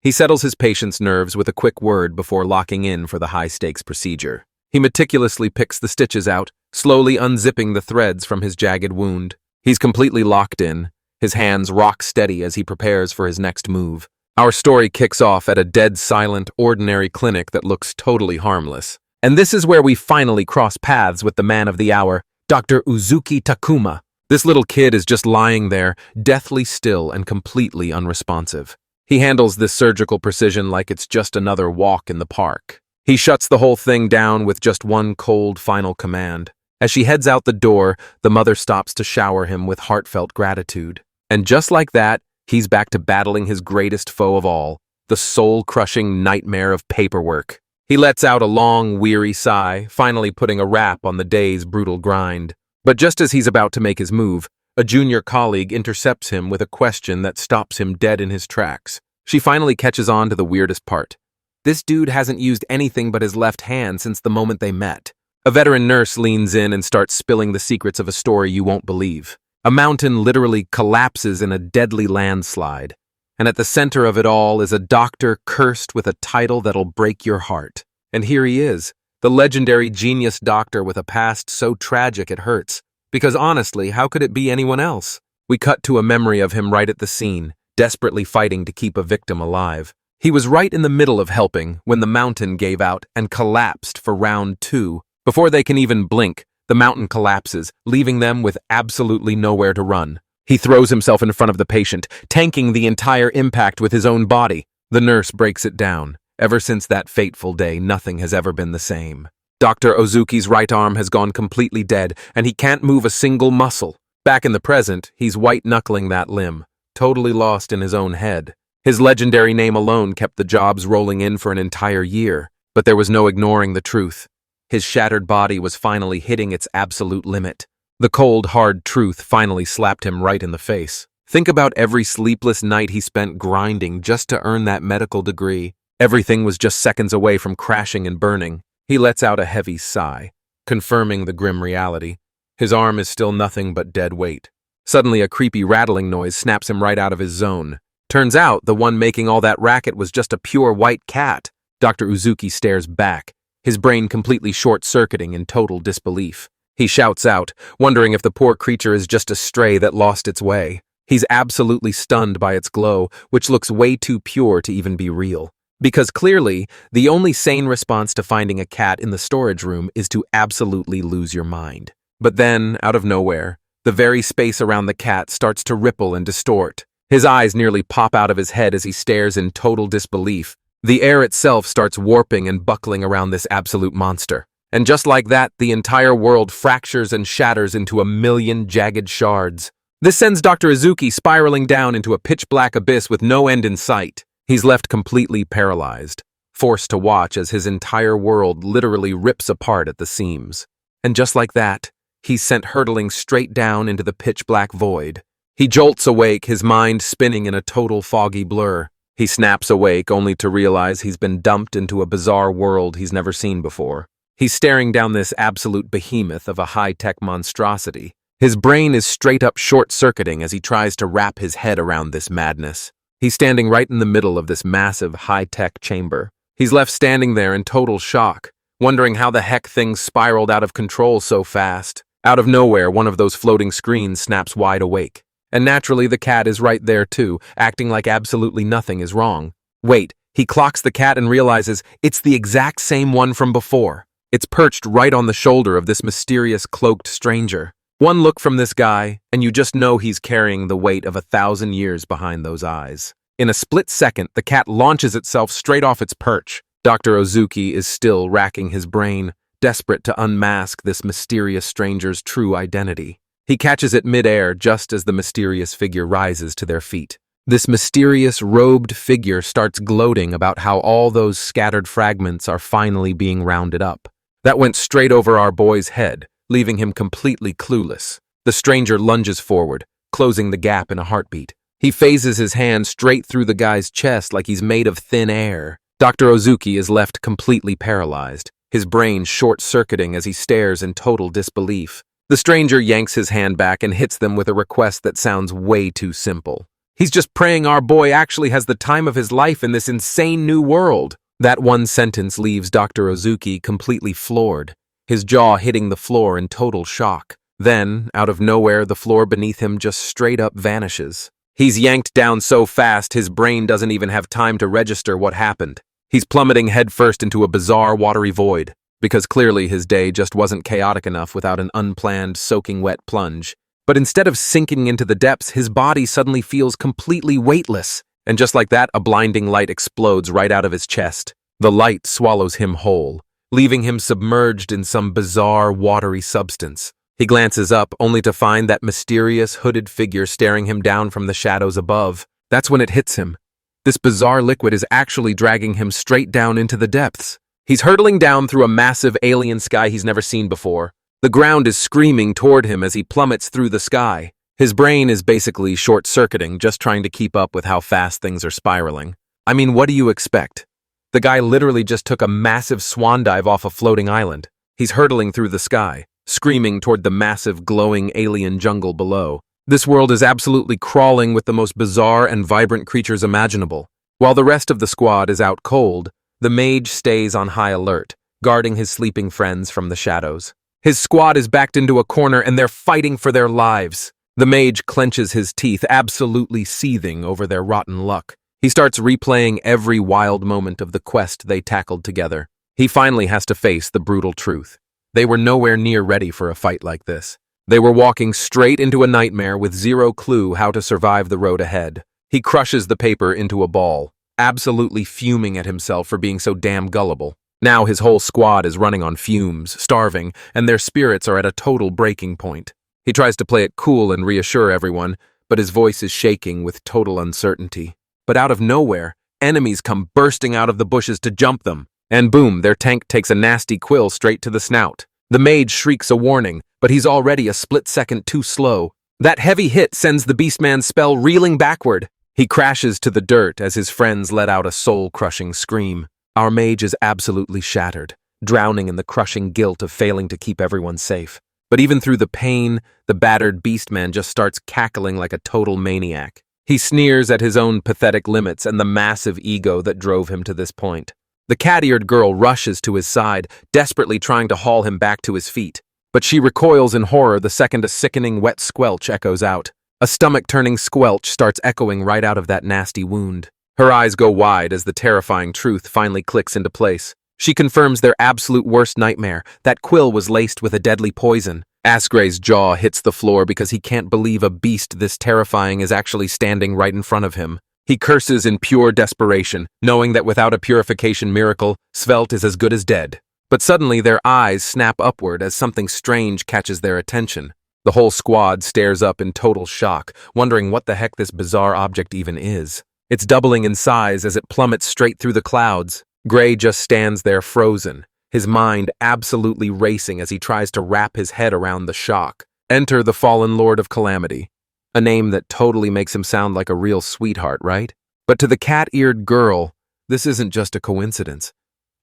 He settles his patient's nerves with a quick word before locking in for the high-stakes procedure. He meticulously picks the stitches out, slowly unzipping the threads from his jagged wound. He's completely locked in, his hands rock steady as he prepares for his next move. Our story kicks off at a dead silent, ordinary clinic that looks totally harmless. And this is where we finally cross paths with the man of the hour, Dr. Uzuki Takuma. This little kid is just lying there, deathly still and completely unresponsive. He handles this surgical precision like it's just another walk in the park. He shuts the whole thing down with just one cold, final command. As she heads out the door, the mother stops to shower him with heartfelt gratitude. And just like that, he's back to battling his greatest foe of all, the soul-crushing nightmare of paperwork. He lets out a long, weary sigh, finally putting a wrap on the day's brutal grind. But just as he's about to make his move, a junior colleague intercepts him with a question that stops him dead in his tracks. She finally catches on to the weirdest part. This dude hasn't used anything but his left hand since the moment they met. A veteran nurse leans in and starts spilling the secrets of a story you won't believe. A mountain literally collapses in a deadly landslide, and at the center of it all is a doctor cursed with a title that'll break your heart. And here he is, the legendary genius doctor with a past so tragic it hurts. Because honestly, how could it be anyone else? We cut to a memory of him right at the scene, desperately fighting to keep a victim alive. He was right in the middle of helping when the mountain gave out and collapsed for round 2. Before they can even blink, the mountain collapses, leaving them with absolutely nowhere to run. He throws himself in front of the patient, tanking the entire impact with his own body. The nurse breaks it down. Ever since that fateful day, nothing has ever been the same. Dr. Ozuki's right arm has gone completely dead, and he can't move a single muscle. Back in the present, he's white-knuckling that limb, totally lost in his own head. His legendary name alone kept the jobs rolling in for an entire year, but there was no ignoring the truth. His shattered body was finally hitting its absolute limit. The cold, hard truth finally slapped him right in the face. Think about every sleepless night he spent grinding just to earn that medical degree. Everything was just seconds away from crashing and burning. He lets out a heavy sigh, confirming the grim reality. His arm is still nothing but dead weight. Suddenly, a creepy rattling noise snaps him right out of his zone. Turns out, the one making all that racket was just a pure white cat. Dr. Uzuki stares back, his brain completely short-circuiting in total disbelief. He shouts out, wondering if the poor creature is just a stray that lost its way. He's absolutely stunned by its glow, which looks way too pure to even be real. Because clearly, the only sane response to finding a cat in the storage room is to absolutely lose your mind. But then, out of nowhere, the very space around the cat starts to ripple and distort. His eyes nearly pop out of his head as he stares in total disbelief. The air itself starts warping and buckling around this absolute monster. And just like that, the entire world fractures and shatters into a million jagged shards. This sends Dr. Uzuki spiraling down into a pitch-black abyss with no end in sight. He's left completely paralyzed, forced to watch as his entire world literally rips apart at the seams. And just like that, he's sent hurtling straight down into the pitch-black void. He jolts awake, his mind spinning in a total foggy blur. He snaps awake only to realize he's been dumped into a bizarre world he's never seen before. He's staring down this absolute behemoth of a high-tech monstrosity. His brain is straight-up short-circuiting as he tries to wrap his head around this madness. He's standing right in the middle of this massive high-tech chamber. He's left standing there in total shock, wondering how the heck things spiraled out of control so fast. Out of nowhere, one of those floating screens snaps wide awake. And naturally, the cat is right there too, acting like absolutely nothing is wrong. Wait, he clocks the cat and realizes it's the exact same one from before. It's perched right on the shoulder of this mysterious cloaked stranger. One look from this guy, and you just know he's carrying the weight of 1,000 years behind those eyes. In a split second, the cat launches itself straight off its perch. Dr. Ozuki is still racking his brain, desperate to unmask this mysterious stranger's true identity. He catches it mid-air just as the mysterious figure rises to their feet. This mysterious robed figure starts gloating about how all those scattered fragments are finally being rounded up. That went straight over our boy's head, leaving him completely clueless. The stranger lunges forward, closing the gap in a heartbeat. He phases his hand straight through the guy's chest like he's made of thin air. Dr. Ozuki is left completely paralyzed, his brain short-circuiting as he stares in total disbelief. The stranger yanks his hand back and hits them with a request that sounds way too simple. He's just praying our boy actually has the time of his life in this insane new world. That one sentence leaves Dr. Ozuki completely floored, his jaw hitting the floor in total shock. Then, out of nowhere, the floor beneath him just straight up vanishes. He's yanked down so fast his brain doesn't even have time to register what happened. He's plummeting headfirst into a bizarre watery void, because clearly his day just wasn't chaotic enough without an unplanned, soaking wet plunge. But instead of sinking into the depths, his body suddenly feels completely weightless. And just like that, a blinding light explodes right out of his chest. The light swallows him whole, leaving him submerged in some bizarre, watery substance. He glances up, only to find that mysterious, hooded figure staring him down from the shadows above. That's when it hits him. This bizarre liquid is actually dragging him straight down into the depths. He's hurtling down through a massive alien sky he's never seen before. The ground is screaming toward him as he plummets through the sky. His brain is basically short-circuiting, just trying to keep up with how fast things are spiraling. I mean, what do you expect? The guy literally just took a massive swan dive off a floating island. He's hurtling through the sky, screaming toward the massive, glowing alien jungle below. This world is absolutely crawling with the most bizarre and vibrant creatures imaginable. While the rest of the squad is out cold, the mage stays on high alert, guarding his sleeping friends from the shadows. His squad is backed into a corner and they're fighting for their lives. The mage clenches his teeth, absolutely seething over their rotten luck. He starts replaying every wild moment of the quest they tackled together. He finally has to face the brutal truth. They were nowhere near ready for a fight like this. They were walking straight into a nightmare with zero clue how to survive the road ahead. He crushes the paper into a ball, absolutely fuming at himself for being so damn gullible. Now his whole squad is running on fumes, starving, and their spirits are at a total breaking point. He tries to play it cool and reassure everyone, but his voice is shaking with total uncertainty. But out of nowhere, enemies come bursting out of the bushes to jump them. And boom, their tank takes a nasty quill straight to the snout. The mage shrieks a warning, but he's already a split second too slow. That heavy hit sends the Beastman's spell reeling backward. He crashes to the dirt as his friends let out a soul-crushing scream. Our mage is absolutely shattered, drowning in the crushing guilt of failing to keep everyone safe. But even through the pain, the battered Beastman just starts cackling like a total maniac. He sneers at his own pathetic limits and the massive ego that drove him to this point. The cat-eared girl rushes to his side, desperately trying to haul him back to his feet. But she recoils in horror the second a sickening wet squelch echoes out. A stomach-turning squelch starts echoing right out of that nasty wound. Her eyes go wide as the terrifying truth finally clicks into place. She confirms their absolute worst nightmare. That quill was laced with a deadly poison. Asgray's jaw hits the floor because he can't believe a beast this terrifying is actually standing right in front of him. He curses in pure desperation, knowing that without a purification miracle, Svelte is as good as dead. But suddenly their eyes snap upward as something strange catches their attention. The whole squad stares up in total shock, wondering what the heck this bizarre object even is. It's doubling in size as it plummets straight through the clouds. Gray just stands there frozen, his mind absolutely racing as he tries to wrap his head around the shock. Enter the fallen Lord of Calamity. A name that totally makes him sound like a real sweetheart, right? But to the cat-eared girl, this isn't just a coincidence.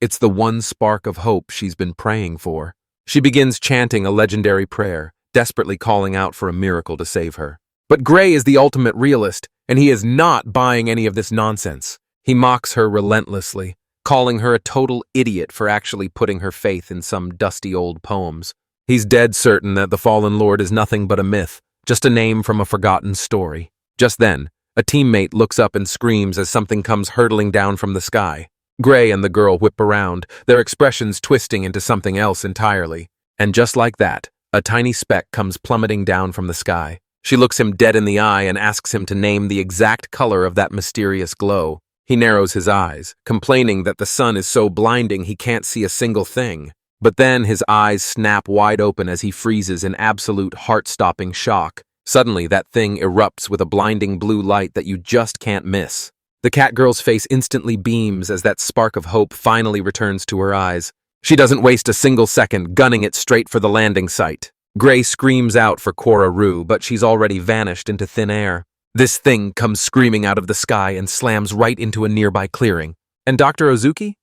It's the one spark of hope she's been praying for. She begins chanting a legendary prayer, desperately calling out for a miracle to save her. But Gray is the ultimate realist, and he is not buying any of this nonsense. He mocks her relentlessly, calling her a total idiot for actually putting her faith in some dusty old poems. He's dead certain that the fallen lord is nothing but a myth, just a name from a forgotten story. Just then, a teammate looks up and screams as something comes hurtling down from the sky. Gray and the girl whip around, their expressions twisting into something else entirely. And just like that, a tiny speck comes plummeting down from the sky. She looks him dead in the eye and asks him to name the exact color of that mysterious glow. He narrows his eyes, complaining that the sun is so blinding he can't see a single thing. But then his eyes snap wide open as he freezes in absolute heart-stopping shock. Suddenly, that thing erupts with a blinding blue light that you just can't miss. The catgirl's face instantly beams as that spark of hope finally returns to her eyes. She doesn't waste a single second, gunning it straight for the landing site. Gray screams out for Cora Rue, but she's already vanished into thin air. This thing comes screaming out of the sky and slams right into a nearby clearing. And Dr. Ozuki?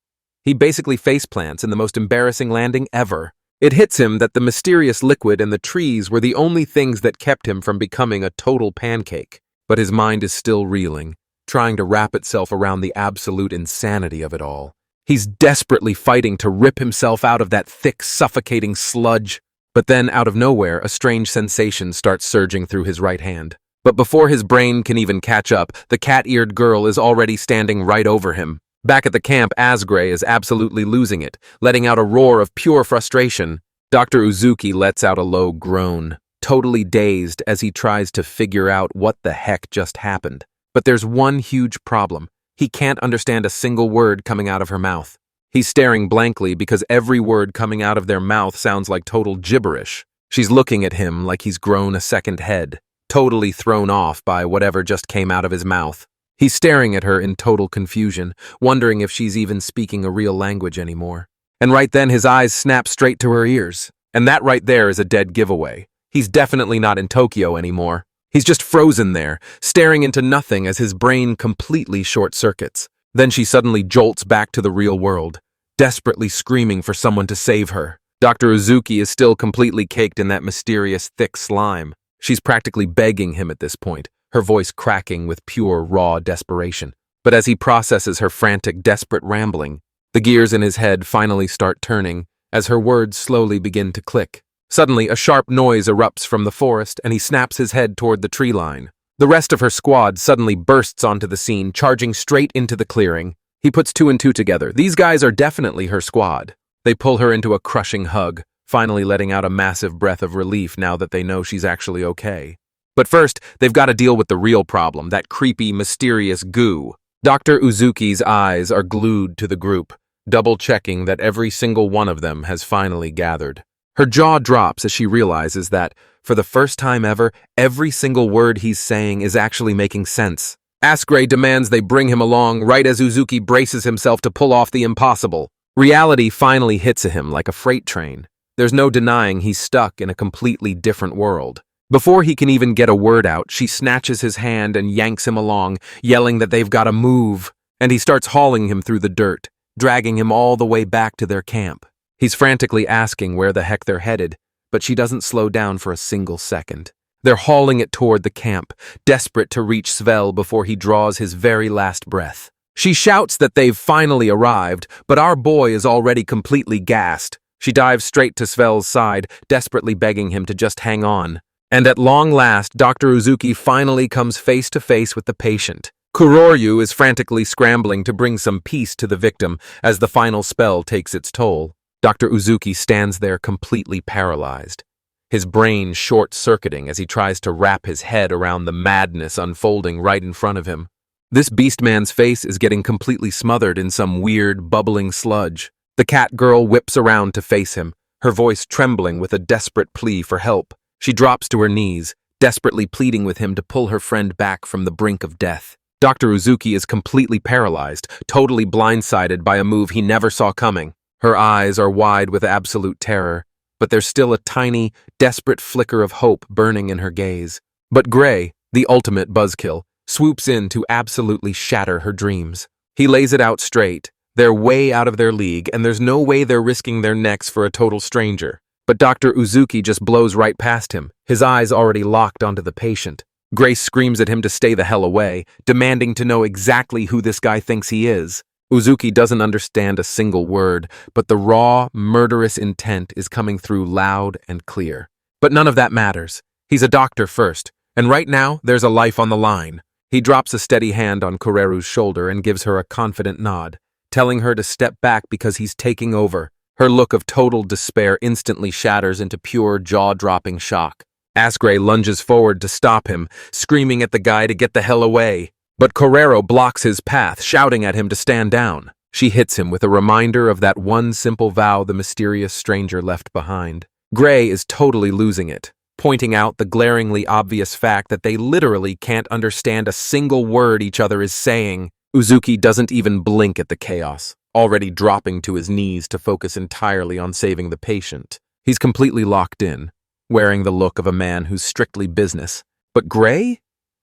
He basically faceplants in the most embarrassing landing ever. It hits him that the mysterious liquid and the trees were the only things that kept him from becoming a total pancake. but his mind is still reeling, trying to wrap itself around the absolute insanity of it all. He's desperately fighting to rip himself out of that thick, suffocating sludge. But then, out of nowhere, a strange sensation starts surging through his right hand. But before his brain can even catch up, the cat-eared girl is already standing right over him. Back at the camp, Asgray is absolutely losing it, letting out a roar of pure frustration. Dr. Uzuki lets out a low groan, totally dazed as he tries to figure out what the heck just happened. But there's one huge problem. He can't understand a single word coming out of her mouth. He's staring blankly because every word coming out of their mouth sounds like total gibberish. She's looking at him like he's grown a second head, totally thrown off by whatever just came out of his mouth. He's staring at her in total confusion, wondering if she's even speaking a real language anymore. And right then his eyes snap straight to her ears. And that right there is a dead giveaway. He's definitely not in Tokyo anymore. He's just frozen there, staring into nothing as his brain completely short-circuits. Then she suddenly jolts back to the real world, desperately screaming for someone to save her. Dr. Uzuki is still completely caked in that mysterious thick slime. She's practically begging him at this point, her voice cracking with pure, raw desperation. But as he processes her frantic, desperate rambling, the gears in his head finally start turning as her words slowly begin to click. Suddenly, a sharp noise erupts from the forest, and he snaps his head toward the tree line. The rest of her squad suddenly bursts onto the scene, charging straight into the clearing. He puts two and two together. These guys are definitely her squad. They pull her into a crushing hug, finally letting out a massive breath of relief now that they know she's actually okay. But first, they've got to deal with the real problem, that creepy, mysterious goo. Dr. Uzuki's eyes are glued to the group, double-checking that every single one of them has finally gathered. Her jaw drops as she realizes that, for the first time ever, every single word he's saying is actually making sense. Asgray demands they bring him along right as Uzuki braces himself to pull off the impossible. Reality finally hits him like a freight train. There's no denying he's stuck in a completely different world. Before he can even get a word out, she snatches his hand and yanks him along, yelling that they've got to move, and he starts hauling him through the dirt, dragging him all the way back to their camp. He's frantically asking where the heck they're headed, but she doesn't slow down for a single second. They're hauling it toward the camp, desperate to reach Svel before he draws his very last breath. She shouts that they've finally arrived, but our boy is already completely gassed. She dives straight to Svel's side, desperately begging him to just hang on. And at long last, Dr. Uzuki finally comes face to face with the patient. Kuroryu is frantically scrambling to bring some peace to the victim as the final spell takes its toll. Dr. Uzuki stands there completely paralyzed, his brain short-circuiting as he tries to wrap his head around the madness unfolding right in front of him. This beast-man's face is getting completely smothered in some weird, bubbling sludge. The cat girl whips around to face him, her voice trembling with a desperate plea for help. She drops to her knees, desperately pleading with him to pull her friend back from the brink of death. Dr. Uzuki is completely paralyzed, totally blindsided by a move he never saw coming. Her eyes are wide with absolute terror, but there's still a tiny, desperate flicker of hope burning in her gaze. But Gray, the ultimate buzzkill, swoops in to absolutely shatter her dreams. He lays it out straight. They're way out of their league, and there's no way they're risking their necks for a total stranger. But Dr. Uzuki just blows right past him, his eyes already locked onto the patient. Gray screams at him to stay the hell away, demanding to know exactly who this guy thinks he is. Uzuki doesn't understand a single word, but the raw, murderous intent is coming through loud and clear. But none of that matters. He's a doctor first, and right now there's a life on the line. He drops a steady hand on Kureru's shoulder and gives her a confident nod, telling her to step back because he's taking over. Her look of total despair instantly shatters into pure, jaw-dropping shock. Asgray lunges forward to stop him, screaming at the guy to get the hell away. But Kureru blocks his path, shouting at him to stand down. She hits him with a reminder of that one simple vow the mysterious stranger left behind. Gray is totally losing it, pointing out the glaringly obvious fact that they literally can't understand a single word each other is saying. Uzuki doesn't even blink at the chaos, already dropping to his knees to focus entirely on saving the patient. He's completely locked in, wearing the look of a man who's strictly business. But Gray?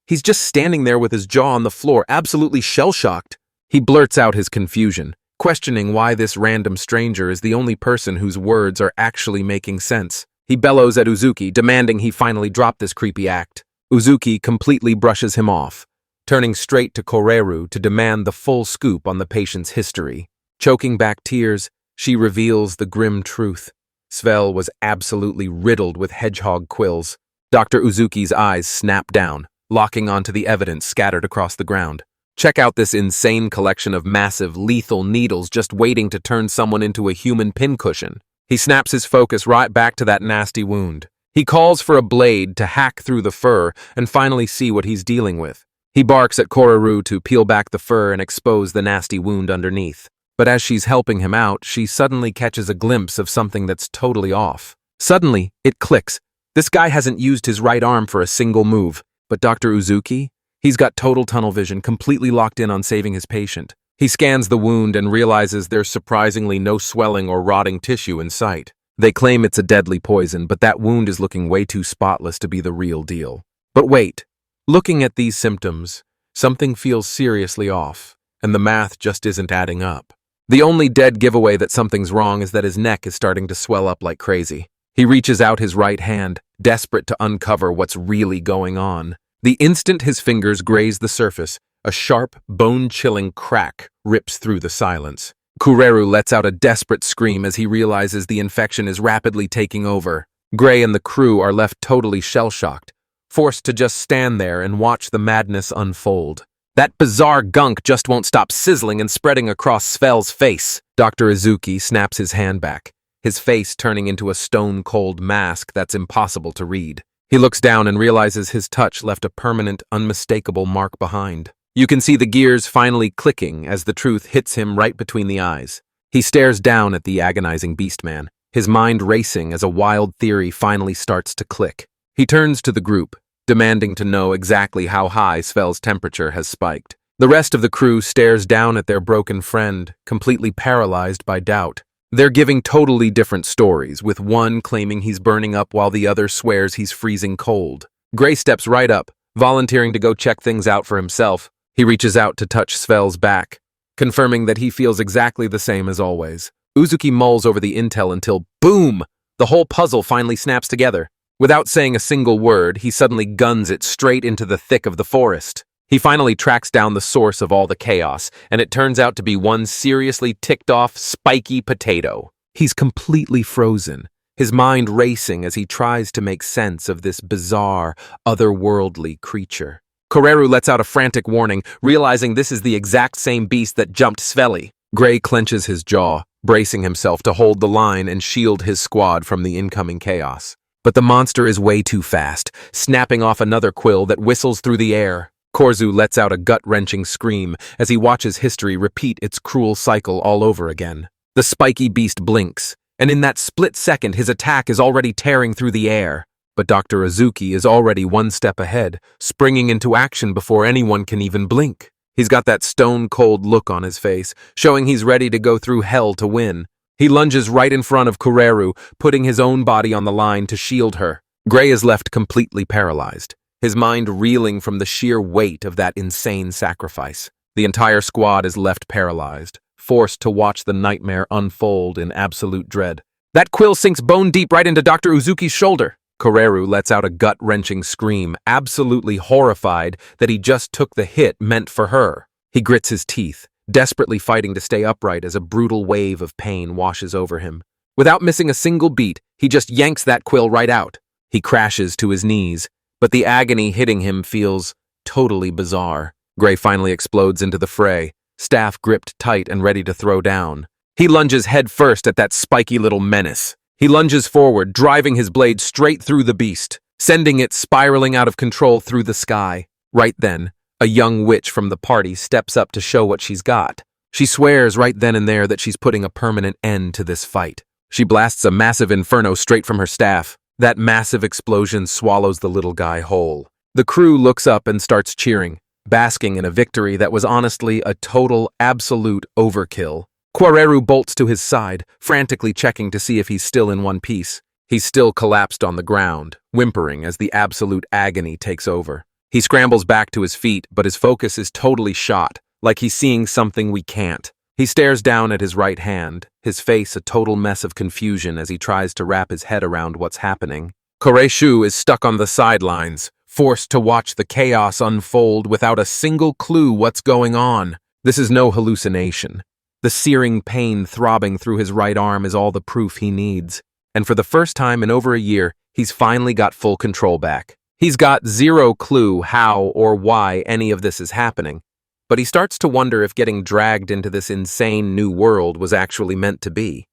He's just standing there with his jaw on the floor, absolutely shell-shocked. He blurts out his confusion, questioning why this random stranger is the only person whose words are actually making sense. He bellows at Uzuki, demanding he finally drop this creepy act. Uzuki completely brushes him off, turning straight to Koreru to demand the full scoop on the patient's history. Choking back tears, she reveals the grim truth. Svel was absolutely riddled with hedgehog quills. Dr. Uzuki's eyes snap down, locking onto the evidence scattered across the ground. Check out this insane collection of massive, lethal needles just waiting to turn someone into a human pincushion. He snaps his focus right back to that nasty wound. He calls for a blade to hack through the fur and finally see what he's dealing with. He barks at Koreru to peel back the fur and expose the nasty wound underneath. But as she's helping him out, she suddenly catches a glimpse of something that's totally off. Suddenly, it clicks. This guy hasn't used his right arm for a single move. But Dr. Uzuki? He's got total tunnel vision, completely locked in on saving his patient. He scans the wound and realizes there's surprisingly no swelling or rotting tissue in sight. They claim it's a deadly poison, but that wound is looking way too spotless to be the real deal. But wait, looking at these symptoms, something feels seriously off, and the math just isn't adding up. The only dead giveaway that something's wrong is that his neck is starting to swell up like crazy. He reaches out his right hand, desperate to uncover what's really going on. The instant his fingers graze the surface, a sharp, bone-chilling crack rips through the silence. Koreru lets out a desperate scream as he realizes the infection is rapidly taking over. Gray and the crew are left totally shell-shocked, forced to just stand there and watch the madness unfold. That bizarre gunk just won't stop sizzling and spreading across Svel's face. Dr. Uzuki snaps his hand back, his face turning into a stone-cold mask that's impossible to read. He looks down and realizes his touch left a permanent, unmistakable mark behind. You can see the gears finally clicking as the truth hits him right between the eyes. He stares down at the agonizing beastman, his mind racing as a wild theory finally starts to click. He turns to the group, demanding to know exactly how high Svel's temperature has spiked. The rest of the crew stares down at their broken friend, completely paralyzed by doubt. They're giving totally different stories, with one claiming he's burning up while the other swears he's freezing cold. Gray steps right up, volunteering to go check things out for himself. He reaches out to touch Svel's back, confirming that he feels exactly the same as always. Uzuki mulls over the intel until, boom! The whole puzzle finally snaps together. Without saying a single word, he suddenly guns it straight into the thick of the forest. He finally tracks down the source of all the chaos, and it turns out to be one seriously ticked-off, spiky potato. He's completely frozen, his mind racing as he tries to make sense of this bizarre, otherworldly creature. Koreru lets out a frantic warning, realizing this is the exact same beast that jumped Sveli. Gray clenches his jaw, bracing himself to hold the line and shield his squad from the incoming chaos. But the monster is way too fast, snapping off another quill that whistles through the air. Korzu lets out a gut-wrenching scream as he watches history repeat its cruel cycle all over again. The spiky beast blinks, and in that split second his attack is already tearing through the air. But Dr. Uzuki is already one step ahead, springing into action before anyone can even blink. He's got that stone-cold look on his face, showing he's ready to go through hell to win. He lunges right in front of Koreru, putting his own body on the line to shield her. Gray is left completely paralyzed, his mind reeling from the sheer weight of that insane sacrifice. The entire squad is left paralyzed, forced to watch the nightmare unfold in absolute dread. That quill sinks bone deep right into Dr. Uzuki's shoulder. Koreru lets out a gut-wrenching scream, absolutely horrified that he just took the hit meant for her. He grits his teeth, desperately fighting to stay upright as a brutal wave of pain washes over him. Without missing a single beat, he just yanks that quill right out. He crashes to his knees, but the agony hitting him feels totally bizarre. Gray finally explodes into the fray, staff gripped tight and ready to throw down. He lunges headfirst at that spiky little menace. He lunges forward, driving his blade straight through the beast, sending it spiraling out of control through the sky. Right then, a young witch from the party steps up to show what she's got. She swears right then and there that she's putting a permanent end to this fight. She blasts a massive inferno straight from her staff. That massive explosion swallows the little guy whole. The crew looks up and starts cheering, basking in a victory that was honestly a total, absolute overkill. Koreru bolts to his side, frantically checking to see if he's still in one piece. He's still collapsed on the ground, whimpering as the absolute agony takes over. He scrambles back to his feet, but his focus is totally shot, like he's seeing something we can't. He stares down at his right hand, his face a total mess of confusion as he tries to wrap his head around what's happening. Koreishu is stuck on the sidelines, forced to watch the chaos unfold without a single clue what's going on. This is no hallucination. The searing pain throbbing through his right arm is all the proof he needs. And for the first time in over a year, he's finally got full control back. He's got zero clue how or why any of this is happening, but he starts to wonder if getting dragged into this insane new world was actually meant to be.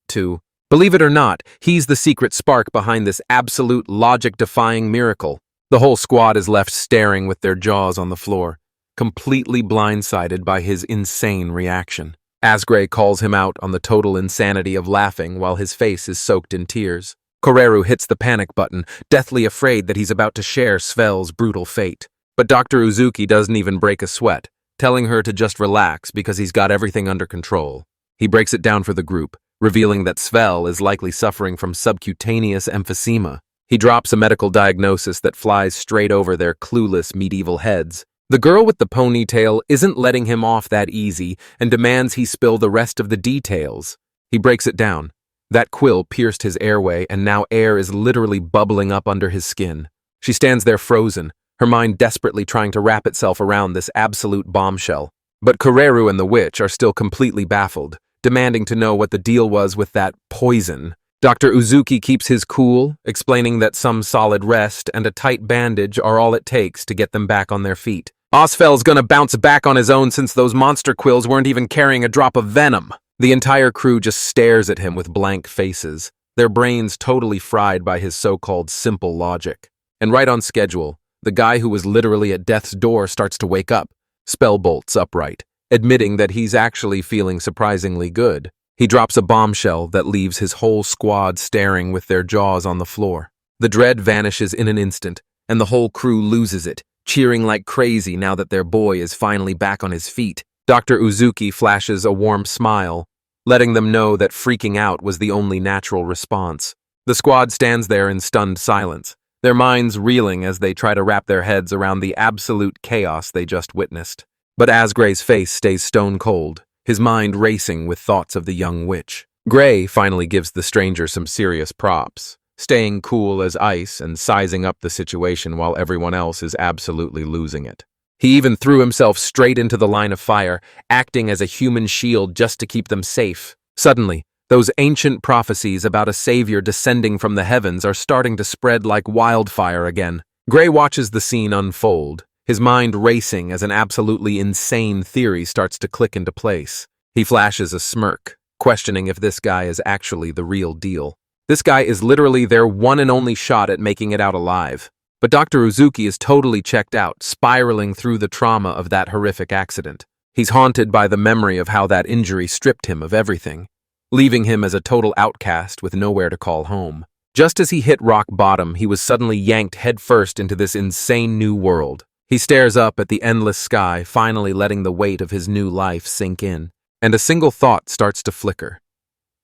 Believe it or not, he's the secret spark behind this absolute logic-defying miracle. The whole squad is left staring with their jaws on the floor, completely blindsided by his insane reaction. Asgray calls him out on the total insanity of laughing while his face is soaked in tears. Koreru hits the panic button, deathly afraid that he's about to share Svel's brutal fate. But Dr. Uzuki doesn't even break a sweat, telling her to just relax because he's got everything under control. He breaks it down for the group, revealing that Svel is likely suffering from subcutaneous emphysema. He drops a medical diagnosis that flies straight over their clueless medieval heads. The girl with the ponytail isn't letting him off that easy and demands he spill the rest of the details. He breaks it down. That quill pierced his airway, and now air is literally bubbling up under his skin. She stands there frozen, her mind desperately trying to wrap itself around this absolute bombshell. But Koreru and the witch are still completely baffled, demanding to know what the deal was with that poison. Dr. Uzuki keeps his cool, explaining that some solid rest and a tight bandage are all it takes to get them back on their feet. Osfel's gonna bounce back on his own since those monster quills weren't even carrying a drop of venom. The entire crew just stares at him with blank faces, their brains totally fried by his so-called simple logic. And right on schedule, the guy who was literally at death's door starts to wake up, spell bolts upright, admitting that he's actually feeling surprisingly good. He drops a bombshell that leaves his whole squad staring with their jaws on the floor. The dread vanishes in an instant, and the whole crew loses it, cheering like crazy now that their boy is finally back on his feet. Dr. Uzuki flashes a warm smile, letting them know that freaking out was the only natural response. The squad stands there in stunned silence, their minds reeling as they try to wrap their heads around the absolute chaos they just witnessed. But Asgray's face stays stone cold, his mind racing with thoughts of the young witch. Gray finally gives the stranger some serious props, staying cool as ice and sizing up the situation while everyone else is absolutely losing it. He even threw himself straight into the line of fire, acting as a human shield just to keep them safe. Suddenly, those ancient prophecies about a savior descending from the heavens are starting to spread like wildfire again. Gray watches the scene unfold, his mind racing as an absolutely insane theory starts to click into place. He flashes a smirk, questioning if this guy is actually the real deal. This guy is literally their one and only shot at making it out alive. But Dr. Uzuki is totally checked out, spiraling through the trauma of that horrific accident. He's haunted by the memory of how that injury stripped him of everything, leaving him as a total outcast with nowhere to call home. Just as he hit rock bottom, he was suddenly yanked headfirst into this insane new world. He stares up at the endless sky, finally letting the weight of his new life sink in, and a single thought starts to flicker.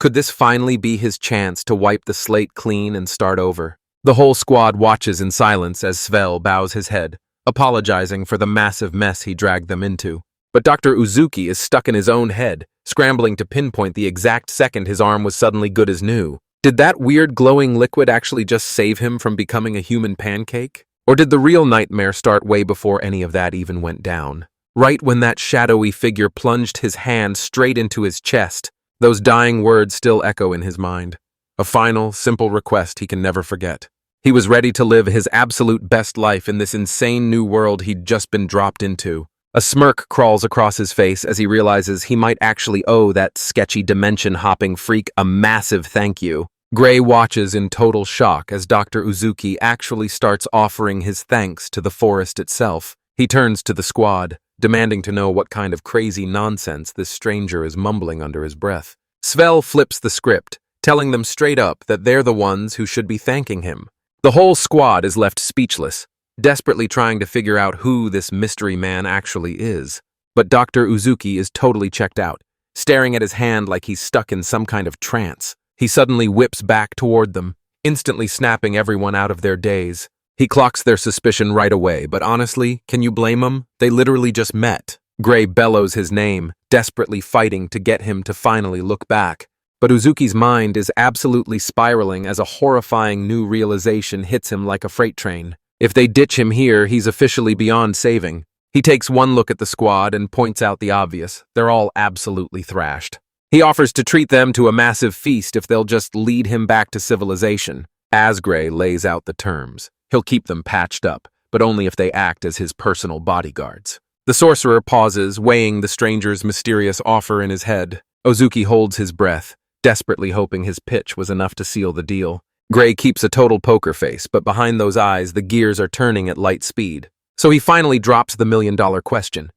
Could this finally be his chance to wipe the slate clean and start over? The whole squad watches in silence as Svel bows his head, apologizing for the massive mess he dragged them into. But Dr. Uzuki is stuck in his own head, scrambling to pinpoint the exact second his arm was suddenly good as new. Did that weird glowing liquid actually just save him from becoming a human pancake? Or did the real nightmare start way before any of that even went down? Right when that shadowy figure plunged his hand straight into his chest, those dying words still echo in his mind. A final, simple request he can never forget. He was ready to live his absolute best life in this insane new world he'd just been dropped into. A smirk crawls across his face as he realizes he might actually owe that sketchy dimension-hopping freak a massive thank you. Gray watches in total shock as Dr. Uzuki actually starts offering his thanks to the forest itself. He turns to the squad, demanding to know what kind of crazy nonsense this stranger is mumbling under his breath. Svel flips the script, telling them straight up that they're the ones who should be thanking him. The whole squad is left speechless, desperately trying to figure out who this mystery man actually is. But Dr. Uzuki is totally checked out, staring at his hand like he's stuck in some kind of trance. He suddenly whips back toward them, instantly snapping everyone out of their daze. He clocks their suspicion right away, but honestly, can you blame them? They literally just met. Gray bellows his name, desperately fighting to get him to finally look back. But Uzuki's mind is absolutely spiraling as a horrifying new realization hits him like a freight train. If they ditch him here, he's officially beyond saving. He takes one look at the squad and points out the obvious. They're all absolutely thrashed. He offers to treat them to a massive feast if they'll just lead him back to civilization. Asgray lays out the terms. He'll keep them patched up, but only if they act as his personal bodyguards. The sorcerer pauses, weighing the stranger's mysterious offer in his head. Ozuki holds his breath, desperately hoping his pitch was enough to seal the deal. Gray keeps a total poker face, but behind those eyes, the gears are turning at light speed. So he finally drops the million-dollar question.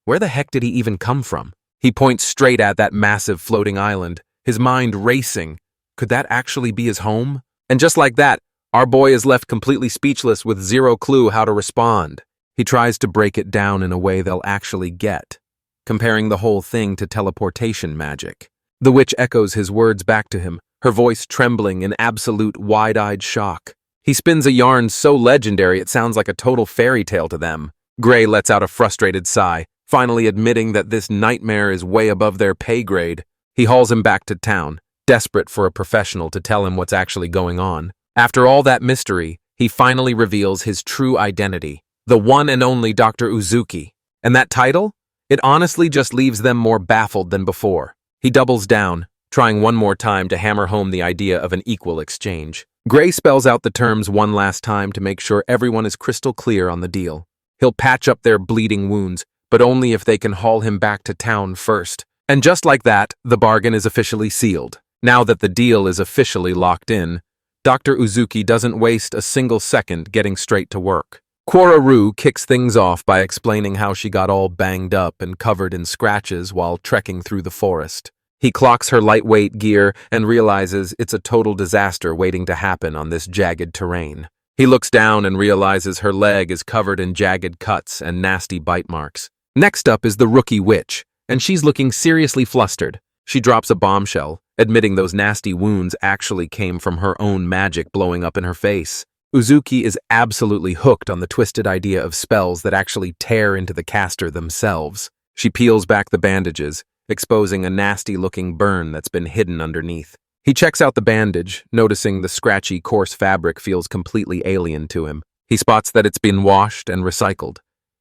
Where the heck did he even come from? He points straight at that massive floating island, his mind racing. Could that actually be his home? And just like that, our boy is left completely speechless with zero clue how to respond. He tries to break it down in a way they'll actually get, comparing the whole thing to teleportation magic. The witch echoes his words back to him, her voice trembling in absolute wide-eyed shock. He spins a yarn so legendary it sounds like a total fairy tale to them. Gray lets out a frustrated sigh, finally admitting that this nightmare is way above their pay grade. He hauls him back to town, desperate for a professional to tell him what's actually going on. After all that mystery, he finally reveals his true identity, the one and only Dr. Uzuki. And that title? It honestly just leaves them more baffled than before. He doubles down, trying one more time to hammer home the idea of an equal exchange. Gray spells out the terms one last time to make sure everyone is crystal clear on the deal. He'll patch up their bleeding wounds, but only if they can haul him back to town first. And just like that, the bargain is officially sealed. Now that the deal is officially locked in, Dr. Uzuki doesn't waste a single second getting straight to work. Quoraru kicks things off by explaining how she got all banged up and covered in scratches while trekking through the forest. He clocks her lightweight gear and realizes it's a total disaster waiting to happen on this jagged terrain. He looks down and realizes her leg is covered in jagged cuts and nasty bite marks. Next up is the rookie witch, and she's looking seriously flustered. She drops a bombshell, admitting those nasty wounds actually came from her own magic blowing up in her face. Uzuki is absolutely hooked on the twisted idea of spells that actually tear into the caster themselves. She peels back the bandages, exposing a nasty-looking burn that's been hidden underneath. He checks out the bandage, noticing the scratchy, coarse fabric feels completely alien to him. He spots that it's been washed and recycled,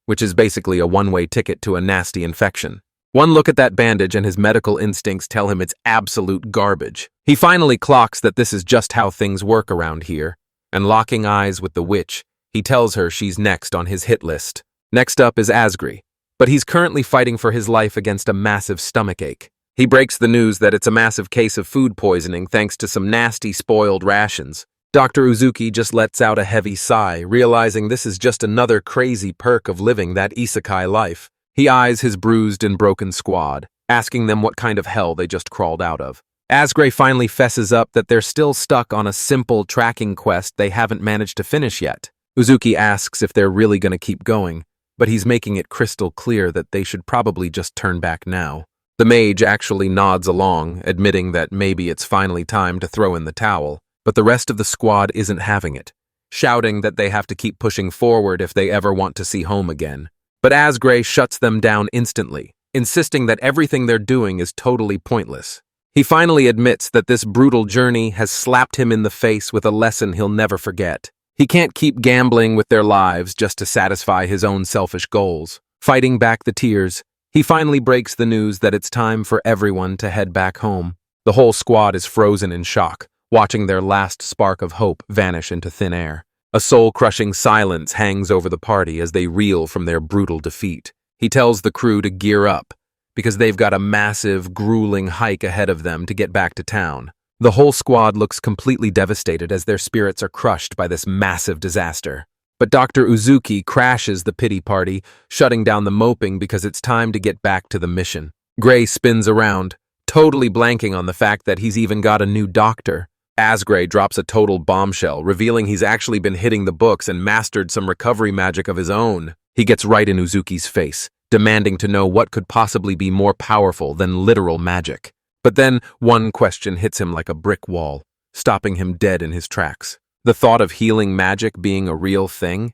which is basically a one-way ticket to a nasty infection. One look at that bandage and his medical instincts tell him it's absolute garbage. He finally clocks that this is just how things work around here, and locking eyes with the witch, he tells her she's next on his hit list. Next up is Asgray, but he's currently fighting for his life against a massive stomachache. He breaks the news that it's a massive case of food poisoning thanks to some nasty spoiled rations. Dr. Uzuki just lets out a heavy sigh, realizing this is just another crazy perk of living that isekai life. He eyes his bruised and broken squad, asking them what kind of hell they just crawled out of. Asgray finally fesses up that they're still stuck on a simple tracking quest they haven't managed to finish yet. Uzuki asks if they're really going to keep going, but he's making it crystal clear that they should probably just turn back now. The mage actually nods along, admitting that maybe it's finally time to throw in the towel, but the rest of the squad isn't having it, shouting that they have to keep pushing forward if they ever want to see home again. But Asgray shuts them down instantly, insisting that everything they're doing is totally pointless. He finally admits that this brutal journey has slapped him in the face with a lesson he'll never forget. He can't keep gambling with their lives just to satisfy his own selfish goals. Fighting back the tears, he finally breaks the news that it's time for everyone to head back home. The whole squad is frozen in shock, watching their last spark of hope vanish into thin air. A soul-crushing silence hangs over the party as they reel from their brutal defeat. He tells the crew to gear up, because they've got a massive, grueling hike ahead of them to get back to town. The whole squad looks completely devastated as their spirits are crushed by this massive disaster. But Dr. Uzuki crashes the pity party, shutting down the moping because it's time to get back to the mission. Gray spins around, totally blanking on the fact that he's even got a new doctor. Asgray drops a total bombshell, revealing he's actually been hitting the books and mastered some recovery magic of his own. He gets right in Uzuki's face, demanding to know what could possibly be more powerful than literal magic. But then one question hits him like a brick wall, stopping him dead in his tracks. The thought of healing magic being a real thing?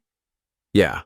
Yeah,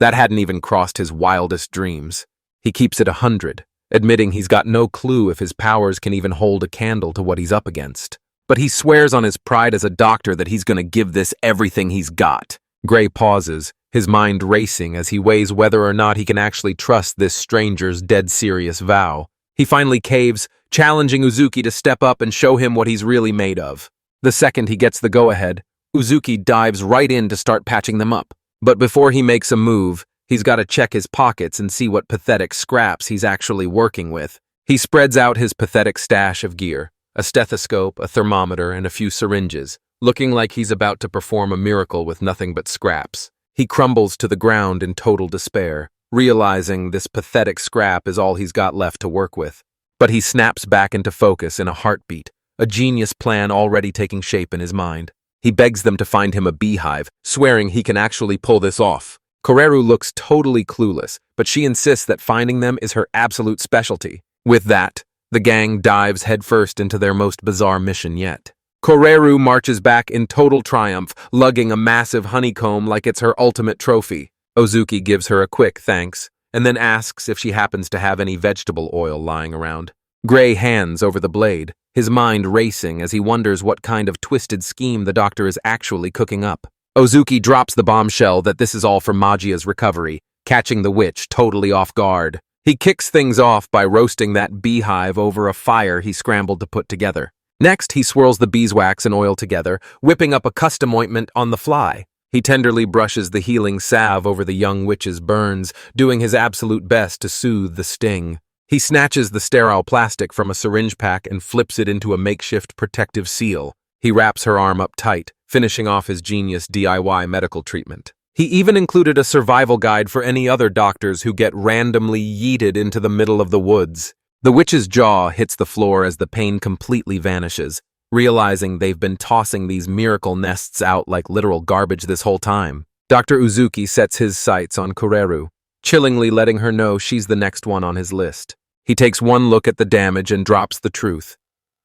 that hadn't even crossed his wildest dreams. He keeps it 100, admitting he's got no clue if his powers can even hold a candle to what he's up against. But he swears on his pride as a doctor that he's going to give this everything he's got. Gray pauses, his mind racing as he weighs whether or not he can actually trust this stranger's dead serious vow. He finally caves, challenging Uzuki to step up and show him what he's really made of. The second he gets the go-ahead, Uzuki dives right in to start patching them up. But before he makes a move, he's got to check his pockets and see what pathetic scraps he's actually working with. He spreads out his pathetic stash of gear, a stethoscope, a thermometer, and a few syringes, looking like he's about to perform a miracle with nothing but scraps. He crumbles to the ground in total despair, realizing this pathetic scrap is all he's got left to work with. But he snaps back into focus in a heartbeat, a genius plan already taking shape in his mind. He begs them to find him a beehive, swearing he can actually pull this off. Koreru looks totally clueless, but she insists that finding them is her absolute specialty. With that, the gang dives headfirst into their most bizarre mission yet. Koreru marches back in total triumph, lugging a massive honeycomb like it's her ultimate trophy. Uzuki gives her a quick thanks, and then asks if she happens to have any vegetable oil lying around. Gray hands over the blade, his mind racing as he wonders what kind of twisted scheme the doctor is actually cooking up. Uzuki drops the bombshell that this is all for Magia's recovery, catching the witch totally off guard. He kicks things off by roasting that beehive over a fire he scrambled to put together. Next, he swirls the beeswax and oil together, whipping up a custom ointment on the fly. He tenderly brushes the healing salve over the young witch's burns, doing his absolute best to soothe the sting. He snatches the sterile plastic from a syringe pack and flips it into a makeshift protective seal. He wraps her arm up tight, finishing off his genius DIY medical treatment. He even included a survival guide for any other doctors who get randomly yeeted into the middle of the woods. The witch's jaw hits the floor as the pain completely vanishes, realizing they've been tossing these miracle nests out like literal garbage this whole time. Dr. Uzuki sets his sights on Koreru, chillingly letting her know she's the next one on his list. He takes one look at the damage and drops the truth.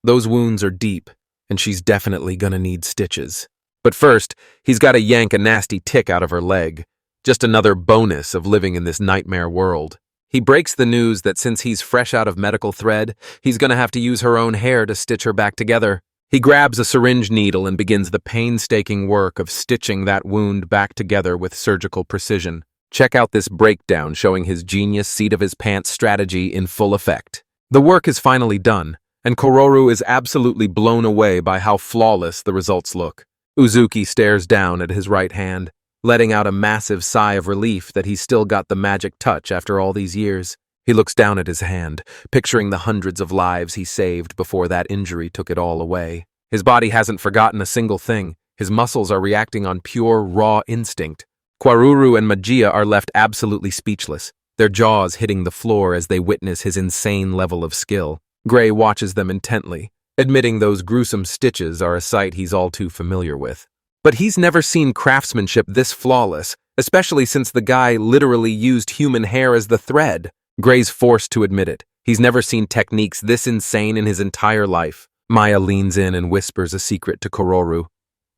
Those wounds are deep, and she's definitely gonna need stitches. But first, he's got to yank a nasty tick out of her leg. Just another bonus of living in this nightmare world. He breaks the news that since he's fresh out of medical thread, he's gonna have to use her own hair to stitch her back together. He grabs a syringe needle and begins the painstaking work of stitching that wound back together with surgical precision. Check out this breakdown showing his genius seat-of-his-pants strategy in full effect. The work is finally done, and Koreru is absolutely blown away by how flawless the results look. Uzuki stares down at his right hand, letting out a massive sigh of relief that he's still got the magic touch after all these years. He looks down at his hand, picturing the hundreds of lives he saved before that injury took it all away. His body hasn't forgotten a single thing. His muscles are reacting on pure, raw instinct. Kwaruru and Magia are left absolutely speechless, their jaws hitting the floor as they witness his insane level of skill. Gray watches them intently, admitting those gruesome stitches are a sight he's all too familiar with. But he's never seen craftsmanship this flawless, especially since the guy literally used human hair as the thread. Gray's forced to admit it. He's never seen techniques this insane in his entire life. Maya leans in and whispers a secret to Koreru.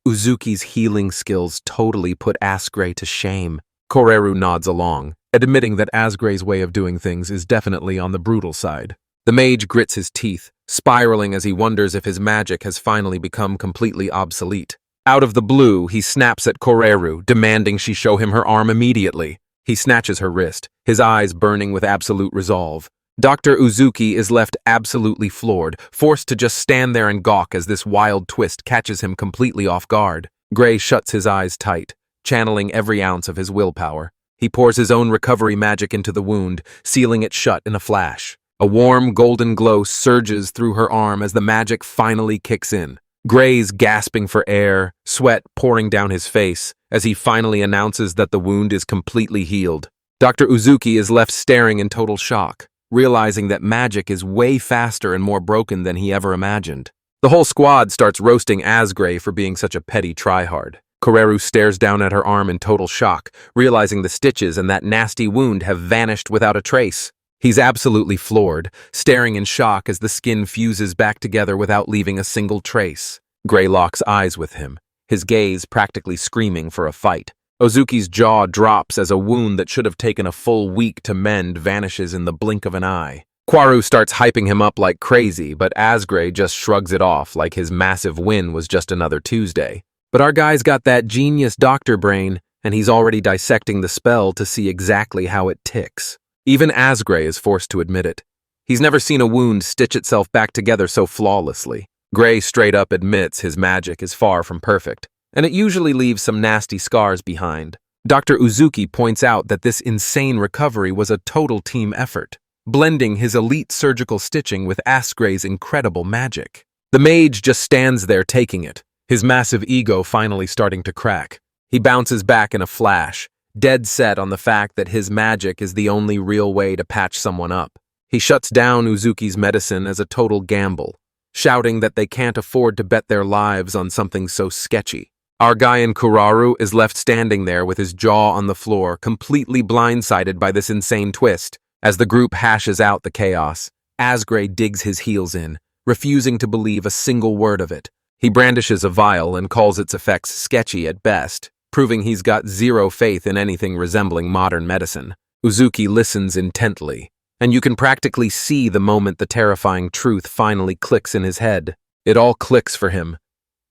Uzuki's healing skills totally put Asgray to shame. Koreru nods along, admitting that Asgray's way of doing things is definitely on the brutal side. The mage grits his teeth, spiraling as he wonders if his magic has finally become completely obsolete. Out of the blue, he snaps at Koreru, demanding she show him her arm immediately. He snatches her wrist, his eyes burning with absolute resolve. Dr. Uzuki is left absolutely floored, forced to just stand there and gawk as this wild twist catches him completely off guard. Gray shuts his eyes tight, channeling every ounce of his willpower. He pours his own recovery magic into the wound, sealing it shut in a flash. A warm, golden glow surges through her arm as the magic finally kicks in. Gray's gasping for air, sweat pouring down his face, as he finally announces that the wound is completely healed. Dr. Uzuki is left staring in total shock, realizing that magic is way faster and more broken than he ever imagined. The whole squad starts roasting Asgray for being such a petty tryhard. Koreru stares down at her arm in total shock, realizing the stitches and that nasty wound have vanished without a trace. He's absolutely floored, staring in shock as the skin fuses back together without leaving a single trace. Gray locks eyes with him, his gaze practically screaming for a fight. Uzuki's jaw drops as a wound that should have taken a full week to mend vanishes in the blink of an eye. Kwaru starts hyping him up like crazy, but Asgray just shrugs it off like his massive win was just another Tuesday. But our guy's got that genius doctor brain, and he's already dissecting the spell to see exactly how it ticks. Even Asgray is forced to admit it. He's never seen a wound stitch itself back together so flawlessly. Gray straight up admits his magic is far from perfect, and it usually leaves some nasty scars behind. Dr. Uzuki points out that this insane recovery was a total team effort, blending his elite surgical stitching with Asgray's incredible magic. The mage just stands there taking it, his massive ego finally starting to crack. He bounces back in a flash, dead set on the fact that his magic is the only real way to patch someone up. He shuts down Uzuki's medicine as a total gamble, shouting that they can't afford to bet their lives on something so sketchy. Our guy in Kuraru is left standing there with his jaw on the floor, completely blindsided by this insane twist. As the group hashes out the chaos, Asgray digs his heels in, refusing to believe a single word of it. He brandishes a vial and calls its effects sketchy at best, proving he's got zero faith in anything resembling modern medicine. Uzuki listens intently, and you can practically see the moment the terrifying truth finally clicks in his head. It all clicks for him.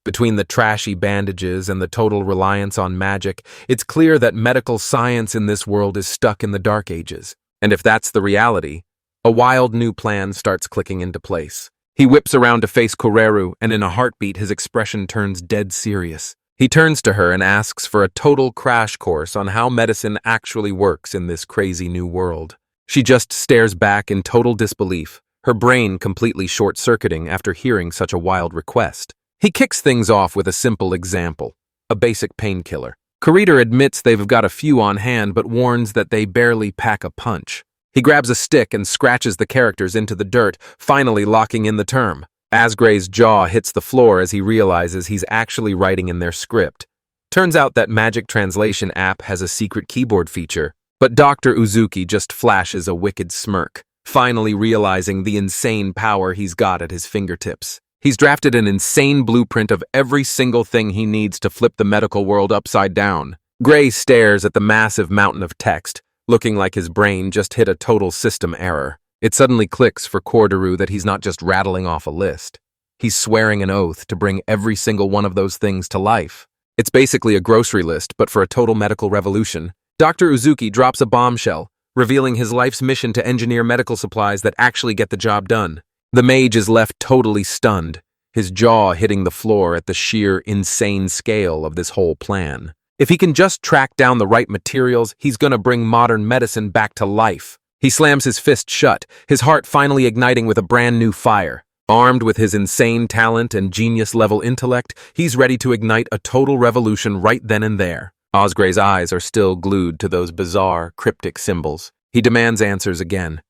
Between the trashy bandages and the total reliance on magic, it's clear that medical science in this world is stuck in the Dark Ages. And if that's the reality, a wild new plan starts clicking into place. He whips around to face Koreru, and in a heartbeat his expression turns dead serious. He turns to her and asks for a total crash course on how medicine actually works in this crazy new world. She just stares back in total disbelief, her brain completely short-circuiting after hearing such a wild request. He kicks things off with a simple example, a basic painkiller. Kurita admits they've got a few on hand but warns that they barely pack a punch. He grabs a stick and scratches the characters into the dirt, finally locking in the term. Asgray's jaw hits the floor as he realizes he's actually writing in their script. Turns out that Magic Translation app has a secret keyboard feature, but Dr. Uzuki just flashes a wicked smirk, finally realizing the insane power he's got at his fingertips. He's drafted an insane blueprint of every single thing he needs to flip the medical world upside down. Gray stares at the massive mountain of text, looking like his brain just hit a total system error. It suddenly clicks for Corderu that he's not just rattling off a list. He's swearing an oath to bring every single one of those things to life. It's basically a grocery list, but for a total medical revolution. Dr. Uzuki drops a bombshell, revealing his life's mission to engineer medical supplies that actually get the job done. The mage is left totally stunned, his jaw hitting the floor at the sheer insane scale of this whole plan. If he can just track down the right materials, he's gonna bring modern medicine back to life. He slams his fist shut, his heart finally igniting with a brand new fire. Armed with his insane talent and genius-level intellect, he's ready to ignite a total revolution right then and there. Asgray's eyes are still glued to those bizarre, cryptic symbols. He demands answers again,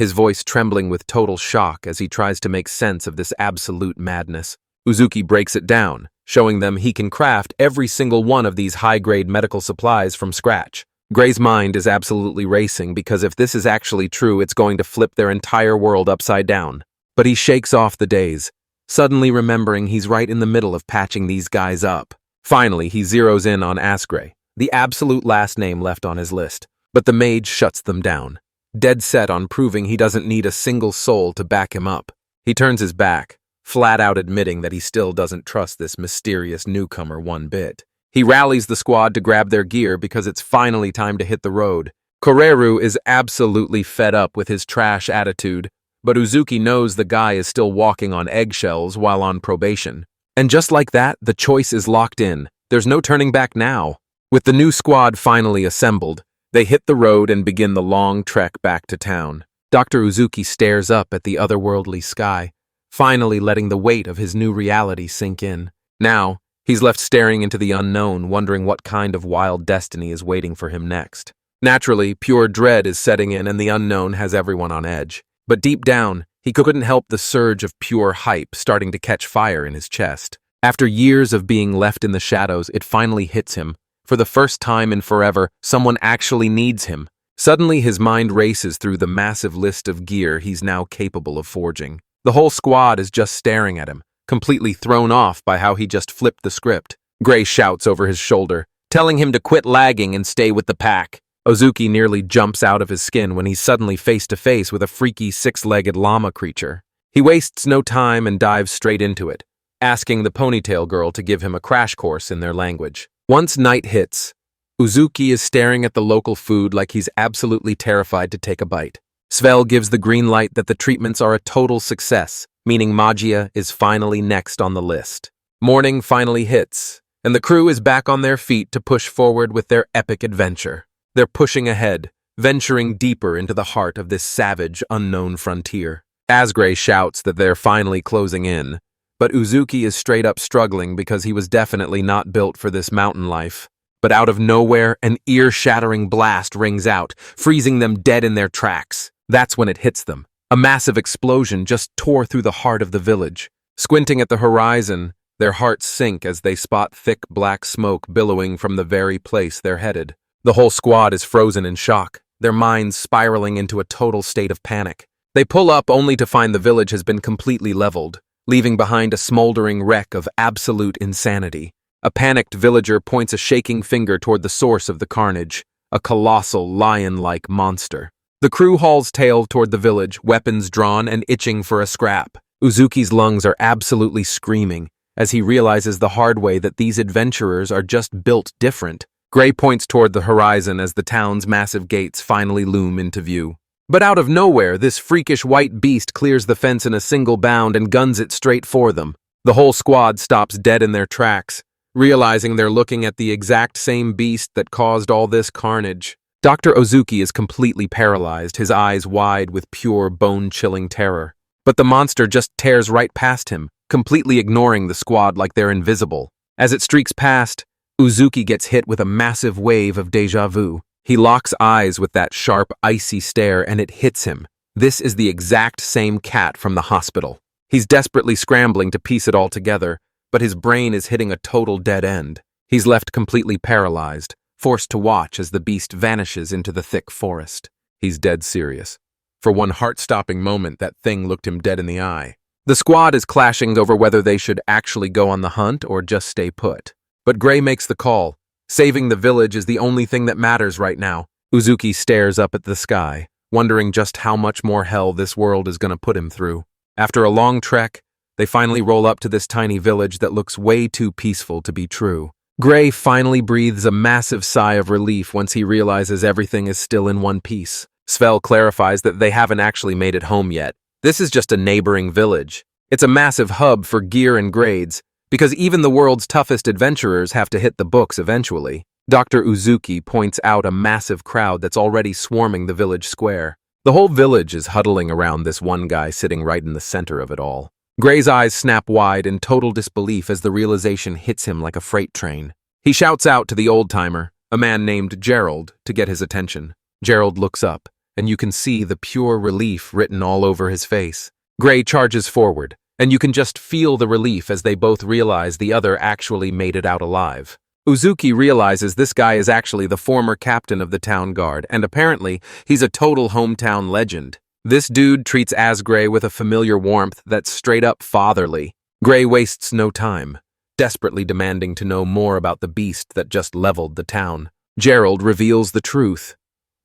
his voice trembling with total shock as he tries to make sense of this absolute madness. Uzuki breaks it down, showing them he can craft every single one of these high-grade medical supplies from scratch. Gray's mind is absolutely racing because if this is actually true, it's going to flip their entire world upside down. But he shakes off the daze, suddenly remembering he's right in the middle of patching these guys up. Finally, he zeroes in on Asgray, the absolute last name left on his list. But the mage shuts them down, dead set on proving he doesn't need a single soul to back him up. He turns his back, flat out admitting that he still doesn't trust this mysterious newcomer one bit. He rallies the squad to grab their gear because it's finally time to hit the road. Koreru is absolutely fed up with his trash attitude, but Uzuki knows the guy is still walking on eggshells while on probation. And just like that, the choice is locked in. There's no turning back now. With the new squad finally assembled, they hit the road and begin the long trek back to town. Dr. Uzuki stares up at the otherworldly sky, finally letting the weight of his new reality sink in. Now, he's left staring into the unknown, wondering what kind of wild destiny is waiting for him next. Naturally, pure dread is setting in and the unknown has everyone on edge. But deep down, he couldn't help the surge of pure hype starting to catch fire in his chest. After years of being left in the shadows, it finally hits him. For the first time in forever, someone actually needs him. Suddenly, his mind races through the massive list of gear he's now capable of forging. The whole squad is just staring at him, completely thrown off by how he just flipped the script. Gray shouts over his shoulder, telling him to quit lagging and stay with the pack. Uzuki nearly jumps out of his skin when he's suddenly face to face with a freaky six-legged llama creature. He wastes no time and dives straight into it, asking the ponytail girl to give him a crash course in their language. Once night hits, Uzuki is staring at the local food like he's absolutely terrified to take a bite. Svel gives the green light that the treatments are a total success, meaning Magia is finally next on the list. Morning finally hits, and the crew is back on their feet to push forward with their epic adventure. They're pushing ahead, venturing deeper into the heart of this savage, unknown frontier. Asgray shouts that they're finally closing in, but Uzuki is straight up struggling because he was definitely not built for this mountain life. But out of nowhere, an ear-shattering blast rings out, freezing them dead in their tracks. That's when it hits them. A massive explosion just tore through the heart of the village. Squinting at the horizon, their hearts sink as they spot thick black smoke billowing from the very place they're headed. The whole squad is frozen in shock, their minds spiraling into a total state of panic. They pull up only to find the village has been completely leveled, leaving behind a smoldering wreck of absolute insanity. A panicked villager points a shaking finger toward the source of the carnage, a colossal lion-like monster. The crew hauls tail toward the village, weapons drawn and itching for a scrap. Uzuki's lungs are absolutely screaming as he realizes the hard way that these adventurers are just built different. Gray points toward the horizon as the town's massive gates finally loom into view. But out of nowhere, this freakish white beast clears the fence in a single bound and guns it straight for them. The whole squad stops dead in their tracks, realizing they're looking at the exact same beast that caused all this carnage. Dr. Uzuki is completely paralyzed, his eyes wide with pure bone-chilling terror. But the monster just tears right past him, completely ignoring the squad like they're invisible. As it streaks past, Uzuki gets hit with a massive wave of déjà vu. He locks eyes with that sharp, icy stare and it hits him. This is the exact same cat from the hospital. He's desperately scrambling to piece it all together, but his brain is hitting a total dead end. He's left completely paralyzed, forced to watch as the beast vanishes into the thick forest. He's dead serious. For one heart-stopping moment, that thing looked him dead in the eye. The squad is clashing over whether they should actually go on the hunt or just stay put. But Gray makes the call. Saving the village is the only thing that matters right now. Uzuki stares up at the sky, wondering just how much more hell this world is going to put him through. After a long trek, they finally roll up to this tiny village that looks way too peaceful to be true. Gray finally breathes a massive sigh of relief once he realizes everything is still in one piece. Svel clarifies that they haven't actually made it home yet. This is just a neighboring village. It's a massive hub for gear and grades, because even the world's toughest adventurers have to hit the books eventually. Dr. Uzuki points out a massive crowd that's already swarming the village square. The whole village is huddling around this one guy sitting right in the center of it all. Gray's eyes snap wide in total disbelief as the realization hits him like a freight train. He shouts out to the old-timer, a man named Gerald, to get his attention. Gerald looks up, and you can see the pure relief written all over his face. Gray charges forward, and you can just feel the relief as they both realize the other actually made it out alive. Uzuki realizes this guy is actually the former captain of the town guard, and apparently, he's a total hometown legend. This dude treats Asgray with a familiar warmth that's straight up fatherly. Gray wastes no time, desperately demanding to know more about the beast that just leveled the town. Gerald reveals the truth.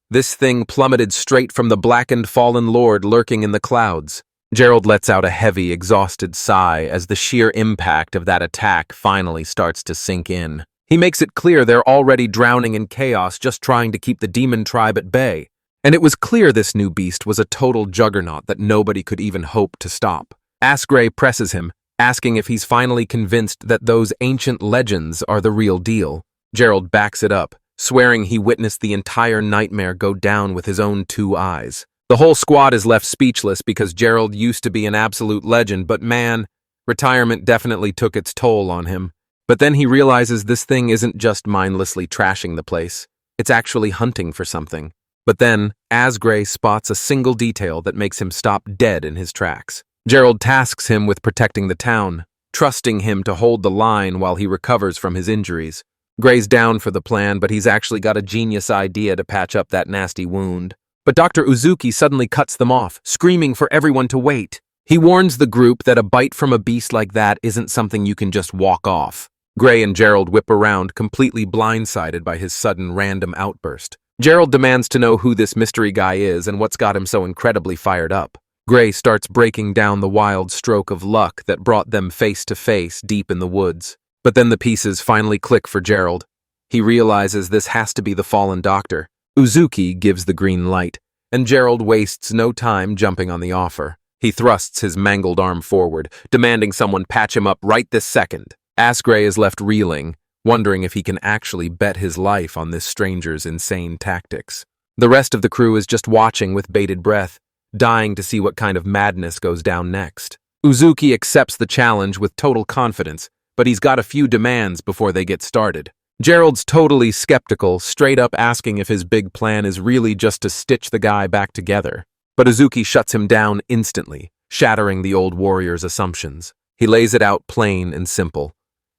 This thing plummeted straight from the blackened fallen lord lurking in the clouds. Gerald lets out a heavy, exhausted sigh as the sheer impact of that attack finally starts to sink in. He makes it clear they're already drowning in chaos just trying to keep the demon tribe at bay. And it was clear this new beast was a total juggernaut that nobody could even hope to stop. Asgray presses him, asking if he's finally convinced that those ancient legends are the real deal. Gerald backs it up, swearing he witnessed the entire nightmare go down with his own 2 eyes. The whole squad is left speechless because Gerald used to be an absolute legend, but man, retirement definitely took its toll on him. But then he realizes this thing isn't just mindlessly trashing the place. It's actually hunting for something. But then, Asgray spots a single detail that makes him stop dead in his tracks. Gerald tasks him with protecting the town, trusting him to hold the line while he recovers from his injuries. Gray's down for the plan, but he's actually got a genius idea to patch up that nasty wound. But Dr. Uzuki suddenly cuts them off, screaming for everyone to wait. He warns the group that a bite from a beast like that isn't something you can just walk off. Gray and Gerald whip around, completely blindsided by his sudden random outburst. Gerald demands to know who this mystery guy is and what's got him so incredibly fired up. Gray starts breaking down the wild stroke of luck that brought them face to face deep in the woods. But then the pieces finally click for Gerald. He realizes this has to be the fallen doctor. Uzuki gives the green light, and Gerald wastes no time jumping on the offer. He thrusts his mangled arm forward, demanding someone patch him up right this second. Asgray is left reeling, wondering if he can actually bet his life on this stranger's insane tactics. The rest of the crew is just watching with bated breath, dying to see what kind of madness goes down next. Uzuki accepts the challenge with total confidence, but he's got a few demands before they get started. Gerald's totally skeptical, straight up asking if his big plan is really just to stitch the guy back together. But Uzuki shuts him down instantly, shattering the old warrior's assumptions. He lays it out plain and simple.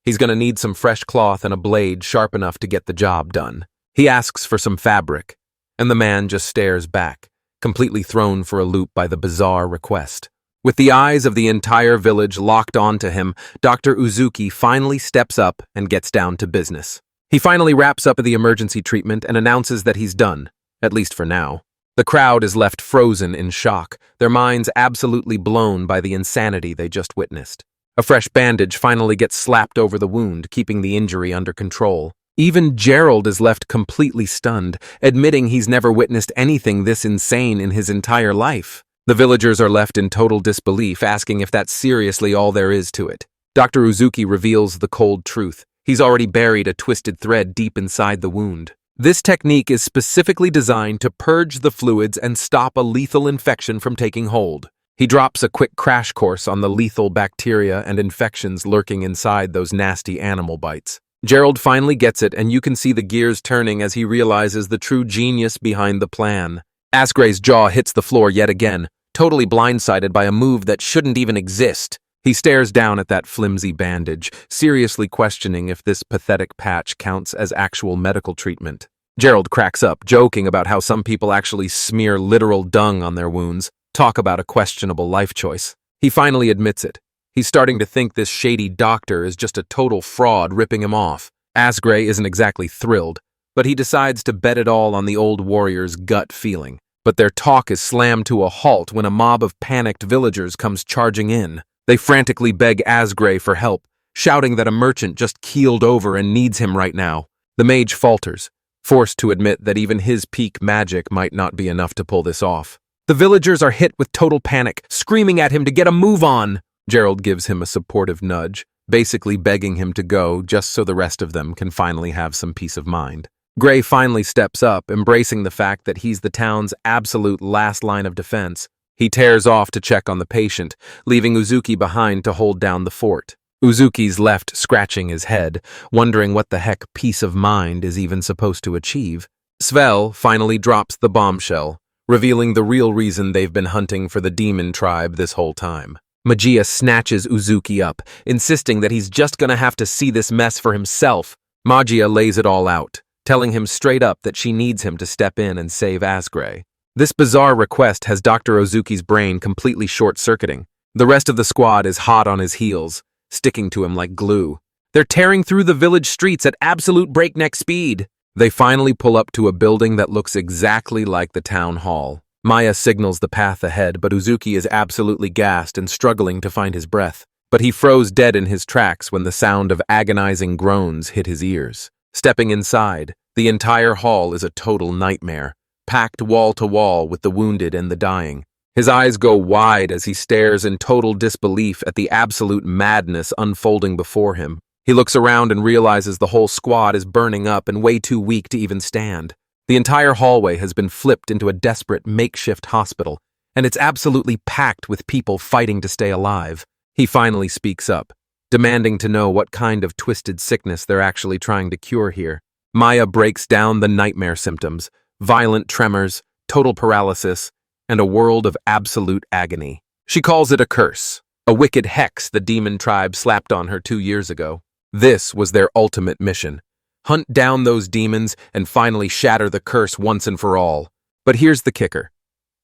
He's gonna need some fresh cloth and a blade sharp enough to get the job done. He asks for some fabric, and the man just stares back, completely thrown for a loop by the bizarre request. With the eyes of the entire village locked onto him, Dr. Uzuki finally steps up and gets down to business. He finally wraps up the emergency treatment and announces that he's done, at least for now. The crowd is left frozen in shock, their minds absolutely blown by the insanity they just witnessed. A fresh bandage finally gets slapped over the wound, keeping the injury under control. Even Gerald is left completely stunned, admitting he's never witnessed anything this insane in his entire life. The villagers are left in total disbelief, asking if that's seriously all there is to it. Dr. Uzuki reveals the cold truth. He's already buried a twisted thread deep inside the wound. This technique is specifically designed to purge the fluids and stop a lethal infection from taking hold. He drops a quick crash course on the lethal bacteria and infections lurking inside those nasty animal bites. Gerald finally gets it, and you can see the gears turning as he realizes the true genius behind the plan. Asgray's jaw hits the floor yet again, totally blindsided by a move that shouldn't even exist. He stares down at that flimsy bandage, seriously questioning if this pathetic patch counts as actual medical treatment. Gerald cracks up, joking about how some people actually smear literal dung on their wounds. Talk about a questionable life choice. He finally admits it. He's starting to think this shady doctor is just a total fraud ripping him off. Asgray isn't exactly thrilled, but he decides to bet it all on the old warrior's gut feeling. But their talk is slammed to a halt when a mob of panicked villagers comes charging in. They frantically beg Asgray for help, shouting that a merchant just keeled over and needs him right now. The mage falters, forced to admit that even his peak magic might not be enough to pull this off. The villagers are hit with total panic, screaming at him to get a move on. Gerald gives him a supportive nudge, basically begging him to go just so the rest of them can finally have some peace of mind. Gray finally steps up, embracing the fact that he's the town's absolute last line of defense. He tears off to check on the patient, leaving Uzuki behind to hold down the fort. Uzuki's left scratching his head, wondering what the heck peace of mind is even supposed to achieve. Svel finally drops the bombshell, revealing the real reason they've been hunting for the demon tribe this whole time. Magia snatches Uzuki up, insisting that he's just gonna have to see this mess for himself. Magia lays it all out, telling him straight up that she needs him to step in and save Asgray. This bizarre request has Dr. Uzuki's brain completely short-circuiting. The rest of the squad is hot on his heels, sticking to him like glue. They're tearing through the village streets at absolute breakneck speed. They finally pull up to a building that looks exactly like the town hall. Maya signals the path ahead, but Uzuki is absolutely gassed and struggling to find his breath. But he froze dead in his tracks when the sound of agonizing groans hit his ears. Stepping inside, the entire hall is a total nightmare, packed wall to wall with the wounded and the dying. His eyes go wide as he stares in total disbelief at the absolute madness unfolding before him. He looks around and realizes the whole squad is burning up and way too weak to even stand. The entire hallway has been flipped into a desperate makeshift hospital, and it's absolutely packed with people fighting to stay alive. He finally speaks up, demanding to know what kind of twisted sickness they're actually trying to cure here. Maya breaks down the nightmare symptoms: violent tremors, total paralysis, and a world of absolute agony. She calls it a curse, a wicked hex the demon tribe slapped on her 2 years ago. This was their ultimate mission: hunt down those demons and finally shatter the curse once and for all. But here's the kicker.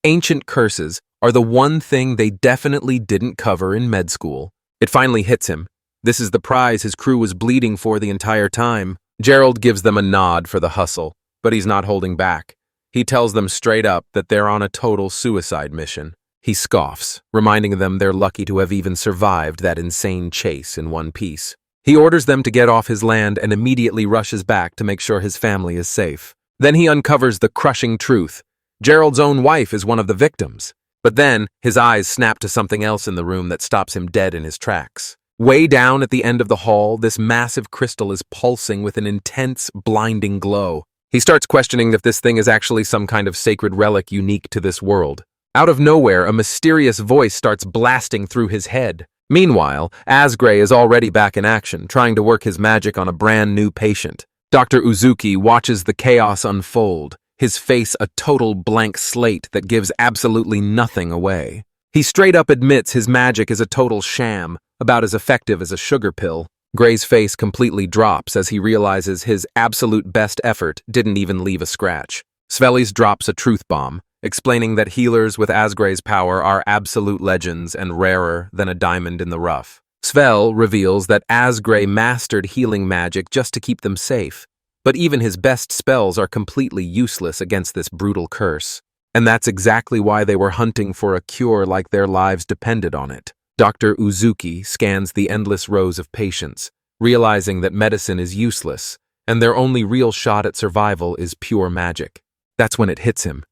Ancient curses are the one thing they definitely didn't cover in med school. It finally hits him. This is the prize his crew was bleeding for the entire time. Gerald gives them a nod for the hustle, but he's not holding back. He tells them straight up that they're on a total suicide mission. He scoffs, reminding them they're lucky to have even survived that insane chase in one piece. He orders them to get off his land and immediately rushes back to make sure his family is safe. Then he uncovers the crushing truth. Gerald's own wife is one of the victims. But then, his eyes snap to something else in the room that stops him dead in his tracks. Way down at the end of the hall, this massive crystal is pulsing with an intense, blinding glow. He starts questioning if this thing is actually some kind of sacred relic unique to this world. Out of nowhere, a mysterious voice starts blasting through his head. Meanwhile, Asgray is already back in action, trying to work his magic on a brand new patient. Dr. Uzuki watches the chaos unfold, his face a total blank slate that gives absolutely nothing away. He straight up admits his magic is a total sham, about as effective as a sugar pill. Gray's face completely drops as he realizes his absolute best effort didn't even leave a scratch. Svelis drops a truth bomb, explaining that healers with Asgray's power are absolute legends and rarer than a diamond in the rough. Svel reveals that Asgray mastered healing magic just to keep them safe, but even his best spells are completely useless against this brutal curse. And that's exactly why they were hunting for a cure like their lives depended on it. Dr. Uzuki scans the endless rows of patients, realizing that medicine is useless, and their only real shot at survival is pure magic. That's when it hits him.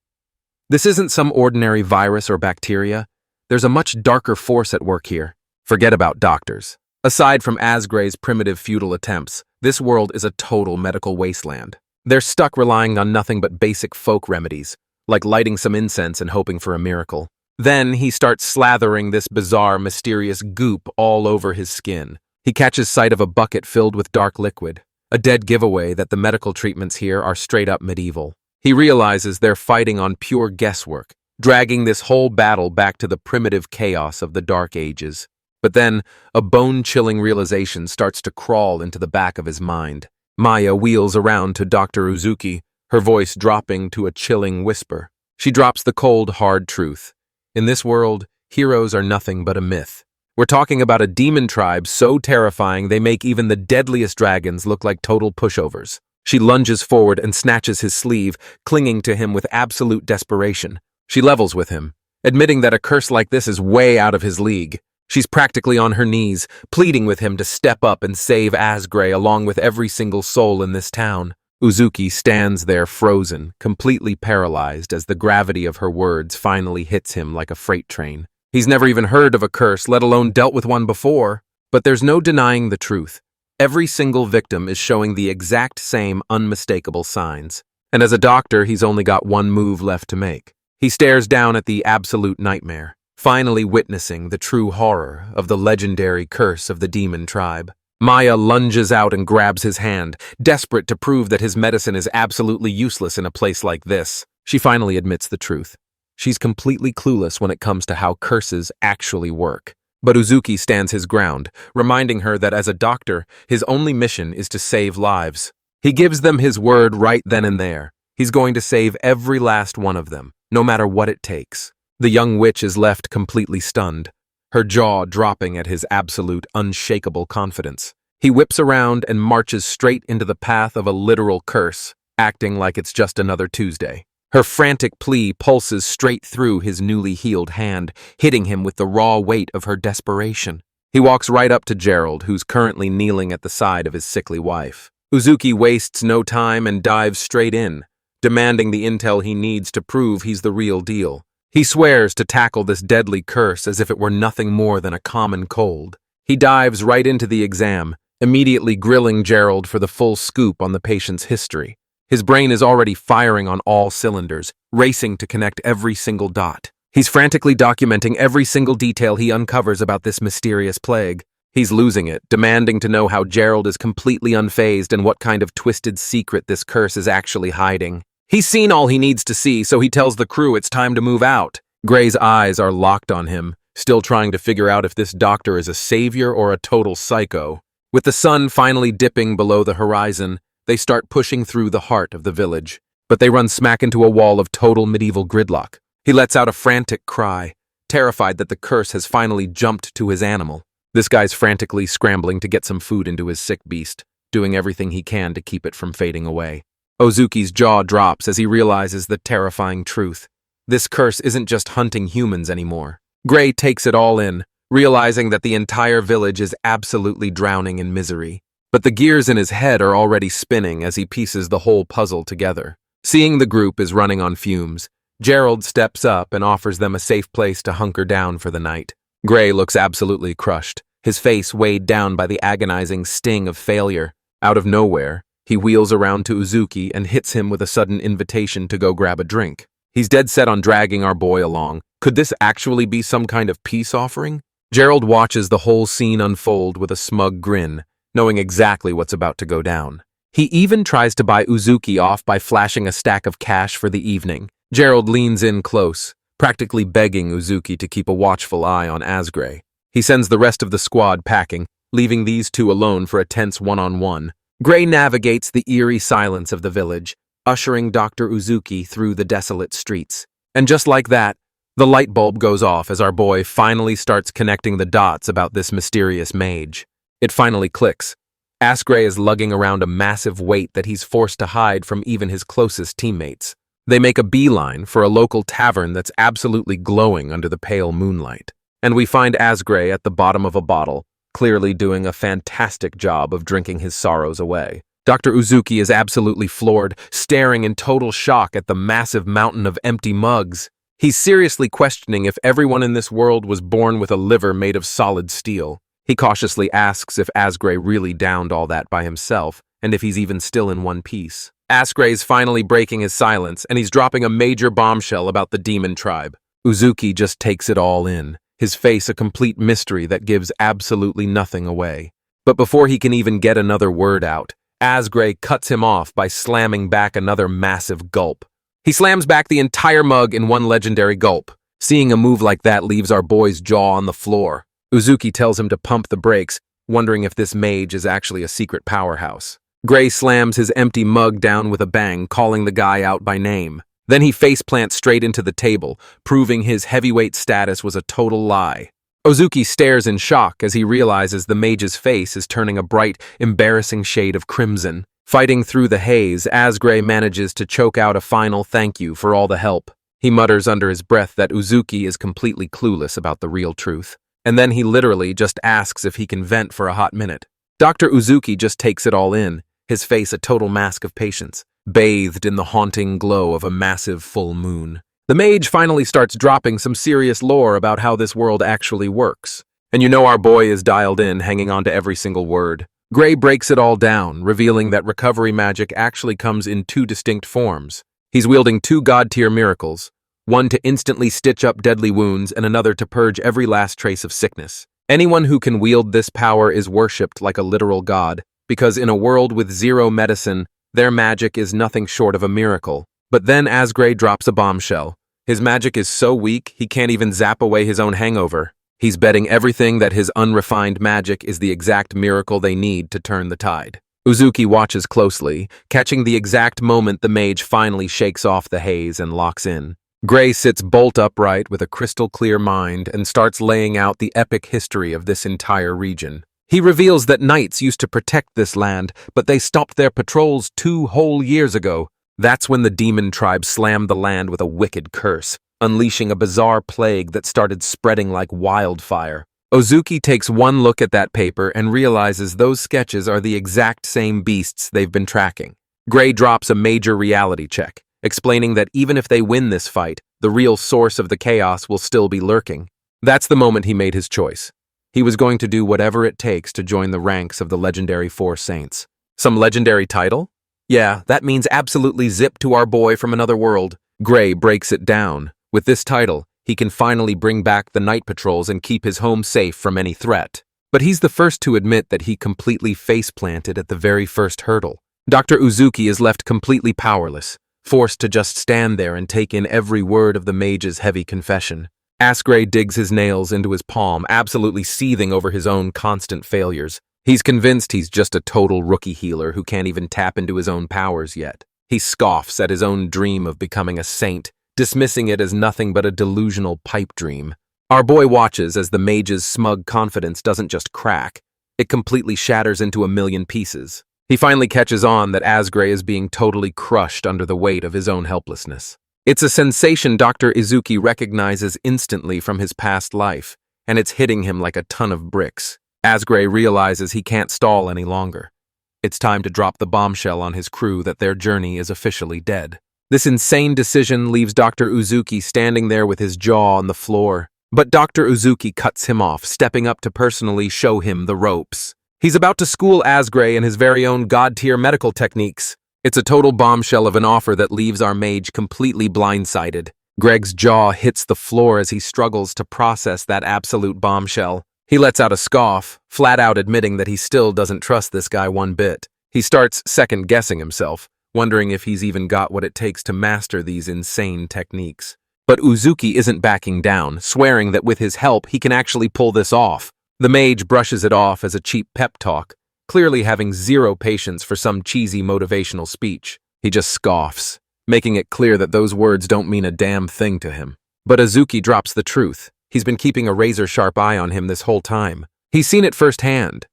This isn't some ordinary virus or bacteria. There's a much darker force at work here. Forget about doctors. Aside from Asgray's primitive feudal attempts, this world is a total medical wasteland. They're stuck relying on nothing but basic folk remedies, like lighting some incense and hoping for a miracle. Then he starts slathering this bizarre, mysterious goop all over his skin. He catches sight of a bucket filled with dark liquid, a dead giveaway that the medical treatments here are straight up medieval. He realizes they're fighting on pure guesswork, dragging this whole battle back to the primitive chaos of the Dark Ages. But then, a bone-chilling realization starts to crawl into the back of his mind. Maya wheels around to Dr. Uzuki, her voice dropping to a chilling whisper. She drops the cold, hard truth. In this world, heroes are nothing but a myth. We're talking about a demon tribe so terrifying they make even the deadliest dragons look like total pushovers. She lunges forward and snatches his sleeve, clinging to him with absolute desperation. She levels with him, admitting that a curse like this is way out of his league. She's practically on her knees, pleading with him to step up and save Asgray along with every single soul in this town. Uzuki stands there frozen, completely paralyzed as the gravity of her words finally hits him like a freight train. He's never even heard of a curse, let alone dealt with one before. But there's no denying the truth. Every single victim is showing the exact same unmistakable signs. And as a doctor, he's only got one move left to make. He stares down at the absolute nightmare, finally witnessing the true horror of the legendary curse of the demon tribe. Maya lunges out and grabs his hand, desperate to prove that his medicine is absolutely useless in a place like this. She finally admits the truth. She's completely clueless when it comes to how curses actually work. But Uzuki stands his ground, reminding her that as a doctor, his only mission is to save lives. He gives them his word right then and there. He's going to save every last one of them, no matter what it takes. The young witch is left completely stunned, her jaw dropping at his absolute, unshakable confidence. He whips around and marches straight into the path of a literal curse, acting like it's just another Tuesday. Her frantic plea pulses straight through his newly healed hand, hitting him with the raw weight of her desperation. He walks right up to Gerald, who's currently kneeling at the side of his sickly wife. Uzuki wastes no time and dives straight in, demanding the intel he needs to prove he's the real deal. He swears to tackle this deadly curse as if it were nothing more than a common cold. He dives right into the exam, immediately grilling Gerald for the full scoop on the patient's history. His brain is already firing on all cylinders, racing to connect every single dot. He's frantically documenting every single detail he uncovers about this mysterious plague. He's losing it, demanding to know how Gerald is completely unfazed and what kind of twisted secret this curse is actually hiding. He's seen all he needs to see, so he tells the crew it's time to move out. Gray's eyes are locked on him, still trying to figure out if this doctor is a savior or a total psycho. With the sun finally dipping below the horizon, they start pushing through the heart of the village, but they run smack into a wall of total medieval gridlock. He lets out a frantic cry, terrified that the curse has finally jumped to his animal. This guy's frantically scrambling to get some food into his sick beast, doing everything he can to keep it from fading away. Uzuki's jaw drops as he realizes the terrifying truth. This curse isn't just hunting humans anymore. Gray takes it all in, realizing that the entire village is absolutely drowning in misery. But the gears in his head are already spinning as he pieces the whole puzzle together. Seeing the group is running on fumes, Gerald steps up and offers them a safe place to hunker down for the night. Gray looks absolutely crushed, his face weighed down by the agonizing sting of failure. Out of nowhere, he wheels around to Uzuki and hits him with a sudden invitation to go grab a drink. He's dead set on dragging our boy along. Could this actually be some kind of peace offering? Gerald watches the whole scene unfold with a smug grin, knowing exactly what's about to go down. He even tries to buy Uzuki off by flashing a stack of cash for the evening. Gerald leans in close, practically begging Uzuki to keep a watchful eye on Asgray. He sends the rest of the squad packing, leaving these two alone for a tense one-on-one. Gray navigates the eerie silence of the village, ushering Dr. Uzuki through the desolate streets. And just like that, the light bulb goes off as our boy finally starts connecting the dots about this mysterious mage. It finally clicks. Asgray is lugging around a massive weight that he's forced to hide from even his closest teammates. They make a beeline for a local tavern that's absolutely glowing under the pale moonlight. And we find Asgray at the bottom of a bottle, clearly doing a fantastic job of drinking his sorrows away. Dr. Uzuki is absolutely floored, staring in total shock at the massive mountain of empty mugs. He's seriously questioning if everyone in this world was born with a liver made of solid steel. He cautiously asks if Asgray really downed all that by himself, and if he's even still in one piece. Asgray's finally breaking his silence, and he's dropping a major bombshell about the demon tribe. Uzuki just takes it all in, his face a complete mystery that gives absolutely nothing away. But before he can even get another word out, Asgray cuts him off by slamming back another massive gulp. He slams back the entire mug in one legendary gulp. Seeing a move like that leaves our boy's jaw on the floor. Uzuki tells him to pump the brakes, wondering if this mage is actually a secret powerhouse. Gray slams his empty mug down with a bang, calling the guy out by name. Then he faceplants straight into the table, proving his heavyweight status was a total lie. Uzuki stares in shock as he realizes the mage's face is turning a bright, embarrassing shade of crimson. Fighting through the haze, Asgray manages to choke out a final thank you for all the help. He mutters under his breath that Uzuki is completely clueless about the real truth. And then he literally just asks if he can vent for a hot minute. Dr. Uzuki just takes it all in, his face a total mask of patience, bathed in the haunting glow of a massive full moon. The mage finally starts dropping some serious lore about how this world actually works. And you know our boy is dialed in, hanging on to every single word. Gray breaks it all down, revealing that recovery magic actually comes in two distinct forms. He's wielding two god-tier miracles, one to instantly stitch up deadly wounds and another to purge every last trace of sickness. Anyone who can wield this power is worshipped like a literal god, because in a world with zero medicine, their magic is nothing short of a miracle. But then Asgray drops a bombshell. His magic is so weak, he can't even zap away his own hangover. He's betting everything that his unrefined magic is the exact miracle they need to turn the tide. Uzuki watches closely, catching the exact moment the mage finally shakes off the haze and locks in. Gray sits bolt upright with a crystal-clear mind and starts laying out the epic history of this entire region. He reveals that knights used to protect this land, but they stopped their patrols 2 whole years ago. That's when the demon tribe slammed the land with a wicked curse, unleashing a bizarre plague that started spreading like wildfire. Uzuki takes one look at that paper and realizes those sketches are the exact same beasts they've been tracking. Gray drops a major reality check, explaining that even if they win this fight, the real source of the chaos will still be lurking. That's the moment he made his choice. He was going to do whatever it takes to join the ranks of the legendary 4 saints. Some legendary title? Yeah, that means absolutely zip to our boy from another world. Gray breaks it down. With this title, he can finally bring back the night patrols and keep his home safe from any threat. But he's the first to admit that he completely face-planted at the very first hurdle. Dr. Uzuki is left completely powerless, forced to just stand there and take in every word of the mage's heavy confession. Asgray digs his nails into his palm, absolutely seething over his own constant failures. He's convinced he's just a total rookie healer who can't even tap into his own powers yet. He scoffs at his own dream of becoming a saint, dismissing it as nothing but a delusional pipe dream. Our boy watches as the mage's smug confidence doesn't just crack, it completely shatters into a million pieces. He finally catches on that Asgray is being totally crushed under the weight of his own helplessness. It's a sensation Dr. Uzuki recognizes instantly from his past life, and it's hitting him like a ton of bricks. Asgray realizes he can't stall any longer. It's time to drop the bombshell on his crew that their journey is officially dead. This insane decision leaves Dr. Uzuki standing there with his jaw on the floor. But Dr. Uzuki cuts him off, stepping up to personally show him the ropes. He's about to school Asgray in his very own god-tier medical techniques. It's a total bombshell of an offer that leaves our mage completely blindsided. Greg's jaw hits the floor as he struggles to process that absolute bombshell. He lets out a scoff, flat out admitting that he still doesn't trust this guy one bit. He starts second-guessing himself, wondering if he's even got what it takes to master these insane techniques. But Uzuki isn't backing down, swearing that with his help he can actually pull this off. The mage brushes it off as a cheap pep talk, clearly having zero patience for some cheesy motivational speech. He just scoffs, making it clear that those words don't mean a damn thing to him. But Uzuki drops the truth. He's been keeping a razor-sharp eye on him this whole time. He's seen it firsthand.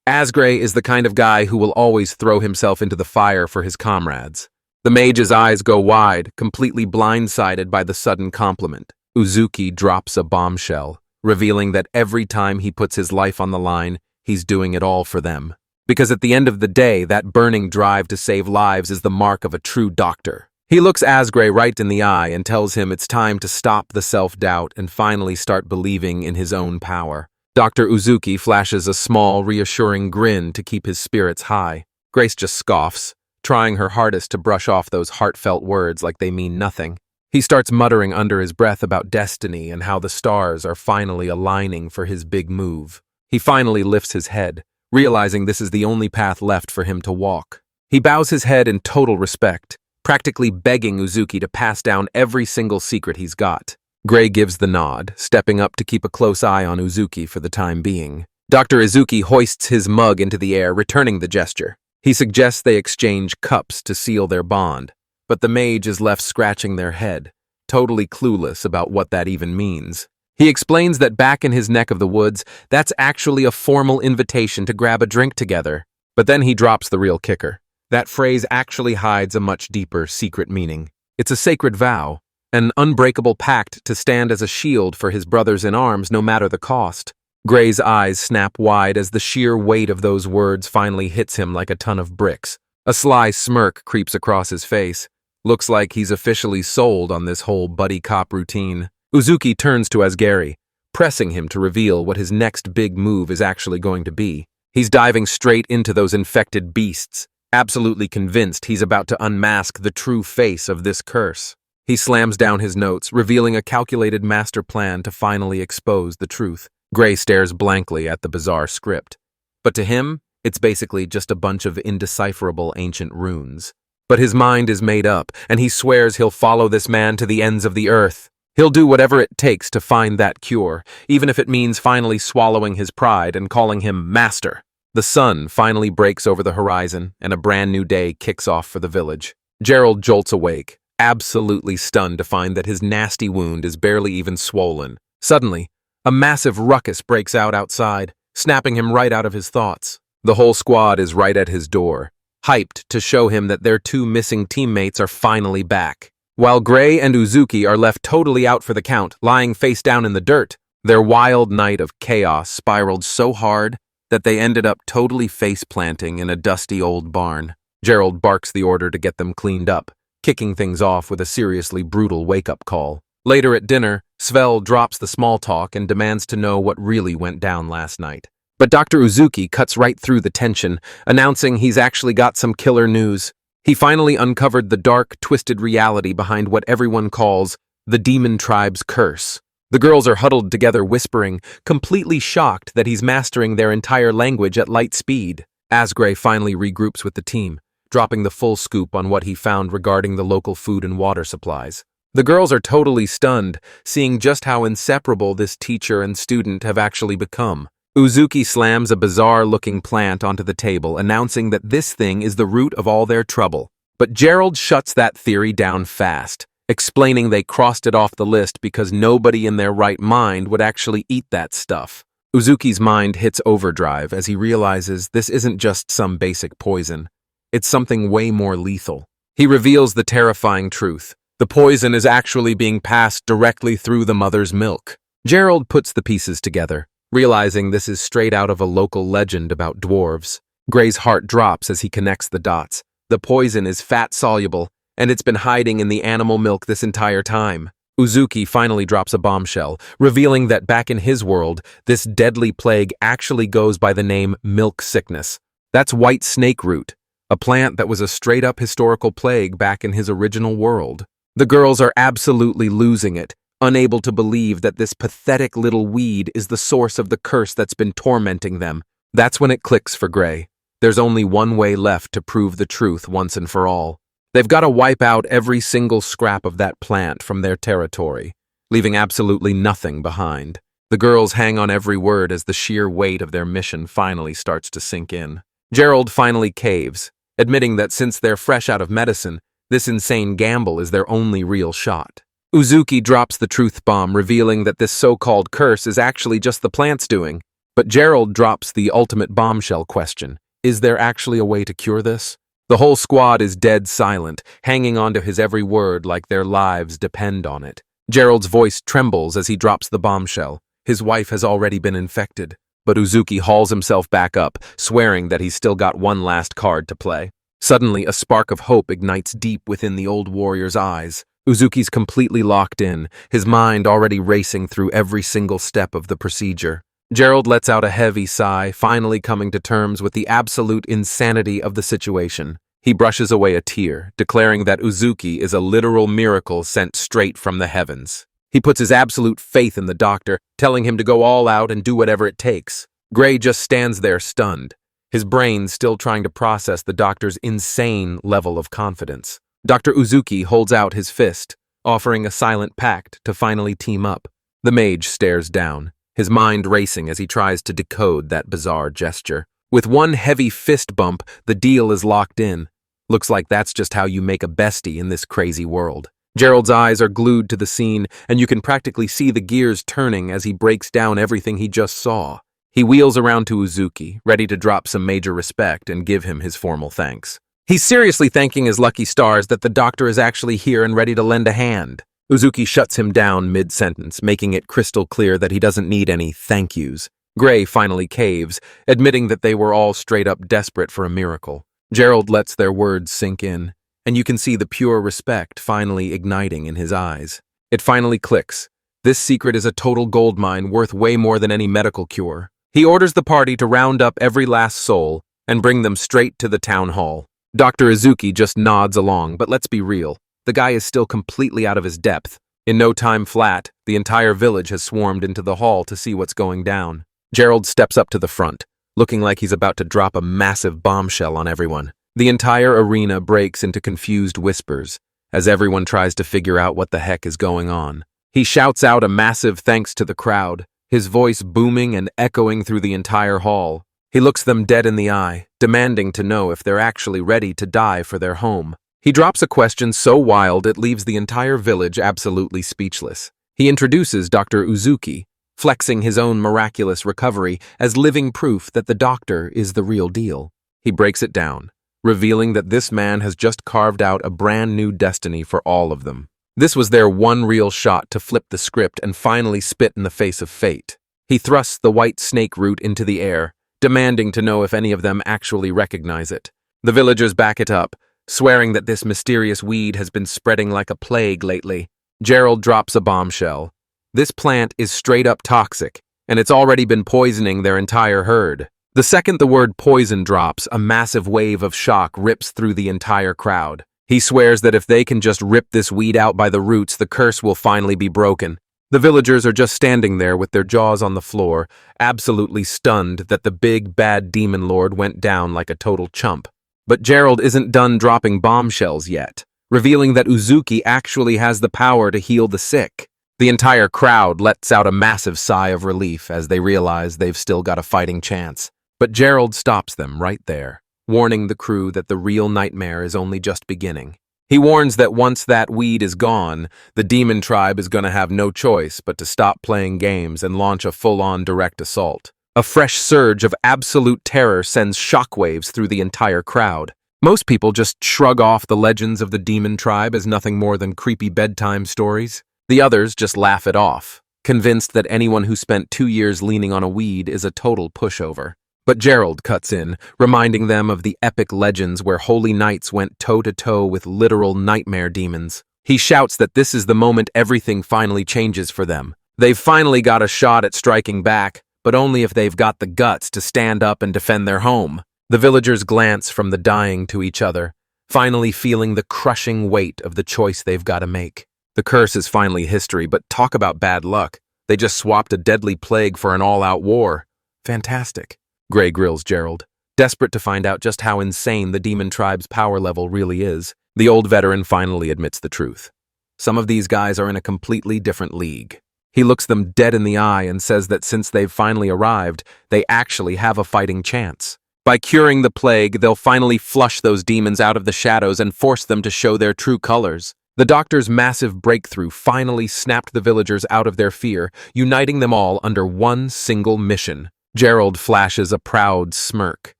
Asgray is the kind of guy who will always throw himself into the fire for his comrades. The mage's eyes go wide, completely blindsided by the sudden compliment. Uzuki drops a bombshell, revealing that every time he puts his life on the line, he's doing it all for them. Because at the end of the day, that burning drive to save lives is the mark of a true doctor. He looks Asgray right in the eye and tells him it's time to stop the self-doubt and finally start believing in his own power. Dr. Uzuki flashes a small, reassuring grin to keep his spirits high. Grace just scoffs, trying her hardest to brush off those heartfelt words like they mean nothing. He starts muttering under his breath about destiny and how the stars are finally aligning for his big move. He finally lifts his head, realizing this is the only path left for him to walk. He bows his head in total respect, practically begging Uzuki to pass down every single secret he's got. Gray gives the nod, stepping up to keep a close eye on Uzuki for the time being. Dr. Uzuki hoists his mug into the air, returning the gesture. He suggests they exchange cups to seal their bond, but the mage is left scratching their head, totally clueless about what that even means. He explains that back in his neck of the woods, that's actually a formal invitation to grab a drink together. But then he drops the real kicker. That phrase actually hides a much deeper, secret meaning. It's a sacred vow, an unbreakable pact to stand as a shield for his brothers in arms no matter the cost. Gray's eyes snap wide as the sheer weight of those words finally hits him like a ton of bricks. A sly smirk creeps across his face. Looks like he's officially sold on this whole buddy cop routine. Uzuki turns to Asgary, pressing him to reveal what his next big move is actually going to be. He's diving straight into those infected beasts, absolutely convinced he's about to unmask the true face of this curse. He slams down his notes, revealing a calculated master plan to finally expose the truth. Gray stares blankly at the bizarre script. But to him, it's basically just a bunch of indecipherable ancient runes. But his mind is made up, and he swears he'll follow this man to the ends of the earth. He'll do whatever it takes to find that cure, even if it means finally swallowing his pride and calling him master. The sun finally breaks over the horizon, and a brand new day kicks off for the village. Gerald jolts awake, absolutely stunned to find that his nasty wound is barely even swollen. Suddenly, a massive ruckus breaks out outside, snapping him right out of his thoughts. The whole squad is right at his door, hyped to show him that their two missing teammates are finally back. While Gray and Uzuki are left totally out for the count, lying face down in the dirt, their wild night of chaos spiraled so hard that they ended up totally face-planting in a dusty old barn. Gerald barks the order to get them cleaned up, kicking things off with a seriously brutal wake-up call. Later at dinner, Svel drops the small talk and demands to know what really went down last night. But Dr. Uzuki cuts right through the tension, announcing he's actually got some killer news. He finally uncovered the dark, twisted reality behind what everyone calls the Demon Tribe's curse. The girls are huddled together whispering, completely shocked that he's mastering their entire language at light speed. Asgray finally regroups with the team, dropping the full scoop on what he found regarding the local food and water supplies. The girls are totally stunned, seeing just how inseparable this teacher and student have actually become. Uzuki slams a bizarre-looking plant onto the table, announcing that this thing is the root of all their trouble. But Gerald shuts that theory down fast, explaining they crossed it off the list because nobody in their right mind would actually eat that stuff. Uzuki's mind hits overdrive as he realizes this isn't just some basic poison. It's something way more lethal. He reveals the terrifying truth. The poison is actually being passed directly through the mother's milk. Gerald puts the pieces together, realizing this is straight out of a local legend about dwarves. Gray's heart drops as he connects the dots. The poison is fat-soluble, and it's been hiding in the animal milk this entire time. Uzuki finally drops a bombshell, revealing that back in his world, this deadly plague actually goes by the name milk sickness. That's white snake root, a plant that was a straight-up historical plague back in his original world. The girls are absolutely losing it, unable to believe that this pathetic little weed is the source of the curse that's been tormenting them. That's when it clicks for Gray. There's only one way left to prove the truth once and for all. They've got to wipe out every single scrap of that plant from their territory, leaving absolutely nothing behind. The girls hang on every word as the sheer weight of their mission finally starts to sink in. Gerald finally caves, admitting that since they're fresh out of medicine, this insane gamble is their only real shot. Uzuki drops the truth bomb, revealing that this so-called curse is actually just the plant's doing. But Gerald drops the ultimate bombshell question. Is there actually a way to cure this? The whole squad is dead silent, hanging onto his every word like their lives depend on it. Gerald's voice trembles as he drops the bombshell. His wife has already been infected. But Uzuki hauls himself back up, swearing that he's still got one last card to play. Suddenly, a spark of hope ignites deep within the old warrior's eyes. Uzuki's completely locked in, his mind already racing through every single step of the procedure. Gerald lets out a heavy sigh, finally coming to terms with the absolute insanity of the situation. He brushes away a tear, declaring that Uzuki is a literal miracle sent straight from the heavens. He puts his absolute faith in the doctor, telling him to go all out and do whatever it takes. Gray just stands there stunned, his brain still trying to process the doctor's insane level of confidence. Dr. Uzuki holds out his fist, offering a silent pact to finally team up. The mage stares down, his mind racing as he tries to decode that bizarre gesture. With one heavy fist bump, the deal is locked in. Looks like that's just how you make a bestie in this crazy world. Gerald's eyes are glued to the scene, and you can practically see the gears turning as he breaks down everything he just saw. He wheels around to Uzuki, ready to drop some major respect and give him his formal thanks. He's seriously thanking his lucky stars that the doctor is actually here and ready to lend a hand. Uzuki shuts him down mid-sentence, making it crystal clear that he doesn't need any thank yous. Gray finally caves, admitting that they were all straight up desperate for a miracle. Gerald lets their words sink in, and you can see the pure respect finally igniting in his eyes. It finally clicks. This secret is a total goldmine worth way more than any medical cure. He orders the party to round up every last soul and bring them straight to the town hall. Dr. Uzuki just nods along, but let's be real. The guy is still completely out of his depth. In no time flat, the entire village has swarmed into the hall to see what's going down. Gerald steps up to the front, looking like he's about to drop a massive bombshell on everyone. The entire arena breaks into confused whispers as everyone tries to figure out what the heck is going on. He shouts out a massive thanks to the crowd, his voice booming and echoing through the entire hall. He looks them dead in the eye, demanding to know if they're actually ready to die for their home. He drops a question so wild it leaves the entire village absolutely speechless. He introduces Dr. Uzuki, flexing his own miraculous recovery as living proof that the doctor is the real deal. He breaks it down, revealing that this man has just carved out a brand new destiny for all of them. This was their one real shot to flip the script and finally spit in the face of fate. He thrusts the white snake root into the air, demanding to know if any of them actually recognize it. The villagers back it up, swearing that this mysterious weed has been spreading like a plague lately. Gerald drops a bombshell. This plant is straight up toxic, and it's already been poisoning their entire herd. The second the word poison drops, a massive wave of shock rips through the entire crowd. He swears that if they can just rip this weed out by the roots, the curse will finally be broken. The villagers are just standing there with their jaws on the floor, absolutely stunned that the big, bad demon lord went down like a total chump. But Gerald isn't done dropping bombshells yet, revealing that Uzuki actually has the power to heal the sick. The entire crowd lets out a massive sigh of relief as they realize they've still got a fighting chance. But Gerald stops them right there, warning the crew that the real nightmare is only just beginning. He warns that once that weed is gone, the demon tribe is going to have no choice but to stop playing games and launch a full-on direct assault. A fresh surge of absolute terror sends shockwaves through the entire crowd. Most people just shrug off the legends of the demon tribe as nothing more than creepy bedtime stories. The others just laugh it off, convinced that anyone who spent 2 years leaning on a weed is a total pushover. But Gerald cuts in, reminding them of the epic legends where holy knights went toe-to-toe with literal nightmare demons. He shouts that this is the moment everything finally changes for them. They've finally got a shot at striking back, but only if they've got the guts to stand up and defend their home. The villagers glance from the dying to each other, finally feeling the crushing weight of the choice they've got to make. The curse is finally history, but talk about bad luck. They just swapped a deadly plague for an all-out war. Fantastic. Gray grills Gerald, desperate to find out just how insane the demon tribe's power level really is. The old veteran finally admits the truth. Some of these guys are in a completely different league. He looks them dead in the eye and says that since they've finally arrived, they actually have a fighting chance. By curing the plague, they'll finally flush those demons out of the shadows and force them to show their true colors. The doctor's massive breakthrough finally snapped the villagers out of their fear, uniting them all under one single mission. Gerald flashes a proud smirk,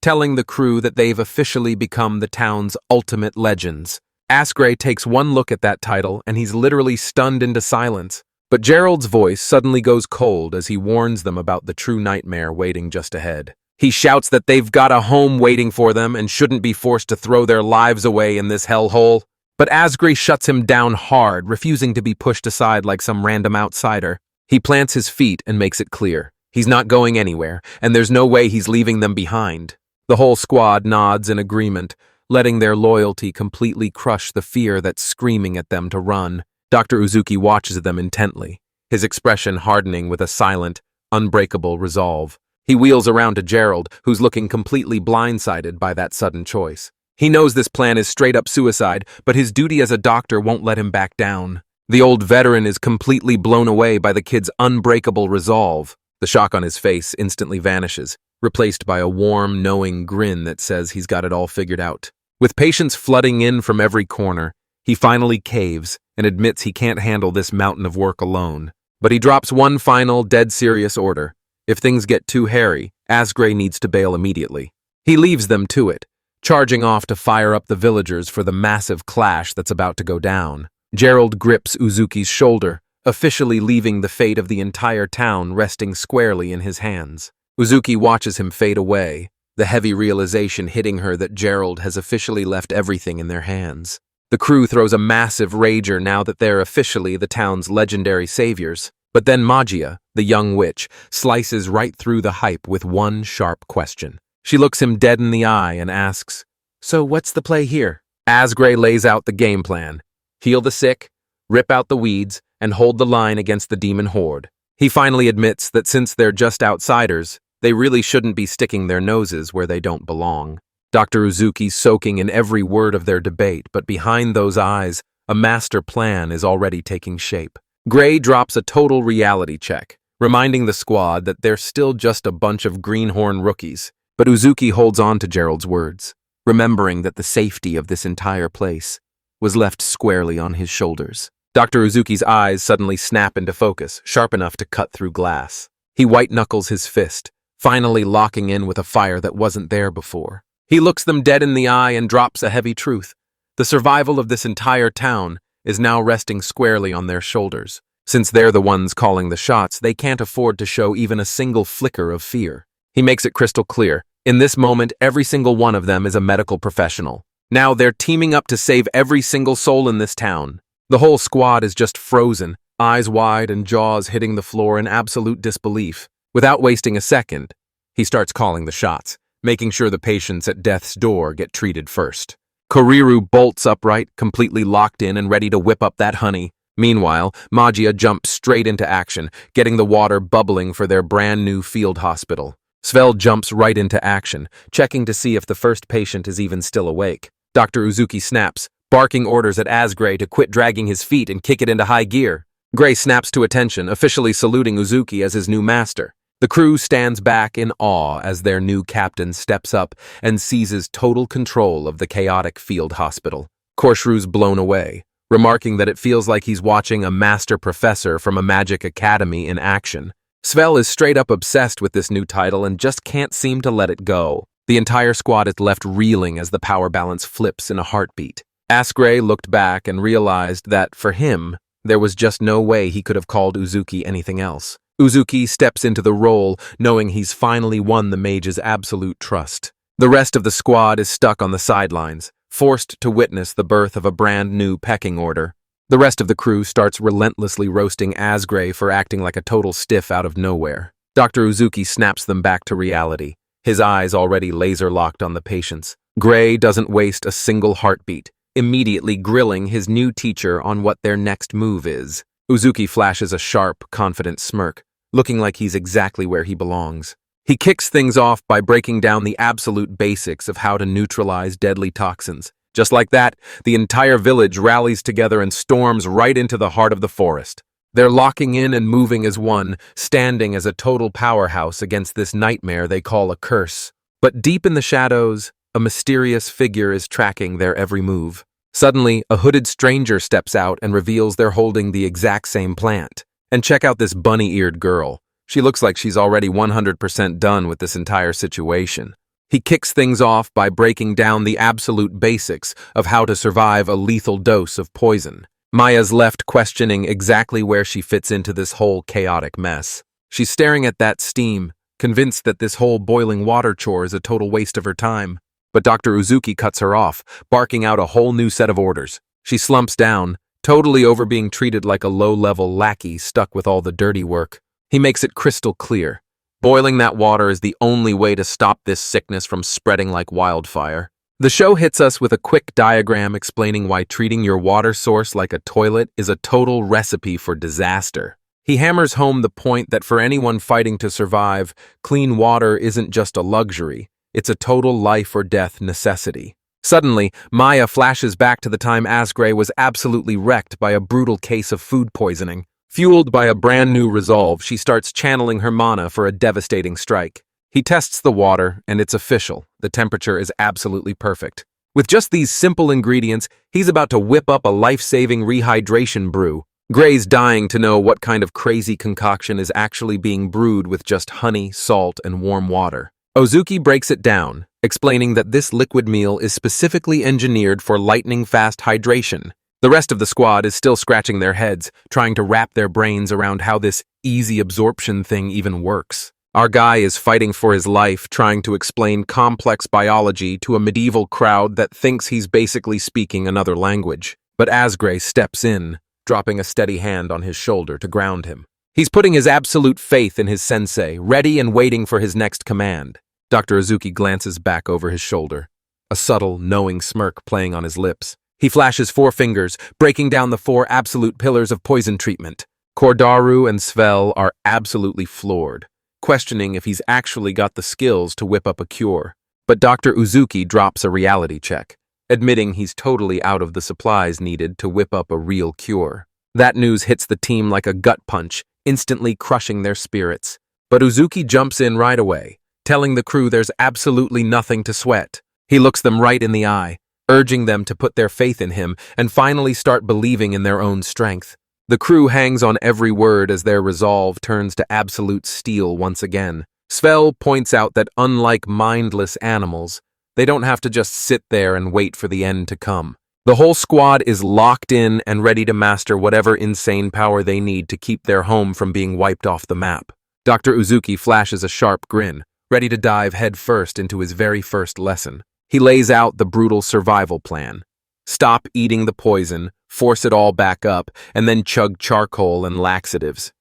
telling the crew that they've officially become the town's ultimate legends. Asgray takes one look at that title and he's literally stunned into silence. But Gerald's voice suddenly goes cold as he warns them about the true nightmare waiting just ahead. He shouts that they've got a home waiting for them and shouldn't be forced to throw their lives away in this hellhole. But Asgray shuts him down hard, refusing to be pushed aside like some random outsider. He plants his feet and makes it clear. He's not going anywhere, and there's no way he's leaving them behind. The whole squad nods in agreement, letting their loyalty completely crush the fear that's screaming at them to run. Dr. Uzuki watches them intently, his expression hardening with a silent, unbreakable resolve. He wheels around to Gerald, who's looking completely blindsided by that sudden choice. He knows this plan is straight-up suicide, but his duty as a doctor won't let him back down. The old veteran is completely blown away by the kid's unbreakable resolve. The shock on his face instantly vanishes, replaced by a warm, knowing grin that says he's got it all figured out. With patients flooding in from every corner, he finally caves and admits he can't handle this mountain of work alone. But he drops one final, dead-serious order. If things get too hairy, Asgray needs to bail immediately. He leaves them to it, charging off to fire up the villagers for the massive clash that's about to go down. Gerald grips Uzuki's shoulder, officially leaving the fate of the entire town resting squarely in his hands. Uzuki watches him fade away, the heavy realization hitting her that Gerald has officially left everything in their hands. The crew throws a massive rager now that they're officially the town's legendary saviors. But then Magia, the young witch, slices right through the hype with one sharp question. She looks him dead in the eye and asks, "So what's the play here?" Asgray lays out the game plan. Heal the sick, rip out the weeds, and hold the line against the demon horde. He finally admits that since they're just outsiders, they really shouldn't be sticking their noses where they don't belong. Dr. Uzuki's soaking in every word of their debate, but behind those eyes, a master plan is already taking shape. Gray drops a total reality check, reminding the squad that they're still just a bunch of greenhorn rookies. But Uzuki holds on to Gerald's words, remembering that the safety of this entire place was left squarely on his shoulders. Dr. Uzuki's eyes suddenly snap into focus, sharp enough to cut through glass. He white-knuckles his fist, finally locking in with a fire that wasn't there before. He looks them dead in the eye and drops a heavy truth. The survival of this entire town is now resting squarely on their shoulders. Since they're the ones calling the shots, they can't afford to show even a single flicker of fear. He makes it crystal clear. In this moment, every single one of them is a medical professional. Now they're teaming up to save every single soul in this town. The whole squad is just frozen, eyes wide and jaws hitting the floor in absolute disbelief. Without wasting a second, he starts calling the shots, making sure the patients at death's door get treated first. Kuriru bolts upright, completely locked in and ready to whip up that honey. Meanwhile, Magia jumps straight into action, getting the water bubbling for their brand new field hospital. Svel jumps right into action, checking to see if the first patient is even still awake. Dr. Uzuki snaps, barking orders at Asgray to quit dragging his feet and kick it into high gear. Gray snaps to attention, officially saluting Uzuki as his new master. The crew stands back in awe as their new captain steps up and seizes total control of the chaotic field hospital. Korshru's blown away, remarking that it feels like he's watching a master professor from a magic academy in action. Svel is straight up obsessed with this new title and just can't seem to let it go. The entire squad is left reeling as the power balance flips in a heartbeat. Asgray looked back and realized that, for him, There was just no way he could have called Uzuki anything else. Uzuki steps into the role, knowing he's finally won the mage's absolute trust. The rest of the squad is stuck on the sidelines, forced to witness the birth of a brand new pecking order. The rest of the crew starts relentlessly roasting Asgray for acting like a total stiff out of nowhere. Dr. Uzuki snaps them back to reality, his eyes already laser-locked on the patients. Gray doesn't waste a single heartbeat, immediately grilling his new teacher on what their next move is. Uzuki flashes a sharp, confident smirk, looking like he's exactly where he belongs. He kicks things off by breaking down the absolute basics of how to neutralize deadly toxins. Just like that, the entire village rallies together and storms right into the heart of the forest. They're locking in and moving as one, standing as a total powerhouse against this nightmare they call a curse. But deep in the shadows, a mysterious figure is tracking their every move. Suddenly, a hooded stranger steps out and reveals they're holding the exact same plant. And check out this bunny-eared girl. She looks like she's already 100% done with this entire situation. He kicks things off by breaking down the absolute basics of how to survive a lethal dose of poison. Maya's left questioning exactly where she fits into this whole chaotic mess. She's staring at that steam, convinced that this whole boiling water chore is a total waste of her time. But Dr. Uzuki cuts her off, barking out a whole new set of orders. She slumps down, totally over being treated like a low-level lackey stuck with all the dirty work. He makes it crystal clear. Boiling that water is the only way to stop this sickness from spreading like wildfire. The show hits us with a quick diagram explaining why treating your water source like a toilet is a total recipe for disaster. He hammers home the point that for anyone fighting to survive, clean water isn't just a luxury, it's a total life or death necessity. Suddenly, Maya flashes back to the time Asgray was absolutely wrecked by a brutal case of food poisoning. Fueled by a brand new resolve, she starts channeling her mana for a devastating strike. He tests the water, and it's official. The temperature is absolutely perfect. With just these simple ingredients, he's about to whip up a life-saving rehydration brew. Gray's dying to know what kind of crazy concoction is actually being brewed with just honey, salt, and warm water. Uzuki breaks it down, explaining that this liquid meal is specifically engineered for lightning-fast hydration. The rest of the squad is still scratching their heads, trying to wrap their brains around how this easy absorption thing even works. Our guy is fighting for his life, trying to explain complex biology to a medieval crowd that thinks he's basically speaking another language. But Asgray steps in, dropping a steady hand on his shoulder to ground him. He's putting his absolute faith in his sensei, ready and waiting for his next command. Dr. Uzuki glances back over his shoulder, a subtle, knowing smirk playing on his lips. He flashes 4 fingers, breaking down the 4 absolute pillars of poison treatment. Kordaru and Svel are absolutely floored, questioning if he's actually got the skills to whip up a cure. But Dr. Uzuki drops a reality check, admitting he's totally out of the supplies needed to whip up a real cure. That news hits the team like a gut punch, instantly crushing their spirits. But Uzuki jumps in right away, telling the crew there's absolutely nothing to sweat. He looks them right in the eye, urging them to put their faith in him and finally start believing in their own strength. The crew hangs on every word as their resolve turns to absolute steel once again. Svel points out that unlike mindless animals, they don't have to just sit there and wait for the end to come. The whole squad is locked in and ready to master whatever insane power they need to keep their home from being wiped off the map. Dr. Uzuki flashes a sharp grin, ready to dive headfirst into his very first lesson. He lays out the brutal survival plan. Stop eating the poison, force it all back up, and then chug charcoal and laxatives.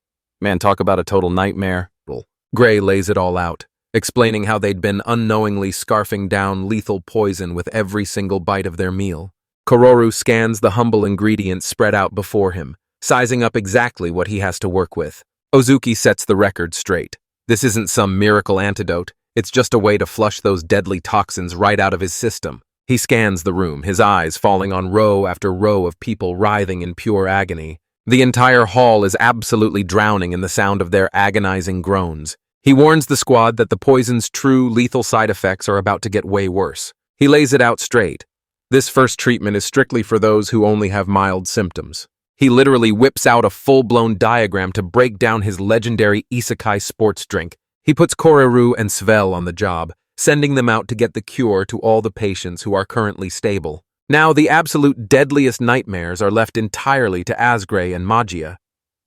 Man, talk about a total nightmare. Gray lays it all out, explaining how they'd been unknowingly scarfing down lethal poison with every single bite of their meal. Kororu scans the humble ingredients spread out before him, sizing up exactly what he has to work with. Uzuki sets the record straight. This isn't some miracle antidote. It's just a way to flush those deadly toxins right out of his system. He scans the room, his eyes falling on row after row of people writhing in pure agony. The entire hall is absolutely drowning in the sound of their agonizing groans. He warns the squad that the poison's true lethal side effects are about to get way worse. He lays it out straight. This first treatment is strictly for those who only have mild symptoms. He literally whips out a full-blown diagram to break down his legendary Isekai sports drink. He puts Kororu and Svel on the job, sending them out to get the cure to all the patients who are currently stable. Now the absolute deadliest nightmares are left entirely to Asgray and Magia.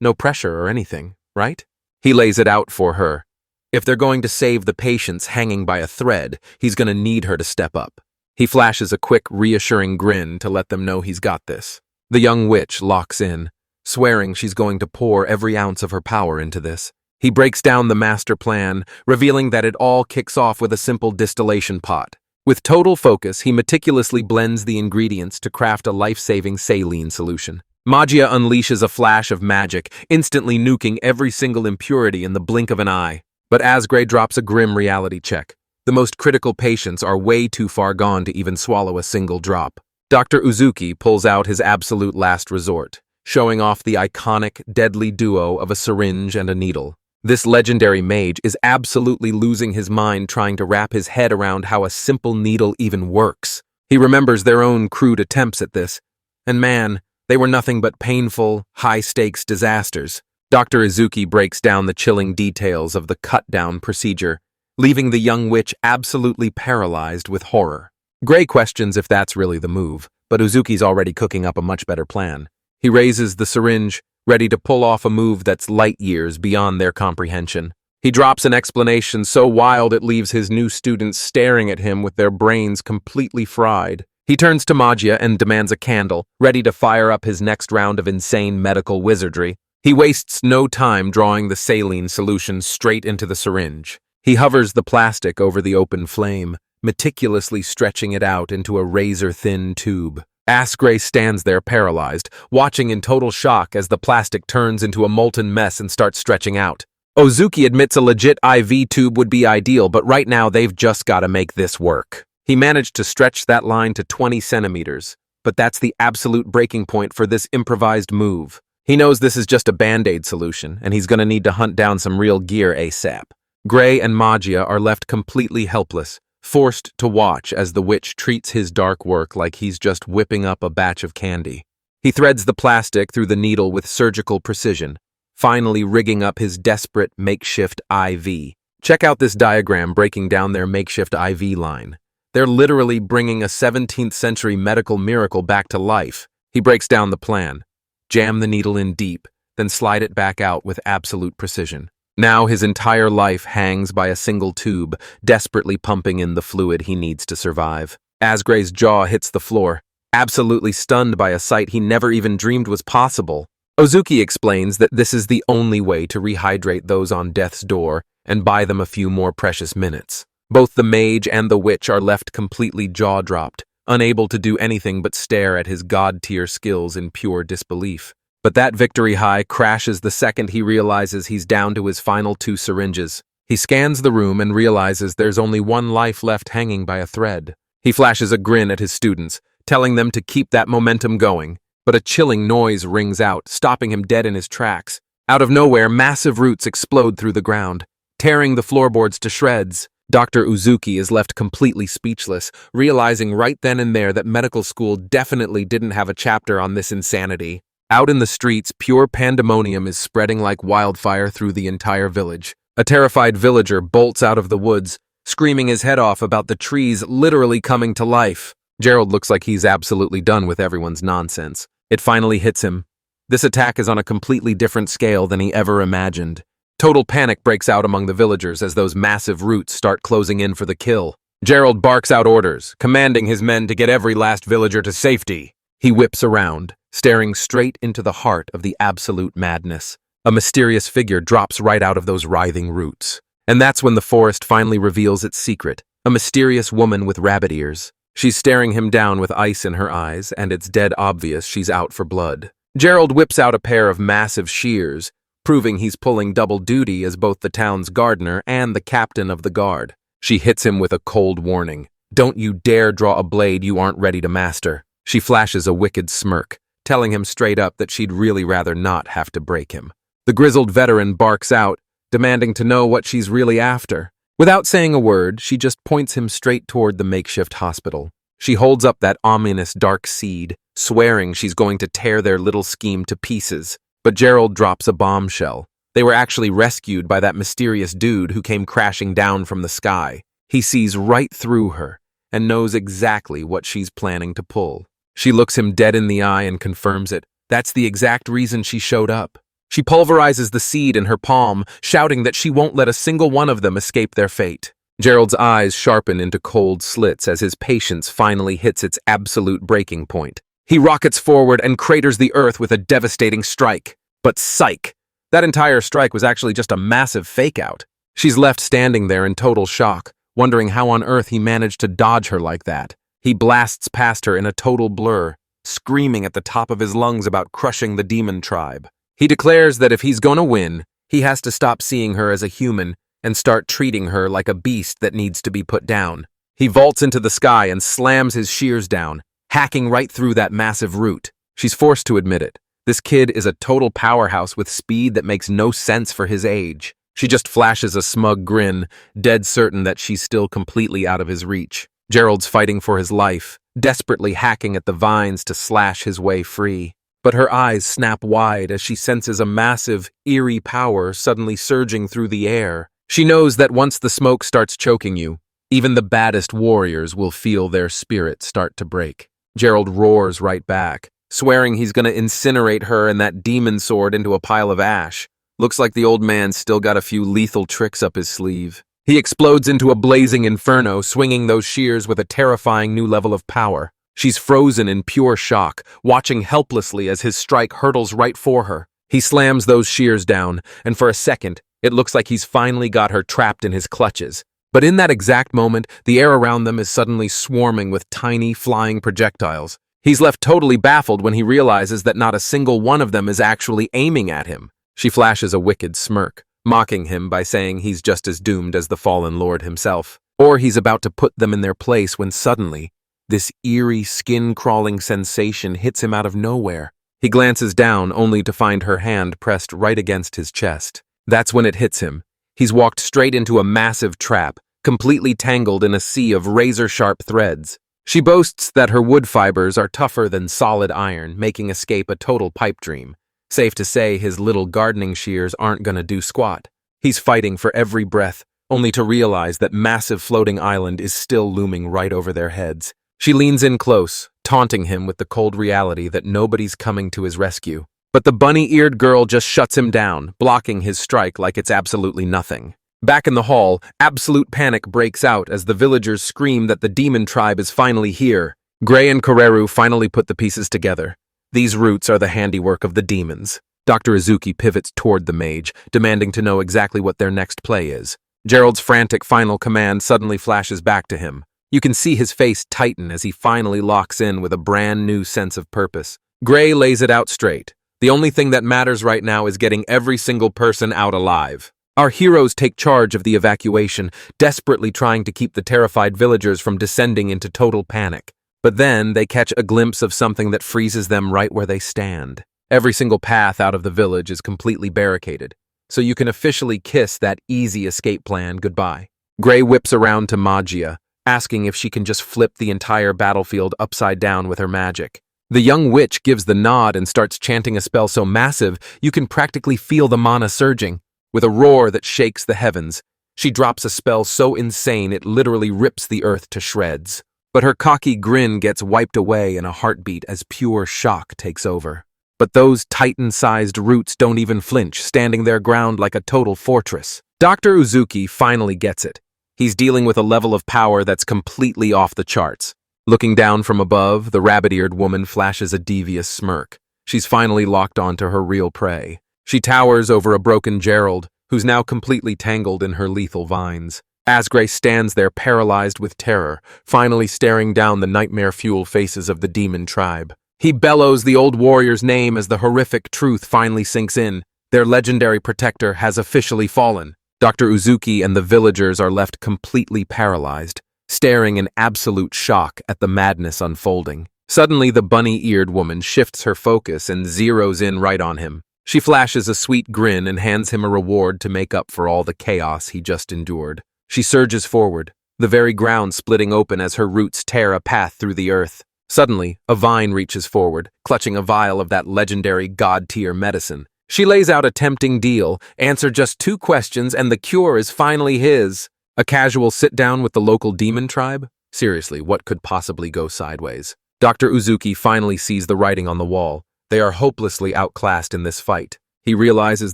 No pressure or anything, right? He lays it out for her. If they're going to save the patients hanging by a thread, he's going to need her to step up. He flashes a quick, reassuring grin to let them know he's got this. The young witch locks in, swearing she's going to pour every ounce of her power into this. He breaks down the master plan, revealing that it all kicks off with a simple distillation pot. With total focus, he meticulously blends the ingredients to craft a life-saving saline solution. Magia unleashes a flash of magic, instantly nuking every single impurity in the blink of an eye. But Asgray drops a grim reality check. The most critical patients are way too far gone to even swallow a single drop. Dr. Uzuki pulls out his absolute last resort, showing off the iconic, deadly duo of a syringe and a needle. This legendary mage is absolutely losing his mind trying to wrap his head around how a simple needle even works. He remembers their own crude attempts at this, and man, they were nothing but painful, high-stakes disasters. Dr. Uzuki breaks down the chilling details of the cut-down procedure, leaving the young witch absolutely paralyzed with horror. Gray questions if that's really the move, but Uzuki's already cooking up a much better plan. He raises the syringe, ready to pull off a move that's light years beyond their comprehension. He drops an explanation so wild it leaves his new students staring at him with their brains completely fried. He turns to Magia and demands a candle, ready to fire up his next round of insane medical wizardry. He wastes no time drawing the saline solution straight into the syringe. He hovers the plastic over the open flame, meticulously stretching it out into a razor-thin tube. Asgray stands there paralyzed, watching in total shock as the plastic turns into a molten mess and starts stretching out. Uzuki admits a legit IV tube would be ideal, but right now they've just got to make this work. He managed to stretch that line to 20 centimeters, but that's the absolute breaking point for this improvised move. He knows this is just a band-aid solution, and he's going to need to hunt down some real gear ASAP. Gray and Magia are left completely helpless, forced to watch as the witch treats his dark work like he's just whipping up a batch of candy. He threads the plastic through the needle with surgical precision, finally rigging up his desperate makeshift IV. Check out this diagram breaking down their makeshift IV line. They're literally bringing a 17th century medical miracle back to life. He breaks down the plan. Jam the needle in deep, then slide it back out with absolute precision. Now his entire life hangs by a single tube, desperately pumping in the fluid he needs to survive. Asgray's jaw hits the floor, absolutely stunned by a sight he never even dreamed was possible. Uzuki explains that this is the only way to rehydrate those on death's door and buy them a few more precious minutes. Both the mage and the witch are left completely jaw-dropped, unable to do anything but stare at his god-tier skills in pure disbelief. But that victory high crashes the second he realizes he's down to his final 2 syringes. He scans the room and realizes there's only one life left hanging by a thread. He flashes a grin at his students, telling them to keep that momentum going. But a chilling noise rings out, stopping him dead in his tracks. Out of nowhere, massive roots explode through the ground, tearing the floorboards to shreds. Dr. Uzuki is left completely speechless, realizing right then and there that medical school definitely didn't have a chapter on this insanity. Out in the streets, pure pandemonium is spreading like wildfire through the entire village. A terrified villager bolts out of the woods, screaming his head off about the trees literally coming to life. Gerald looks like he's absolutely done with everyone's nonsense. It finally hits him. This attack is on a completely different scale than he ever imagined. Total panic breaks out among the villagers as those massive roots start closing in for the kill. Gerald barks out orders, commanding his men to get every last villager to safety. He whips around, staring straight into the heart of the absolute madness. A mysterious figure drops right out of those writhing roots. And that's when the forest finally reveals its secret, a mysterious woman with rabbit ears. She's staring him down with ice in her eyes, and it's dead obvious she's out for blood. Gerald whips out a pair of massive shears, proving he's pulling double duty as both the town's gardener and the captain of the guard. She hits him with a cold warning. Don't you dare draw a blade you aren't ready to master. She flashes a wicked smirk, telling him straight up that she'd really rather not have to break him. The grizzled veteran barks out, demanding to know what she's really after. Without saying a word, she just points him straight toward the makeshift hospital. She holds up that ominous dark seed, swearing she's going to tear their little scheme to pieces. But Gerald drops a bombshell. They were actually rescued by that mysterious dude who came crashing down from the sky. He sees right through her and knows exactly what she's planning to pull. She looks him dead in the eye and confirms it. That's the exact reason she showed up. She pulverizes the seed in her palm, shouting that she won't let a single one of them escape their fate. Gerald's eyes sharpen into cold slits as his patience finally hits its absolute breaking point. He rockets forward and craters the earth with a devastating strike. But psych! That entire strike was actually just a massive fake-out. She's left standing there in total shock, wondering how on earth he managed to dodge her like that. He blasts past her in a total blur, screaming at the top of his lungs about crushing the demon tribe. He declares that if he's gonna win, he has to stop seeing her as a human and start treating her like a beast that needs to be put down. He vaults into the sky and slams his shears down, hacking right through that massive root. She's forced to admit it. This kid is a total powerhouse with speed that makes no sense for his age. She just flashes a smug grin, dead certain that she's still completely out of his reach. Gerald's fighting for his life, desperately hacking at the vines to slash his way free. But her eyes snap wide as she senses a massive, eerie power suddenly surging through the air. She knows that once the smoke starts choking you, even the baddest warriors will feel their spirit start to break. Gerald roars right back, swearing he's gonna incinerate her and that demon sword into a pile of ash. Looks like the old man's still got a few lethal tricks up his sleeve. He explodes into a blazing inferno, swinging those shears with a terrifying new level of power. She's frozen in pure shock, watching helplessly as his strike hurtles right for her. He slams those shears down, and for a second, it looks like he's finally got her trapped in his clutches. But in that exact moment, the air around them is suddenly swarming with tiny, flying projectiles. He's left totally baffled when he realizes that not a single one of them is actually aiming at him. She flashes a wicked smirk, mocking him by saying he's just as doomed as the fallen lord himself. Or he's about to put them in their place when suddenly, this eerie, skin-crawling sensation hits him out of nowhere. He glances down only to find her hand pressed right against his chest. That's when it hits him. He's walked straight into a massive trap, completely tangled in a sea of razor-sharp threads. She boasts that her wood fibers are tougher than solid iron, making escape a total pipe dream. Safe to say his little gardening shears aren't gonna do squat. He's fighting for every breath, only to realize that massive floating island is still looming right over their heads. She leans in close, taunting him with the cold reality that nobody's coming to his rescue. But the bunny-eared girl just shuts him down, blocking his strike like it's absolutely nothing. Back in the hall, absolute panic breaks out as the villagers scream that the demon tribe is finally here. Gray and Kareru finally put the pieces together. These roots are the handiwork of the demons. Dr. Izuki pivots toward the mage, demanding to know exactly what their next play is. Gerald's frantic final command suddenly flashes back to him. You can see his face tighten as he finally locks in with a brand new sense of purpose. Gray lays it out straight. The only thing that matters right now is getting every single person out alive. Our heroes take charge of the evacuation, desperately trying to keep the terrified villagers from descending into total panic. But then they catch a glimpse of something that freezes them right where they stand. Every single path out of the village is completely barricaded, so you can officially kiss that easy escape plan goodbye. Gray whips around to Magia, asking if she can just flip the entire battlefield upside down with her magic. The young witch gives the nod and starts chanting a spell so massive you can practically feel the mana surging. With a roar that shakes the heavens, she drops a spell so insane it literally rips the earth to shreds. But her cocky grin gets wiped away in a heartbeat as pure shock takes over. But those titan-sized roots don't even flinch, standing their ground like a total fortress. Dr. Uzuki finally gets it. He's dealing with a level of power that's completely off the charts. Looking down from above, the rabbit-eared woman flashes a devious smirk. She's finally locked onto her real prey. She towers over a broken Gerald, who's now completely tangled in her lethal vines. Asgray stands there paralyzed with terror, finally staring down the nightmare-fueled faces of the demon tribe. He bellows the old warrior's name as the horrific truth finally sinks in. Their legendary protector has officially fallen. Dr. Uzuki and the villagers are left completely paralyzed, staring in absolute shock at the madness unfolding. Suddenly, the bunny-eared woman shifts her focus and zeroes in right on him. She flashes a sweet grin and hands him a reward to make up for all the chaos he just endured. She surges forward, the very ground splitting open as her roots tear a path through the earth. Suddenly, a vine reaches forward, clutching a vial of that legendary god-tier medicine. She lays out a tempting deal, answer just 2 questions, and the cure is finally his. A casual sit-down with the local demon tribe? Seriously, what could possibly go sideways? Dr. Uzuki finally sees the writing on the wall. They are hopelessly outclassed in this fight. He realizes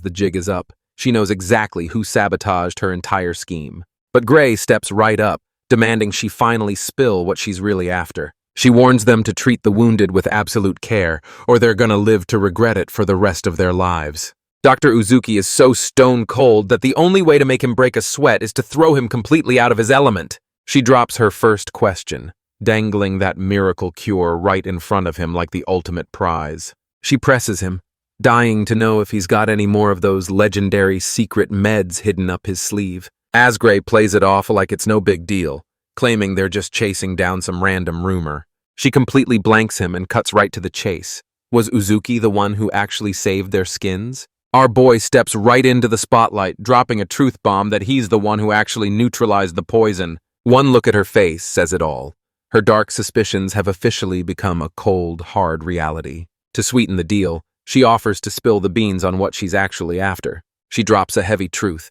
the jig is up. She knows exactly who sabotaged her entire scheme. But Gray steps right up, demanding she finally spill what she's really after. She warns them to treat the wounded with absolute care, or they're gonna live to regret it for the rest of their lives. Dr. Uzuki is so stone cold that the only way to make him break a sweat is to throw him completely out of his element. She drops her first question, dangling that miracle cure right in front of him like the ultimate prize. She presses him, dying to know if he's got any more of those legendary secret meds hidden up his sleeve. Asgray plays it off like it's no big deal, claiming they're just chasing down some random rumor. She completely blanks him and cuts right to the chase. Was Uzuki the one who actually saved their skins? Our boy steps right into the spotlight, dropping a truth bomb that he's the one who actually neutralized the poison. One look at her face says it all. Her dark suspicions have officially become a cold, hard reality. To sweeten the deal, she offers to spill the beans on what she's actually after. She drops a heavy truth.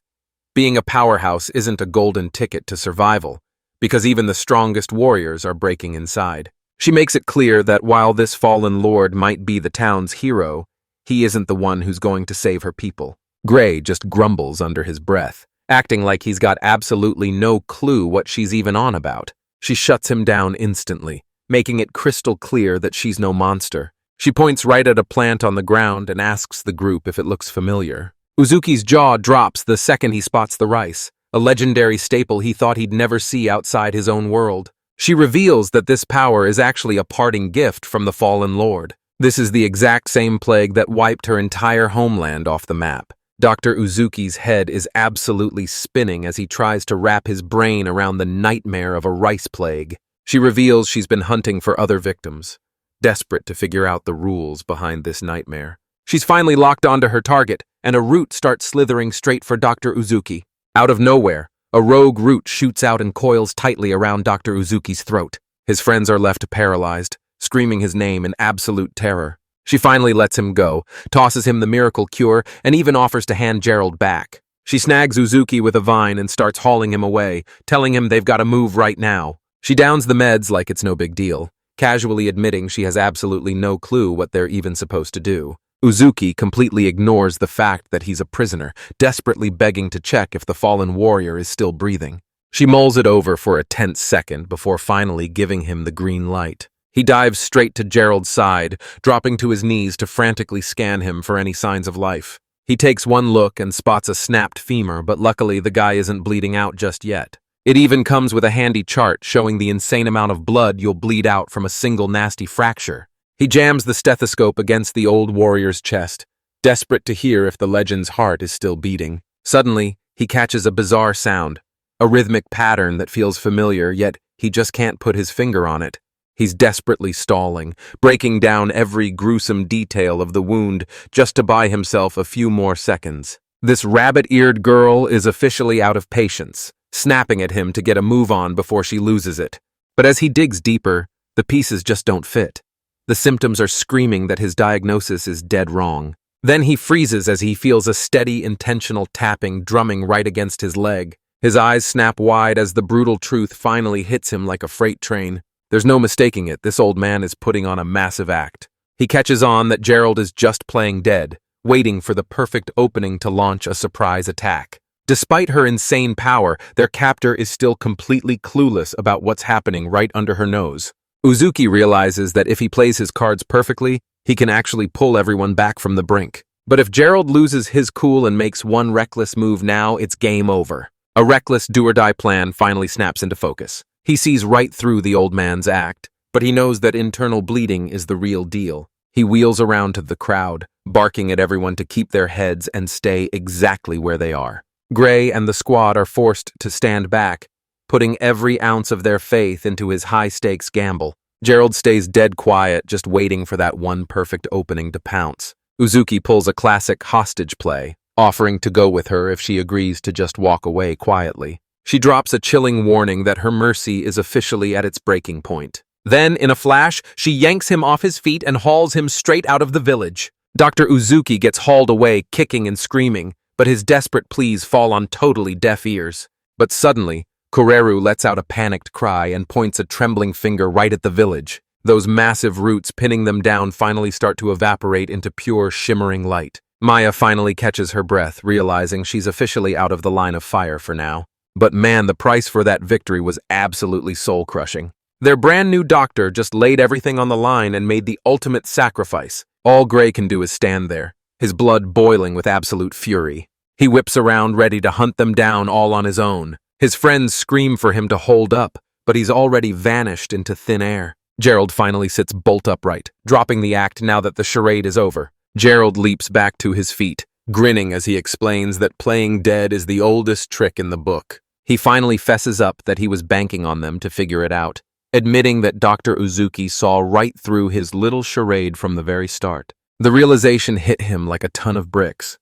Being a powerhouse isn't a golden ticket to survival, because even the strongest warriors are breaking inside. She makes it clear that while this fallen lord might be the town's hero, he isn't the one who's going to save her people. Gray just grumbles under his breath, acting like he's got absolutely no clue what she's even on about. She shuts him down instantly, making it crystal clear that she's no monster. She points right at a plant on the ground and asks the group if it looks familiar. Uzuki's jaw drops the second he spots the rice, a legendary staple he thought he'd never see outside his own world. She reveals that this power is actually a parting gift from the fallen lord. This is the exact same plague that wiped her entire homeland off the map. Dr. Uzuki's head is absolutely spinning as he tries to wrap his brain around the nightmare of a rice plague. She reveals she's been hunting for other victims, desperate to figure out the rules behind this nightmare. She's finally locked onto her target, and a root starts slithering straight for Dr. Uzuki. Out of nowhere, a rogue root shoots out and coils tightly around Dr. Uzuki's throat. His friends are left paralyzed, screaming his name in absolute terror. She finally lets him go, tosses him the miracle cure, and even offers to hand Gerald back. She snags Uzuki with a vine and starts hauling him away, telling him they've got to move right now. She downs the meds like it's no big deal, casually admitting she has absolutely no clue what they're even supposed to do. Uzuki completely ignores the fact that he's a prisoner, desperately begging to check if the fallen warrior is still breathing. She mulls it over for a tense second before finally giving him the green light. He dives straight to Gerald's side, dropping to his knees to frantically scan him for any signs of life. He takes one look and spots a snapped femur, but luckily the guy isn't bleeding out just yet. It even comes with a handy chart showing the insane amount of blood you'll bleed out from a single nasty fracture. He jams the stethoscope against the old warrior's chest, desperate to hear if the legend's heart is still beating. Suddenly, he catches a bizarre sound, a rhythmic pattern that feels familiar, yet he just can't put his finger on it. He's desperately stalling, breaking down every gruesome detail of the wound just to buy himself a few more seconds. This rabbit-eared girl is officially out of patience, snapping at him to get a move on before she loses it. But as he digs deeper, the pieces just don't fit. The symptoms are screaming that his diagnosis is dead wrong. Then he freezes as he feels a steady, intentional tapping drumming right against his leg. His eyes snap wide as the brutal truth finally hits him like a freight train. There's no mistaking it, this old man is putting on a massive act. He catches on that Gerald is just playing dead, waiting for the perfect opening to launch a surprise attack. Despite her insane power, their captor is still completely clueless about what's happening right under her nose. Uzuki realizes that if he plays his cards perfectly, he can actually pull everyone back from the brink. But if Gerald loses his cool and makes one reckless move now, it's game over. A reckless do-or-die plan finally snaps into focus. He sees right through the old man's act, but he knows that internal bleeding is the real deal. He wheels around to the crowd, barking at everyone to keep their heads and stay exactly where they are. Gray and the squad are forced to stand back, putting every ounce of their faith into his high-stakes gamble. Gerald stays dead quiet, just waiting for that one perfect opening to pounce. Uzuki pulls a classic hostage play, offering to go with her if she agrees to just walk away quietly. She drops a chilling warning that her mercy is officially at its breaking point. Then, in a flash, she yanks him off his feet and hauls him straight out of the village. Dr. Uzuki gets hauled away, kicking and screaming, but his desperate pleas fall on totally deaf ears. But suddenly, Koreru lets out a panicked cry and points a trembling finger right at the village. Those massive roots pinning them down finally start to evaporate into pure, shimmering light. Maya finally catches her breath, realizing she's officially out of the line of fire for now. But man, the price for that victory was absolutely soul-crushing. Their brand new doctor just laid everything on the line and made the ultimate sacrifice. All Gray can do is stand there, his blood boiling with absolute fury. He whips around, ready to hunt them down all on his own. His friends scream for him to hold up, but he's already vanished into thin air. Gerald finally sits bolt upright, dropping the act now that the charade is over. Gerald leaps back to his feet, grinning as he explains that playing dead is the oldest trick in the book. He finally fesses up that he was banking on them to figure it out, admitting that Dr. Uzuki saw right through his little charade from the very start. The realization hit him like a ton of bricks.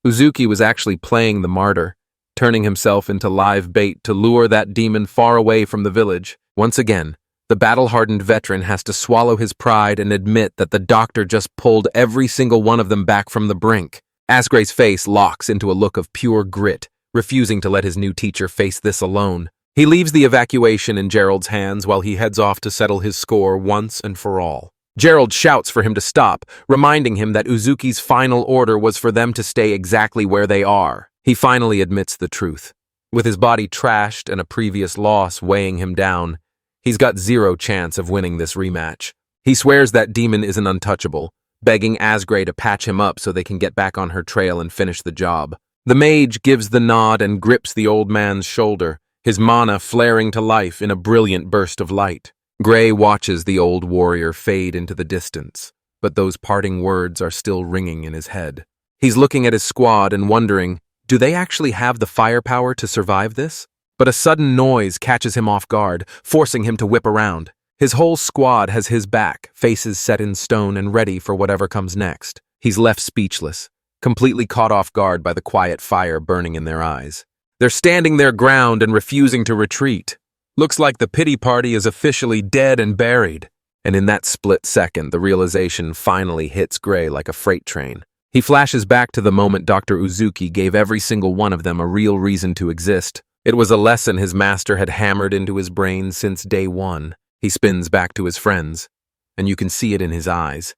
Uzuki was actually playing the martyr, turning himself into live bait to lure that demon far away from the village. Once again, the battle-hardened veteran has to swallow his pride and admit that the doctor just pulled every single one of them back from the brink. Asgray's face locks into a look of pure grit, refusing to let his new teacher face this alone. He leaves the evacuation in Gerald's hands while he heads off to settle his score once and for all. Gerald shouts for him to stop, reminding him that Uzuki's final order was for them to stay exactly where they are. He finally admits the truth. With his body trashed and a previous loss weighing him down, he's got zero chance of winning this rematch. He swears that demon isn't untouchable, begging Asgray to patch him up so they can get back on her trail and finish the job. The mage gives the nod and grips the old man's shoulder, his mana flaring to life in a brilliant burst of light. Gray watches the old warrior fade into the distance, but those parting words are still ringing in his head. He's looking at his squad and wondering, do they actually have the firepower to survive this? But a sudden noise catches him off guard, forcing him to whip around. His whole squad has his back, faces set in stone and ready for whatever comes next. He's left speechless, completely caught off guard by the quiet fire burning in their eyes. They're standing their ground and refusing to retreat. Looks like the pity party is officially dead and buried. And in that split second, the realization finally hits Gray like a freight train. He flashes back to the moment Dr. Uzuki gave every single one of them a real reason to exist. It was a lesson his master had hammered into his brain since day one. He spins back to his friends, and you can see it in his eyes.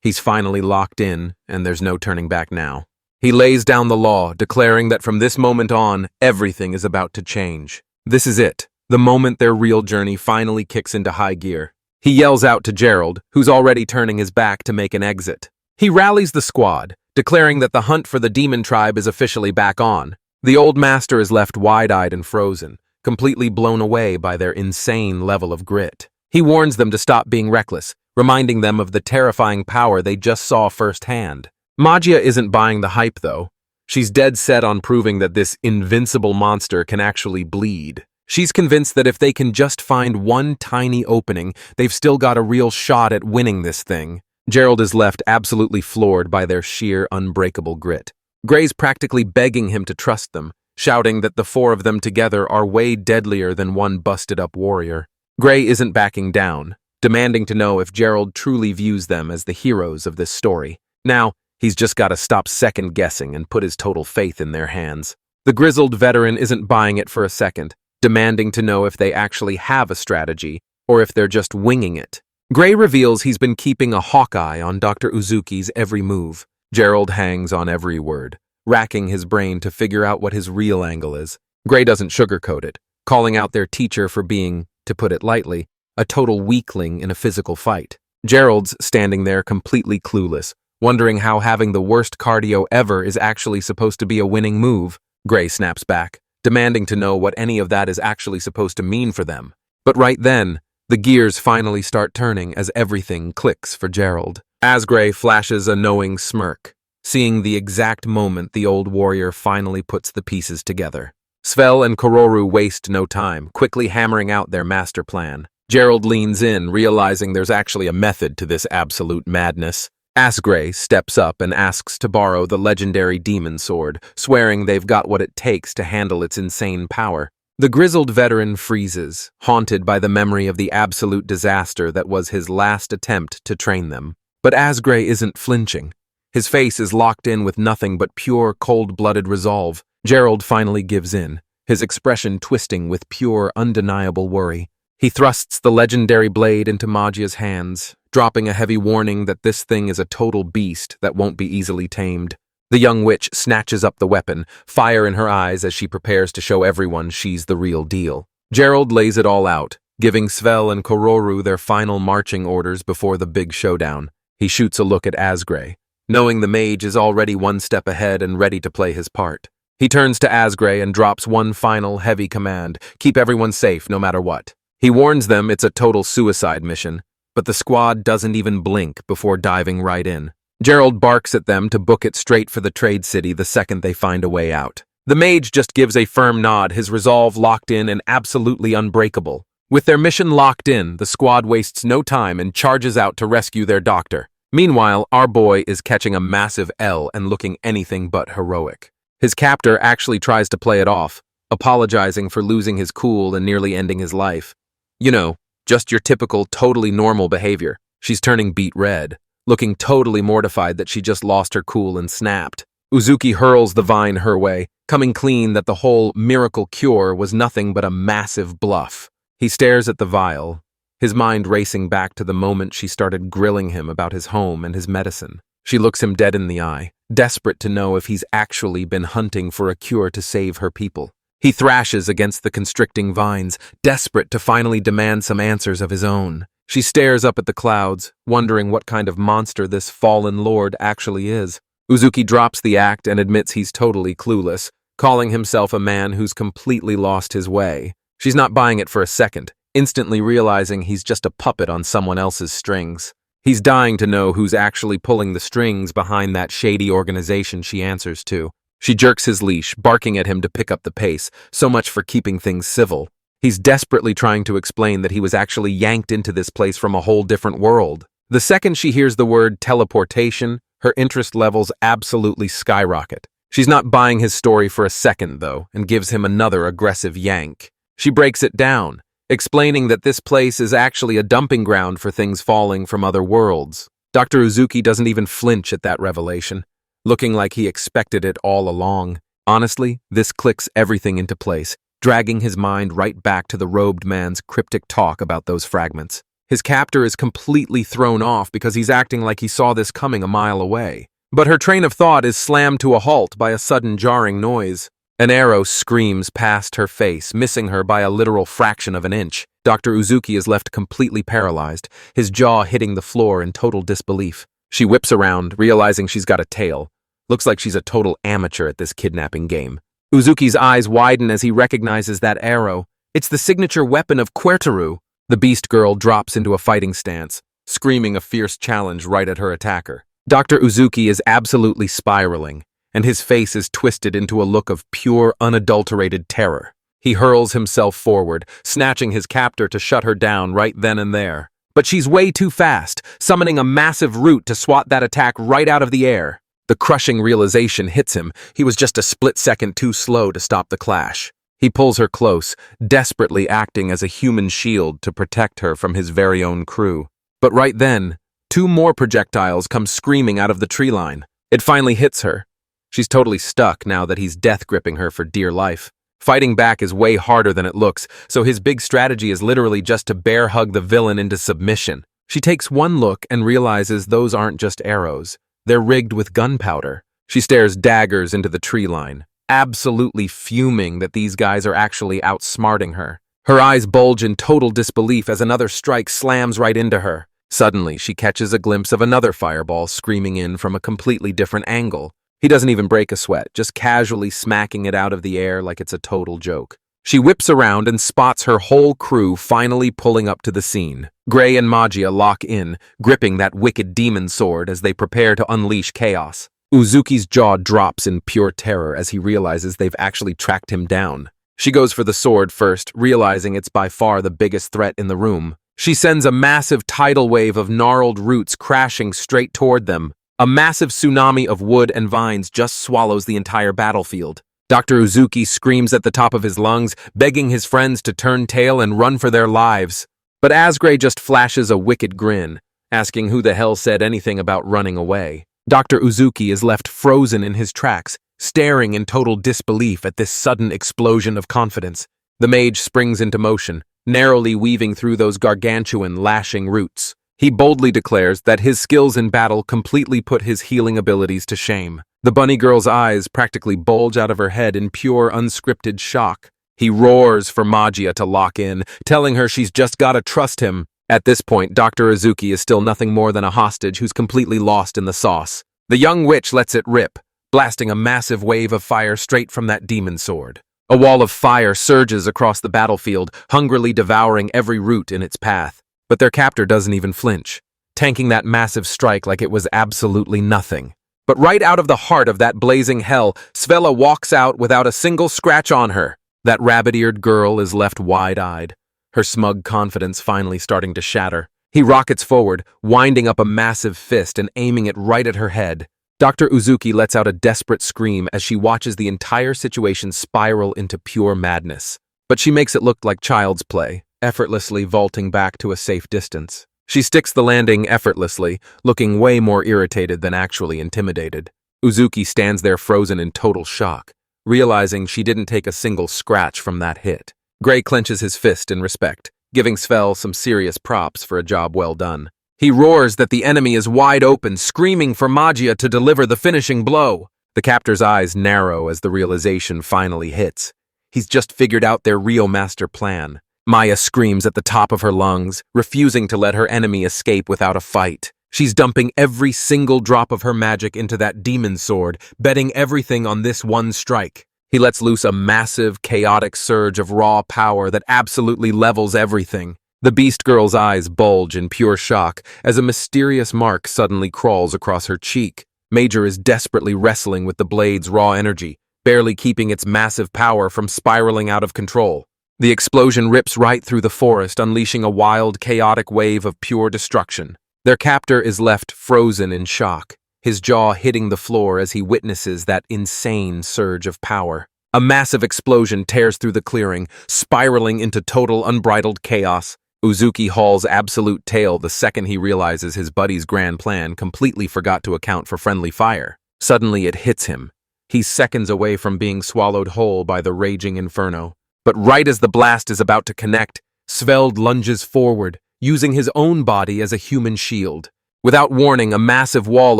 He's finally locked in, and there's no turning back now. He lays down the law, declaring that from this moment on, everything is about to change. This is it, the moment their real journey finally kicks into high gear. He yells out to Gerald, who's already turning his back to make an exit. He rallies the squad, declaring that the hunt for the demon tribe is officially back on. The old master is left wide-eyed and frozen, completely blown away by their insane level of grit. He warns them to stop being reckless, reminding them of the terrifying power they just saw firsthand. Magia isn't buying the hype, though. She's dead set on proving that this invincible monster can actually bleed. She's convinced that if they can just find one tiny opening, they've still got a real shot at winning this thing. Gerald is left absolutely floored by their sheer, unbreakable grit. Gray's practically begging him to trust them, shouting that the four of them together are way deadlier than one busted-up warrior. Gray isn't backing down, demanding to know if Gerald truly views them as the heroes of this story. Now, he's just got to stop second-guessing and put his total faith in their hands. The grizzled veteran isn't buying it for a second, demanding to know if they actually have a strategy, or if they're just winging it. Gray reveals he's been keeping a hawk eye on Dr. Uzuki's every move. Gerald hangs on every word, racking his brain to figure out what his real angle is. Gray doesn't sugarcoat it, calling out their teacher for being, to put it lightly, a total weakling in a physical fight. Gerald's standing there completely clueless, wondering how having the worst cardio ever is actually supposed to be a winning move. Gray snaps back, demanding to know what any of that is actually supposed to mean for them. But right then, the gears finally start turning as everything clicks for Gerald. Asgray flashes a knowing smirk, seeing the exact moment the old warrior finally puts the pieces together. Svel and Kororu waste no time, quickly hammering out their master plan. Gerald leans in, realizing there's actually a method to this absolute madness. Asgray steps up and asks to borrow the legendary demon sword, swearing they've got what it takes to handle its insane power. The grizzled veteran freezes, haunted by the memory of the absolute disaster that was his last attempt to train them. But Asgray isn't flinching. His face is locked in with nothing but pure, cold-blooded resolve. Gerald finally gives in, his expression twisting with pure, undeniable worry. He thrusts the legendary blade into Magia's hands, dropping a heavy warning that this thing is a total beast that won't be easily tamed. The young witch snatches up the weapon, fire in her eyes as she prepares to show everyone she's the real deal. Gerald lays it all out, giving Svel and Kororu their final marching orders before the big showdown. He shoots a look at Asgray, knowing the mage is already one step ahead and ready to play his part. He turns to Asgray and drops one final heavy command: keep everyone safe no matter what. He warns them it's a total suicide mission, but the squad doesn't even blink before diving right in. Gerald barks at them to book it straight for the trade city the second they find a way out. The mage just gives a firm nod, his resolve locked in and absolutely unbreakable. With their mission locked in, the squad wastes no time and charges out to rescue their doctor. Meanwhile, our boy is catching a massive L and looking anything but heroic. His captor actually tries to play it off, apologizing for losing his cool and nearly ending his life. You know, just your typical, totally normal behavior. She's turning beet red, looking totally mortified that she just lost her cool and snapped. Uzuki hurls the vine her way, coming clean that the whole miracle cure was nothing but a massive bluff. He stares at the vial, his mind racing back to the moment she started grilling him about his home and his medicine. She looks him dead in the eye, desperate to know if he's actually been hunting for a cure to save her people. He thrashes against the constricting vines, desperate to finally demand some answers of his own. She stares up at the clouds, wondering what kind of monster this fallen lord actually is. Uzuki drops the act and admits he's totally clueless, calling himself a man who's completely lost his way. She's not buying it for a second, instantly realizing he's just a puppet on someone else's strings. He's dying to know who's actually pulling the strings behind that shady organization she answers to. She jerks his leash, barking at him to pick up the pace, so much for keeping things civil. He's desperately trying to explain that he was actually yanked into this place from a whole different world. The second she hears the word teleportation, her interest levels absolutely skyrocket. She's not buying his story for a second, though, and gives him another aggressive yank. She breaks it down, explaining that this place is actually a dumping ground for things falling from other worlds. Dr. Uzuki doesn't even flinch at that revelation, looking like he expected it all along. Honestly, this clicks everything into place, dragging his mind right back to the robed man's cryptic talk about those fragments. His captor is completely thrown off because he's acting like he saw this coming a mile away. But her train of thought is slammed to a halt by a sudden jarring noise. An arrow screams past her face, missing her by a literal fraction of an inch. Dr. Uzuki is left completely paralyzed, his jaw hitting the floor in total disbelief. She whips around, realizing she's got a tail. Looks like she's a total amateur at this kidnapping game. Uzuki's eyes widen as he recognizes that arrow. It's the signature weapon of Querteru. The beast girl drops into a fighting stance, screaming a fierce challenge right at her attacker. Dr. Uzuki is absolutely spiraling, and his face is twisted into a look of pure, unadulterated terror. He hurls himself forward, snatching his captor to shut her down right then and there. But she's way too fast, summoning a massive root to swat that attack right out of the air. The crushing realization hits him. He was just a split second too slow to stop the clash. He pulls her close, desperately acting as a human shield to protect her from his very own crew. But right then, 2 more projectiles come screaming out of the tree line. It finally hits her. She's totally stuck now that he's death-gripping her for dear life. Fighting back is way harder than it looks, so his big strategy is literally just to bear hug the villain into submission. She takes one look and realizes those aren't just arrows. They're rigged with gunpowder. She stares daggers into the tree line, absolutely fuming that these guys are actually outsmarting her. Her eyes bulge in total disbelief as another strike slams right into her. Suddenly, she catches a glimpse of another fireball screaming in from a completely different angle. He doesn't even break a sweat, just casually smacking it out of the air like it's a total joke. She whips around and spots her whole crew finally pulling up to the scene. Gray and Magia lock in, gripping that wicked demon sword as they prepare to unleash chaos. Uzuki's jaw drops in pure terror as he realizes they've actually tracked him down. She goes for the sword first, realizing it's by far the biggest threat in the room. She sends a massive tidal wave of gnarled roots crashing straight toward them. A massive tsunami of wood and vines just swallows the entire battlefield. Dr. Uzuki screams at the top of his lungs, begging his friends to turn tail and run for their lives. But Asgray just flashes a wicked grin, asking who the hell said anything about running away. Dr. Uzuki is left frozen in his tracks, staring in total disbelief at this sudden explosion of confidence. The mage springs into motion, narrowly weaving through those gargantuan, lashing roots. He boldly declares that his skills in battle completely put his healing abilities to shame. The bunny girl's eyes practically bulge out of her head in pure, unscripted shock. He roars for Magia to lock in, telling her she's just gotta trust him. At this point, Dr. Uzuki is still nothing more than a hostage who's completely lost in the sauce. The young witch lets it rip, blasting a massive wave of fire straight from that demon sword. A wall of fire surges across the battlefield, hungrily devouring every root in its path. But their captor doesn't even flinch, tanking that massive strike like it was absolutely nothing. But right out of the heart of that blazing hell, Svela walks out without a single scratch on her. That rabbit-eared girl is left wide-eyed, her smug confidence finally starting to shatter. He rockets forward, winding up a massive fist and aiming it right at her head. Dr. Uzuki lets out a desperate scream as she watches the entire situation spiral into pure madness. But she makes it look like child's play, effortlessly vaulting back to a safe distance. She sticks the landing effortlessly, looking way more irritated than actually intimidated. Uzuki stands there frozen in total shock, realizing she didn't take a single scratch from that hit. Gray clenches his fist in respect, giving Svel some serious props for a job well done. He roars that the enemy is wide open, screaming for Magia to deliver the finishing blow. The captor's eyes narrow as the realization finally hits. He's just figured out their real master plan. Maya screams at the top of her lungs, refusing to let her enemy escape without a fight. She's dumping every single drop of her magic into that demon sword, betting everything on this one strike. He lets loose a massive, chaotic surge of raw power that absolutely levels everything. The beast girl's eyes bulge in pure shock as a mysterious mark suddenly crawls across her cheek. Major is desperately wrestling with the blade's raw energy, barely keeping its massive power from spiraling out of control. The explosion rips right through the forest, unleashing a wild, chaotic wave of pure destruction. Their captor is left frozen in shock, his jaw hitting the floor as he witnesses that insane surge of power. A massive explosion tears through the clearing, spiraling into total unbridled chaos. Uzuki hauls absolute tail the second he realizes his buddy's grand plan completely forgot to account for friendly fire. Suddenly it hits him. He's seconds away from being swallowed whole by the raging inferno. But right as the blast is about to connect, Sveld lunges forward, using his own body as a human shield. Without warning, a massive wall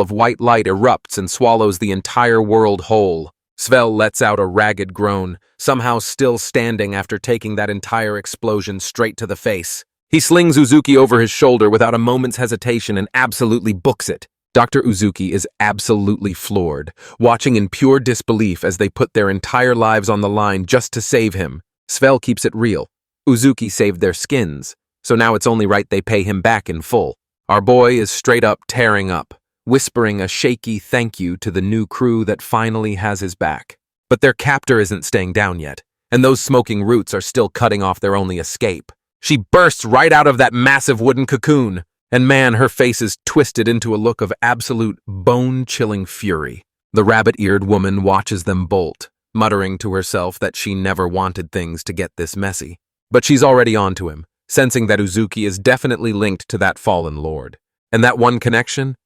of white light erupts and swallows the entire world whole. Svel lets out a ragged groan, somehow still standing after taking that entire explosion straight to the face. He slings Uzuki over his shoulder without a moment's hesitation and absolutely books it. Dr. Uzuki is absolutely floored, watching in pure disbelief as they put their entire lives on the line just to save him. Svel keeps it real. Uzuki saved their skins, so now it's only right they pay him back in full. Our boy is straight up tearing up, whispering a shaky thank you to the new crew that finally has his back. But their captor isn't staying down yet, and those smoking roots are still cutting off their only escape. She bursts right out of that massive wooden cocoon, and man, her face is twisted into a look of absolute bone-chilling fury. The rabbit-eared woman watches them bolt, muttering to herself that she never wanted things to get this messy. But she's already onto him, sensing that Uzuki is definitely linked to that fallen lord. And that one connection?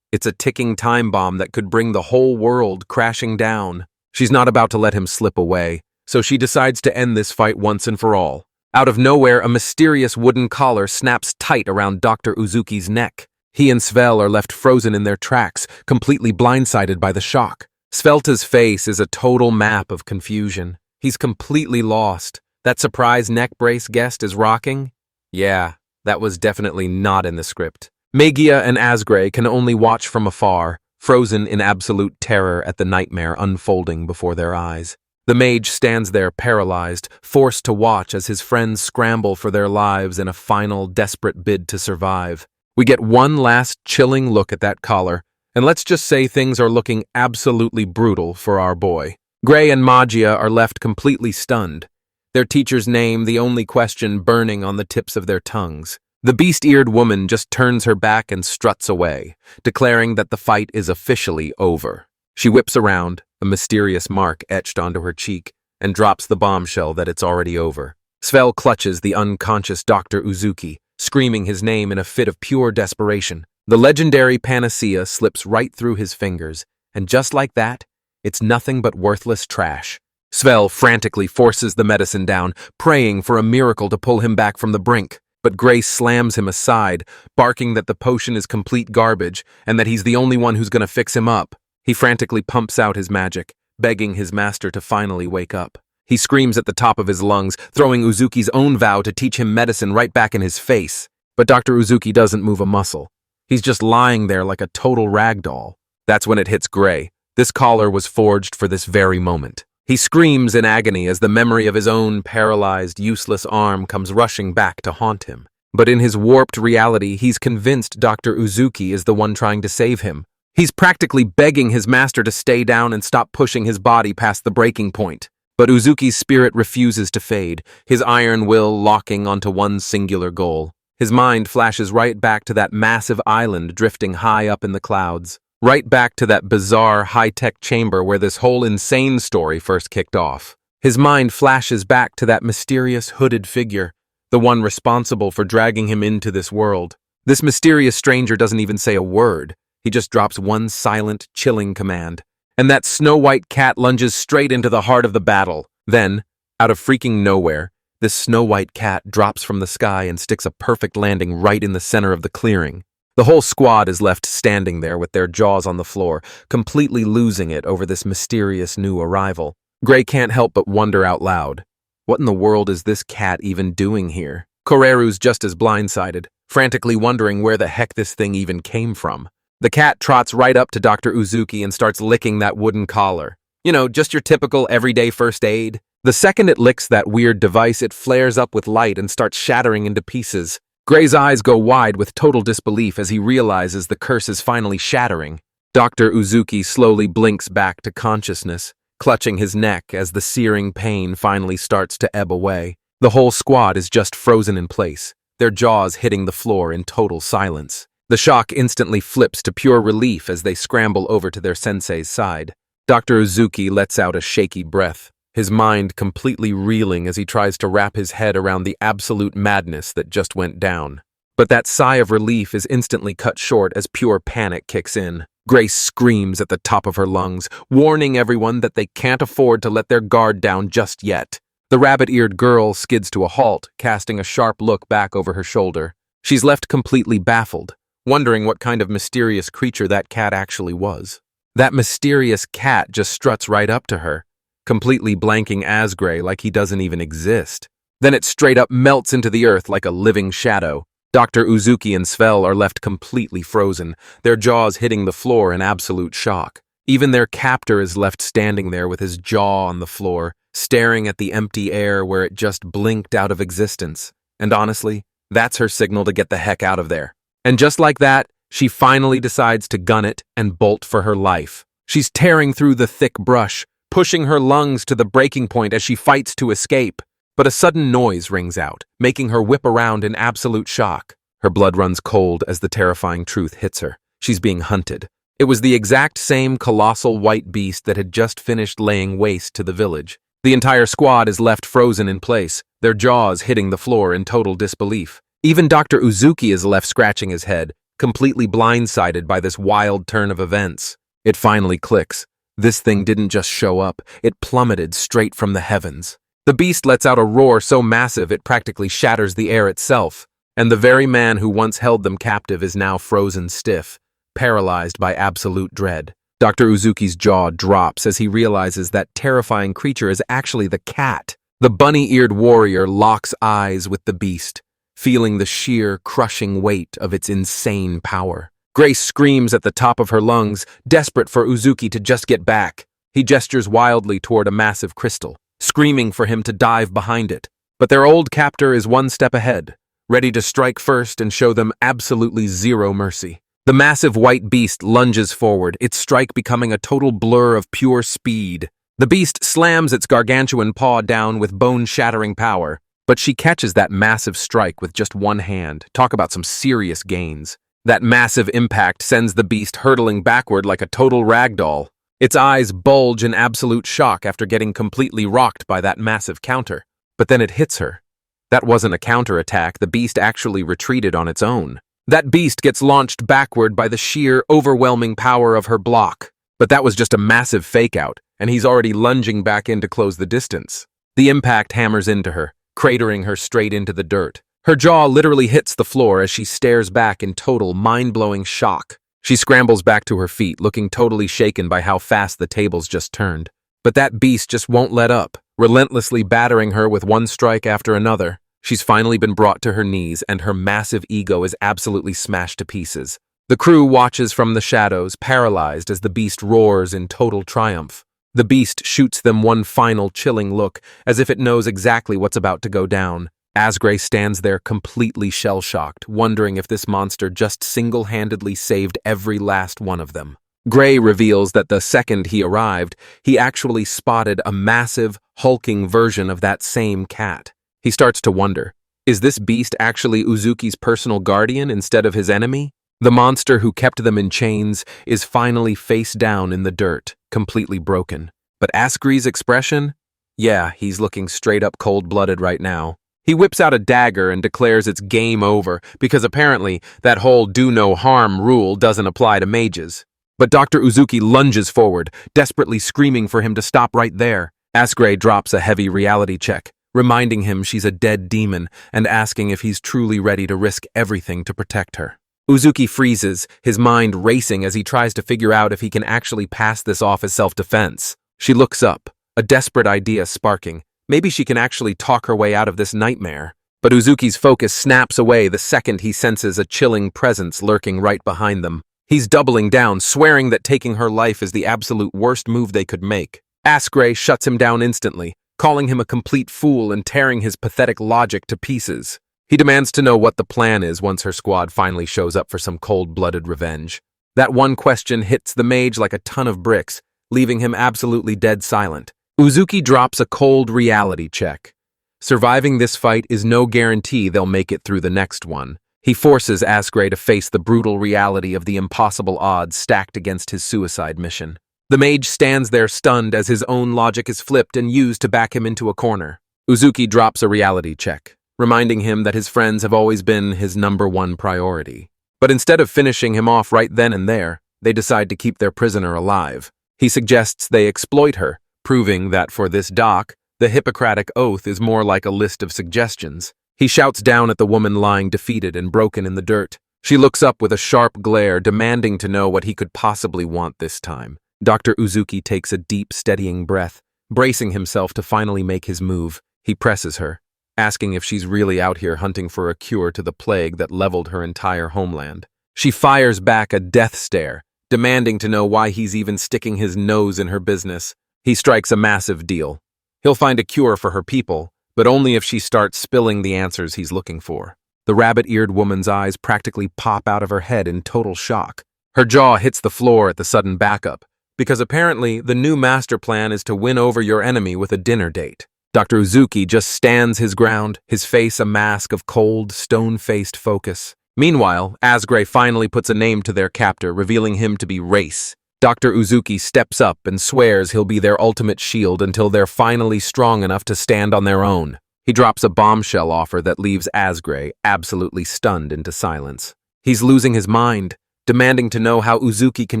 It's a ticking time bomb that could bring the whole world crashing down. She's not about to let him slip away, so she decides to end this fight once and for all. Out of nowhere, a mysterious wooden collar snaps tight around Dr. Uzuki's neck. He and Svel are left frozen in their tracks, completely blindsided by the shock. Svelta's face is a total map of confusion. He's completely lost. That surprise neck brace guest is rocking? Yeah, that was definitely not in the script. Magia and Asgray can only watch from afar, frozen in absolute terror at the nightmare unfolding before their eyes. The mage stands there paralyzed, forced to watch as his friends scramble for their lives in a final, desperate bid to survive. We get one last chilling look at that collar, and let's just say things are looking absolutely brutal for our boy. Gray and Magia are left completely stunned, their teacher's name the only question burning on the tips of their tongues. The beast-eared woman just turns her back and struts away, declaring that the fight is officially over. She whips around, a mysterious mark etched onto her cheek, and drops the bombshell that it's already over. Svel clutches the unconscious Dr. Uzuki, screaming his name in a fit of pure desperation. The legendary panacea slips right through his fingers, and just like that, it's nothing but worthless trash. Svel frantically forces the medicine down, praying for a miracle to pull him back from the brink. But Grace slams him aside, barking that the potion is complete garbage and that he's the only one who's going to fix him up. He frantically pumps out his magic, begging his master to finally wake up. He screams at the top of his lungs, throwing Uzuki's own vow to teach him medicine right back in his face. But Dr. Uzuki doesn't move a muscle. He's just lying there like a total ragdoll. That's when it hits Gray. This collar was forged for this very moment. He screams in agony as the memory of his own paralyzed, useless arm comes rushing back to haunt him. But in his warped reality, he's convinced Dr. Uzuki is the one trying to save him. He's practically begging his master to stay down and stop pushing his body past the breaking point. But Uzuki's spirit refuses to fade, his iron will locking onto one singular goal. His mind flashes right back to that massive island drifting high up in the clouds. Right back to that bizarre, high-tech chamber where this whole insane story first kicked off. His mind flashes back to that mysterious hooded figure, the one responsible for dragging him into this world. This mysterious stranger doesn't even say a word. He just drops one silent, chilling command. And that snow-white cat lunges straight into the heart of the battle. Then, out of freaking nowhere, this snow-white cat drops from the sky and sticks a perfect landing right in the center of the clearing. The whole squad is left standing there with their jaws on the floor, completely losing it over this mysterious new arrival. Gray can't help but wonder out loud, what in the world is this cat even doing here? Koreru's just as blindsided, frantically wondering where the heck this thing even came from. The cat trots right up to Dr. Uzuki and starts licking that wooden collar. You know, just your typical everyday first aid. The second it licks that weird device, it flares up with light and starts shattering into pieces. Gray's eyes go wide with total disbelief as he realizes the curse is finally shattering. Dr. Uzuki slowly blinks back to consciousness, clutching his neck as the searing pain finally starts to ebb away. The whole squad is just frozen in place, their jaws hitting the floor in total silence. The shock instantly flips to pure relief as they scramble over to their sensei's side. Dr. Uzuki lets out a shaky breath, his mind completely reeling as he tries to wrap his head around the absolute madness that just went down. But that sigh of relief is instantly cut short as pure panic kicks in. Grace screams at the top of her lungs, warning everyone that they can't afford to let their guard down just yet. The rabbit-eared girl skids to a halt, casting a sharp look back over her shoulder. She's left completely baffled, wondering what kind of mysterious creature that cat actually was. That mysterious cat just struts right up to her, completely blanking Asgray like he doesn't even exist. Then it straight up melts into the earth like a living shadow. Dr. Uzuki and Svel are left completely frozen, their jaws hitting the floor in absolute shock. Even their captor is left standing there with his jaw on the floor, staring at the empty air where it just blinked out of existence. And honestly, that's her signal to get the heck out of there. And just like that, she finally decides to gun it and bolt for her life. She's tearing through the thick brush, pushing her lungs to the breaking point as she fights to escape. But a sudden noise rings out, making her whip around in absolute shock. Her blood runs cold as the terrifying truth hits her. She's being hunted. It was the exact same colossal white beast that had just finished laying waste to the village. The entire squad is left frozen in place, their jaws hitting the floor in total disbelief. Even Dr. Uzuki is left scratching his head, completely blindsided by this wild turn of events. It finally clicks. This thing didn't just show up, it plummeted straight from the heavens. The beast lets out a roar so massive it practically shatters the air itself, and the very man who once held them captive is now frozen stiff, paralyzed by absolute dread. Dr. Uzuki's jaw drops as he realizes that terrifying creature is actually the cat. The bunny-eared warrior locks eyes with the beast, feeling the sheer, crushing weight of its insane power. Grace screams at the top of her lungs, desperate for Uzuki to just get back. He gestures wildly toward a massive crystal, screaming for him to dive behind it. But their old captor is one step ahead, ready to strike first and show them absolutely zero mercy. The massive white beast lunges forward, its strike becoming a total blur of pure speed. The beast slams its gargantuan paw down with bone-shattering power, but she catches that massive strike with just one hand. Talk about some serious gains. That massive impact sends the beast hurtling backward like a total ragdoll. Its eyes bulge in absolute shock after getting completely rocked by that massive counter. But then it hits her. That wasn't a counterattack, the beast actually retreated on its own. That beast gets launched backward by the sheer, overwhelming power of her block. But that was just a massive fake-out. and he's already lunging back in to close the distance. The impact hammers into her, cratering her straight into the dirt. Her jaw literally hits the floor as she stares back in total, mind-blowing shock. She scrambles back to her feet, looking totally shaken by how fast the tables just turned. But that beast just won't let up, relentlessly battering her with one strike after another. She's finally been brought to her knees, and her massive ego is absolutely smashed to pieces. The crew watches from the shadows, paralyzed as the beast roars in total triumph. The beast shoots them one final chilling look, as if it knows exactly what's about to go down. Asgray stands there completely shell-shocked, wondering if this monster just single-handedly saved every last one of them. Gray reveals that the second he arrived, he actually spotted a massive, hulking version of that same cat. He starts to wonder, is this beast actually Uzuki's personal guardian instead of his enemy? The monster who kept them in chains is finally face down in the dirt, completely broken. But Asgray's expression? Yeah, he's looking straight up cold-blooded right now. He whips out a dagger and declares it's game over, because apparently that whole do no harm rule doesn't apply to mages. But Dr. Uzuki lunges forward, desperately screaming for him to stop right there. Asgray drops a heavy reality check, reminding him she's a dead demon and asking if he's truly ready to risk everything to protect her. Uzuki freezes, his mind racing as he tries to figure out if he can actually pass this off as self-defense. She looks up, a desperate idea sparking. Maybe she can actually talk her way out of this nightmare. But Uzuki's focus snaps away the second he senses a chilling presence lurking right behind them. He's doubling down, swearing that taking her life is the absolute worst move they could make. Asgray shuts him down instantly, calling him a complete fool and tearing his pathetic logic to pieces. He demands to know what the plan is once her squad finally shows up for some cold-blooded revenge. That one question hits the mage like a ton of bricks, leaving him absolutely dead silent. Uzuki drops a cold reality check. Surviving this fight is no guarantee they'll make it through the next one. He forces Asgray to face the brutal reality of the impossible odds stacked against his suicide mission. The mage stands there stunned as his own logic is flipped and used to back him into a corner. Uzuki drops a reality check, reminding him that his friends have always been his #1 priority. But instead of finishing him off right then and there, they decide to keep their prisoner alive. He suggests they exploit her, proving that for this doc, the Hippocratic Oath is more like a list of suggestions. He shouts down at the woman lying defeated and broken in the dirt. She looks up with a sharp glare, demanding to know what he could possibly want this time. Dr. Uzuki takes a deep, steadying breath, bracing himself to finally make his move. He presses her, asking if she's really out here hunting for a cure to the plague that leveled her entire homeland. She fires back a death stare, demanding to know why he's even sticking his nose in her business. He strikes a massive deal. He'll find a cure for her people, but only if she starts spilling the answers he's looking for. The rabbit-eared woman's eyes practically pop out of her head in total shock. Her jaw hits the floor at the sudden backup, because apparently the new master plan is to win over your enemy with a dinner date. Dr. Uzuki just stands his ground, his face a mask of cold, stone-faced focus. Meanwhile, Asgray finally puts a name to their captor, revealing him to be Race. Dr. Uzuki steps up and swears he'll be their ultimate shield until they're finally strong enough to stand on their own. He drops a bombshell offer that leaves Asgray absolutely stunned into silence. He's losing his mind, demanding to know how Uzuki can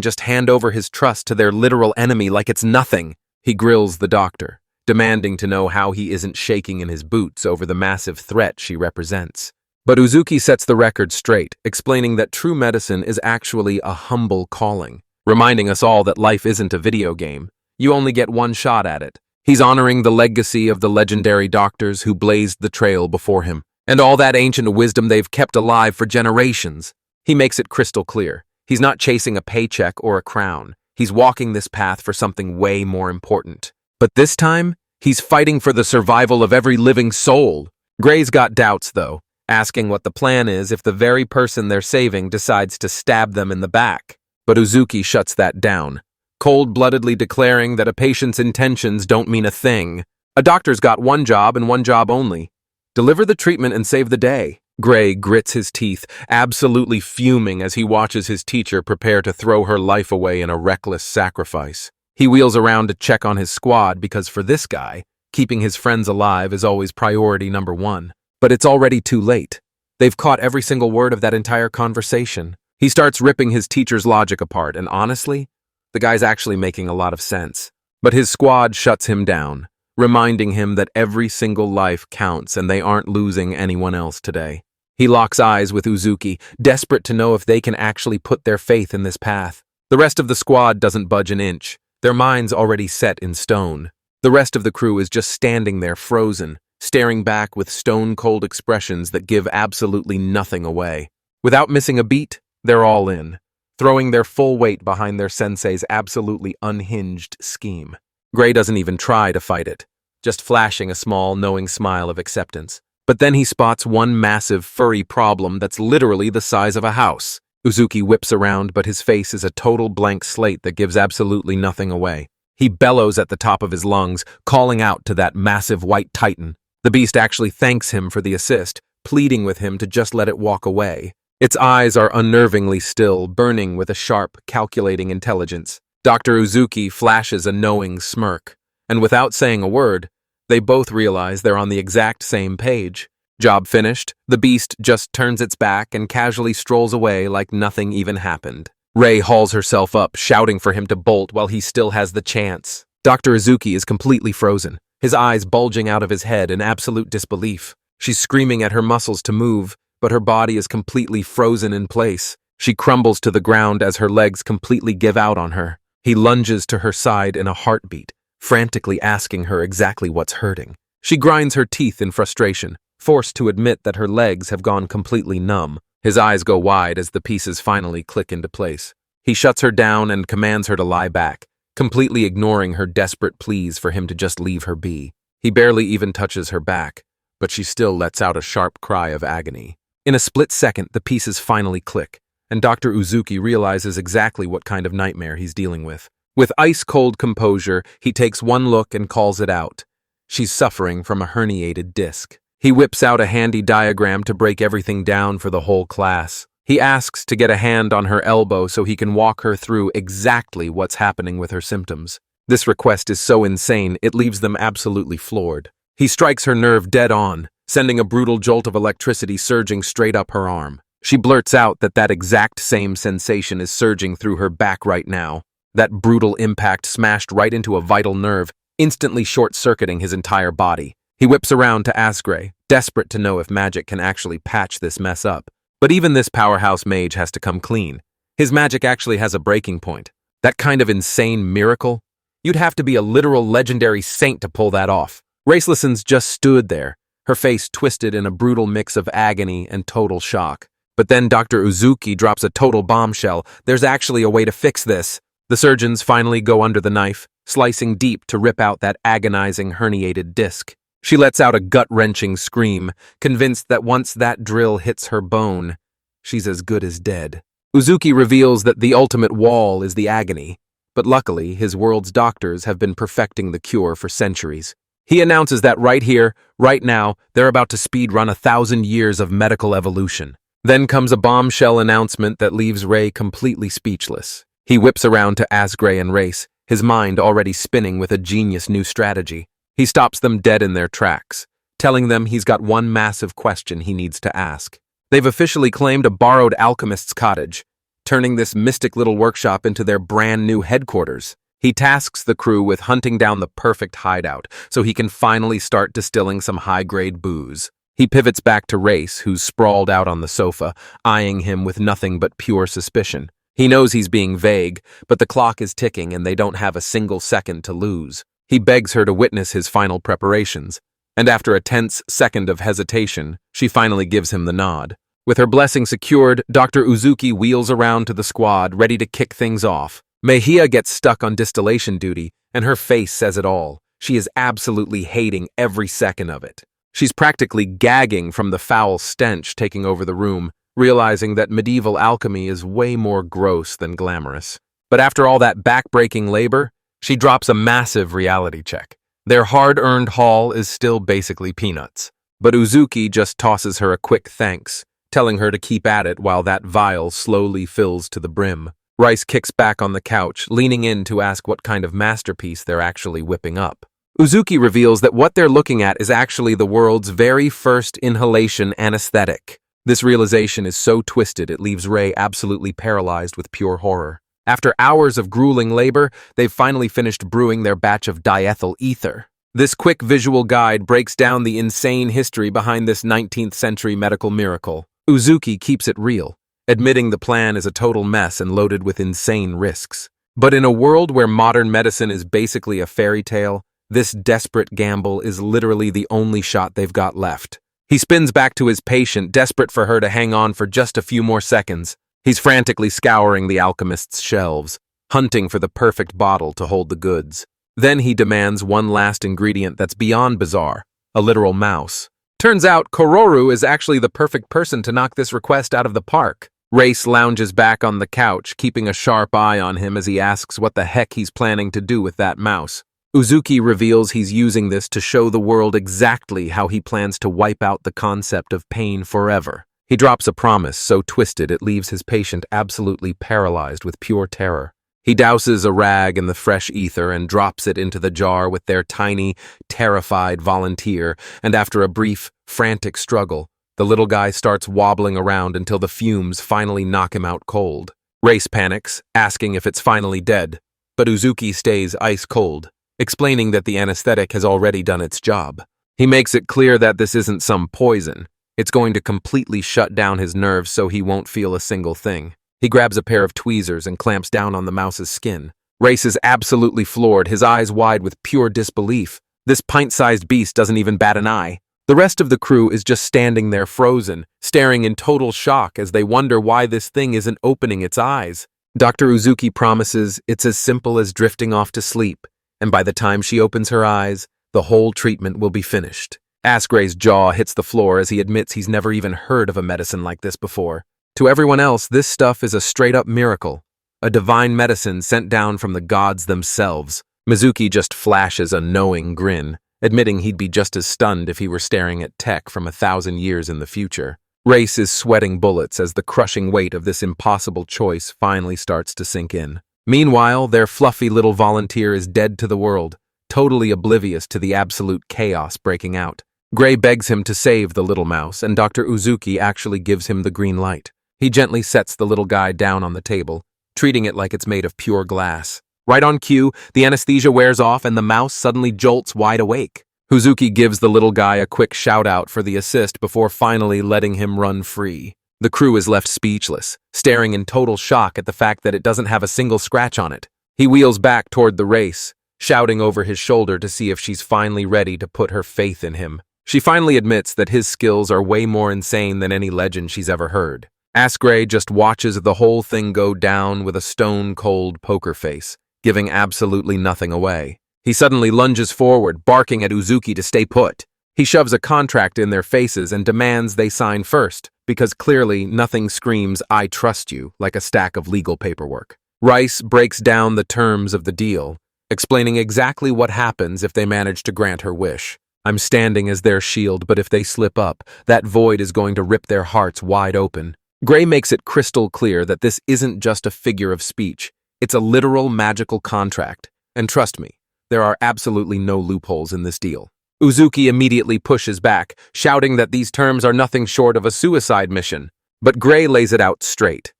just hand over his trust to their literal enemy like it's nothing. He grills the doctor, demanding to know how he isn't shaking in his boots over the massive threat she represents. But Uzuki sets the record straight, explaining that true medicine is actually a humble calling, reminding us all that life isn't a video game. You only get one shot at it. He's honoring the legacy of the legendary doctors who blazed the trail before him, and all that ancient wisdom they've kept alive for generations. He makes it crystal clear. He's not chasing a paycheck or a crown. He's walking this path for something way more important. But this time, he's fighting for the survival of every living soul. Gray's got doubts, though, asking what the plan is if the very person they're saving decides to stab them in the back. But Uzuki shuts that down, cold-bloodedly declaring that a patient's intentions don't mean a thing. A doctor's got one job and one job only: deliver the treatment and save the day. Gray grits his teeth, absolutely fuming as he watches his teacher prepare to throw her life away in a reckless sacrifice. He wheels around to check on his squad because for this guy, keeping his friends alive is always priority #1. But it's already too late. They've caught every single word of that entire conversation. He starts ripping his teacher's logic apart, and honestly, the guy's actually making a lot of sense. But his squad shuts him down, reminding him that every single life counts and they aren't losing anyone else today. He locks eyes with Uzuki, desperate to know if they can actually put their faith in this path. The rest of the squad doesn't budge an inch, their minds already set in stone. The rest of the crew is just standing there frozen, staring back with stone-cold expressions that give absolutely nothing away. Without missing a beat, they're all in, throwing their full weight behind their sensei's absolutely unhinged scheme. Gray doesn't even try to fight it, just flashing a small, knowing smile of acceptance. But then he spots one massive, furry problem that's literally the size of a house. Uzuki whips around, but his face is a total blank slate that gives absolutely nothing away. He bellows at the top of his lungs, calling out to that massive white titan. The beast actually thanks him for the assist, pleading with him to just let it walk away. Its eyes are unnervingly still, burning with a sharp, calculating intelligence. Dr. Uzuki flashes a knowing smirk, and without saying a word, they both realize they're on the exact same page. Job finished, the beast just turns its back and casually strolls away like nothing even happened. Rei hauls herself up, shouting for him to bolt while he still has the chance. Dr. Uzuki is completely frozen, his eyes bulging out of his head in absolute disbelief. She's screaming at her muscles to move, but her body is completely frozen in place. She crumbles to the ground as her legs completely give out on her. He lunges to her side in a heartbeat, frantically asking her exactly what's hurting. She grinds her teeth in frustration, forced to admit that her legs have gone completely numb. His eyes go wide as the pieces finally click into place. He shuts her down and commands her to lie back, completely ignoring her desperate pleas for him to just leave her be. He barely even touches her back, but she still lets out a sharp cry of agony. In a split second, the pieces finally click, and Dr. Uzuki realizes exactly what kind of nightmare he's dealing with. With ice-cold composure, he takes one look and calls it out. She's suffering from a herniated disc. He whips out a handy diagram to break everything down for the whole class. He asks to get a hand on her elbow so he can walk her through exactly what's happening with her symptoms. This request is so insane, it leaves them absolutely floored. He strikes her nerve dead on, sending a brutal jolt of electricity surging straight up her arm. She blurts out that exact same sensation is surging through her back right now. That brutal impact smashed right into a vital nerve, instantly short-circuiting his entire body. He whips around to Asgray, desperate to know if magic can actually patch this mess up. But even this powerhouse mage has to come clean. His magic actually has a breaking point. That kind of insane miracle? You'd have to be a literal legendary saint to pull that off. Racelessons just stood there, her face twisted in a brutal mix of agony and total shock. But then Dr. Uzuki drops a total bombshell. There's actually a way to fix this. The surgeons finally go under the knife, slicing deep to rip out that agonizing herniated disc. She lets out a gut-wrenching scream, convinced that once that drill hits her bone, she's as good as dead. Uzuki reveals that the ultimate wall is the agony, but luckily his world's doctors have been perfecting the cure for centuries. He announces that right here, right now, they're about to speedrun 1,000 years of medical evolution. Then comes a bombshell announcement that leaves Rei completely speechless. He whips around to Asgray and Race, his mind already spinning with a genius new strategy. He stops them dead in their tracks, telling them he's got one massive question he needs to ask. They've officially claimed a borrowed alchemist's cottage, turning this mystic little workshop into their brand new headquarters. He tasks the crew with hunting down the perfect hideout so he can finally start distilling some high-grade booze. He pivots back to Race, who's sprawled out on the sofa, eyeing him with nothing but pure suspicion. He knows he's being vague, but the clock is ticking and they don't have a single second to lose. He begs her to witness his final preparations, and after a tense second of hesitation, she finally gives him the nod. With her blessing secured, Dr. Uzuki wheels around to the squad, ready to kick things off. Mejia gets stuck on distillation duty, and her face says it all. She is absolutely hating every second of it. She's practically gagging from the foul stench taking over the room, realizing that medieval alchemy is way more gross than glamorous. But after all that back-breaking labor, she drops a massive reality check. Their hard-earned haul is still basically peanuts. But Uzuki just tosses her a quick thanks, telling her to keep at it while that vial slowly fills to the brim. Rice kicks back on the couch, leaning in to ask what kind of masterpiece they're actually whipping up. Uzuki reveals that what they're looking at is actually the world's very first inhalation anesthetic. This realization is so twisted it leaves Rei absolutely paralyzed with pure horror. After hours of grueling labor, they've finally finished brewing their batch of diethyl ether. This quick visual guide breaks down the insane history behind this 19th century medical miracle. Uzuki keeps it real, admitting the plan is a total mess and loaded with insane risks. But in a world where modern medicine is basically a fairy tale, this desperate gamble is literally the only shot they've got left. He spins back to his patient, desperate for her to hang on for just a few more seconds. He's frantically scouring the alchemist's shelves, hunting for the perfect bottle to hold the goods. Then he demands one last ingredient that's beyond bizarre, a literal mouse. Turns out Kororu is actually the perfect person to knock this request out of the park. Race lounges back on the couch, keeping a sharp eye on him as he asks what the heck he's planning to do with that mouse. Uzuki reveals he's using this to show the world exactly how he plans to wipe out the concept of pain forever. He drops a promise so twisted it leaves his patient absolutely paralyzed with pure terror. He douses a rag in the fresh ether and drops it into the jar with their tiny, terrified volunteer, and after a brief, frantic struggle, the little guy starts wobbling around until the fumes finally knock him out cold. Race panics, asking if it's finally dead, but Uzuki stays ice cold, explaining that the anesthetic has already done its job. He makes it clear that this isn't some poison. It's going to completely shut down his nerves so he won't feel a single thing. He grabs a pair of tweezers and clamps down on the mouse's skin. Race is absolutely floored, his eyes wide with pure disbelief. This pint-sized beast doesn't even bat an eye. The rest of the crew is just standing there frozen, staring in total shock as they wonder why this thing isn't opening its eyes. Dr. Uzuki promises it's as simple as drifting off to sleep, and by the time she opens her eyes, the whole treatment will be finished. Asgray's jaw hits the floor as he admits he's never even heard of a medicine like this before. To everyone else, this stuff is a straight-up miracle, a divine medicine sent down from the gods themselves. Mizuki just flashes a knowing grin, admitting he'd be just as stunned if he were staring at tech from 1,000 years in the future. Race is sweating bullets as the crushing weight of this impossible choice finally starts to sink in. Meanwhile, their fluffy little volunteer is dead to the world, totally oblivious to the absolute chaos breaking out. Gray begs him to save the little mouse, and Dr. Uzuki actually gives him the green light. He gently sets the little guy down on the table, treating it like it's made of pure glass. Right on cue, the anesthesia wears off and the mouse suddenly jolts wide awake. Uzuki gives the little guy a quick shout-out for the assist before finally letting him run free. The crew is left speechless, staring in total shock at the fact that it doesn't have a single scratch on it. He wheels back toward the Race, shouting over his shoulder to see if she's finally ready to put her faith in him. She finally admits that his skills are way more insane than any legend she's ever heard. Asgray just watches the whole thing go down with a stone-cold poker face, giving absolutely nothing away. He suddenly lunges forward, barking at Uzuki to stay put. He shoves a contract in their faces and demands they sign first, because clearly nothing screams, "I trust you," like a stack of legal paperwork. Rice breaks down the terms of the deal, explaining exactly what happens if they manage to grant her wish. "I'm standing as their shield, but if they slip up, that void is going to rip their hearts wide open." Gray makes it crystal clear that this isn't just a figure of speech. It's a literal magical contract. And trust me, there are absolutely no loopholes in this deal. Uzuki immediately pushes back, shouting that these terms are nothing short of a suicide mission. But Gray lays it out straight.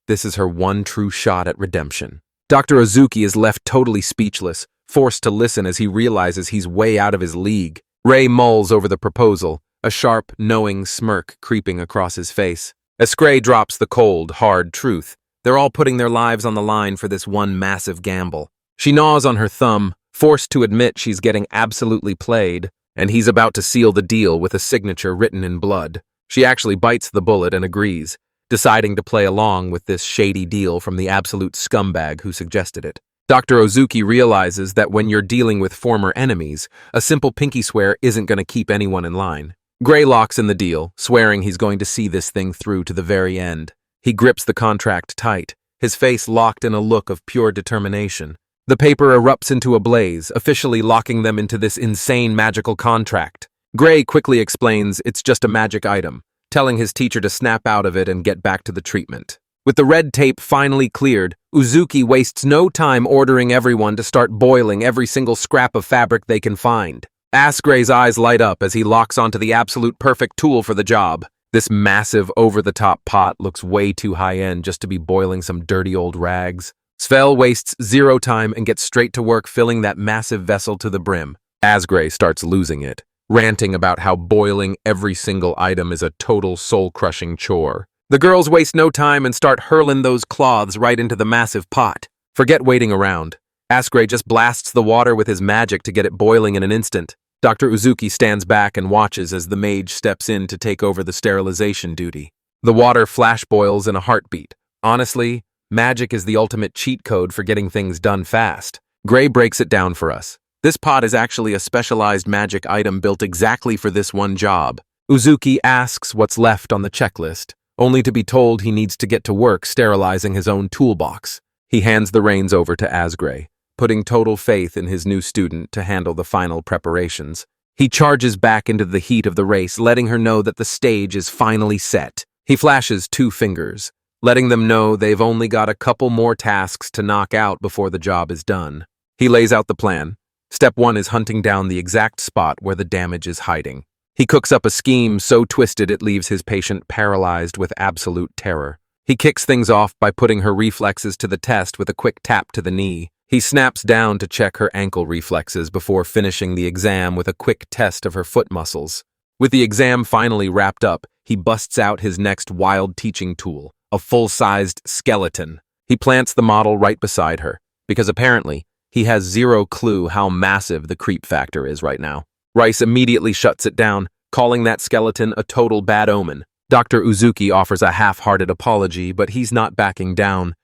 This is her one true shot at redemption. Dr. Uzuki is left totally speechless, forced to listen as he realizes he's way out of his league. Ray mulls over the proposal, a sharp, knowing smirk creeping across his face. Asgray drops the cold, hard truth. They're all putting their lives on the line for this one massive gamble. She gnaws on her thumb, forced to admit she's getting absolutely played, and he's about to seal the deal with a signature written in blood. She actually bites the bullet and agrees, deciding to play along with this shady deal from the absolute scumbag who suggested it. Dr. Uzuki realizes that when you're dealing with former enemies, a simple pinky swear isn't going to keep anyone in line. Gray locks in the deal, swearing he's going to see this thing through to the very end. He grips the contract tight, his face locked in a look of pure determination. The paper erupts into a blaze, officially locking them into this insane magical contract. Gray quickly explains it's just a magic item, telling his teacher to snap out of it and get back to the treatment. With the red tape finally cleared, Uzuki wastes no time ordering everyone to start boiling every single scrap of fabric they can find. Asgray's eyes light up as he locks onto the absolute perfect tool for the job. This massive, over-the-top pot looks way too high-end just to be boiling some dirty old rags. Svel wastes zero time and gets straight to work filling that massive vessel to the brim. Asgray starts losing it, ranting about how boiling every single item is a total soul-crushing chore. The girls waste no time and start hurling those cloths right into the massive pot. Forget waiting around. Asgray just blasts the water with his magic to get it boiling in an instant. Dr. Uzuki stands back and watches as the mage steps in to take over the sterilization duty. The water flash boils in a heartbeat. Honestly, magic is the ultimate cheat code for getting things done fast. Gray breaks it down for us. This pot is actually a specialized magic item built exactly for this one job. Uzuki asks what's left on the checklist, only to be told he needs to get to work sterilizing his own toolbox. He hands the reins over to Asgray, putting total faith in his new student to handle the final preparations. He charges back into the heat of the race, letting her know that the stage is finally set. He flashes 2 fingers, letting them know they've only got a couple more tasks to knock out before the job is done. He lays out the plan. Step 1 is hunting down the exact spot where the damage is hiding. He cooks up a scheme so twisted it leaves his patient paralyzed with absolute terror. He kicks things off by putting her reflexes to the test with a quick tap to the knee. He snaps down to check her ankle reflexes before finishing the exam with a quick test of her foot muscles. With the exam finally wrapped up, he busts out his next wild teaching tool, a full-sized skeleton. He plants the model right beside her, because apparently, he has zero clue how massive the creep factor is right now. Rice immediately shuts it down, calling that skeleton a total bad omen. Dr. Uzuki offers a half-hearted apology, but he's not backing down.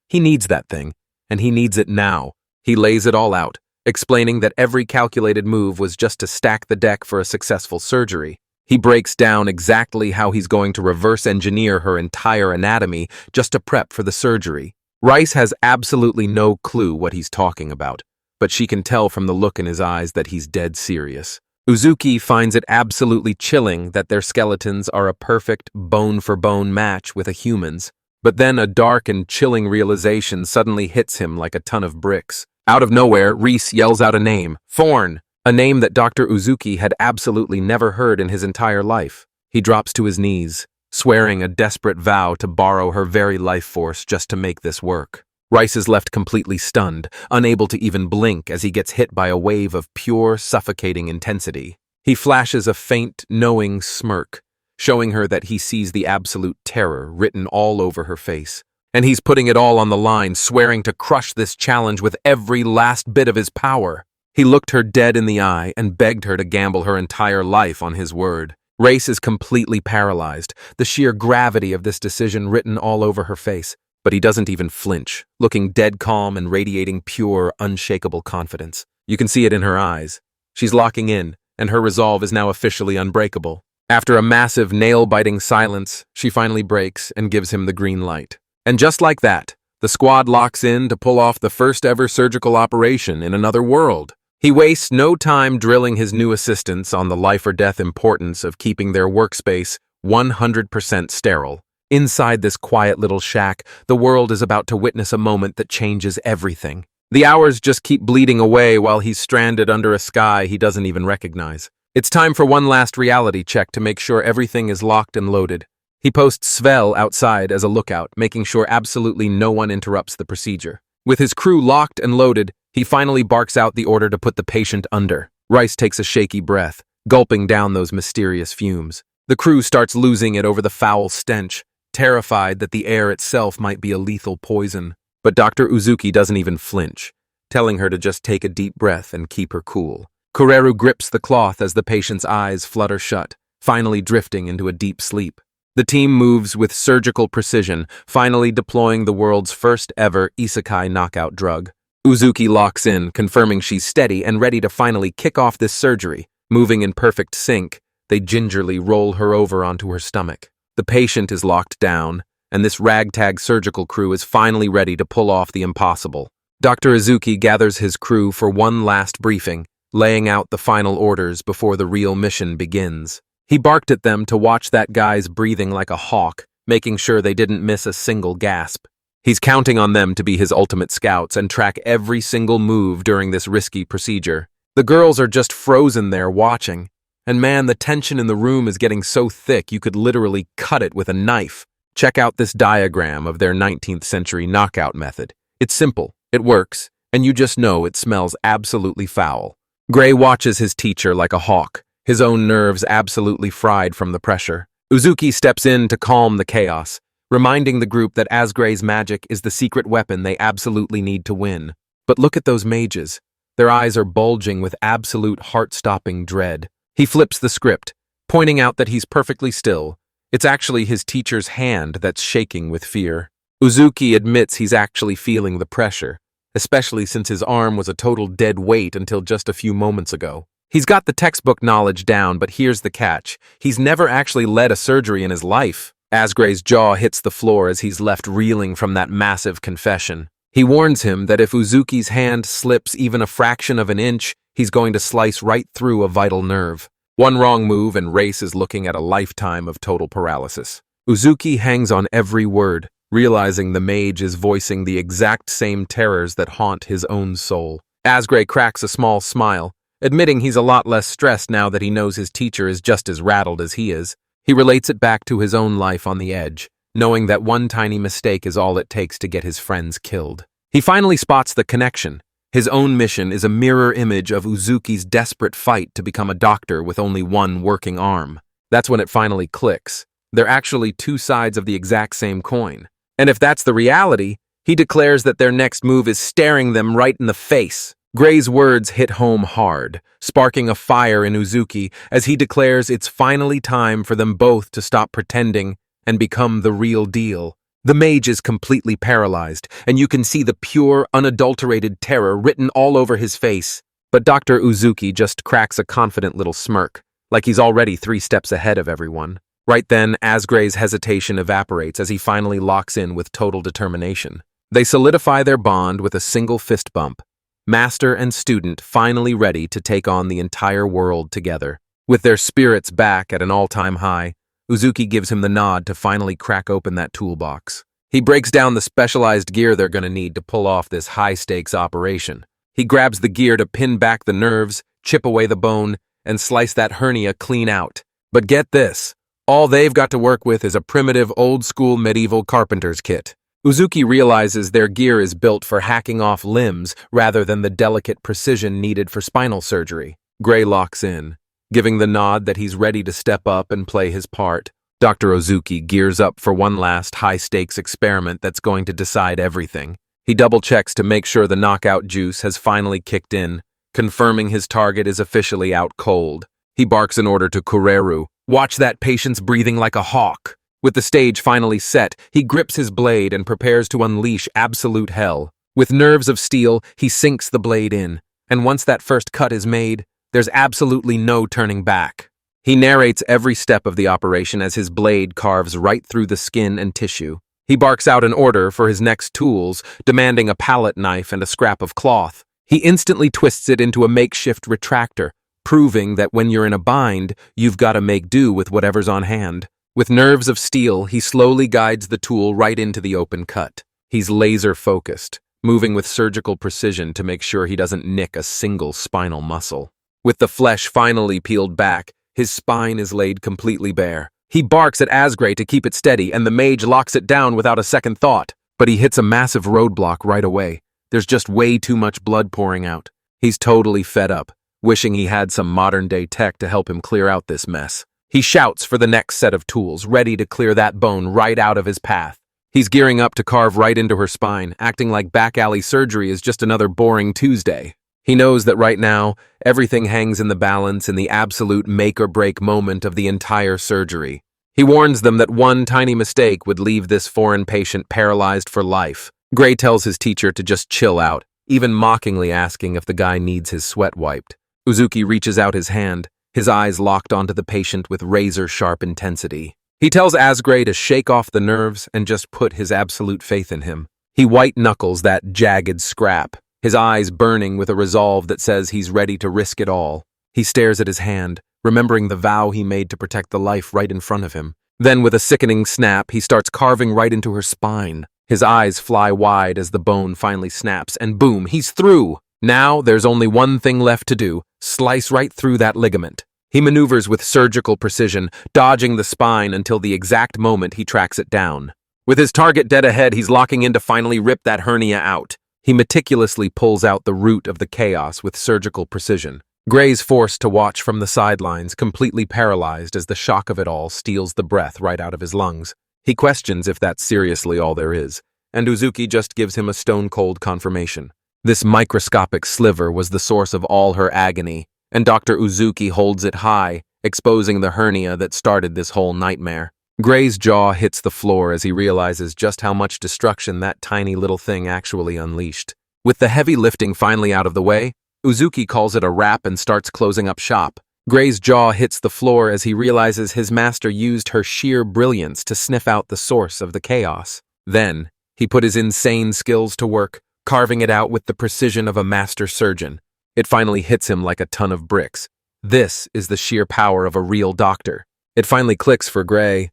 He needs that thing, and he needs it now. He lays it all out, explaining that every calculated move was just to stack the deck for a successful surgery. He breaks down exactly how he's going to reverse engineer her entire anatomy just to prep for the surgery. Rice has absolutely no clue what he's talking about, but she can tell from the look in his eyes that he's dead serious. Uzuki finds it absolutely chilling that their skeletons are a perfect bone-for-bone match with a human's, but then a dark and chilling realization suddenly hits him like a ton of bricks. Out of nowhere, Reese yells out a name, Thorn, a name that Dr. Uzuki had absolutely never heard in his entire life. He drops to his knees, swearing a desperate vow to borrow her very life force just to make this work. Rice is left completely stunned, unable to even blink as he gets hit by a wave of pure, suffocating intensity. He flashes a faint, knowing smirk, showing her that he sees the absolute terror written all over her face. And he's putting it all on the line, swearing to crush this challenge with every last bit of his power. He looked her dead in the eye and begged her to gamble her entire life on his word. Race is completely paralyzed, the sheer gravity of this decision written all over her face. But he doesn't even flinch, looking dead calm and radiating pure, unshakable confidence. You can see it in her eyes. She's locking in, and her resolve is now officially unbreakable. After a massive, nail-biting silence, she finally breaks and gives him the green light. And just like that, the squad locks in to pull off the first-ever surgical operation in another world. He wastes no time drilling his new assistants on the life-or-death importance of keeping their workspace 100% sterile. Inside this quiet little shack, the world is about to witness a moment that changes everything. The hours just keep bleeding away while he's stranded under a sky he doesn't even recognize. It's time for one last reality check to make sure everything is locked and loaded. He posts Svel outside as a lookout, making sure absolutely no one interrupts the procedure. With his crew locked and loaded, he finally barks out the order to put the patient under. Rice takes a shaky breath, gulping down those mysterious fumes. The crew starts losing it over the foul stench, terrified that the air itself might be a lethal poison. But Dr. Uzuki doesn't even flinch, telling her to just take a deep breath and keep her cool. Kureru grips the cloth as the patient's eyes flutter shut, finally drifting into a deep sleep. The team moves with surgical precision, finally deploying the world's first ever Isekai knockout drug. Uzuki locks in, confirming she's steady and ready to finally kick off this surgery. Moving in perfect sync, they gingerly roll her over onto her stomach. The patient is locked down, and this ragtag surgical crew is finally ready to pull off the impossible. Dr. Uzuki gathers his crew for one last briefing, laying out the final orders before the real mission begins. He barked at them to watch that guy's breathing like a hawk, making sure they didn't miss a single gasp. He's counting on them to be his ultimate scouts and track every single move during this risky procedure. The girls are just frozen there watching. And man, the tension in the room is getting so thick you could literally cut it with a knife. Check out this diagram of their 19th century knockout method. It's simple, it works, and you just know it smells absolutely foul. Gray watches his teacher like a hawk, his own nerves absolutely fried from the pressure. Uzuki steps in to calm the chaos, reminding the group that Asgray's magic is the secret weapon they absolutely need to win. But look at those mages. Their eyes are bulging with absolute heart-stopping dread. He flips the script, pointing out that he's perfectly still. It's actually his teacher's hand that's shaking with fear. Uzuki admits he's actually feeling the pressure, especially since his arm was a total dead weight until just a few moments ago. He's got the textbook knowledge down, but here's the catch. He's never actually led a surgery in his life. Asgray's jaw hits the floor as he's left reeling from that massive confession. He warns him that if Uzuki's hand slips even a fraction of an inch, he's going to slice right through a vital nerve. One wrong move and Race is looking at a lifetime of total paralysis. Uzuki hangs on every word, realizing the mage is voicing the exact same terrors that haunt his own soul. Asgray cracks a small smile, admitting he's a lot less stressed now that he knows his teacher is just as rattled as he is. He relates it back to his own life on the edge, knowing that one tiny mistake is all it takes to get his friends killed. He finally spots the connection. His own mission is a mirror image of Uzuki's desperate fight to become a doctor with only one working arm. That's when it finally clicks. They're actually two sides of the exact same coin. And if that's the reality, he declares that their next move is staring them right in the face. Gray's words hit home hard, sparking a fire in Uzuki as he declares it's finally time for them both to stop pretending and become the real deal. The mage is completely paralyzed, and you can see the pure, unadulterated terror written all over his face. But Dr. Uzuki just cracks a confident little smirk, like he's already 3 steps ahead of everyone. Right then, Asgray's hesitation evaporates as he finally locks in with total determination. They solidify their bond with a single fist bump. Master and student finally ready to take on the entire world together. With their spirits back at an all-time high, Uzuki gives him the nod to finally crack open that toolbox. He breaks down the specialized gear they're going to need to pull off this high-stakes operation. He grabs the gear to pin back the nerves, chip away the bone, and slice that hernia clean out. But get this, all they've got to work with is a primitive, old-school medieval carpenter's kit. Uzuki realizes their gear is built for hacking off limbs rather than the delicate precision needed for spinal surgery. Gray locks in, giving the nod that he's ready to step up and play his part. Dr. Uzuki gears up for one last high-stakes experiment that's going to decide everything. He double-checks to make sure the knockout juice has finally kicked in, confirming his target is officially out cold. He barks an order to Kureru, "Watch that patient's breathing like a hawk." With the stage finally set, he grips his blade and prepares to unleash absolute hell. With nerves of steel, he sinks the blade in, and once that first cut is made, there's absolutely no turning back. He narrates every step of the operation as his blade carves right through the skin and tissue. He barks out an order for his next tools, demanding a palette knife and a scrap of cloth. He instantly twists it into a makeshift retractor, proving that when you're in a bind, you've got to make do with whatever's on hand. With nerves of steel, he slowly guides the tool right into the open cut. He's laser-focused, moving with surgical precision to make sure he doesn't nick a single spinal muscle. With the flesh finally peeled back, his spine is laid completely bare. He barks at Asgray to keep it steady, and the mage locks it down without a second thought. But he hits a massive roadblock right away. There's just way too much blood pouring out. He's totally fed up, wishing he had some modern-day tech to help him clear out this mess. He shouts for the next set of tools, ready to clear that bone right out of his path. He's gearing up to carve right into her spine, acting like back-alley surgery is just another boring Tuesday. He knows that right now, everything hangs in the balance in the absolute make-or-break moment of the entire surgery. He warns them that one tiny mistake would leave this foreign patient paralyzed for life. Gray tells his teacher to just chill out, even mockingly asking if the guy needs his sweat wiped. Uzuki reaches out his hand, his eyes locked onto the patient with razor-sharp intensity. He tells Asgray to shake off the nerves and just put his absolute faith in him. He white-knuckles that jagged scrap, his eyes burning with a resolve that says he's ready to risk it all. He stares at his hand, remembering the vow he made to protect the life right in front of him. Then, with a sickening snap, he starts carving right into her spine. His eyes fly wide as the bone finally snaps, and boom, he's through! Now, there's only one thing left to do, slice right through that ligament. He maneuvers with surgical precision, dodging the spine until the exact moment he tracks it down. With his target dead ahead, he's locking in to finally rip that hernia out. He meticulously pulls out the root of the chaos with surgical precision. Gray's forced to watch from the sidelines, completely paralyzed as the shock of it all steals the breath right out of his lungs. He questions if that's seriously all there is, and Uzuki just gives him a stone-cold confirmation. This microscopic sliver was the source of all her agony, and Dr. Uzuki holds it high, exposing the hernia that started this whole nightmare. Gray's jaw hits the floor as he realizes just how much destruction that tiny little thing actually unleashed. With the heavy lifting finally out of the way, Uzuki calls it a wrap and starts closing up shop. Gray's jaw hits the floor as he realizes his master used her sheer brilliance to sniff out the source of the chaos. Then, he put his insane skills to work, carving it out with the precision of a master surgeon. It finally hits him like a ton of bricks. This is the sheer power of a real doctor. It finally clicks for Gray.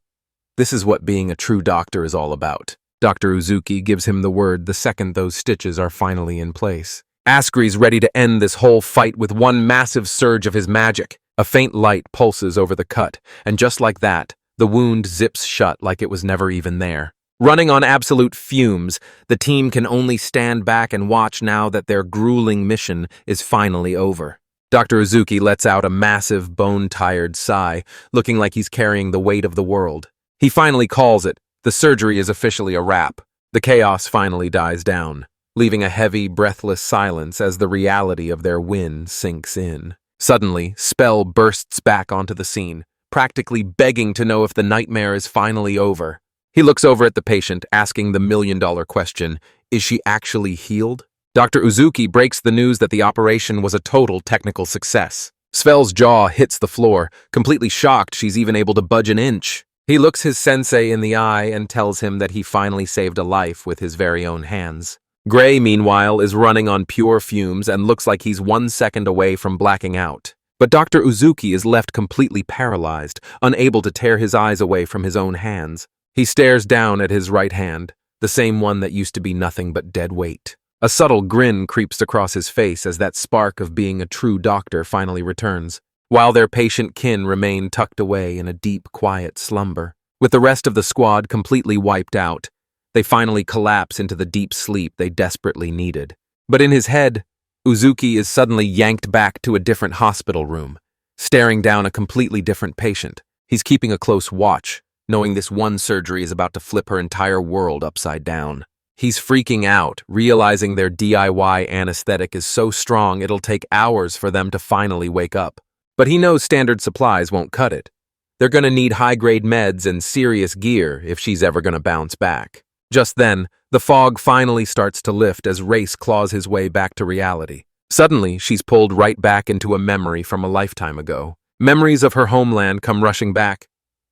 This is what being a true doctor is all about. Dr. Uzuki gives him the word the second those stitches are finally in place. Askri's ready to end this whole fight with one massive surge of his magic. A faint light pulses over the cut, and just like that, the wound zips shut like it was never even there. Running on absolute fumes, the team can only stand back and watch now that their grueling mission is finally over. Dr. Uzuki lets out a massive, bone-tired sigh, looking like he's carrying the weight of the world. He finally calls it. The surgery is officially a wrap. The chaos finally dies down, leaving a heavy, breathless silence as the reality of their win sinks in. Suddenly, Spell bursts back onto the scene, practically begging to know if the nightmare is finally over. He looks over at the patient, asking the million-dollar question, is she actually healed? Dr. Uzuki breaks the news that the operation was a total technical success. Spell's jaw hits the floor, completely shocked she's even able to budge an inch. He looks his sensei in the eye and tells him that he finally saved a life with his very own hands. Gray, meanwhile, is running on pure fumes and looks like he's 1 second away from blacking out. But Dr. Uzuki is left completely paralyzed, unable to tear his eyes away from his own hands. He stares down at his right hand, the same one that used to be nothing but dead weight. A subtle grin creeps across his face as that spark of being a true doctor finally returns, while their patient kin remain tucked away in a deep, quiet slumber. With the rest of the squad completely wiped out, they finally collapse into the deep sleep they desperately needed. But in his head, Uzuki is suddenly yanked back to a different hospital room, staring down a completely different patient. He's keeping a close watch, knowing this one surgery is about to flip her entire world upside down. He's freaking out, realizing their DIY anesthetic is so strong it'll take hours for them to finally wake up. But he knows standard supplies won't cut it. They're gonna need high-grade meds and serious gear if she's ever gonna bounce back. Just then, the fog finally starts to lift as Race claws his way back to reality. Suddenly, she's pulled right back into a memory from a lifetime ago. Memories of her homeland come rushing back.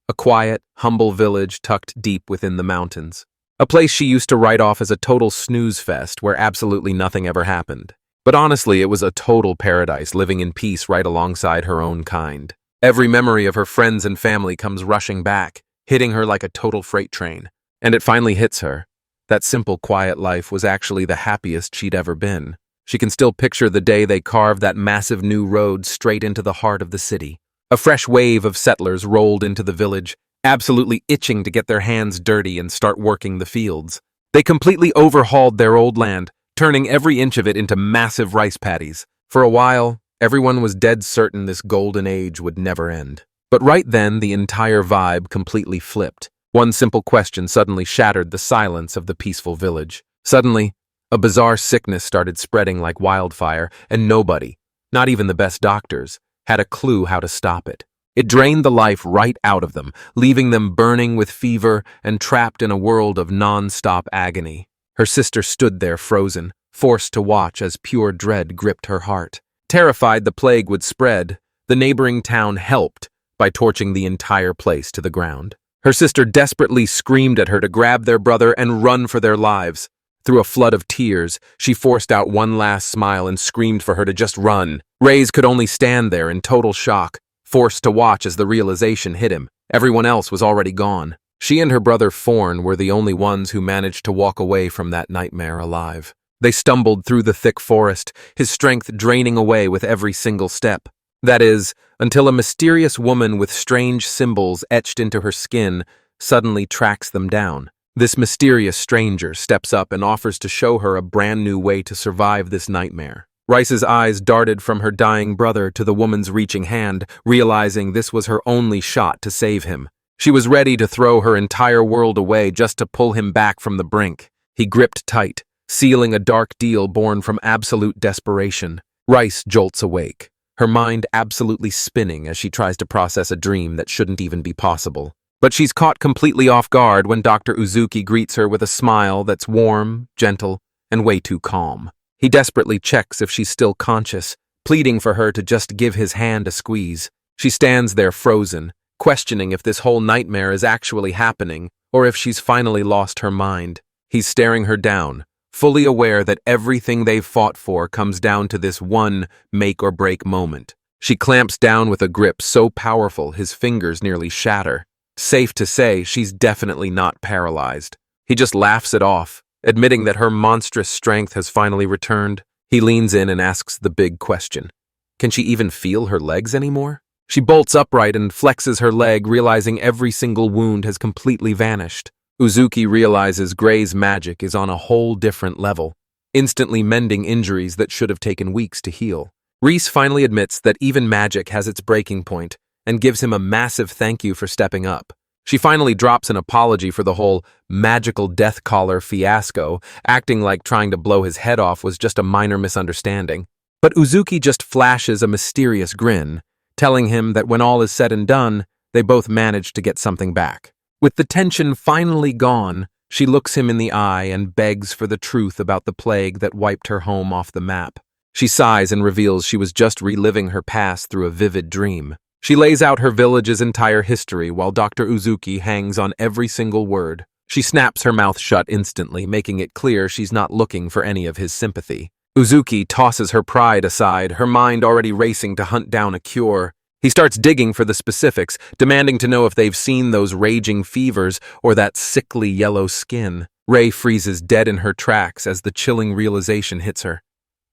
A quiet, humble village tucked deep within the mountains. A place she used to write off as a total snooze fest where absolutely nothing ever happened. But honestly, it was a total paradise living in peace right alongside her own kind. Every memory of her friends and family comes rushing back, hitting her like a total freight train. And it finally hits her. That simple, quiet life was actually the happiest she'd ever been. She can still picture the day they carved that massive new road straight into the heart of the city. A fresh wave of settlers rolled into the village, absolutely itching to get their hands dirty and start working the fields. They completely overhauled their old land, turning every inch of it into massive rice paddies. For a while, everyone was dead certain this golden age would never end. But right then, the entire vibe completely flipped. One simple question suddenly shattered the silence of the peaceful village. Suddenly, a bizarre sickness started spreading like wildfire, and nobody, not even the best doctors, had a clue how to stop it. It drained the life right out of them, leaving them burning with fever and trapped in a world of non-stop agony. Her sister stood there frozen, forced to watch as pure dread gripped her heart. Terrified the plague would spread, the neighboring town helped by torching the entire place to the ground. Her sister desperately screamed at her to grab their brother and run for their lives. Through a flood of tears, she forced out one last smile and screamed for her to just run. Reyes could only stand there in total shock, forced to watch as the realization hit him. Everyone else was already gone. She and her brother Forn were the only ones who managed to walk away from that nightmare alive. They stumbled through the thick forest, his strength draining away with every single step. That is, until a mysterious woman with strange symbols etched into her skin suddenly tracks them down. This mysterious stranger steps up and offers to show her a brand new way to survive this nightmare. Rice's eyes darted from her dying brother to the woman's reaching hand, realizing this was her only shot to save him. She was ready to throw her entire world away just to pull him back from the brink. He gripped tight, sealing a dark deal born from absolute desperation. Rice jolts awake, her mind absolutely spinning as she tries to process a dream that shouldn't even be possible. But she's caught completely off guard when Dr. Uzuki greets her with a smile that's warm, gentle, and way too calm. He desperately checks if she's still conscious, pleading for her to just give his hand a squeeze. She stands there frozen, questioning if this whole nightmare is actually happening or if she's finally lost her mind. He's staring her down, fully aware that everything they've fought for comes down to this one make-or-break moment. She clamps down with a grip so powerful his fingers nearly shatter. Safe to say, she's definitely not paralyzed. He just laughs it off, admitting that her monstrous strength has finally returned. He leans in and asks the big question. Can she even feel her legs anymore? She bolts upright and flexes her leg, realizing every single wound has completely vanished. Uzuki realizes Gray's magic is on a whole different level, instantly mending injuries that should have taken weeks to heal. Reese finally admits that even magic has its breaking point and gives him a massive thank you for stepping up. She finally drops an apology for the whole magical death collar fiasco, acting like trying to blow his head off was just a minor misunderstanding. But Uzuki just flashes a mysterious grin, telling him that when all is said and done, they both managed to get something back. With the tension finally gone, she looks him in the eye and begs for the truth about the plague that wiped her home off the map. She sighs and reveals she was just reliving her past through a vivid dream. She lays out her village's entire history while Dr. Uzuki hangs on every single word. She snaps her mouth shut instantly, making it clear she's not looking for any of his sympathy. Uzuki tosses her pride aside, her mind already racing to hunt down a cure. He starts digging for the specifics, demanding to know if they've seen those raging fevers or that sickly yellow skin. Ray freezes dead in her tracks as the chilling realization hits her.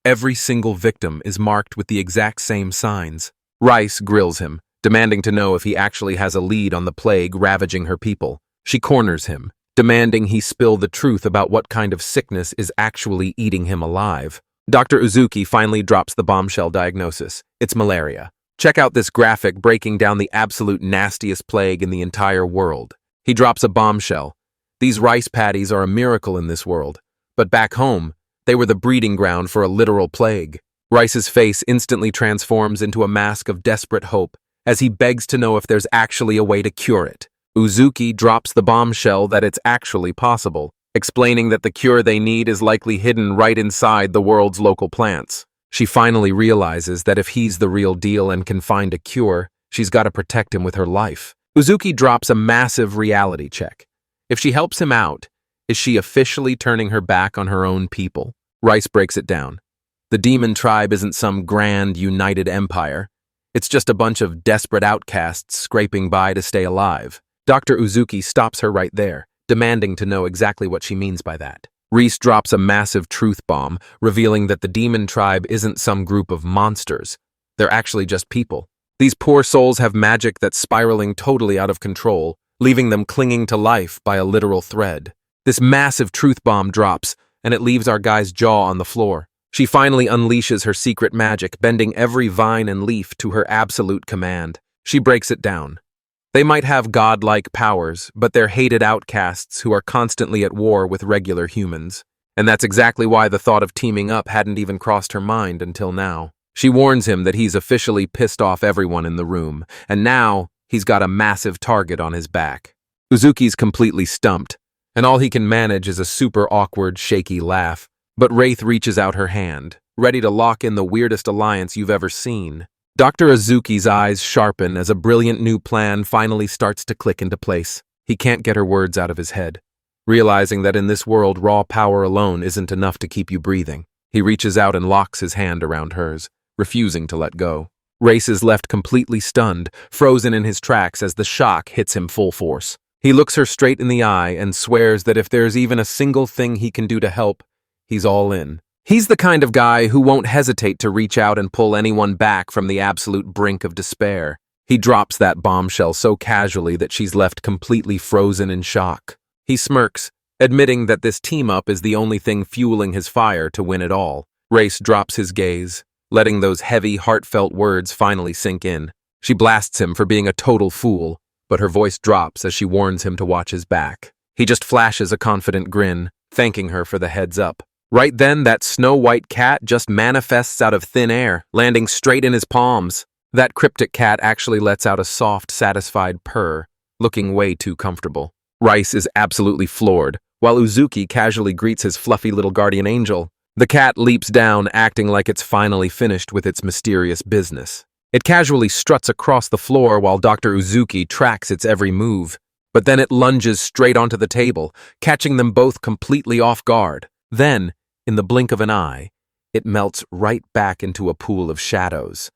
Every single victim is marked with the exact same signs. Rice grills him, demanding to know if he actually has a lead on the plague ravaging her people. She corners him, demanding he spill the truth about what kind of sickness is actually eating him alive. Dr. Uzuki finally drops the bombshell diagnosis. It's malaria. Check out this graphic breaking down the absolute nastiest plague in the entire world. He drops a bombshell. These rice paddies are a miracle in this world, but back home, they were the breeding ground for a literal plague. Rice's face instantly transforms into a mask of desperate hope as he begs to know if there's actually a way to cure it. Uzuki drops the bombshell that it's actually possible, explaining that the cure they need is likely hidden right inside the world's local plants. She finally realizes that if he's the real deal and can find a cure, she's got to protect him with her life. Uzuki drops a massive reality check. If she helps him out, is she officially turning her back on her own people? Rice breaks it down. The demon tribe isn't some grand, united empire. It's just a bunch of desperate outcasts scraping by to stay alive. Dr. Uzuki stops her right there, demanding to know exactly what she means by that. Reese drops a massive truth bomb, revealing that the demon tribe isn't some group of monsters. They're actually just people. These poor souls have magic that's spiraling totally out of control, leaving them clinging to life by a literal thread. This massive truth bomb drops, and it leaves our guy's jaw on the floor. She finally unleashes her secret magic, bending every vine and leaf to her absolute command. She breaks it down. They might have godlike powers, but they're hated outcasts who are constantly at war with regular humans. And that's exactly why the thought of teaming up hadn't even crossed her mind until now. She warns him that he's officially pissed off everyone in the room, and now he's got a massive target on his back. Uzuki's completely stumped, and all he can manage is a super awkward, shaky laugh. But Wraith reaches out her hand, ready to lock in the weirdest alliance you've ever seen. Dr. Uzuki's eyes sharpen as a brilliant new plan finally starts to click into place. He can't get her words out of his head, realizing that in this world raw power alone isn't enough to keep you breathing. He reaches out and locks his hand around hers, refusing to let go. Race is left completely stunned, frozen in his tracks as the shock hits him full force. He looks her straight in the eye and swears that if there's even a single thing he can do to help, he's all in. He's the kind of guy who won't hesitate to reach out and pull anyone back from the absolute brink of despair. He drops that bombshell so casually that she's left completely frozen in shock. He smirks, admitting that this team-up is the only thing fueling his fire to win it all. Race drops his gaze, letting those heavy, heartfelt words finally sink in. She blasts him for being a total fool, but her voice drops as she warns him to watch his back. He just flashes a confident grin, thanking her for the heads up. Right then, that snow-white cat just manifests out of thin air, landing straight in his palms. That cryptic cat actually lets out a soft, satisfied purr, looking way too comfortable. Rice is absolutely floored, while Uzuki casually greets his fluffy little guardian angel. The cat leaps down, acting like it's finally finished with its mysterious business. It casually struts across the floor while Dr. Uzuki tracks its every move, but then it lunges straight onto the table, catching them both completely off guard. Then, in the blink of an eye, it melts right back into a pool of shadows.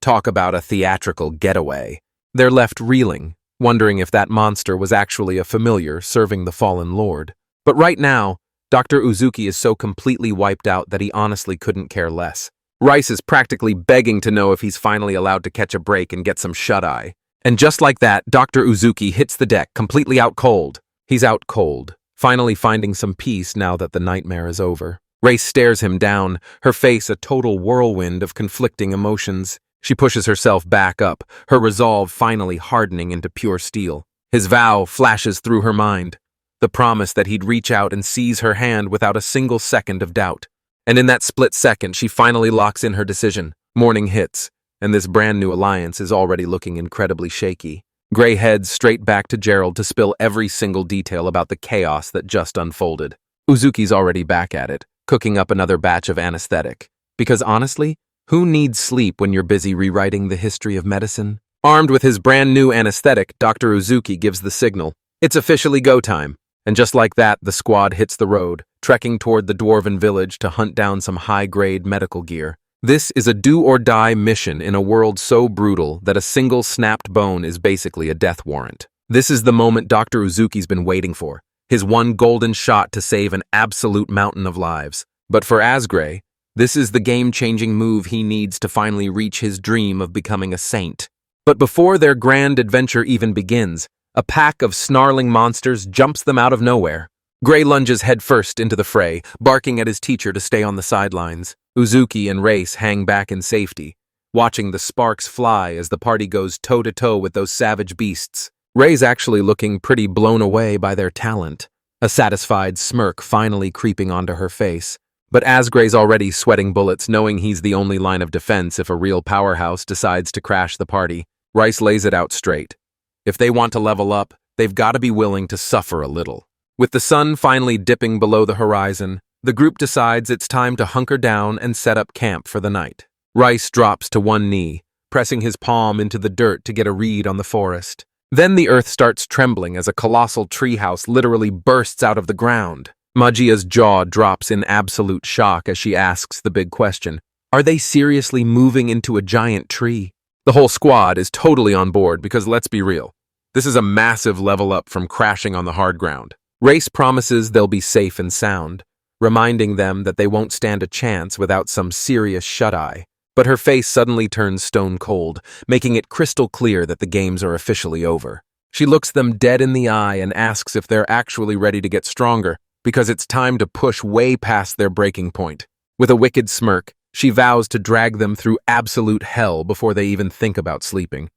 Talk about a theatrical getaway. They're left reeling, wondering if that monster was actually a familiar serving the fallen lord. But right now, Dr. Uzuki is so completely wiped out that he honestly couldn't care less. Rice is practically begging to know if he's finally allowed to catch a break and get some shut-eye. And just like that, Dr. Uzuki hits the deck, completely out cold. He's out cold, finally finding some peace now that the nightmare is over. Race stares him down, her face a total whirlwind of conflicting emotions. She pushes herself back up, her resolve finally hardening into pure steel. His vow flashes through her mind, the promise that he'd reach out and seize her hand without a single second of doubt. And in that split second, she finally locks in her decision. Morning hits, and this brand new alliance is already looking incredibly shaky. Gray heads straight back to Gerald to spill every single detail about the chaos that just unfolded. Uzuki's already back at it, cooking up another batch of anesthetic. Because honestly, who needs sleep when you're busy rewriting the history of medicine? Armed with his brand new anesthetic, Dr. Uzuki gives the signal. It's officially go time. And just like that, the squad hits the road, trekking toward the dwarven village to hunt down some high-grade medical gear. This is a do-or-die mission in a world so brutal that a single snapped bone is basically a death warrant. This is the moment Dr. Uzuki's been waiting for, his one golden shot to save an absolute mountain of lives. But for Asgray, this is the game-changing move he needs to finally reach his dream of becoming a saint. But before their grand adventure even begins, a pack of snarling monsters jumps them out of nowhere. Gray lunges headfirst into the fray, barking at his teacher to stay on the sidelines. Uzuki and Race hang back in safety, watching the sparks fly as the party goes toe-to-toe with those savage beasts. Ray's actually looking pretty blown away by their talent, a satisfied smirk finally creeping onto her face. But Asgray's already sweating bullets, knowing he's the only line of defense if a real powerhouse decides to crash the party. Rice lays it out straight. If they want to level up, they've got to be willing to suffer a little. With the sun finally dipping below the horizon, the group decides it's time to hunker down and set up camp for the night. Rice drops to one knee, pressing his palm into the dirt to get a read on the forest. Then the earth starts trembling as a colossal treehouse literally bursts out of the ground. Majia's jaw drops in absolute shock as she asks the big question, are they seriously moving into a giant tree? The whole squad is totally on board because let's be real, this is a massive level up from crashing on the hard ground. Race promises they'll be safe and sound, reminding them that they won't stand a chance without some serious shut-eye. But her face suddenly turns stone cold, making it crystal clear that the games are officially over. She looks them dead in the eye and asks if they're actually ready to get stronger, because it's time to push way past their breaking point. With a wicked smirk, she vows to drag them through absolute hell before they even think about sleeping.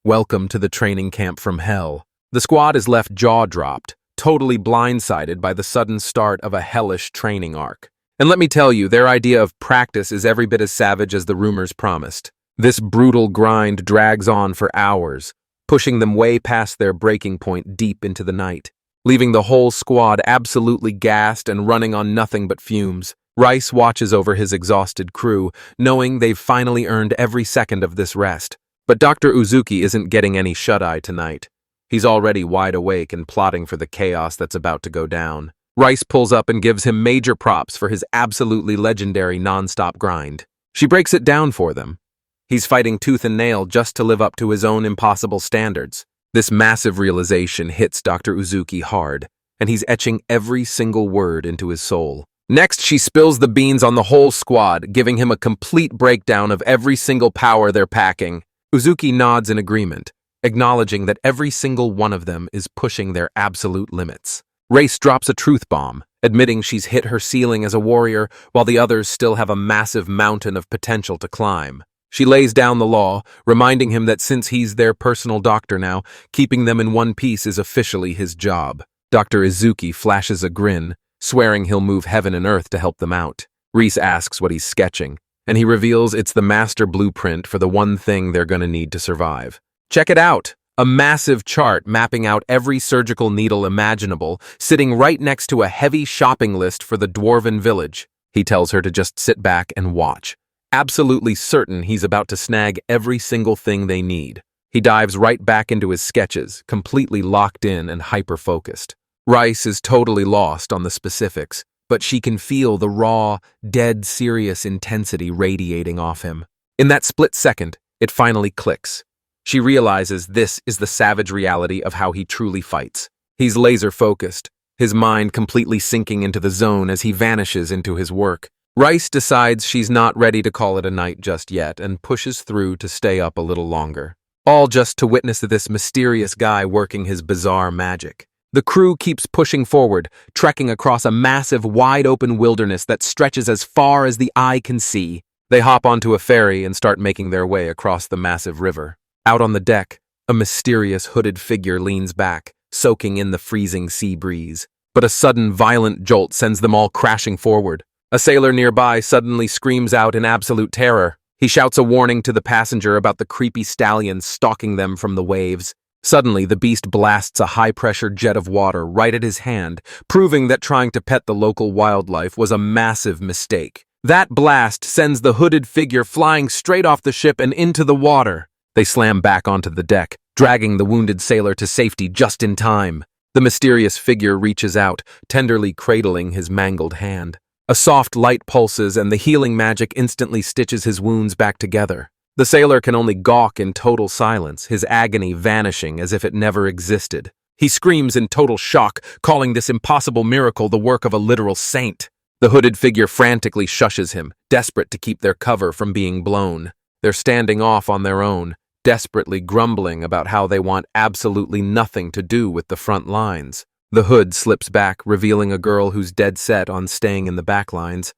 Welcome to the training camp from hell. The squad is left jaw-dropped, totally blindsided by the sudden start of a hellish training arc. And let me tell you, their idea of practice is every bit as savage as the rumors promised. This brutal grind drags on for hours, pushing them way past their breaking point deep into the night, leaving the whole squad absolutely gassed and running on nothing but fumes. Rice watches over his exhausted crew, knowing they've finally earned every second of this rest. But Dr. Uzuki isn't getting any shut-eye tonight. He's already wide awake and plotting for the chaos that's about to go down. Rice pulls up and gives him major props for his absolutely legendary non-stop grind. She breaks it down for them. He's fighting tooth and nail just to live up to his own impossible standards. This massive realization hits Dr. Uzuki hard, and he's etching every single word into his soul. Next, she spills the beans on the whole squad, giving him a complete breakdown of every single power they're packing. Uzuki nods in agreement, acknowledging that every single one of them is pushing their absolute limits. Race drops a truth bomb, admitting she's hit her ceiling as a warrior, while the others still have a massive mountain of potential to climb. She lays down the law, reminding him that since he's their personal doctor now, keeping them in one piece is officially his job. Dr. Izuki flashes a grin, swearing he'll move heaven and earth to help them out. Reese asks what he's sketching, and he reveals it's the master blueprint for the one thing they're gonna need to survive. Check it out! A massive chart mapping out every surgical needle imaginable, sitting right next to a heavy shopping list for the dwarven village. He tells her to just sit back and watch, absolutely certain he's about to snag every single thing they need. He dives right back into his sketches, completely locked in and hyper-focused. Rice is totally lost on the specifics, but she can feel the raw, dead serious intensity radiating off him. In that split second, it finally clicks. She realizes this is the savage reality of how he truly fights. He's laser-focused, his mind completely sinking into the zone as he vanishes into his work. Rice decides she's not ready to call it a night just yet and pushes through to stay up a little longer. All just to witness this mysterious guy working his bizarre magic. The crew keeps pushing forward, trekking across a massive, wide-open wilderness that stretches as far as the eye can see. They hop onto a ferry and start making their way across the massive river. Out on the deck, a mysterious hooded figure leans back, soaking in the freezing sea breeze. But a sudden, violent jolt sends them all crashing forward. A sailor nearby suddenly screams out in absolute terror. He shouts a warning to the passenger about the creepy stallion stalking them from the waves. Suddenly, the beast blasts a high-pressure jet of water right at his hand, proving that trying to pet the local wildlife was a massive mistake. That blast sends the hooded figure flying straight off the ship and into the water. They slam back onto the deck, dragging the wounded sailor to safety just in time. The mysterious figure reaches out, tenderly cradling his mangled hand. A soft light pulses and the healing magic instantly stitches his wounds back together. The sailor can only gawk in total silence, his agony vanishing as if it never existed. He screams in total shock, calling this impossible miracle the work of a literal saint. The hooded figure frantically shushes him, desperate to keep their cover from being blown. They're standing off on their own, desperately grumbling about how they want absolutely nothing to do with the front lines. The hood slips back, revealing a girl who's dead set on staying in the back lines.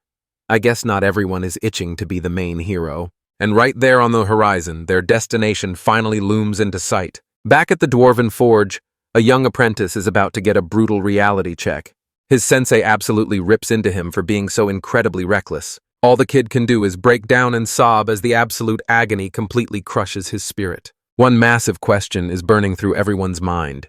I guess not everyone is itching to be the main hero. And right there on the horizon, their destination finally looms into sight. Back at the Dwarven Forge, a young apprentice is about to get a brutal reality check. His sensei absolutely rips into him for being so incredibly reckless. All the kid can do is break down and sob as the absolute agony completely crushes his spirit. One massive question is burning through everyone's mind.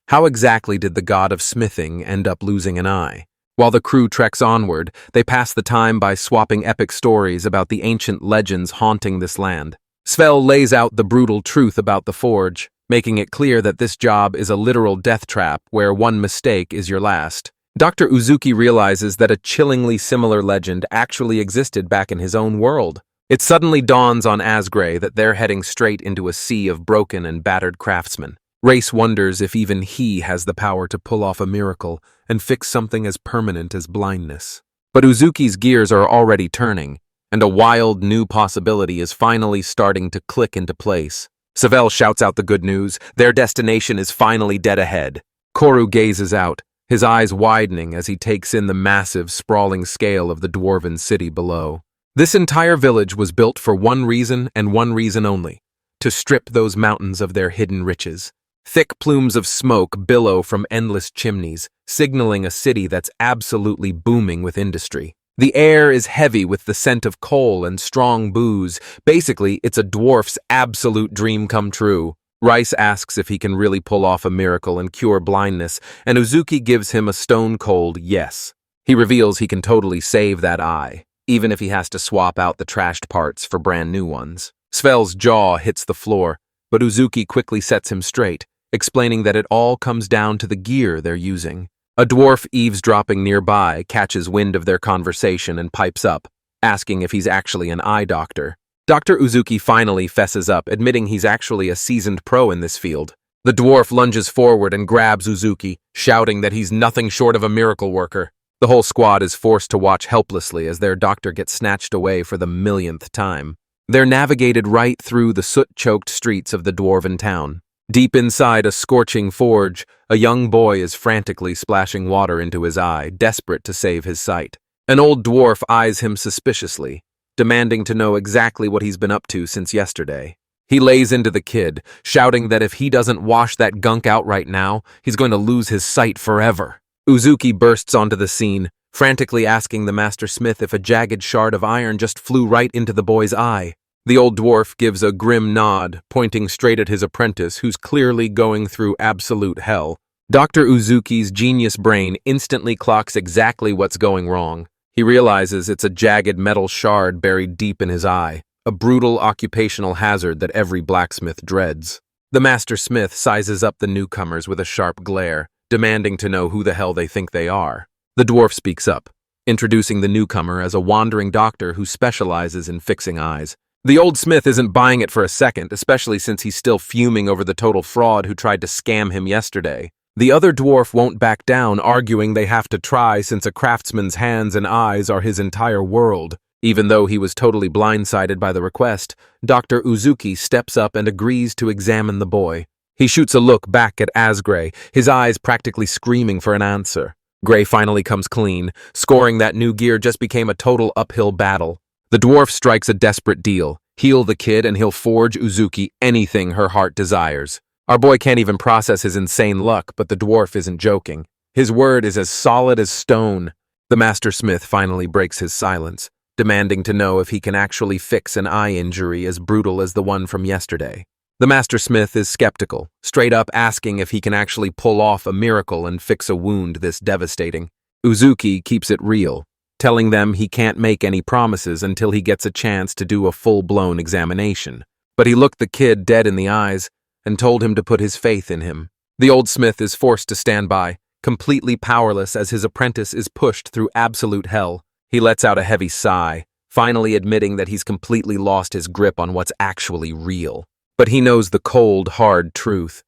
How exactly did the god of smithing end up losing an eye? While the crew treks onward, they pass the time by swapping epic stories about the ancient legends haunting this land. Svel lays out the brutal truth about the forge, making it clear that this job is a literal death trap where one mistake is your last. Dr. Uzuki realizes that a chillingly similar legend actually existed back in his own world. It suddenly dawns on Asgray that they're heading straight into a sea of broken and battered craftsmen. Race wonders if even he has the power to pull off a miracle and fix something as permanent as blindness. But Uzuki's gears are already turning, and a wild new possibility is finally starting to click into place. Svel shouts out the good news. Their destination is finally dead ahead. Koru gazes out, his eyes widening as he takes in the massive, sprawling scale of the dwarven city below. This entire village was built for one reason and one reason only: to strip those mountains of their hidden riches. Thick plumes of smoke billow from endless chimneys, signaling a city that's absolutely booming with industry. The air is heavy with the scent of coal and strong booze. Basically, it's a dwarf's absolute dream come true. Rice asks if he can really pull off a miracle and cure blindness, and Uzuki gives him a stone-cold yes. He reveals he can totally save that eye, even if he has to swap out the trashed parts for brand new ones. Svel's jaw hits the floor, but Uzuki quickly sets him straight, explaining that it all comes down to the gear they're using. A dwarf eavesdropping nearby catches wind of their conversation and pipes up, asking if he's actually an eye doctor. Dr. Uzuki finally fesses up, admitting he's actually a seasoned pro in this field. The dwarf lunges forward and grabs Uzuki, shouting that he's nothing short of a miracle worker. The whole squad is forced to watch helplessly as their doctor gets snatched away for the millionth time. They're navigated right through the soot-choked streets of the dwarven town. Deep inside a scorching forge, a young boy is frantically splashing water into his eye, desperate to save his sight. An old dwarf eyes him suspiciously, demanding to know exactly what he's been up to since yesterday. He lays into the kid, shouting that if he doesn't wash that gunk out right now, he's going to lose his sight forever. Uzuki bursts onto the scene, frantically asking the master smith if a jagged shard of iron just flew right into the boy's eye. The old dwarf gives a grim nod, pointing straight at his apprentice, who's clearly going through absolute hell. Dr. Uzuki's genius brain instantly clocks exactly what's going wrong. He realizes it's a jagged metal shard buried deep in his eye, a brutal occupational hazard that every blacksmith dreads. The master smith sizes up the newcomers with a sharp glare, demanding to know who the hell they think they are. The dwarf speaks up, introducing the newcomer as a wandering doctor who specializes in fixing eyes. The old smith isn't buying it for a second, especially since he's still fuming over the total fraud who tried to scam him yesterday. The other dwarf won't back down, arguing they have to try since a craftsman's hands and eyes are his entire world. Even though he was totally blindsided by the request, Dr. Uzuki steps up and agrees to examine the boy. He shoots a look back at Asgray, his eyes practically screaming for an answer. Gray finally comes clean. Scoring that new gear just became a total uphill battle. The dwarf strikes a desperate deal. Heal the kid and he'll forge Uzuki anything her heart desires. Our boy can't even process his insane luck, but the dwarf isn't joking. His word is as solid as stone. The master smith finally breaks his silence, demanding to know if he can actually fix an eye injury as brutal as the one from yesterday. The master smith is skeptical, straight up asking if he can actually pull off a miracle and fix a wound this devastating. Uzuki keeps it real, telling them he can't make any promises until he gets a chance to do a full-blown examination. But he looked the kid dead in the eyes and told him to put his faith in him. The old smith is forced to stand by, completely powerless as his apprentice is pushed through absolute hell. He lets out a heavy sigh, finally admitting that he's completely lost his grip on what's actually real. But he knows the cold, hard truth.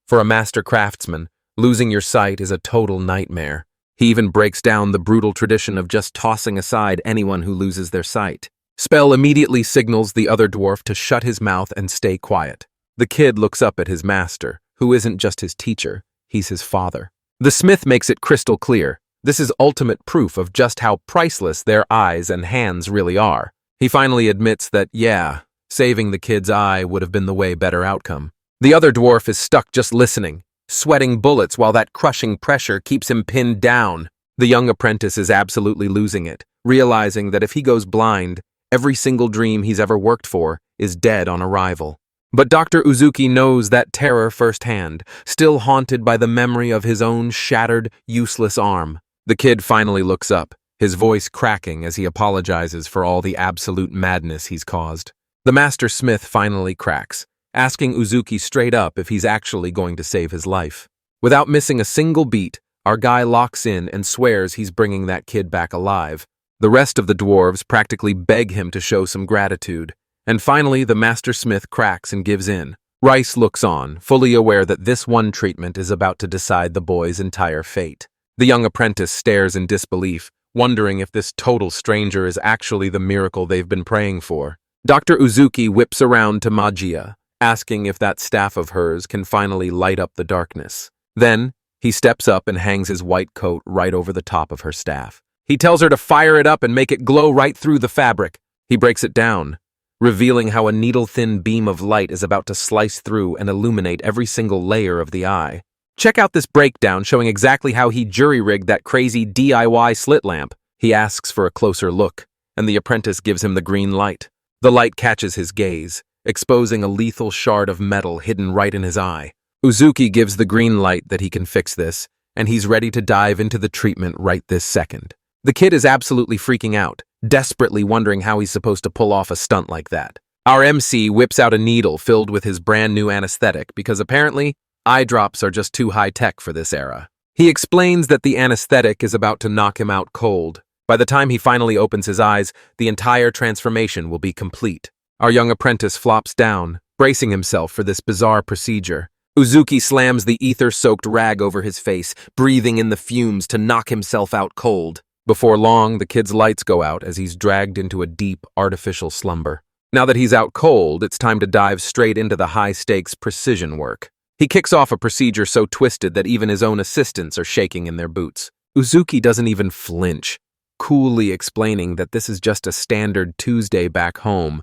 For a master craftsman, losing your sight is a total nightmare. He even breaks down the brutal tradition of just tossing aside anyone who loses their sight. Spell immediately signals the other dwarf to shut his mouth and stay quiet. The kid looks up at his master, who isn't just his teacher, he's his father. The smith makes it crystal clear. This is ultimate proof of just how priceless their eyes and hands really are. He finally admits that, yeah, saving the kid's eye would have been the way better outcome. The other dwarf is stuck just listening, sweating bullets while that crushing pressure keeps him pinned down. The young apprentice is absolutely losing it, realizing that if he goes blind, every single dream he's ever worked for is dead on arrival. But Dr. Uzuki knows that terror firsthand, still haunted by the memory of his own shattered, useless arm. The kid finally looks up, his voice cracking as he apologizes for all the absolute madness he's caused. The master smith finally cracks, asking Uzuki straight up if he's actually going to save his life. Without missing a single beat, our guy locks in and swears he's bringing that kid back alive. The rest of the dwarves practically beg him to show some gratitude. And finally, the master smith cracks and gives in. Rice looks on, fully aware that this one treatment is about to decide the boy's entire fate. The young apprentice stares in disbelief, wondering if this total stranger is actually the miracle they've been praying for. Dr. Uzuki whips around to Magia, asking if that staff of hers can finally light up the darkness. Then, he steps up and hangs his white coat right over the top of her staff. He tells her to fire it up and make it glow right through the fabric. He breaks it down, revealing how a needle-thin beam of light is about to slice through and illuminate every single layer of the eye. Check out this breakdown showing exactly how he jury-rigged that crazy DIY slit lamp. He asks for a closer look, and the apprentice gives him the green light. The light catches his gaze, exposing a lethal shard of metal hidden right in his eye. Uzuki gives the green light that he can fix this, and he's ready to dive into the treatment right this second. The kid is absolutely freaking out, desperately wondering how he's supposed to pull off a stunt like that. Our MC whips out a needle filled with his brand new anesthetic because apparently, eye drops are just too high-tech for this era. He explains that the anesthetic is about to knock him out cold. By the time he finally opens his eyes, the entire transformation will be complete. Our young apprentice flops down, bracing himself for this bizarre procedure. Uzuki slams the ether-soaked rag over his face, breathing in the fumes to knock himself out cold. Before long, the kid's lights go out as he's dragged into a deep, artificial slumber. Now that he's out cold, it's time to dive straight into the high-stakes precision work. He kicks off a procedure so twisted that even his own assistants are shaking in their boots. Uzuki doesn't even flinch, coolly explaining that this is just a standard Tuesday back home.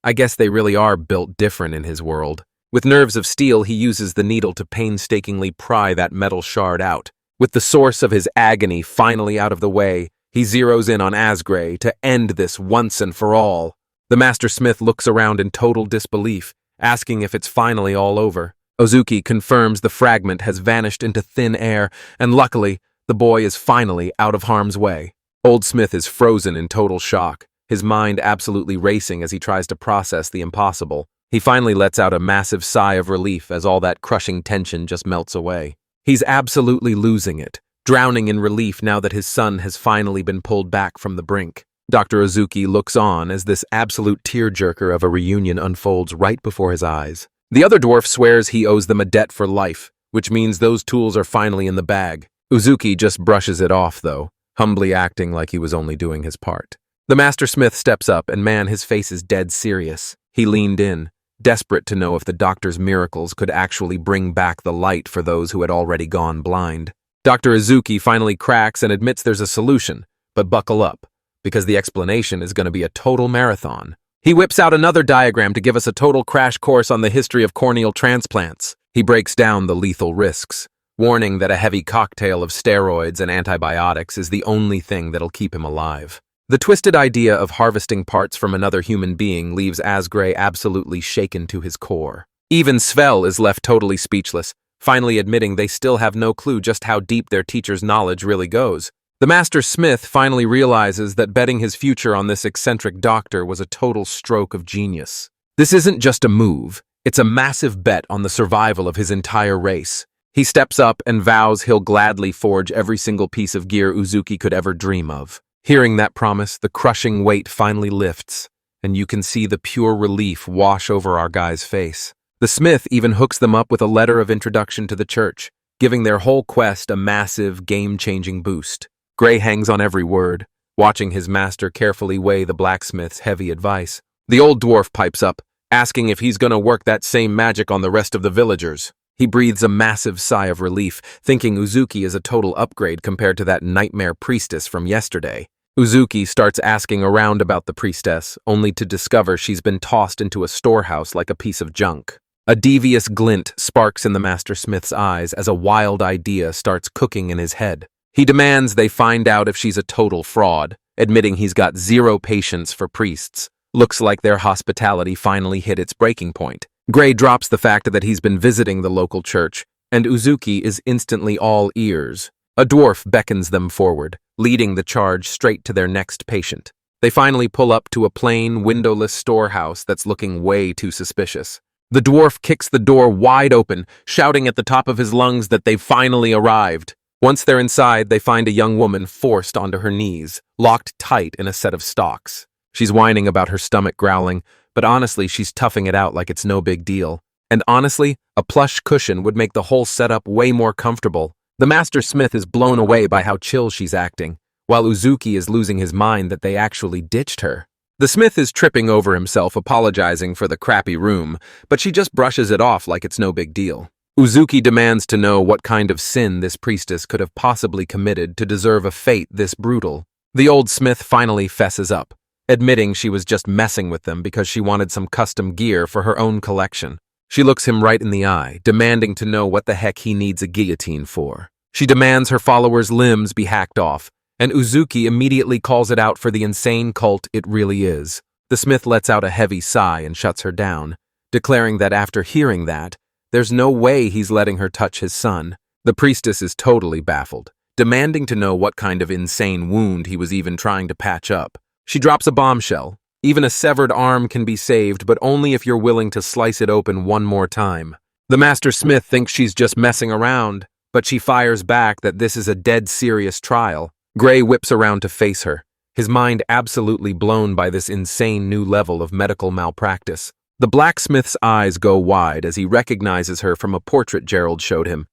I guess they really are built different in his world. With nerves of steel, he uses the needle to painstakingly pry that metal shard out. With the source of his agony finally out of the way, he zeroes in on Asgray to end this once and for all. The Master Smith looks around in total disbelief, asking if it's finally all over. Uzuki confirms the fragment has vanished into thin air, and luckily, the boy is finally out of harm's way. Old Smith is frozen in total shock, his mind absolutely racing as he tries to process the impossible. He finally lets out a massive sigh of relief as all that crushing tension just melts away. He's absolutely losing it, drowning in relief now that his son has finally been pulled back from the brink. Dr. Uzuki looks on as this absolute tearjerker of a reunion unfolds right before his eyes. The other dwarf swears he owes them a debt for life, which means those tools are finally in the bag. Uzuki just brushes it off, though, humbly acting like he was only doing his part. The Master Smith steps up, and man, his face is dead serious. He leaned in, desperate to know if the doctor's miracles could actually bring back the light for those who had already gone blind. Dr. Uzuki finally cracks and admits there's a solution, but buckle up, because the explanation is going to be a total marathon. He whips out another diagram to give us a total crash course on the history of corneal transplants. He breaks down the lethal risks, warning that a heavy cocktail of steroids and antibiotics is the only thing that'll keep him alive. The twisted idea of harvesting parts from another human being leaves Asgray absolutely shaken to his core. Even Svel is left totally speechless, finally admitting they still have no clue just how deep their teacher's knowledge really goes. The Master Smith finally realizes that betting his future on this eccentric doctor was a total stroke of genius. This isn't just a move, it's a massive bet on the survival of his entire race. He steps up and vows he'll gladly forge every single piece of gear Uzuki could ever dream of. Hearing that promise, the crushing weight finally lifts, and you can see the pure relief wash over our guy's face. The Smith even hooks them up with a letter of introduction to the church, giving their whole quest a massive, game-changing boost. Gray hangs on every word, watching his master carefully weigh the blacksmith's heavy advice. The old dwarf pipes up, asking if he's gonna work that same magic on the rest of the villagers. He breathes a massive sigh of relief, thinking Uzuki is a total upgrade compared to that nightmare priestess from yesterday. Uzuki starts asking around about the priestess, only to discover she's been tossed into a storehouse like a piece of junk. A devious glint sparks in the Master Smith's eyes as a wild idea starts cooking in his head. He demands they find out if she's a total fraud, admitting he's got zero patience for priests. Looks like their hospitality finally hit its breaking point. Gray drops the fact that he's been visiting the local church, and Uzuki is instantly all ears. A dwarf beckons them forward, leading the charge straight to their next patient. They finally pull up to a plain, windowless storehouse that's looking way too suspicious. The dwarf kicks the door wide open, shouting at the top of his lungs that they've finally arrived. Once they're inside, they find a young woman forced onto her knees, locked tight in a set of stocks. She's whining about her stomach growling, but honestly, she's toughing it out like it's no big deal. And honestly, a plush cushion would make the whole setup way more comfortable. The Master Smith is blown away by how chill she's acting, while Uzuki is losing his mind that they actually ditched her. The Smith is tripping over himself, apologizing for the crappy room, but she just brushes it off like it's no big deal. Uzuki demands to know what kind of sin this priestess could have possibly committed to deserve a fate this brutal. The old Smith finally fesses up, admitting she was just messing with them because she wanted some custom gear for her own collection. She looks him right in the eye, demanding to know what the heck he needs a guillotine for. She demands her followers' limbs be hacked off, and Uzuki immediately calls it out for the insane cult it really is. The Smith lets out a heavy sigh and shuts her down, declaring that after hearing that, there's no way he's letting her touch his son. The priestess is totally baffled, demanding to know what kind of insane wound he was even trying to patch up. She drops a bombshell. Even a severed arm can be saved, but only if you're willing to slice it open one more time. The Master Smith thinks she's just messing around, but she fires back that this is a dead serious trial. Gray whips around to face her, his mind absolutely blown by this insane new level of medical malpractice. The blacksmith's eyes go wide as he recognizes her from a portrait Gerald showed him.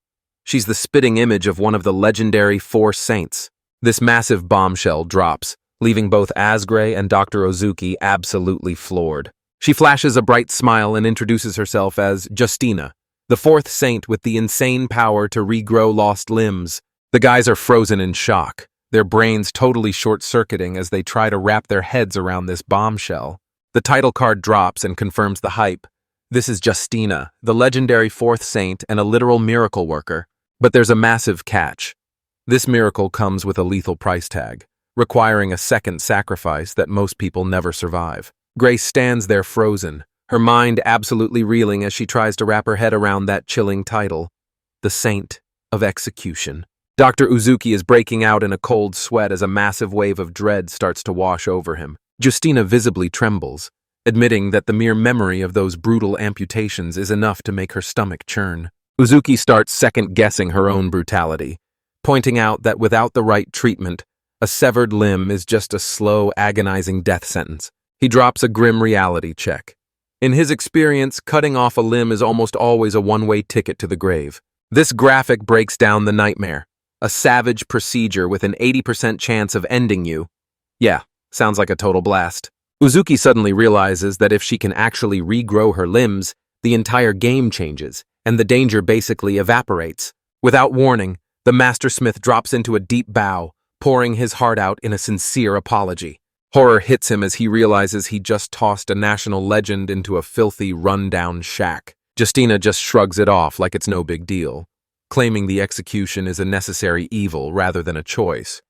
She's the spitting image of one of the legendary 4 saints. This massive bombshell drops, leaving both Asgray and Dr. Uzuki absolutely floored. She flashes a bright smile and introduces herself as Justina, The fourth saint with the insane power to regrow lost limbs. The guys are frozen in shock, their brains totally short-circuiting as they try to wrap their heads around this bombshell. The title card drops and confirms the hype. This is Justina, the legendary fourth saint and a literal miracle worker. But there's a massive catch. This miracle comes with a lethal price tag, requiring a second sacrifice that most people never survive. Grace stands there frozen, her mind absolutely reeling as she tries to wrap her head around that chilling title. The Saint of Execution. Dr. Uzuki is breaking out in a cold sweat as a massive wave of dread starts to wash over him. Justina visibly trembles, admitting that the mere memory of those brutal amputations is enough to make her stomach churn. Uzuki starts second-guessing her own brutality, pointing out that without the right treatment, a severed limb is just a slow, agonizing death sentence. He drops a grim reality check. In his experience, cutting off a limb is almost always a one-way ticket to the grave. This graphic breaks down the nightmare, a savage procedure with an 80% chance of ending you. Yeah, sounds like a total blast. Uzuki suddenly realizes that if she can actually regrow her limbs, the entire game changes, and the danger basically evaporates. Without warning, the Master Smith drops into a deep bow, pouring his heart out in a sincere apology. Horror hits him as he realizes he just tossed a national legend into a filthy, run-down shack. Justina just shrugs it off like it's no big deal, claiming the execution is a necessary evil rather than a choice.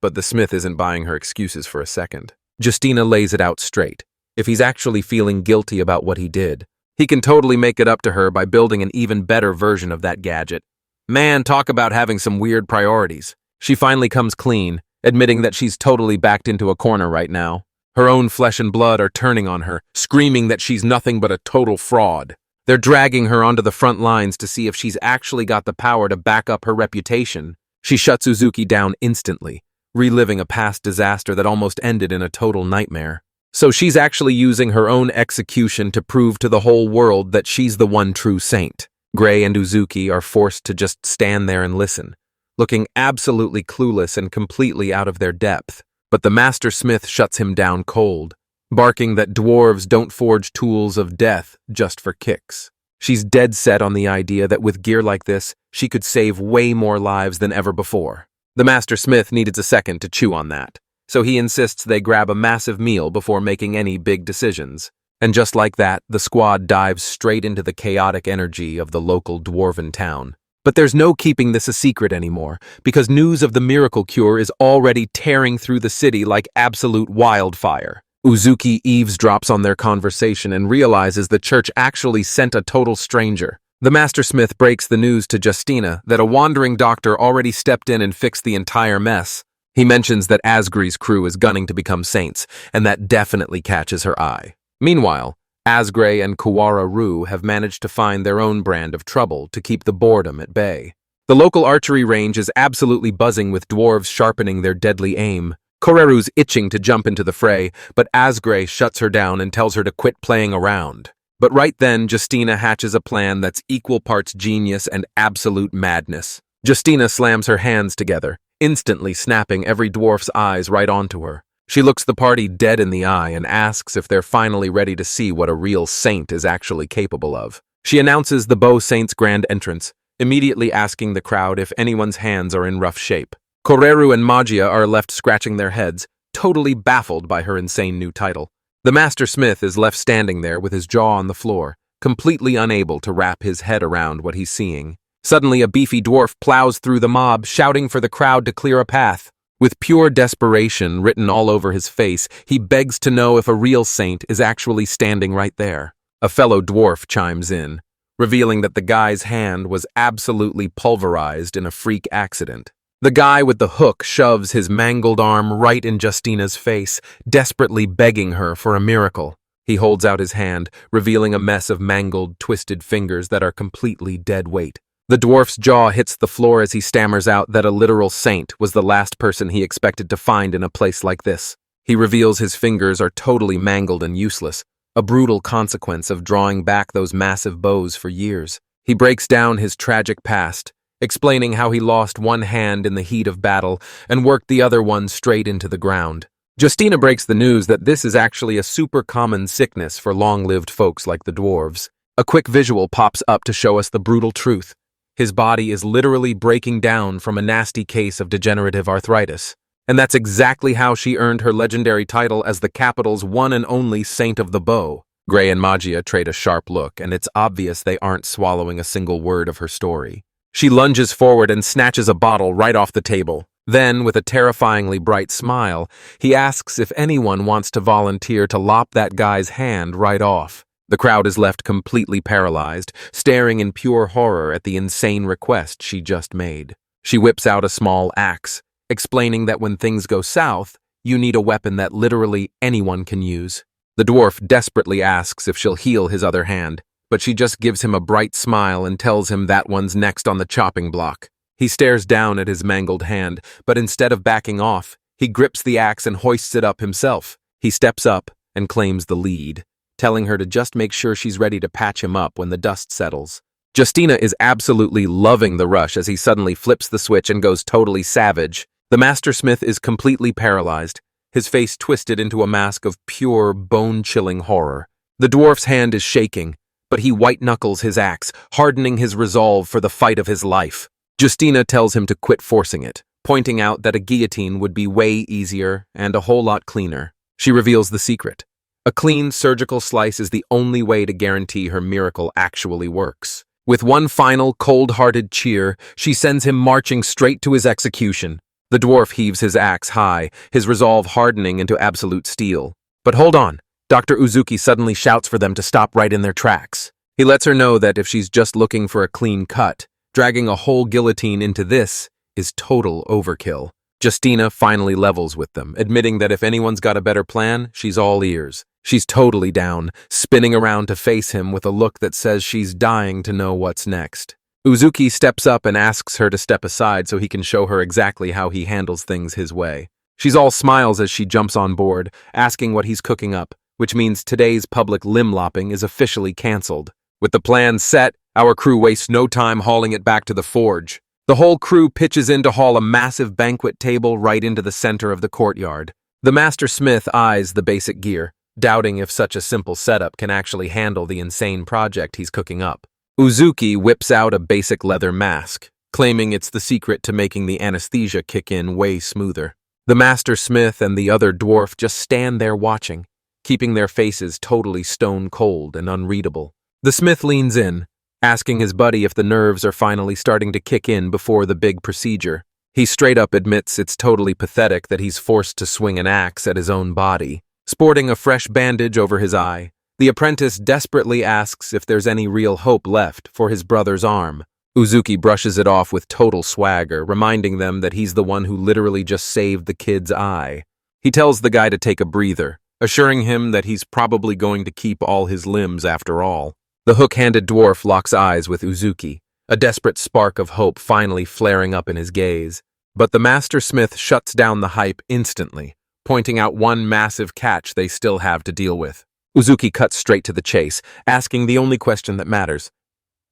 But the Smith isn't buying her excuses for a second. Justina lays it out straight. If he's actually feeling guilty about what he did, he can totally make it up to her by building an even better version of that gadget. Man, talk about having some weird priorities. She finally comes clean, admitting that she's totally backed into a corner right now. Her own flesh and blood are turning on her, screaming that she's nothing but a total fraud. They're dragging her onto the front lines to see if she's actually got the power to back up her reputation. She shuts Uzuki down instantly, reliving a past disaster that almost ended in a total nightmare. So she's actually using her own execution to prove to the whole world that she's the one true saint. Gray and Uzuki are forced to just stand there and listen, looking absolutely clueless and completely out of their depth. But the Master Smith shuts him down cold, barking that dwarves don't forge tools of death just for kicks. She's dead set on the idea that with gear like this, she could save way more lives than ever before. The Master Smith needed a second to chew on that, so he insists they grab a massive meal before making any big decisions. And just like that, the squad dives straight into the chaotic energy of the local dwarven town. But there's no keeping this a secret anymore, because news of the miracle cure is already tearing through the city like absolute wildfire. Uzuki eavesdrops on their conversation and realizes the church actually sent a total stranger. The Master Smith breaks the news to Justina that a wandering doctor already stepped in and fixed the entire mess. He mentions that Asgre's crew is gunning to become saints, and that definitely catches her eye. Meanwhile, Asgray and Kuwara-Ru have managed to find their own brand of trouble to keep the boredom at bay. The local archery range is absolutely buzzing with dwarves sharpening their deadly aim. Koreru's itching to jump into the fray, but Asgray shuts her down and tells her to quit playing around. But right then, Justina hatches a plan that's equal parts genius and absolute madness. Justina slams her hands together, instantly snapping every dwarf's eyes right onto her. She looks the party dead in the eye and asks if they're finally ready to see what a real saint is actually capable of. She announces the Beau Saint's grand entrance, immediately asking the crowd if anyone's hands are in rough shape. Koreru and Magia are left scratching their heads, totally baffled by her insane new title. The Master Smith is left standing there with his jaw on the floor, completely unable to wrap his head around what he's seeing. Suddenly, a beefy dwarf plows through the mob, shouting for the crowd to clear a path. With pure desperation written all over his face, he begs to know if a real saint is actually standing right there. A fellow dwarf chimes in, revealing that the guy's hand was absolutely pulverized in a freak accident. The guy with the hook shoves his mangled arm right in Justina's face, desperately begging her for a miracle. He holds out his hand, revealing a mess of mangled, twisted fingers that are completely dead weight. The dwarf's jaw hits the floor as he stammers out that a literal saint was the last person he expected to find in a place like this. He reveals his fingers are totally mangled and useless, a brutal consequence of drawing back those massive bows for years. He breaks down his tragic past, explaining how he lost one hand in the heat of battle and worked the other one straight into the ground. Justina breaks the news that this is actually a super common sickness for long-lived folks like the dwarves. A quick visual pops up to show us the brutal truth. His body is literally breaking down from a nasty case of degenerative arthritis. And that's exactly how she earned her legendary title as the capital's one and only Saint of the Bow. Gray and Magia trade a sharp look, and it's obvious they aren't swallowing a single word of her story. She lunges forward and snatches a bottle right off the table. Then, with a terrifyingly bright smile, he asks if anyone wants to volunteer to lop that guy's hand right off. The crowd is left completely paralyzed, staring in pure horror at the insane request she just made. She whips out a small axe, explaining that when things go south, you need a weapon that literally anyone can use. The dwarf desperately asks if she'll heal his other hand, but she just gives him a bright smile and tells him that one's next on the chopping block. He stares down at his mangled hand, but instead of backing off, he grips the axe and hoists it up himself. He steps up and claims the lead, telling her to just make sure she's ready to patch him up when the dust settles. Justina is absolutely loving the rush as he suddenly flips the switch and goes totally savage. The master smith is completely paralyzed, his face twisted into a mask of pure, bone-chilling horror. The dwarf's hand is shaking, but he white-knuckles his axe, hardening his resolve for the fight of his life. Justina tells him to quit forcing it, pointing out that a guillotine would be way easier and a whole lot cleaner. She reveals the secret. A clean surgical slice is the only way to guarantee her miracle actually works. With one final, cold-hearted cheer, she sends him marching straight to his execution. The dwarf heaves his axe high, his resolve hardening into absolute steel. But hold on, Dr. Uzuki suddenly shouts for them to stop right in their tracks. He lets her know that if she's just looking for a clean cut, dragging a whole guillotine into this is total overkill. Justina finally levels with them, admitting that if anyone's got a better plan, she's all ears. She's totally down, spinning around to face him with a look that says she's dying to know what's next. Uzuki steps up and asks her to step aside so he can show her exactly how he handles things his way. She's all smiles as she jumps on board, asking what he's cooking up, which means today's public limb lopping is officially cancelled. With the plan set, our crew wastes no time hauling it back to the forge. The whole crew pitches in to haul a massive banquet table right into the center of the courtyard. The master smith eyes the basic gear, doubting if such a simple setup can actually handle the insane project he's cooking up. Uzuki whips out a basic leather mask, claiming it's the secret to making the anesthesia kick in way smoother. The master smith and the other dwarf just stand there watching, keeping their faces totally stone cold and unreadable. The smith leans in, asking his buddy if the nerves are finally starting to kick in before the big procedure. He straight up admits it's totally pathetic that he's forced to swing an axe at his own body. Sporting a fresh bandage over his eye, the apprentice desperately asks if there's any real hope left for his brother's arm. Uzuki brushes it off with total swagger, reminding them that he's the one who literally just saved the kid's eye. He tells the guy to take a breather, assuring him that he's probably going to keep all his limbs after all. The hook-handed dwarf locks eyes with Uzuki, a desperate spark of hope finally flaring up in his gaze. But the master smith shuts down the hype instantly, pointing out one massive catch they still have to deal with. Uzuki cuts straight to the chase, asking the only question that matters.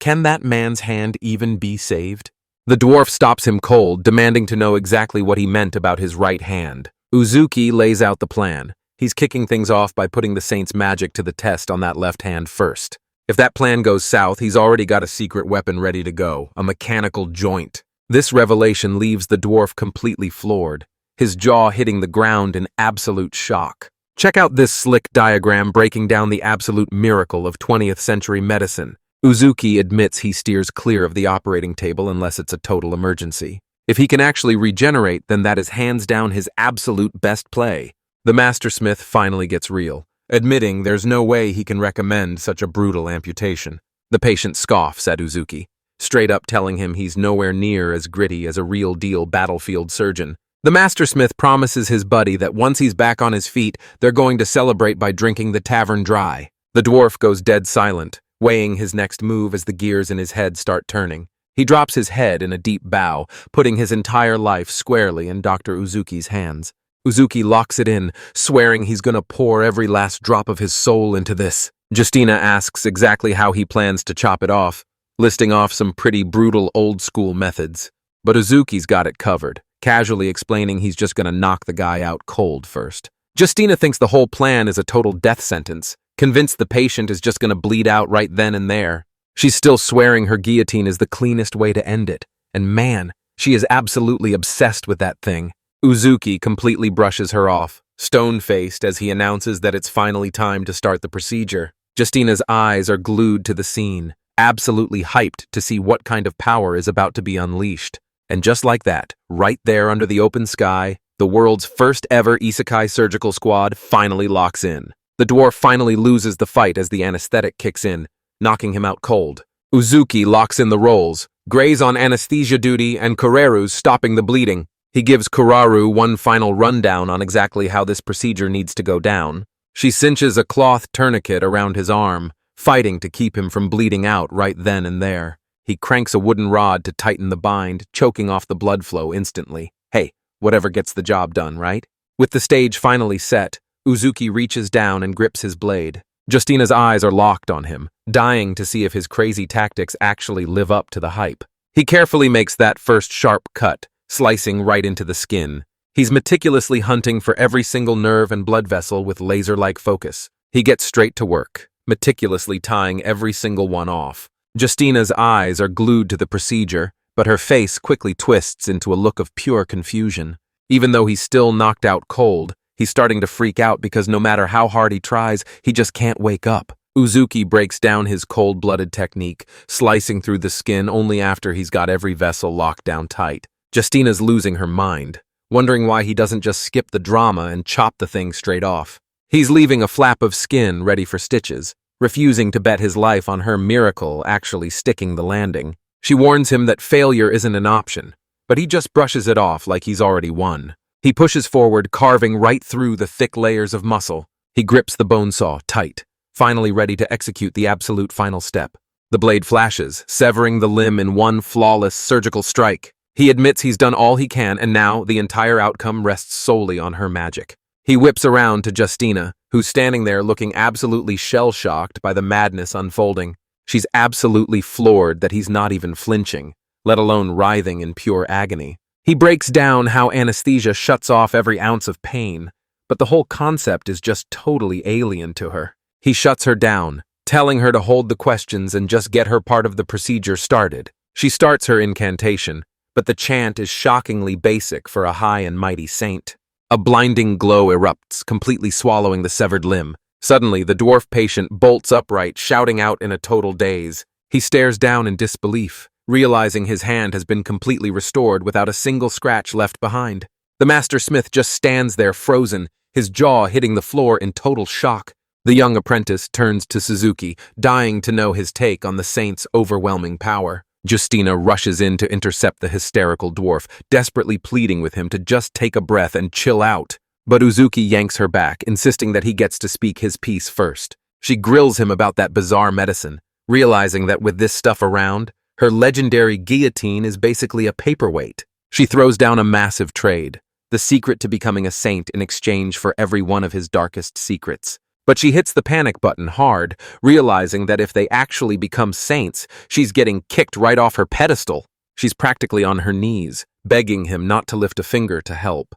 Can that man's hand even be saved? The dwarf stops him cold, demanding to know exactly what he meant about his right hand. Uzuki lays out the plan. He's kicking things off by putting the saint's magic to the test on that left hand first. If that plan goes south, he's already got a secret weapon ready to go, a mechanical joint. This revelation leaves the dwarf completely floored, his jaw hitting the ground in absolute shock. Check out this slick diagram breaking down the absolute miracle of 20th century medicine. Uzuki admits he steers clear of the operating table unless it's a total emergency. If he can actually regenerate, then that is hands down his absolute best play. The master smith finally gets real, admitting there's no way he can recommend such a brutal amputation. The patient scoffs at Uzuki, straight up telling him he's nowhere near as gritty as a real-deal battlefield surgeon. The mastersmith promises his buddy that once he's back on his feet, they're going to celebrate by drinking the tavern dry. The dwarf goes dead silent, weighing his next move as the gears in his head start turning. He drops his head in a deep bow, putting his entire life squarely in Dr. Uzuki's hands. Uzuki locks it in, swearing he's gonna pour every last drop of his soul into this. Justina asks exactly how he plans to chop it off, listing off some pretty brutal old-school methods. But Uzuki's got it covered, casually explaining he's just gonna knock the guy out cold first. Justina thinks the whole plan is a total death sentence, convinced the patient is just gonna bleed out right then and there. She's still swearing her guillotine is the cleanest way to end it. And man, she is absolutely obsessed with that thing. Uzuki completely brushes her off, stone-faced as he announces that it's finally time to start the procedure. Justina's eyes are glued to the scene, absolutely hyped to see what kind of power is about to be unleashed. And just like that, right there under the open sky, the world's first ever Isekai surgical squad finally locks in. The dwarf finally loses the fight as the anesthetic kicks in, knocking him out cold. Uzuki locks in the roles, Gray's on anesthesia duty and Kuraru's stopping the bleeding. He gives Kuraru one final rundown on exactly how this procedure needs to go down. She cinches a cloth tourniquet around his arm, fighting to keep him from bleeding out right then and there. He cranks a wooden rod to tighten the bind, choking off the blood flow instantly. Hey, whatever gets the job done, right? With the stage finally set, Uzuki reaches down and grips his blade. Justina's eyes are locked on him, dying to see if his crazy tactics actually live up to the hype. He carefully makes that first sharp cut, slicing right into the skin. He's meticulously hunting for every single nerve and blood vessel with laser-like focus. He gets straight to work, meticulously tying every single one off. Justina's eyes are glued to the procedure, but her face quickly twists into a look of pure confusion. Even though he's still knocked out cold, he's starting to freak out because no matter how hard he tries, he just can't wake up. Uzuki breaks down his cold-blooded technique, slicing through the skin only after he's got every vessel locked down tight. Justina's losing her mind, wondering why he doesn't just skip the drama and chop the thing straight off. He's leaving a flap of skin ready for stitches, refusing to bet his life on her miracle actually sticking the landing. She warns him that failure isn't an option, but he just brushes it off like he's already won. He pushes forward, carving right through the thick layers of muscle. He grips the bone saw tight, finally ready to execute the absolute final step. The blade flashes, severing the limb in one flawless surgical strike. He admits he's done all he can, and now the entire outcome rests solely on her magic. He whips around to Justina, who's standing there looking absolutely shell-shocked by the madness unfolding. She's absolutely floored that he's not even flinching, let alone writhing in pure agony. He breaks down how anesthesia shuts off every ounce of pain, but the whole concept is just totally alien to her. He shuts her down, telling her to hold the questions and just get her part of the procedure started. She starts her incantation, but the chant is shockingly basic for a high and mighty saint. A blinding glow erupts, completely swallowing the severed limb. Suddenly, the dwarf patient bolts upright, shouting out in a total daze. He stares down in disbelief, realizing his hand has been completely restored without a single scratch left behind. The master smith just stands there frozen, his jaw hitting the floor in total shock. The young apprentice turns to Suzuki, dying to know his take on the saint's overwhelming power. Justina rushes in to intercept the hysterical dwarf, desperately pleading with him to just take a breath and chill out. But Uzuki yanks her back, insisting that he gets to speak his piece first. She grills him about that bizarre medicine, realizing that with this stuff around, her legendary guillotine is basically a paperweight. She throws down a massive trade, the secret to becoming a saint in exchange for every one of his darkest secrets. But she hits the panic button hard, realizing that if they actually become saints, she's getting kicked right off her pedestal. She's practically on her knees, begging him not to lift a finger to help.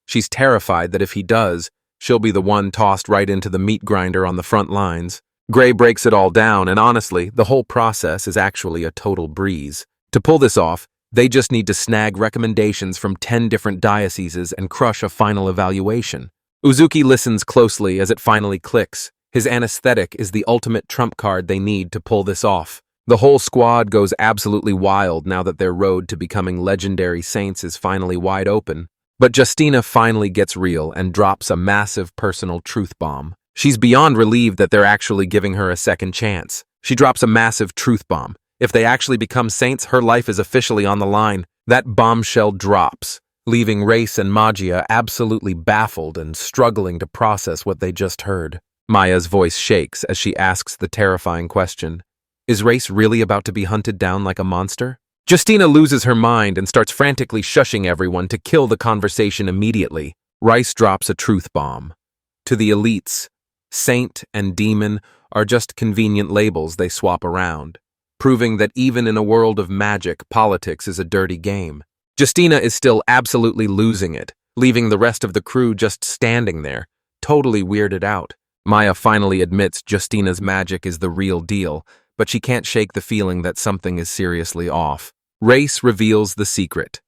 She's terrified that if he does, she'll be the one tossed right into the meat grinder on the front lines. Gray breaks it all down, and honestly, the whole process is actually a total breeze. To pull this off, they just need to snag recommendations from 10 different dioceses and crush a final evaluation. Uzuki listens closely as it finally clicks. His anesthetic is the ultimate trump card they need to pull this off. The whole squad goes absolutely wild now that their road to becoming legendary saints is finally wide open. But Justina finally gets real and drops a massive personal truth bomb. She's beyond relieved that they're actually giving her a second chance. She drops a massive truth bomb. If they actually become saints, her life is officially on the line. That bombshell drops, leaving Race and Magia absolutely baffled and struggling to process what they just heard. Maya's voice shakes as she asks the terrifying question, is Race really about to be hunted down like a monster? Justina loses her mind and starts frantically shushing everyone to kill the conversation immediately. Rice drops a truth bomb. To the elites, saint and demon are just convenient labels they swap around, proving that even in a world of magic, politics is a dirty game. Justina is still absolutely losing it, leaving the rest of the crew just standing there, totally weirded out. Maya finally admits Justina's magic is the real deal, but she can't shake the feeling that something is seriously off. Race reveals the secret.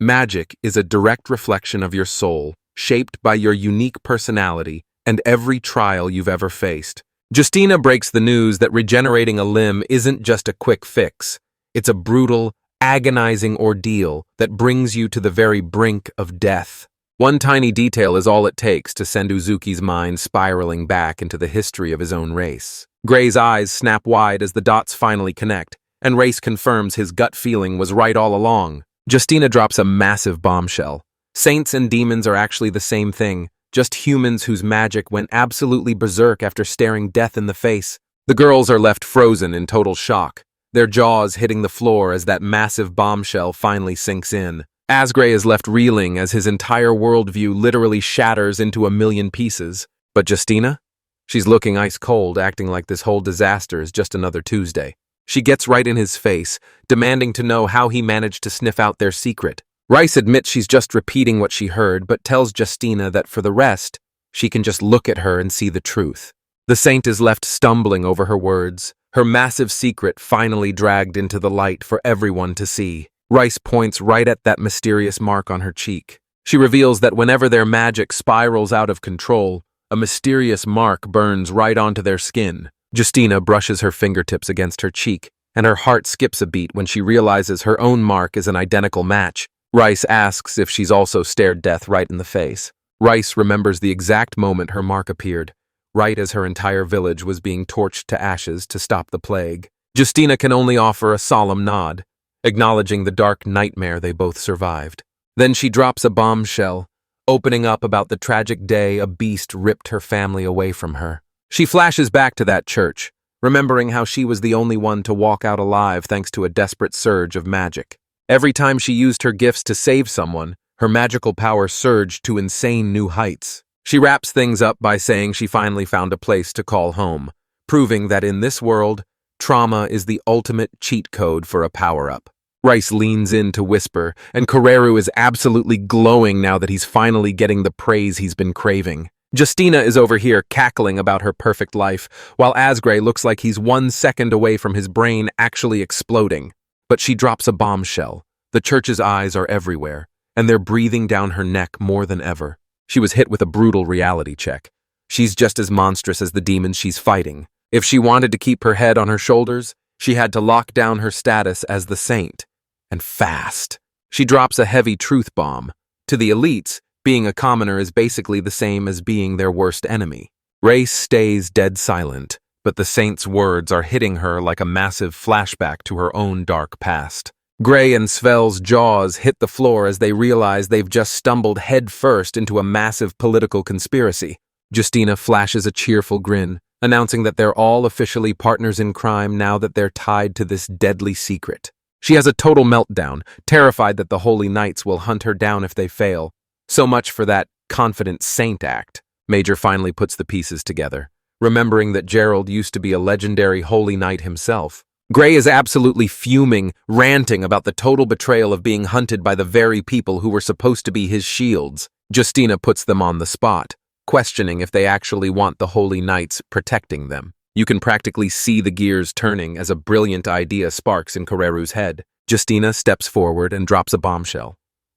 Magic is a direct reflection of your soul, shaped by your unique personality and every trial you've ever faced. Justina breaks the news that regenerating a limb isn't just a quick fix. It's a brutal, agonizing ordeal that brings you to the very brink of death. One tiny detail is all it takes to send Uzuki's mind spiraling back into the history of his own race. Gray's eyes snap wide as the dots finally connect, and Race confirms his gut feeling was right all along. Justina drops a massive bombshell. Saints and demons are actually the same thing, just humans whose magic went absolutely berserk after staring death in the face. The girls are left frozen in total shock, their jaws hitting the floor as that massive bombshell finally sinks in. Asgray is left reeling as his entire worldview literally shatters into a million pieces. But Justina? She's looking ice cold, acting like this whole disaster is just another Tuesday. She gets right in his face, demanding to know how he managed to sniff out their secret. Rice admits she's just repeating what she heard, but tells Justina that for the rest, she can just look at her and see the truth. The saint is left stumbling over her words, her massive secret finally dragged into the light for everyone to see. Rice points right at that mysterious mark on her cheek. She reveals that whenever their magic spirals out of control, a mysterious mark burns right onto their skin. Justina brushes her fingertips against her cheek, and her heart skips a beat when she realizes her own mark is an identical match. Rice asks if she's also stared death right in the face. Rice remembers the exact moment her mark appeared, right as her entire village was being torched to ashes to stop the plague. Justina can only offer a solemn nod, acknowledging the dark nightmare they both survived. Then she drops a bombshell, opening up about the tragic day a beast ripped her family away from her. She flashes back to that church, remembering how she was the only one to walk out alive thanks to a desperate surge of magic. Every time she used her gifts to save someone, her magical power surged to insane new heights. She wraps things up by saying she finally found a place to call home, proving that in this world, trauma is the ultimate cheat code for a power-up. Rice leans in to whisper, and Koreru is absolutely glowing now that he's finally getting the praise he's been craving. Justina is over here cackling about her perfect life, while Asgray looks like he's 1 second away from his brain actually exploding. But she drops a bombshell. The church's eyes are everywhere, and they're breathing down her neck more than ever. She was hit with a brutal reality check. She's just as monstrous as the demons she's fighting. If she wanted to keep her head on her shoulders, she had to lock down her status as the saint. And fast. She drops a heavy truth bomb. To the elites, being a commoner is basically the same as being their worst enemy. Race stays dead silent, but the saint's words are hitting her like a massive flashback to her own dark past. Gray and Svel's jaws hit the floor as they realize they've just stumbled headfirst into a massive political conspiracy. Justina flashes a cheerful grin, announcing that they're all officially partners in crime now that they're tied to this deadly secret. She has a total meltdown, terrified that the Holy Knights will hunt her down if they fail. So much for that confident saint act. Major finally puts the pieces together, remembering that Gerald used to be a legendary Holy Knight himself. Gray is absolutely fuming, ranting about the total betrayal of being hunted by the very people who were supposed to be his shields. Justina puts them on the spot, questioning if they actually want the Holy Knights protecting them. You can practically see the gears turning as a brilliant idea sparks in Koreru's head. Justina steps forward and drops a bombshell.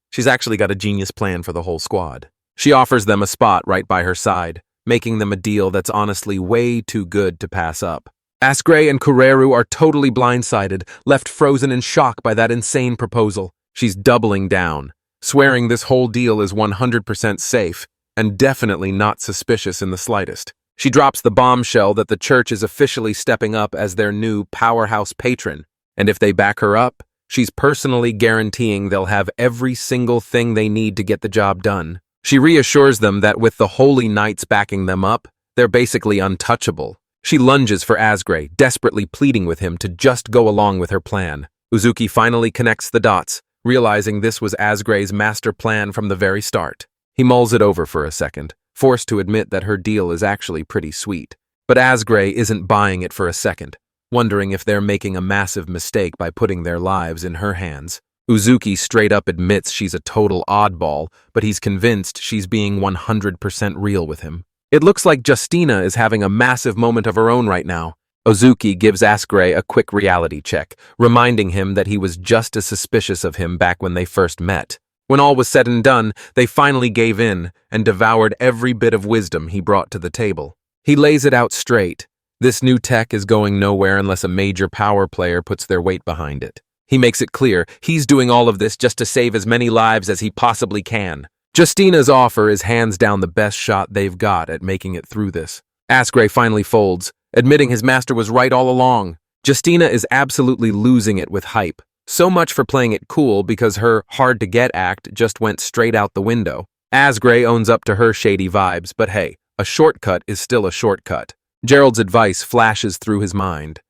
She's actually got a genius plan for the whole squad. She offers them a spot right by her side, making them a deal that's honestly way too good to pass up. Asgray and Koreru are totally blindsided, left frozen in shock by that insane proposal. She's doubling down, swearing this whole deal is 100% safe, and definitely not suspicious in the slightest. She drops the bombshell that the church is officially stepping up as their new powerhouse patron, and if they back her up, she's personally guaranteeing they'll have every single thing they need to get the job done. She reassures them that with the Holy Knights backing them up, they're basically untouchable. She lunges for Asgray, desperately pleading with him to just go along with her plan. Uzuki finally connects the dots, realizing this was Asgray's master plan from the very start. He mulls it over for a second, forced to admit that her deal is actually pretty sweet. But Asgray isn't buying it for a second, wondering if they're making a massive mistake by putting their lives in her hands. Uzuki straight up admits she's a total oddball, but he's convinced she's being 100% real with him. It looks like Justina is having a massive moment of her own right now. Uzuki gives Asgray a quick reality check, reminding him that he was just as suspicious of him back when they first met. When all was said and done, they finally gave in and devoured every bit of wisdom he brought to the table. He lays it out straight. This new tech is going nowhere unless a major power player puts their weight behind it. He makes it clear he's doing all of this just to save as many lives as he possibly can. Justina's offer is hands down the best shot they've got at making it through this. Asgray finally folds, admitting his master was right all along. Justina is absolutely losing it with hype. So much for playing it cool because her hard-to-get act just went straight out the window. Asgray owns up to her shady vibes, but hey, a shortcut is still a shortcut. Gerald's advice flashes through his mind.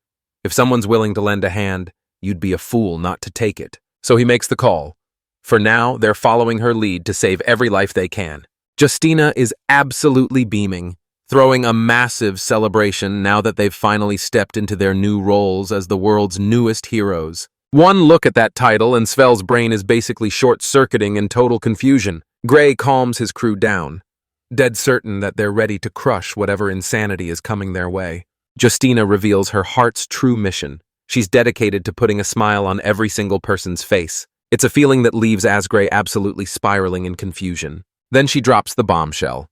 If someone's willing to lend a hand, you'd be a fool not to take it. So he makes the call. For now, they're following her lead to save every life they can. Justina is absolutely beaming, throwing a massive celebration now that they've finally stepped into their new roles as the world's newest heroes. One look at that title and Svel's brain is basically short-circuiting in total confusion. Gray calms his crew down, dead certain that they're ready to crush whatever insanity is coming their way. Justina reveals her heart's true mission. She's dedicated to putting a smile on every single person's face. It's a feeling that leaves Asgray absolutely spiraling in confusion. Then she drops the bombshell.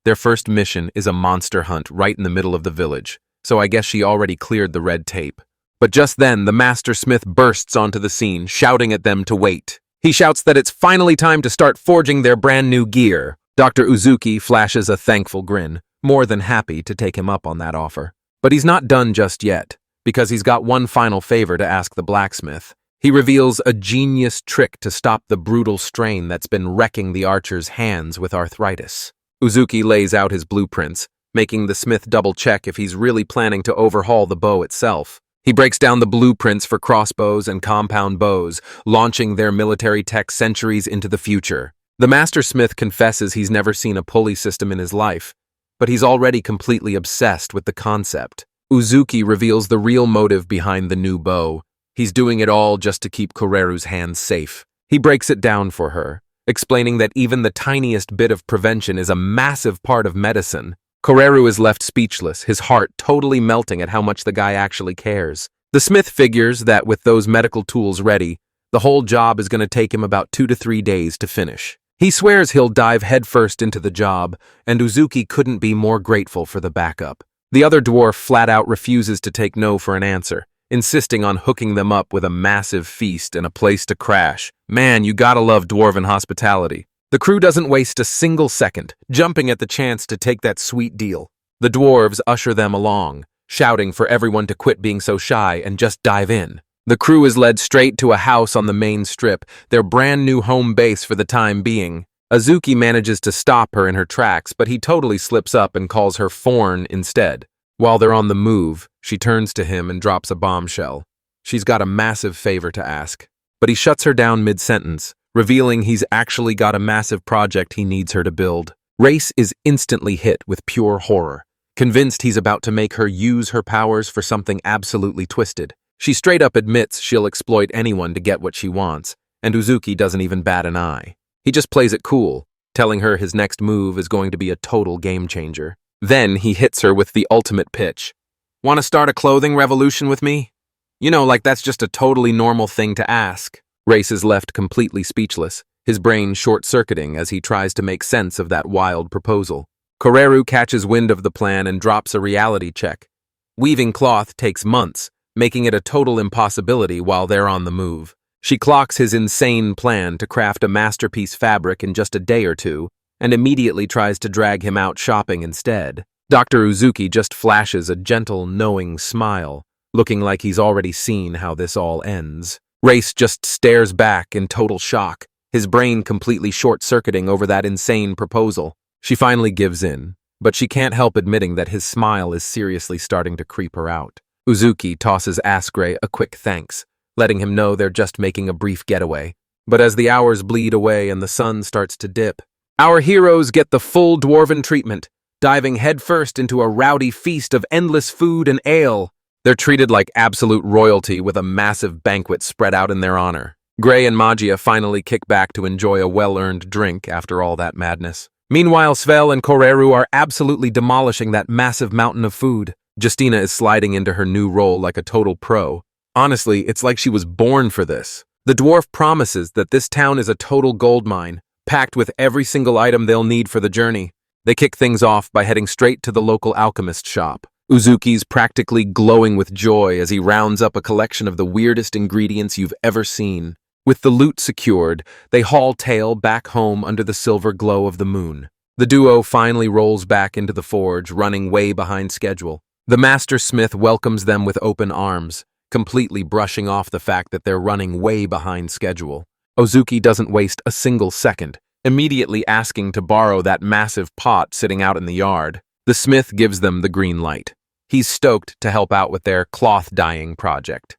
Their first mission is a monster hunt right in the middle of the village, so I guess she already cleared the red tape. But just then, the Master Smith bursts onto the scene, shouting at them to wait. He shouts that it's finally time to start forging their brand new gear. Dr. Uzuki flashes a thankful grin, more than happy to take him up on that offer. But he's not done just yet, because he's got one final favor to ask the blacksmith. He reveals a genius trick to stop the brutal strain that's been wrecking the archer's hands with arthritis. Uzuki lays out his blueprints, making the smith double-check if he's really planning to overhaul the bow itself. He breaks down the blueprints for crossbows and compound bows, launching their military tech centuries into the future. The master smith confesses he's never seen a pulley system in his life, but he's already completely obsessed with the concept. Uzuki reveals the real motive behind the new bow. He's doing it all just to keep Koreru's hands safe. He breaks it down for her, explaining that even the tiniest bit of prevention is a massive part of medicine. Koreru is left speechless, his heart totally melting at how much the guy actually cares. The smith figures that with those medical tools ready, the whole job is going to take him about 2 to 3 days to finish. He swears he'll dive headfirst into the job, and Uzuki couldn't be more grateful for the backup. The other dwarf flat out refuses to take no for an answer, insisting on hooking them up with a massive feast and a place to crash. Man, you gotta love dwarven hospitality. The crew doesn't waste a single second, jumping at the chance to take that sweet deal. The dwarves usher them along, shouting for everyone to quit being so shy and just dive in. The crew is led straight to a house on the main strip, their brand new home base for the time being. Uzuki manages to stop her in her tracks, but he totally slips up and calls her Forn instead. While they're on the move, she turns to him and drops a bombshell. She's got a massive favor to ask, but he shuts her down mid-sentence, revealing he's actually got a massive project he needs her to build. Race is instantly hit with pure horror, convinced he's about to make her use her powers for something absolutely twisted. She straight up admits she'll exploit anyone to get what she wants, and Uzuki doesn't even bat an eye. He just plays it cool, telling her his next move is going to be a total game changer. Then he hits her with the ultimate pitch. Want to start a clothing revolution with me? You know, like that's just a totally normal thing to ask. Race is left completely speechless, his brain short-circuiting as he tries to make sense of that wild proposal. Koreru catches wind of the plan and drops a reality check. Weaving cloth takes months, making it a total impossibility while they're on the move. She clocks his insane plan to craft a masterpiece fabric in just a day or two, and immediately tries to drag him out shopping instead. Dr. Uzuki just flashes a gentle, knowing smile, looking like he's already seen how this all ends. Race just stares back in total shock, his brain completely short-circuiting over that insane proposal. She finally gives in, but she can't help admitting that his smile is seriously starting to creep her out. Uzuki tosses Asgray a quick thanks, letting him know they're just making a brief getaway. But as the hours bleed away and the sun starts to dip, our heroes get the full dwarven treatment, diving headfirst into a rowdy feast of endless food and ale. They're treated like absolute royalty with a massive banquet spread out in their honor. Gray and Magia finally kick back to enjoy a well-earned drink after all that madness. Meanwhile, Svel and Koreru are absolutely demolishing that massive mountain of food. Justina is sliding into her new role like a total pro. Honestly, it's like she was born for this. The dwarf promises that this town is a total gold mine, packed with every single item they'll need for the journey. They kick things off by heading straight to the local alchemist shop. Uzuki's practically glowing with joy as he rounds up a collection of the weirdest ingredients you've ever seen. With the loot secured, they haul tail back home under the silver glow of the moon. The duo finally rolls back into the forge, running way behind schedule. The master smith welcomes them with open arms, completely brushing off the fact that they're running way behind schedule. Uzuki doesn't waste a single second, immediately asking to borrow that massive pot sitting out in the yard. The smith gives them the green light. He's stoked to help out with their cloth dyeing project.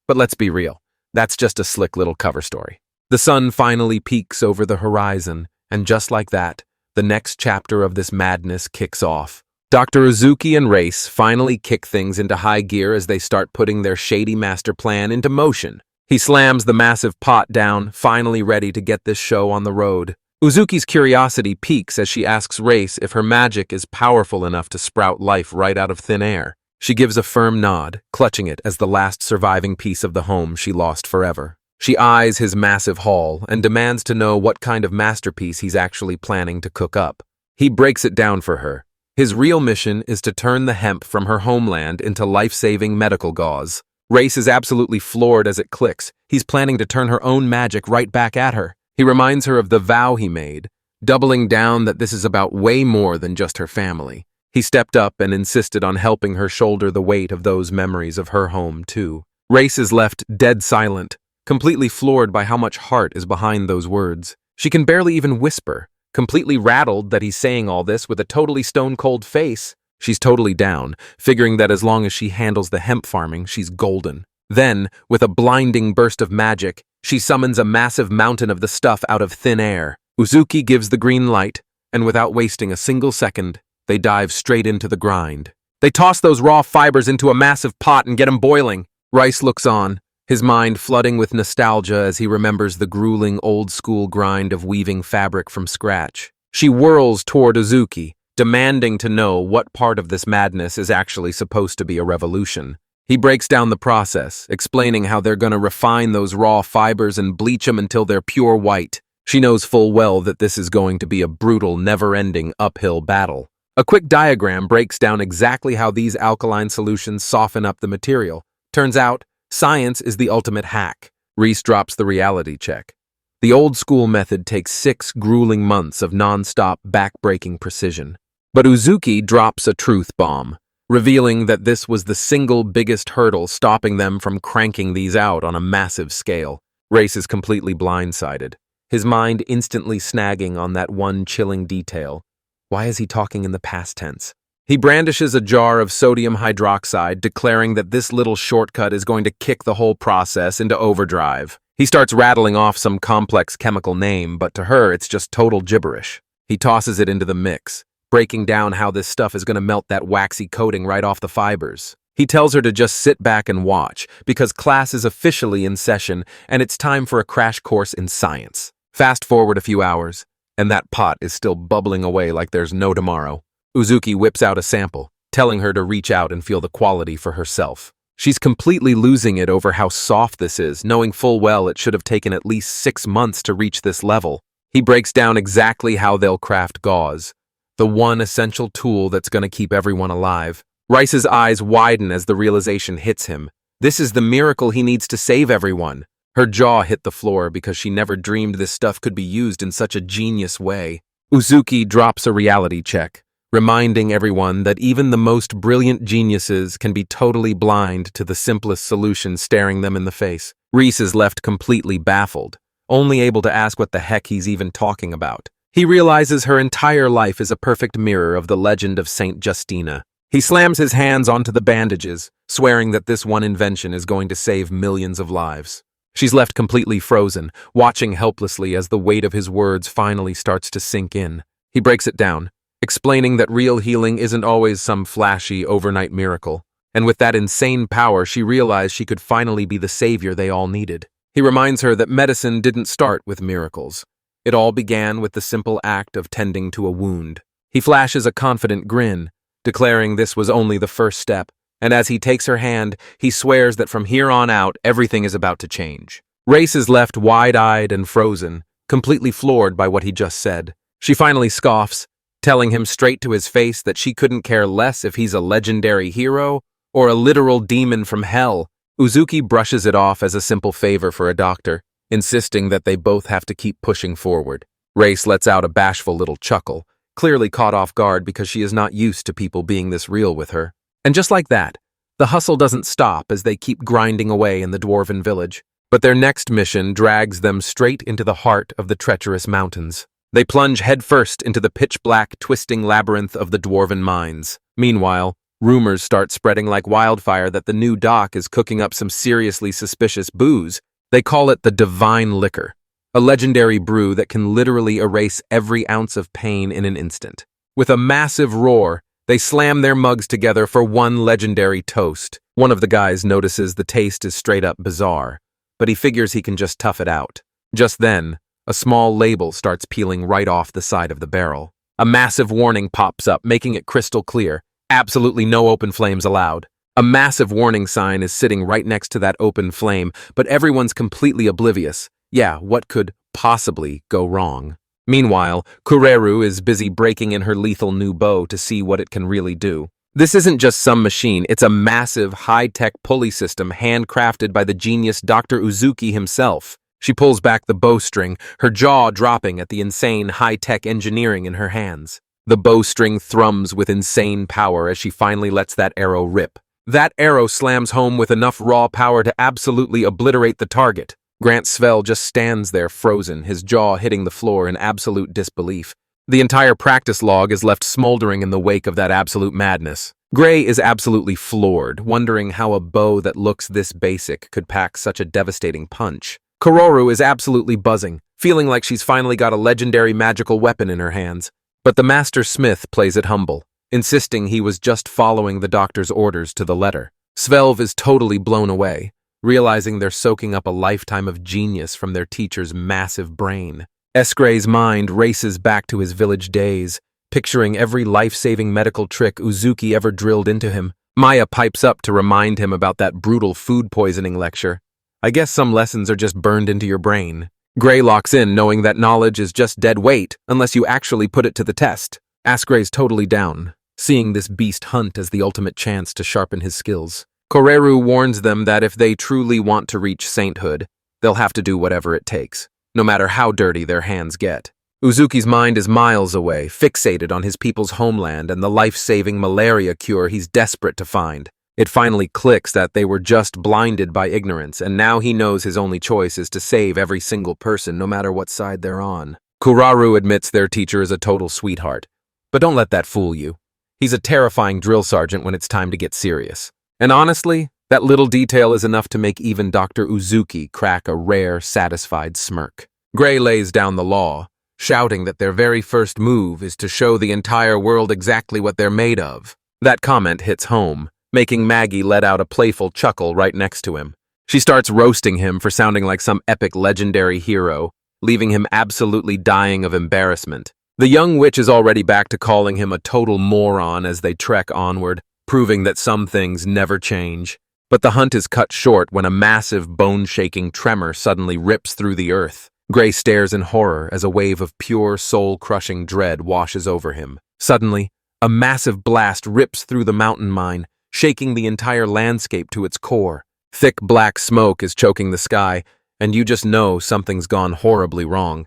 But let's be real, that's just a slick little cover story. The sun finally peaks over the horizon, and just like that, the next chapter of this madness kicks off. Dr. Uzuki and Race finally kick things into high gear as they start putting their shady master plan into motion. He slams the massive pot down, finally ready to get this show on the road. Uzuki's curiosity peaks as she asks Race if her magic is powerful enough to sprout life right out of thin air. She gives a firm nod, clutching it as the last surviving piece of the home she lost forever. She eyes his massive haul and demands to know what kind of masterpiece he's actually planning to cook up. He breaks it down for her. His real mission is to turn the hemp from her homeland into life-saving medical gauze. Race is absolutely floored as it clicks. He's planning to turn her own magic right back at her. He reminds her of the vow he made, doubling down that this is about way more than just her family. He stepped up and insisted on helping her shoulder the weight of those memories of her home, too. Race is left dead silent, completely floored by how much heart is behind those words. She can barely even whisper, completely rattled that he's saying all this with a totally stone-cold face. She's totally down, figuring that as long as she handles the hemp farming, she's golden. Then, with a blinding burst of magic, she summons a massive mountain of the stuff out of thin air. Uzuki gives the green light, and without wasting a single second, they dive straight into the grind. They toss those raw fibers into a massive pot and get them boiling. Rice looks on, his mind flooding with nostalgia as he remembers the grueling old-school grind of weaving fabric from scratch. She whirls toward Uzuki, demanding to know what part of this madness is actually supposed to be a revolution. He breaks down the process, explaining how they're going to refine those raw fibers and bleach them until they're pure white. She knows full well that this is going to be a brutal, never-ending uphill battle. A quick diagram breaks down exactly how these alkaline solutions soften up the material. Turns out, science is the ultimate hack. Reese drops the reality check. The old-school method takes 6 grueling months of non-stop, back-breaking precision. But Uzuki drops a truth bomb, revealing that this was the single biggest hurdle stopping them from cranking these out on a massive scale. Race is completely blindsided, his mind instantly snagging on that one chilling detail. Why is he talking in the past tense? He brandishes a jar of sodium hydroxide, declaring that this little shortcut is going to kick the whole process into overdrive. He starts rattling off some complex chemical name, but to her it's just total gibberish. He tosses it into the mix, breaking down how this stuff is going to melt that waxy coating right off the fibers. He tells her to just sit back and watch, because class is officially in session and it's time for a crash course in science. Fast forward a few hours, and that pot is still bubbling away like there's no tomorrow. Uzuki whips out a sample, telling her to reach out and feel the quality for herself. She's completely losing it over how soft this is, knowing full well it should have taken at least 6 months to reach this level. He breaks down exactly how they'll craft gauze, the one essential tool that's going to keep everyone alive. Rice's eyes widen as the realization hits him. This is the miracle he needs to save everyone. Her jaw hit the floor because she never dreamed this stuff could be used in such a genius way. Uzuki drops a reality check, reminding everyone that even the most brilliant geniuses can be totally blind to the simplest solution staring them in the face. Reese is left completely baffled, only able to ask what the heck he's even talking about. He realizes her entire life is a perfect mirror of the legend of Saint Justina. He slams his hands onto the bandages, swearing that this one invention is going to save millions of lives. She's left completely frozen, watching helplessly as the weight of his words finally starts to sink in. He breaks it down, explaining that real healing isn't always some flashy overnight miracle. And with that insane power, she realized she could finally be the savior they all needed. He reminds her that medicine didn't start with miracles. It all began with the simple act of tending to a wound. He flashes a confident grin, declaring this was only the first step, and as he takes her hand, he swears that from here on out, everything is about to change. Race is left wide-eyed and frozen, completely floored by what he just said. She finally scoffs, telling him straight to his face that she couldn't care less if he's a legendary hero or a literal demon from hell. Uzuki brushes it off as a simple favor for a doctor, insisting that they both have to keep pushing forward. Race lets out a bashful little chuckle, clearly caught off guard because she is not used to people being this real with her. And just like that, the hustle doesn't stop as they keep grinding away in the dwarven village. But their next mission drags them straight into the heart of the treacherous mountains. They plunge headfirst into the pitch-black, twisting labyrinth of the dwarven mines. Meanwhile, rumors start spreading like wildfire that the new doc is cooking up some seriously suspicious booze. They call it the Divine Liquor, a legendary brew that can literally erase every ounce of pain in an instant. With a massive roar, they slam their mugs together for one legendary toast. One of the guys notices the taste is straight up bizarre, but he figures he can just tough it out. Just then, a small label starts peeling right off the side of the barrel. A massive warning pops up, making it crystal clear. Absolutely no open flames allowed. A massive warning sign is sitting right next to that open flame, but everyone's completely oblivious. Yeah, what could possibly go wrong? Meanwhile, Kureru is busy breaking in her lethal new bow to see what it can really do. This isn't just some machine, it's a massive, high-tech pulley system handcrafted by the genius Dr. Uzuki himself. She pulls back the bowstring, her jaw dropping at the insane high-tech engineering in her hands. The bowstring thrums with insane power as she finally lets that arrow rip. That arrow slams home with enough raw power to absolutely obliterate the target. Grant Svel just stands there frozen, his jaw hitting the floor in absolute disbelief. The entire practice log is left smoldering in the wake of that absolute madness. Gray is absolutely floored, wondering how a bow that looks this basic could pack such a devastating punch. Kororu is absolutely buzzing, feeling like she's finally got a legendary magical weapon in her hands. But the master smith plays it humble, insisting he was just following the doctor's orders to the letter. Svelv is totally blown away, realizing they're soaking up a lifetime of genius from their teacher's massive brain. Eskray's mind races back to his village days, picturing every life-saving medical trick Uzuki ever drilled into him. Maya pipes up to remind him about that brutal food poisoning lecture. I guess some lessons are just burned into your brain. Gray locks in, knowing that knowledge is just dead weight unless you actually put it to the test. Askray's totally down, seeing this beast hunt as the ultimate chance to sharpen his skills. Koreru warns them that if they truly want to reach sainthood, they'll have to do whatever it takes, no matter how dirty their hands get. Uzuki's mind is miles away, fixated on his people's homeland and the life-saving malaria cure he's desperate to find. It finally clicks that they were just blinded by ignorance, and now he knows his only choice is to save every single person, no matter what side they're on. Kuraru admits their teacher is a total sweetheart, but don't let that fool you. He's a terrifying drill sergeant when it's time to get serious. And honestly, that little detail is enough to make even Dr. Uzuki crack a rare, satisfied smirk. Gray lays down the law, shouting that their very first move is to show the entire world exactly what they're made of. That comment hits home, making Maggie let out a playful chuckle right next to him. She starts roasting him for sounding like some epic legendary hero, leaving him absolutely dying of embarrassment. The young witch is already back to calling him a total moron as they trek onward, proving that some things never change. But the hunt is cut short when a massive, bone-shaking tremor suddenly rips through the earth. Gray stares in horror as a wave of pure, soul-crushing dread washes over him. Suddenly, a massive blast rips through the mountain mine, shaking the entire landscape to its core. Thick black smoke is choking the sky, and you just know something's gone horribly wrong.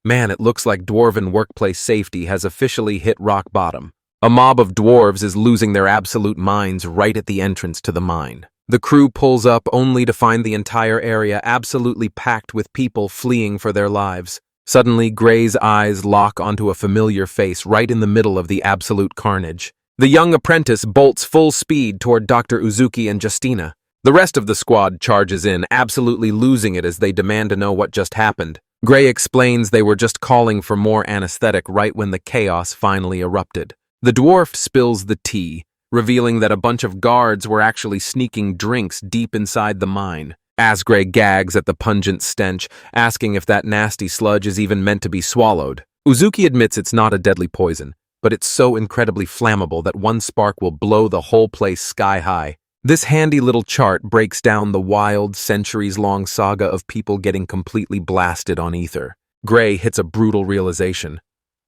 Man, it looks like dwarven workplace safety has officially hit rock bottom. A mob of dwarves is losing their absolute minds right at the entrance to the mine. The crew pulls up only to find the entire area absolutely packed with people fleeing for their lives. Suddenly, Gray's eyes lock onto a familiar face right in the middle of the absolute carnage. The young apprentice bolts full speed toward Dr. Uzuki and Justina. The rest of the squad charges in, absolutely losing it as they demand to know what just happened. Gray explains they were just calling for more anesthetic right when the chaos finally erupted. The dwarf spills the tea, revealing that a bunch of guards were actually sneaking drinks deep inside the mine. Asgray gags at the pungent stench, asking if that nasty sludge is even meant to be swallowed. Uzuki admits it's not a deadly poison, but it's so incredibly flammable that one spark will blow the whole place sky high. This handy little chart breaks down the wild, centuries-long saga of people getting completely blasted on ether. Gray hits a brutal realization.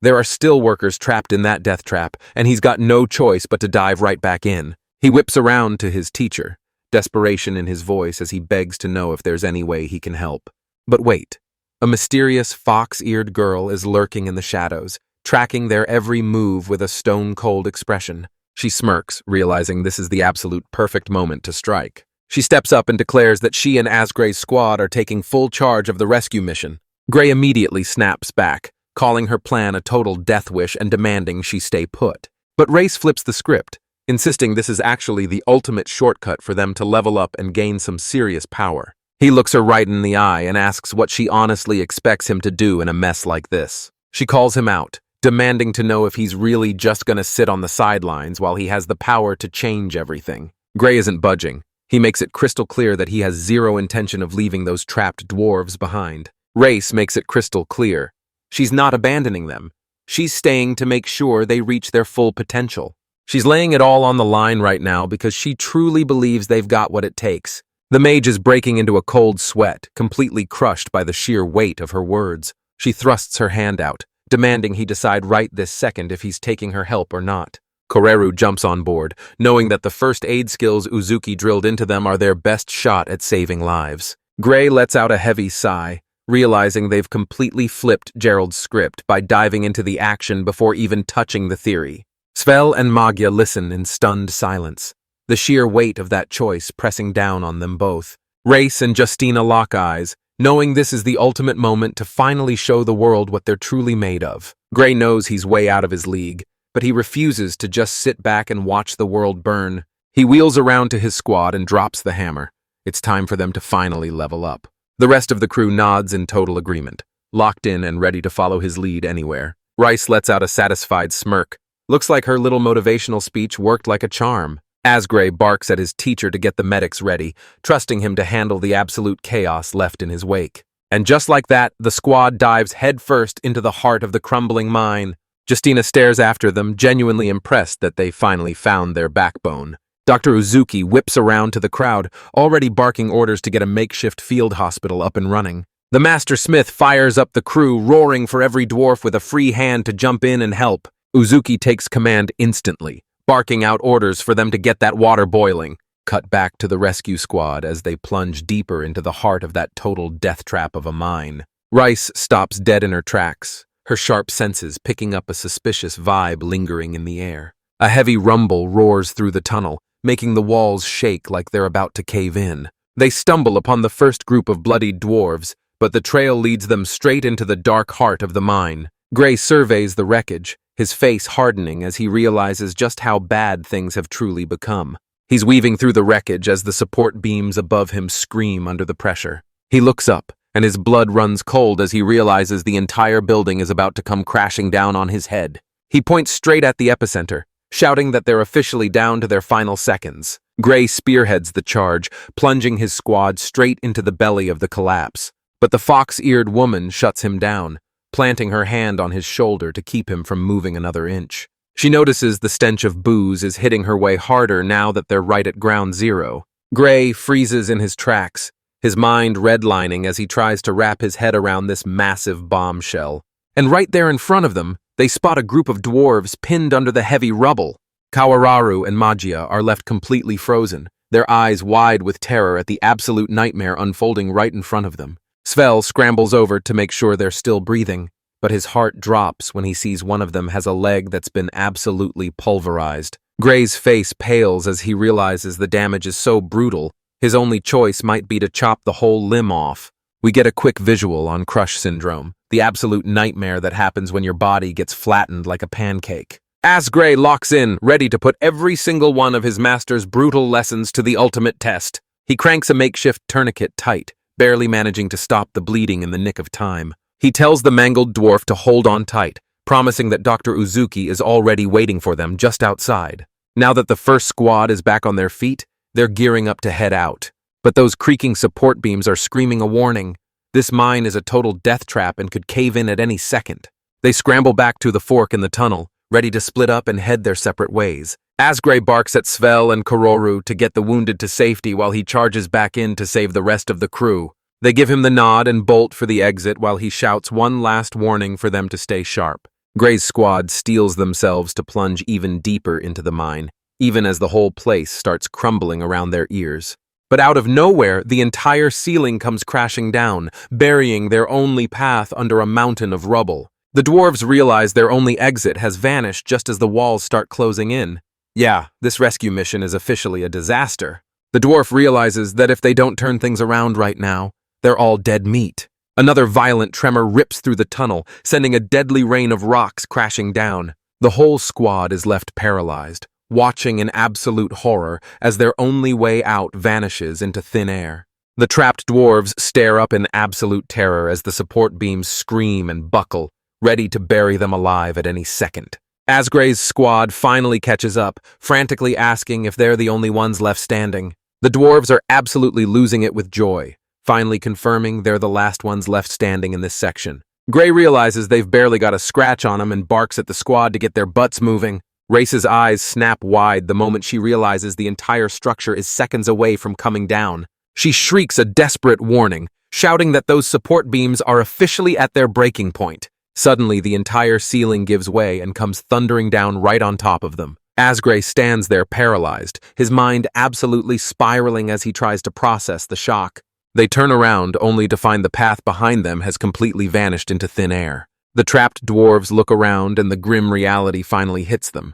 There are still workers trapped in that death trap, and he's got no choice but to dive right back in. He whips around to his teacher, desperation in his voice as he begs to know if there's any way he can help. But wait, a mysterious fox-eared girl is lurking in the shadows, tracking their every move with a stone-cold expression. She smirks, realizing this is the absolute perfect moment to strike. She steps up and declares that she and Asgray's squad are taking full charge of the rescue mission. Gray immediately snaps back, calling her plan a total death wish and demanding she stay put. But Race flips the script, insisting this is actually the ultimate shortcut for them to level up and gain some serious power. He looks her right in the eye and asks what she honestly expects him to do in a mess like this. She calls him out, demanding to know if he's really just gonna sit on the sidelines while he has the power to change everything. Gray isn't budging. He makes it crystal clear that he has zero intention of leaving those trapped dwarves behind. Race makes it crystal clear. She's not abandoning them. She's staying to make sure they reach their full potential. She's laying it all on the line right now because she truly believes they've got what it takes. The mage is breaking into a cold sweat, completely crushed by the sheer weight of her words. She thrusts her hand out, demanding he decide right this second if he's taking her help or not. Koreru jumps on board, knowing that the first aid skills Uzuki drilled into them are their best shot at saving lives. Gray lets out a heavy sigh, realizing they've completely flipped Gerald's script by diving into the action before even touching the theory. Svel and Magya listen in stunned silence, the sheer weight of that choice pressing down on them both. Race and Justina lock eyes, knowing this is the ultimate moment to finally show the world what they're truly made of. Gray knows he's way out of his league, but he refuses to just sit back and watch the world burn. He wheels around to his squad and drops the hammer. It's time for them to finally level up. The rest of the crew nods in total agreement, locked in and ready to follow his lead anywhere. Rice lets out a satisfied smirk. Looks like her little motivational speech worked like a charm. Asgray barks at his teacher to get the medics ready, trusting him to handle the absolute chaos left in his wake. And just like that, the squad dives headfirst into the heart of the crumbling mine. Justina stares after them, genuinely impressed that they finally found their backbone. Dr. Uzuki whips around to the crowd, already barking orders to get a makeshift field hospital up and running. The Master Smith fires up the crew, roaring for every dwarf with a free hand to jump in and help. Uzuki takes command instantly, barking out orders for them to get that water boiling. Cut back to the rescue squad as they plunge deeper into the heart of that total death trap of a mine. Rice stops dead in her tracks, her sharp senses picking up a suspicious vibe lingering in the air. A heavy rumble roars through the tunnel, making the walls shake like they're about to cave in. They stumble upon the first group of bloodied dwarves, but the trail leads them straight into the dark heart of the mine. Gray surveys the wreckage, his face hardening as he realizes just how bad things have truly become. He's weaving through the wreckage as the support beams above him scream under the pressure. He looks up, and his blood runs cold as he realizes the entire building is about to come crashing down on his head. He points straight at the epicenter, shouting that they're officially down to their final seconds. Gray spearheads the charge, plunging his squad straight into the belly of the collapse. But the fox-eared woman shuts him down, planting her hand on his shoulder to keep him from moving another inch. She notices the stench of booze is hitting her way harder now that they're right at ground zero. Gray freezes in his tracks, his mind redlining as he tries to wrap his head around this massive bombshell. And right there in front of them, they spot a group of dwarves pinned under the heavy rubble. Kawararu and Magya are left completely frozen, their eyes wide with terror at the absolute nightmare unfolding right in front of them. Svel scrambles over to make sure they're still breathing, but his heart drops when he sees one of them has a leg that's been absolutely pulverized. Gray's face pales as he realizes the damage is so brutal, his only choice might be to chop the whole limb off. We get a quick visual on crush syndrome, the absolute nightmare that happens when your body gets flattened like a pancake. Asgray locks in, ready to put every single one of his master's brutal lessons to the ultimate test. He cranks a makeshift tourniquet tight, barely managing to stop the bleeding in the nick of time. He tells the mangled dwarf to hold on tight, promising that Dr. Uzuki is already waiting for them just outside. Now that the first squad is back on their feet, they're gearing up to head out. but those creaking support beams are screaming a warning. This mine is a total death trap and could cave in at any second. They scramble back to the fork in the tunnel, ready to split up and head their separate ways. Asgray barks at Svel and Kororu to get the wounded to safety while he charges back in to save the rest of the crew. They give him the nod and bolt for the exit while he shouts one last warning for them to stay sharp. Gray's squad steels themselves to plunge even deeper into the mine, even as the whole place starts crumbling around their ears. But out of nowhere, the entire ceiling comes crashing down, burying their only path under a mountain of rubble. The dwarves realize their only exit has vanished just as the walls start closing in. Yeah, this rescue mission is officially a disaster. The dwarf realizes that if they don't turn things around right now, they're all dead meat. Another violent tremor rips through the tunnel, sending a deadly rain of rocks crashing down. The whole squad is left paralyzed, watching in absolute horror as their only way out vanishes into thin air. The trapped dwarves stare up in absolute terror as the support beams scream and buckle, ready to bury them alive at any second. Asgray's squad finally catches up, frantically asking if they're the only ones left standing. The dwarves are absolutely losing it with joy, finally confirming they're the last ones left standing in this section. Gray realizes they've barely got a scratch on them and barks at the squad to get their butts moving. Race's eyes snap wide the moment she realizes the entire structure is seconds away from coming down. She shrieks a desperate warning, shouting that those support beams are officially at their breaking point. Suddenly, the entire ceiling gives way and comes thundering down right on top of them. Asgray stands there paralyzed, his mind absolutely spiraling as he tries to process the shock. They turn around only to find the path behind them has completely vanished into thin air. The trapped dwarves look around and the grim reality finally hits them.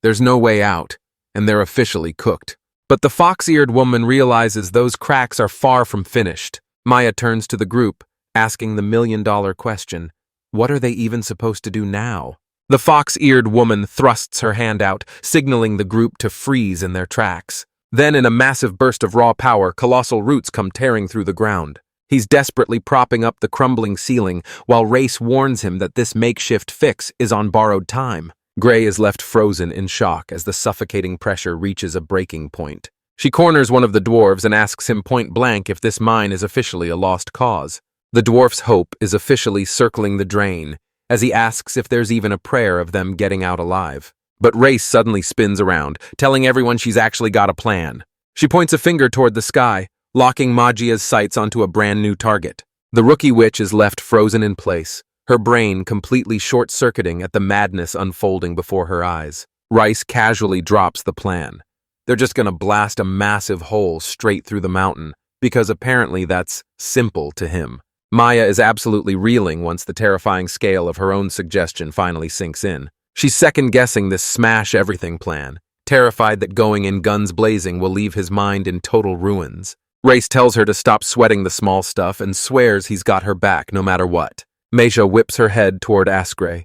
There's no way out, and they're officially cooked. But the fox-eared woman realizes those cracks are far from finished. Maya turns to the group, asking the million-dollar question. What are they even supposed to do now? The fox-eared woman thrusts her hand out, signaling the group to freeze in their tracks. Then, in a massive burst of raw power, colossal roots come tearing through the ground. He's desperately propping up the crumbling ceiling, while Race warns him that this makeshift fix is on borrowed time. Gray is left frozen in shock as the suffocating pressure reaches a breaking point. She corners one of the dwarves and asks him point-blank if this mine is officially a lost cause. The dwarf's hope is officially circling the drain, as he asks if there's even a prayer of them getting out alive. But Race suddenly spins around, telling everyone she's actually got a plan. She points a finger toward the sky, locking Magia's sights onto a brand new target. The rookie witch is left frozen in place, her brain completely short-circuiting at the madness unfolding before her eyes. Rice casually drops the plan. They're just gonna blast a massive hole straight through the mountain, because apparently that's simple to him. Maya is absolutely reeling once the terrifying scale of her own suggestion finally sinks in. She's second-guessing this smash-everything plan, terrified that going in guns blazing will leave his mind in total ruins. Race tells her to stop sweating the small stuff and swears he's got her back no matter what. Meja whips her head toward Asgray,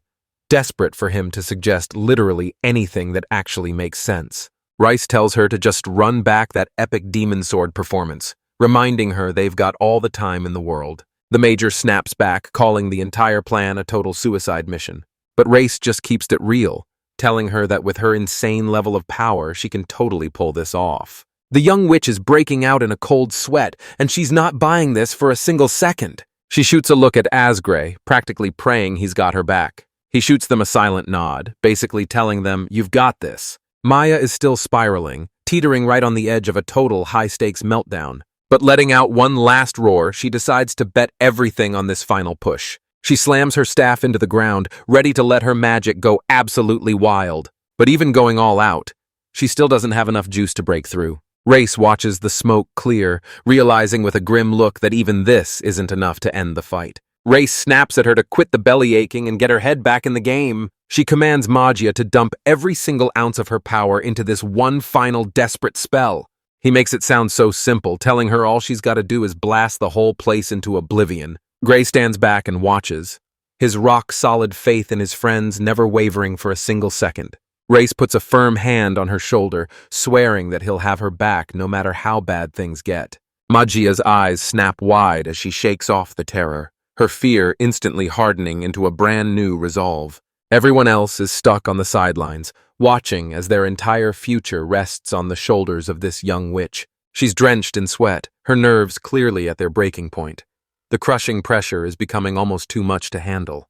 desperate for him to suggest literally anything that actually makes sense. Rice tells her to just run back that epic demon sword performance, reminding her they've got all the time in the world. The Major snaps back, calling the entire plan a total suicide mission. But Race just keeps it real, telling her that with her insane level of power, she can totally pull this off. The young witch is breaking out in a cold sweat, and she's not buying this for a single second. She shoots a look at Asgray, practically praying he's got her back. He shoots them a silent nod, basically telling them, "You've got this." Maya is still spiraling, teetering right on the edge of a total high-stakes meltdown. But letting out one last roar, she decides to bet everything on this final push. She slams her staff into the ground, ready to let her magic go absolutely wild. But even going all out, she still doesn't have enough juice to break through. Race watches the smoke clear, realizing with a grim look that even this isn't enough to end the fight. Race snaps at her to quit the belly aching and get her head back in the game. She commands Magia to dump every single ounce of her power into this one final desperate spell. He makes it sound so simple, telling her all she's got to do is blast the whole place into oblivion. Gray stands back and watches, his rock-solid faith in his friends never wavering for a single second. Race puts a firm hand on her shoulder, swearing that he'll have her back no matter how bad things get. Magia's eyes snap wide as she shakes off the terror, her fear instantly hardening into a brand new resolve. Everyone else is stuck on the sidelines, watching as their entire future rests on the shoulders of this young witch. She's drenched in sweat, her nerves clearly at their breaking point. The crushing pressure is becoming almost too much to handle.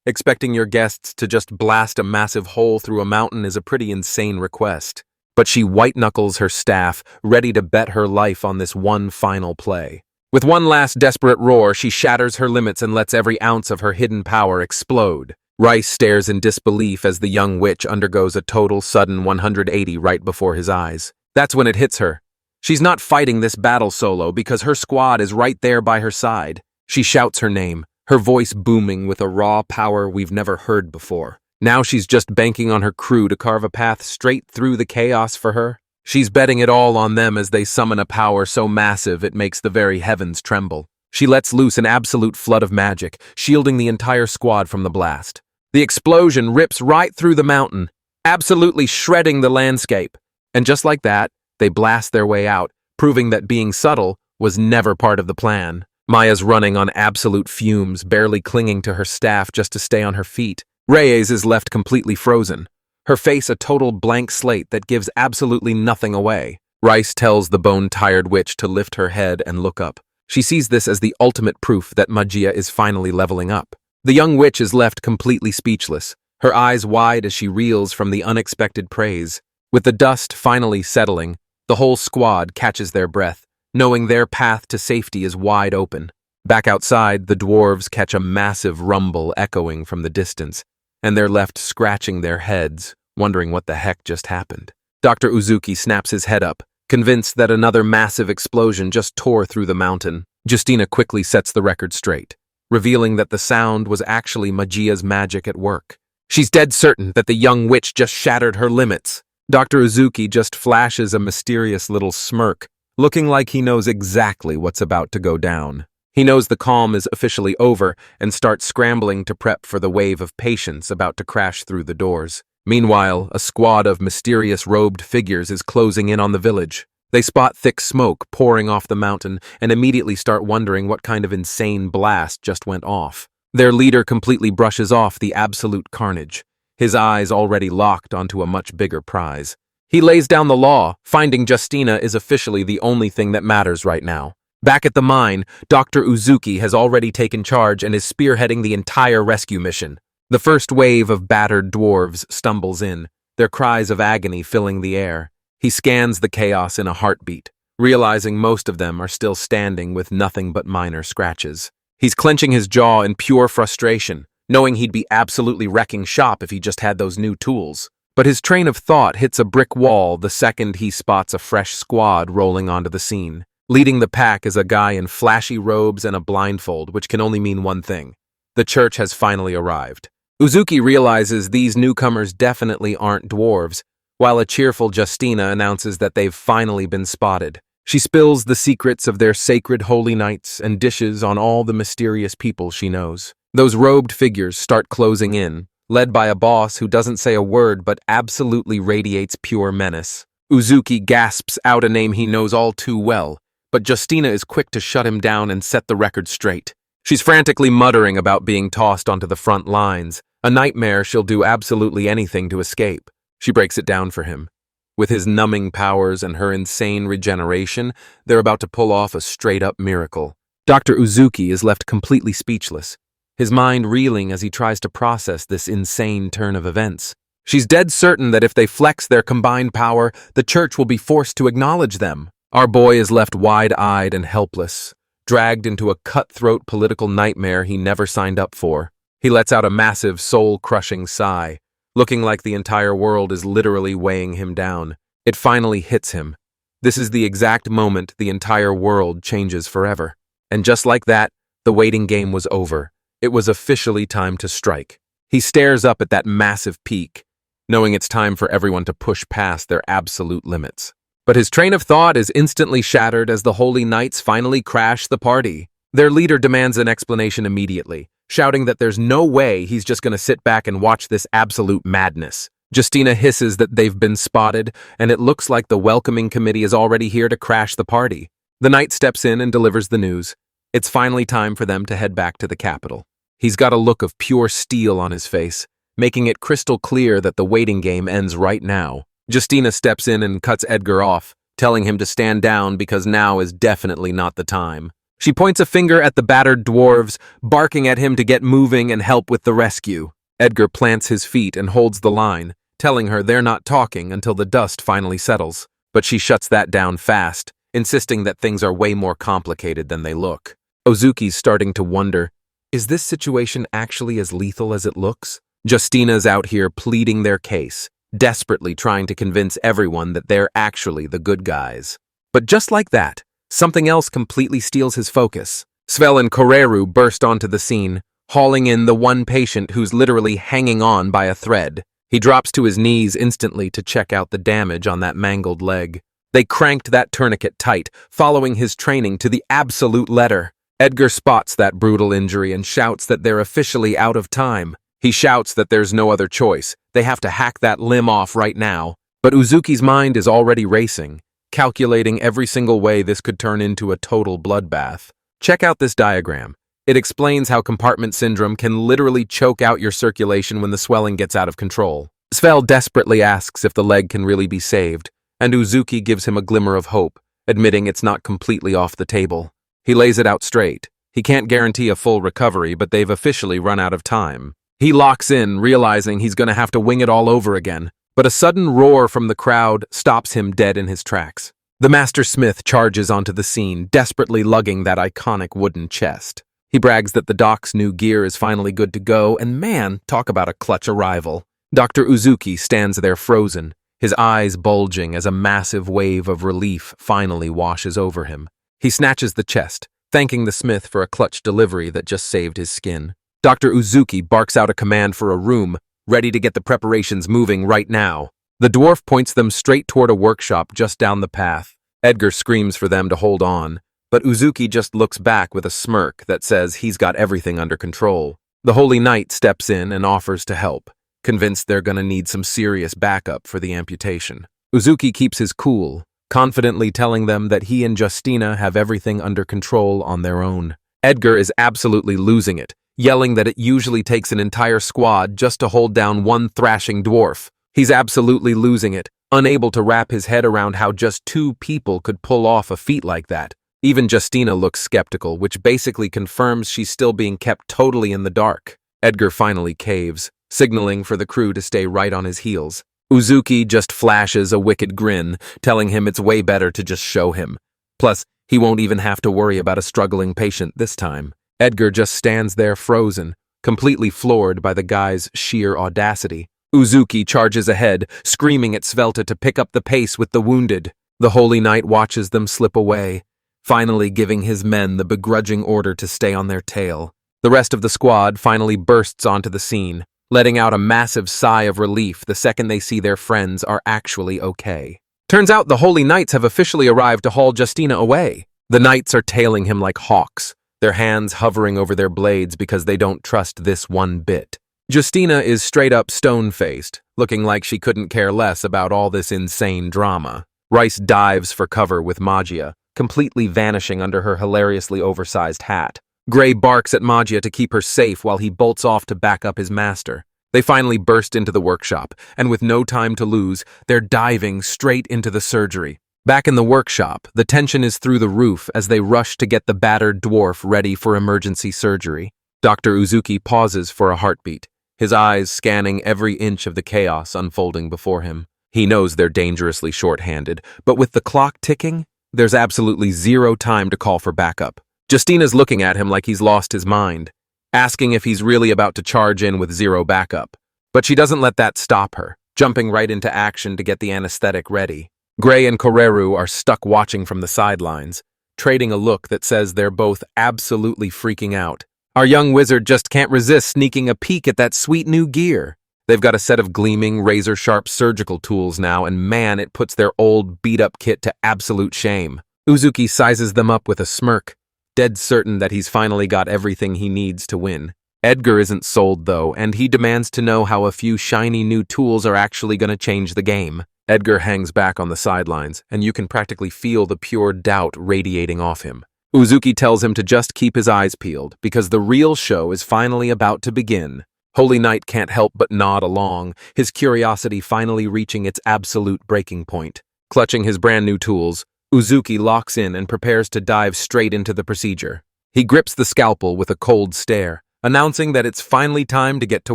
Expecting your guests to just blast a massive hole through a mountain is a pretty insane request. But she white-knuckles her staff, ready to bet her life on this one final play. With one last desperate roar, she shatters her limits and lets every ounce of her hidden power explode. Rice stares in disbelief as the young witch undergoes a total sudden 180 right before his eyes. That's when it hits her. She's not fighting this battle solo because her squad is right there by her side. She shouts her name, her voice booming with a raw power we've never heard before. Now she's just banking on her crew to carve a path straight through the chaos for her. She's betting it all on them as they summon a power so massive it makes the very heavens tremble. She lets loose an absolute flood of magic, shielding the entire squad from the blast. The explosion rips right through the mountain, absolutely shredding the landscape. And just like that, they blast their way out, proving that being subtle was never part of the plan. Maya's running on absolute fumes, barely clinging to her staff just to stay on her feet. Reyes is left completely frozen, her face a total blank slate that gives absolutely nothing away. Rice tells the bone-tired witch to lift her head and look up. She sees this as the ultimate proof that magia is finally leveling up. The young witch is left completely speechless, her eyes wide as she reels from the unexpected praise. With the dust finally settling, the whole squad catches their breath, knowing their path to safety is wide open. Back outside, the dwarves catch a massive rumble echoing from the distance, and they're left scratching their heads, wondering what the heck just happened. Dr. Uzuki snaps his head up, convinced that another massive explosion just tore through the mountain. Justina quickly sets the record straight, revealing that the sound was actually Magia's magic at work. She's dead certain that the young witch just shattered her limits. Dr. Uzuki just flashes a mysterious little smirk, looking like he knows exactly what's about to go down. He knows the calm is officially over and starts scrambling to prep for the wave of patients about to crash through the doors. Meanwhile, a squad of mysterious robed figures is closing in on the village. They spot thick smoke pouring off the mountain and immediately start wondering what kind of insane blast just went off. Their leader completely brushes off the absolute carnage, his eyes already locked onto a much bigger prize. He lays down the law, finding Justina is officially the only thing that matters right now. Back at the mine, Dr. Uzuki has already taken charge and is spearheading the entire rescue mission. The first wave of battered dwarves stumbles in, their cries of agony filling the air. He scans the chaos in a heartbeat, realizing most of them are still standing with nothing but minor scratches. He's clenching his jaw in pure frustration, knowing he'd be absolutely wrecking shop if he just had those new tools. But his train of thought hits a brick wall the second he spots a fresh squad rolling onto the scene. Leading the pack is a guy in flashy robes and a blindfold, which can only mean one thing. The church has finally arrived. Uzuki realizes these newcomers definitely aren't dwarves, while a cheerful Justina announces that they've finally been spotted. She spills the secrets of their sacred holy nights and dishes on all the mysterious people she knows. Those robed figures start closing in, led by a boss who doesn't say a word but absolutely radiates pure menace. Uzuki gasps out a name he knows all too well, but Justina is quick to shut him down and set the record straight. She's frantically muttering about being tossed onto the front lines, a nightmare she'll do absolutely anything to escape. She breaks it down for him. With his numbing powers and her insane regeneration, they're about to pull off a straight-up miracle. Dr. Uzuki is left completely speechless, his mind reeling as he tries to process this insane turn of events. She's dead certain that if they flex their combined power, the church will be forced to acknowledge them. Our boy is left wide-eyed and helpless, dragged into a cutthroat political nightmare he never signed up for. He lets out a massive, soul-crushing sigh, looking like the entire world is literally weighing him down. It finally hits him. This is the exact moment the entire world changes forever. And just like that, the waiting game was over. It was officially time to strike. He stares up at that massive peak, knowing it's time for everyone to push past their absolute limits. But his train of thought is instantly shattered as the Holy Knights finally crash the party. Their leader demands an explanation immediately, shouting that there's no way he's just going to sit back and watch this absolute madness. Justina hisses that they've been spotted, and it looks like the welcoming committee is already here to crash the party. The knight steps in and delivers the news. It's finally time for them to head back to the capital. He's got a look of pure steel on his face, making it crystal clear that the waiting game ends right now. Justina steps in and cuts Edgar off, telling him to stand down because now is definitely not the time. She points a finger at the battered dwarves, barking at him to get moving and help with the rescue. Edgar plants his feet and holds the line, telling her they're not talking until the dust finally settles. But she shuts that down fast, insisting that things are way more complicated than they look. Ozuki's starting to wonder, is this situation actually as lethal as it looks? Justina's out here pleading their case, desperately trying to convince everyone that they're actually the good guys. But just like that, something else completely steals his focus. Svel and Koreru burst onto the scene, hauling in the one patient who's literally hanging on by a thread. He drops to his knees instantly to check out the damage on that mangled leg. They cranked that tourniquet tight, following his training to the absolute letter. Edgar spots that brutal injury and shouts that they're officially out of time. He shouts that there's no other choice. They have to hack that limb off right now. But Uzuki's mind is already racing, calculating every single way this could turn into a total bloodbath. Check out this diagram. It explains how compartment syndrome can literally choke out your circulation when the swelling gets out of control. Svel desperately asks if the leg can really be saved, and Uzuki gives him a glimmer of hope, admitting it's not completely off the table. He lays it out straight. He can't guarantee a full recovery, but they've officially run out of time. He locks in, realizing he's going to have to wing it all over again. But a sudden roar from the crowd stops him dead in his tracks. The master smith charges onto the scene, desperately lugging that iconic wooden chest. He brags that the doc's new gear is finally good to go, and man, talk about a clutch arrival. Dr. Uzuki stands there frozen, his eyes bulging as a massive wave of relief finally washes over him. He snatches the chest, thanking the smith for a clutch delivery that just saved his skin. Dr. Uzuki barks out a command for a room, ready to get the preparations moving right now. The dwarf points them straight toward a workshop just down the path. Edgar screams for them to hold on, but Uzuki just looks back with a smirk that says he's got everything under control. The Holy Knight steps in and offers to help, convinced they're gonna need some serious backup for the amputation. Uzuki keeps his cool, confidently telling them that he and Justina have everything under control on their own. Edgar is absolutely losing it, yelling that it usually takes an entire squad just to hold down one thrashing dwarf. He's absolutely losing it, unable to wrap his head around how just 2 people could pull off a feat like that. Even Justina looks skeptical, which basically confirms she's still being kept totally in the dark. Edgar finally caves, signaling for the crew to stay right on his heels. Uzuki just flashes a wicked grin, telling him it's way better to just show him. Plus, he won't even have to worry about a struggling patient this time. Edgar just stands there frozen, completely floored by the guy's sheer audacity. Uzuki charges ahead, screaming at Svelta to pick up the pace with the wounded. The Holy Knight watches them slip away, finally giving his men the begrudging order to stay on their tail. The rest of the squad finally bursts onto the scene, letting out a massive sigh of relief the second they see their friends are actually okay. Turns out the Holy Knights have officially arrived to haul Justina away. The knights are tailing him like hawks, their hands hovering over their blades because they don't trust this one bit. Justina is straight up stone-faced, looking like she couldn't care less about all this insane drama. Rice dives for cover with Magia, completely vanishing under her hilariously oversized hat. Gray barks at Magia to keep her safe while he bolts off to back up his master. They finally burst into the workshop, and with no time to lose, they're diving straight into the surgery. Back in the workshop, the tension is through the roof as they rush to get the battered dwarf ready for emergency surgery. Dr. Uzuki pauses for a heartbeat, his eyes scanning every inch of the chaos unfolding before him. He knows they're dangerously short-handed, but with the clock ticking, there's absolutely zero time to call for backup. Justina's looking at him like he's lost his mind, asking if he's really about to charge in with zero backup. But she doesn't let that stop her, jumping right into action to get the anesthetic ready. Gray and Koreru are stuck watching from the sidelines, trading a look that says they're both absolutely freaking out. Our young wizard just can't resist sneaking a peek at that sweet new gear. They've got a set of gleaming, razor-sharp surgical tools now, and man, it puts their old, beat-up kit to absolute shame. Uzuki sizes them up with a smirk, dead certain that he's finally got everything he needs to win. Edgar isn't sold, though, and he demands to know how a few shiny new tools are actually going to change the game. Edgar hangs back on the sidelines, and you can practically feel the pure doubt radiating off him. Uzuki tells him to just keep his eyes peeled, because the real show is finally about to begin. Holy Knight can't help but nod along, his curiosity finally reaching its absolute breaking point. Clutching his brand new tools, Uzuki locks in and prepares to dive straight into the procedure. He grips the scalpel with a cold stare, announcing that it's finally time to get to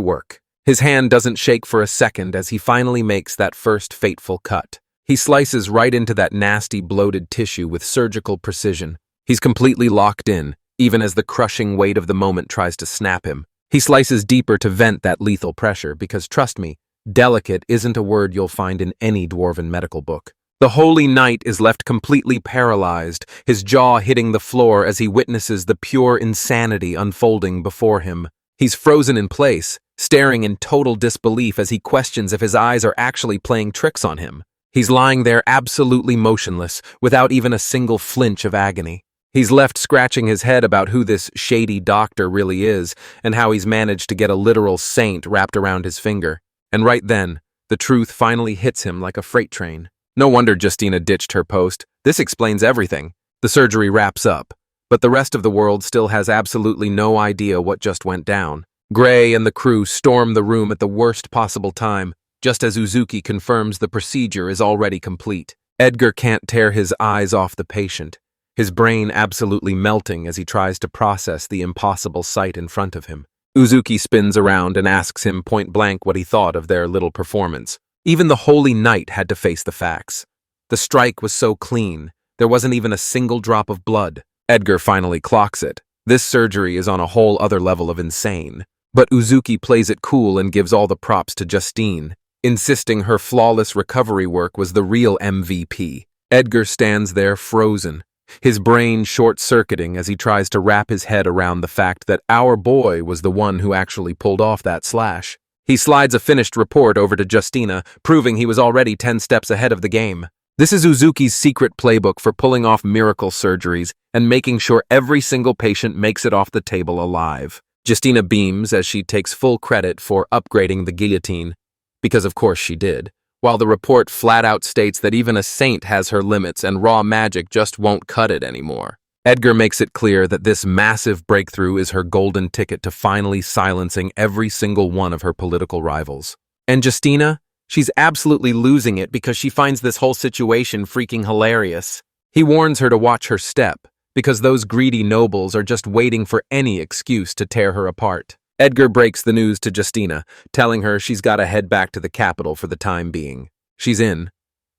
work. His hand doesn't shake for a second as he finally makes that first fateful cut. He slices right into that nasty bloated tissue with surgical precision. He's completely locked in, even as the crushing weight of the moment tries to snap him. He slices deeper to vent that lethal pressure because, trust me, delicate isn't a word you'll find in any dwarven medical book. The holy knight is left completely paralyzed, his jaw hitting the floor as he witnesses the pure insanity unfolding before him. He's frozen in place, staring in total disbelief as he questions if his eyes are actually playing tricks on him. He's lying there absolutely motionless, without even a single flinch of agony. He's left scratching his head about who this shady doctor really is and how he's managed to get a literal saint wrapped around his finger. And right then, the truth finally hits him like a freight train. No wonder Justina ditched her post. This explains everything. The surgery wraps up, but the rest of the world still has absolutely no idea what just went down. Gray and the crew storm the room at the worst possible time, just as Uzuki confirms the procedure is already complete. Edgar can't tear his eyes off the patient, his brain absolutely melting as he tries to process the impossible sight in front of him. Uzuki spins around and asks him point blank what he thought of their little performance. Even the holy knight had to face the facts. The strike was so clean, there wasn't even a single drop of blood. Edgar finally clocks it. This surgery is on a whole other level of insane. But Uzuki plays it cool and gives all the props to Justine, insisting her flawless recovery work was the real MVP. Edgar stands there frozen, his brain short-circuiting as he tries to wrap his head around the fact that our boy was the one who actually pulled off that slash. He slides a finished report over to Justina, proving he was already 10 steps ahead of the game. This is Uzuki's secret playbook for pulling off miracle surgeries and making sure every single patient makes it off the table alive. Justina beams as she takes full credit for upgrading the guillotine, because of course she did, while the report flat out states that even a saint has her limits and raw magic just won't cut it anymore. Edgar makes it clear that this massive breakthrough is her golden ticket to finally silencing every single one of her political rivals. And Justina? She's absolutely losing it because she finds this whole situation freaking hilarious. He warns her to watch her step, because those greedy nobles are just waiting for any excuse to tear her apart. Edgar breaks the news to Justina, telling her she's got to head back to the capital for the time being. She's in,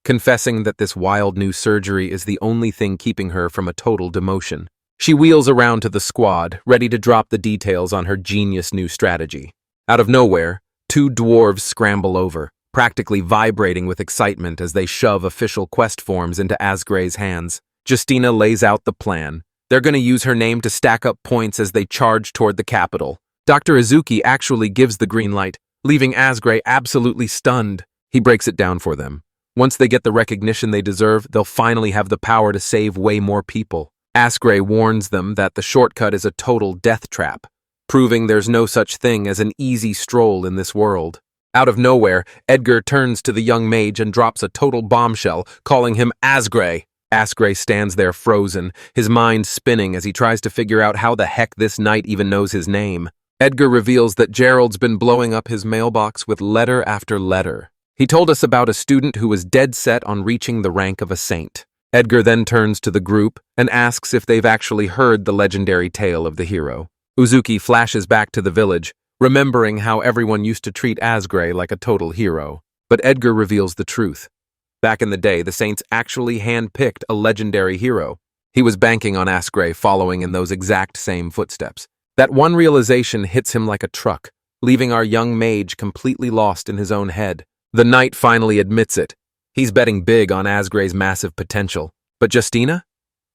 confessing that this wild new surgery is the only thing keeping her from a total demotion. She wheels around to the squad, ready to drop the details on her genius new strategy. Out of nowhere, two dwarves scramble over, practically vibrating with excitement as they shove official quest forms into Asgray's hands. Justina lays out the plan. They're going to use her name to stack up points as they charge toward the capital. Dr. Izuki actually gives the green light, leaving Asgray absolutely stunned. He breaks it down for them. Once they get the recognition they deserve, they'll finally have the power to save way more people. Asgray warns them that the shortcut is a total death trap, proving there's no such thing as an easy stroll in this world. Out of nowhere, Edgar turns to the young mage and drops a total bombshell, calling him Asgray. Asgray stands there frozen, his mind spinning as he tries to figure out how the heck this knight even knows his name. Edgar reveals that Gerald's been blowing up his mailbox with letter after letter. He told us about a student who was dead set on reaching the rank of a saint. Edgar then turns to the group and asks if they've actually heard the legendary tale of the hero. Uzuki flashes back to the village, remembering how everyone used to treat Asgray like a total hero. But Edgar reveals the truth. Back in the day, the saints actually hand-picked a legendary hero. He was banking on Asgray following in those exact same footsteps. That one realization hits him like a truck, leaving our young mage completely lost in his own head. The knight finally admits it. He's betting big on Asgray's massive potential. But Justina?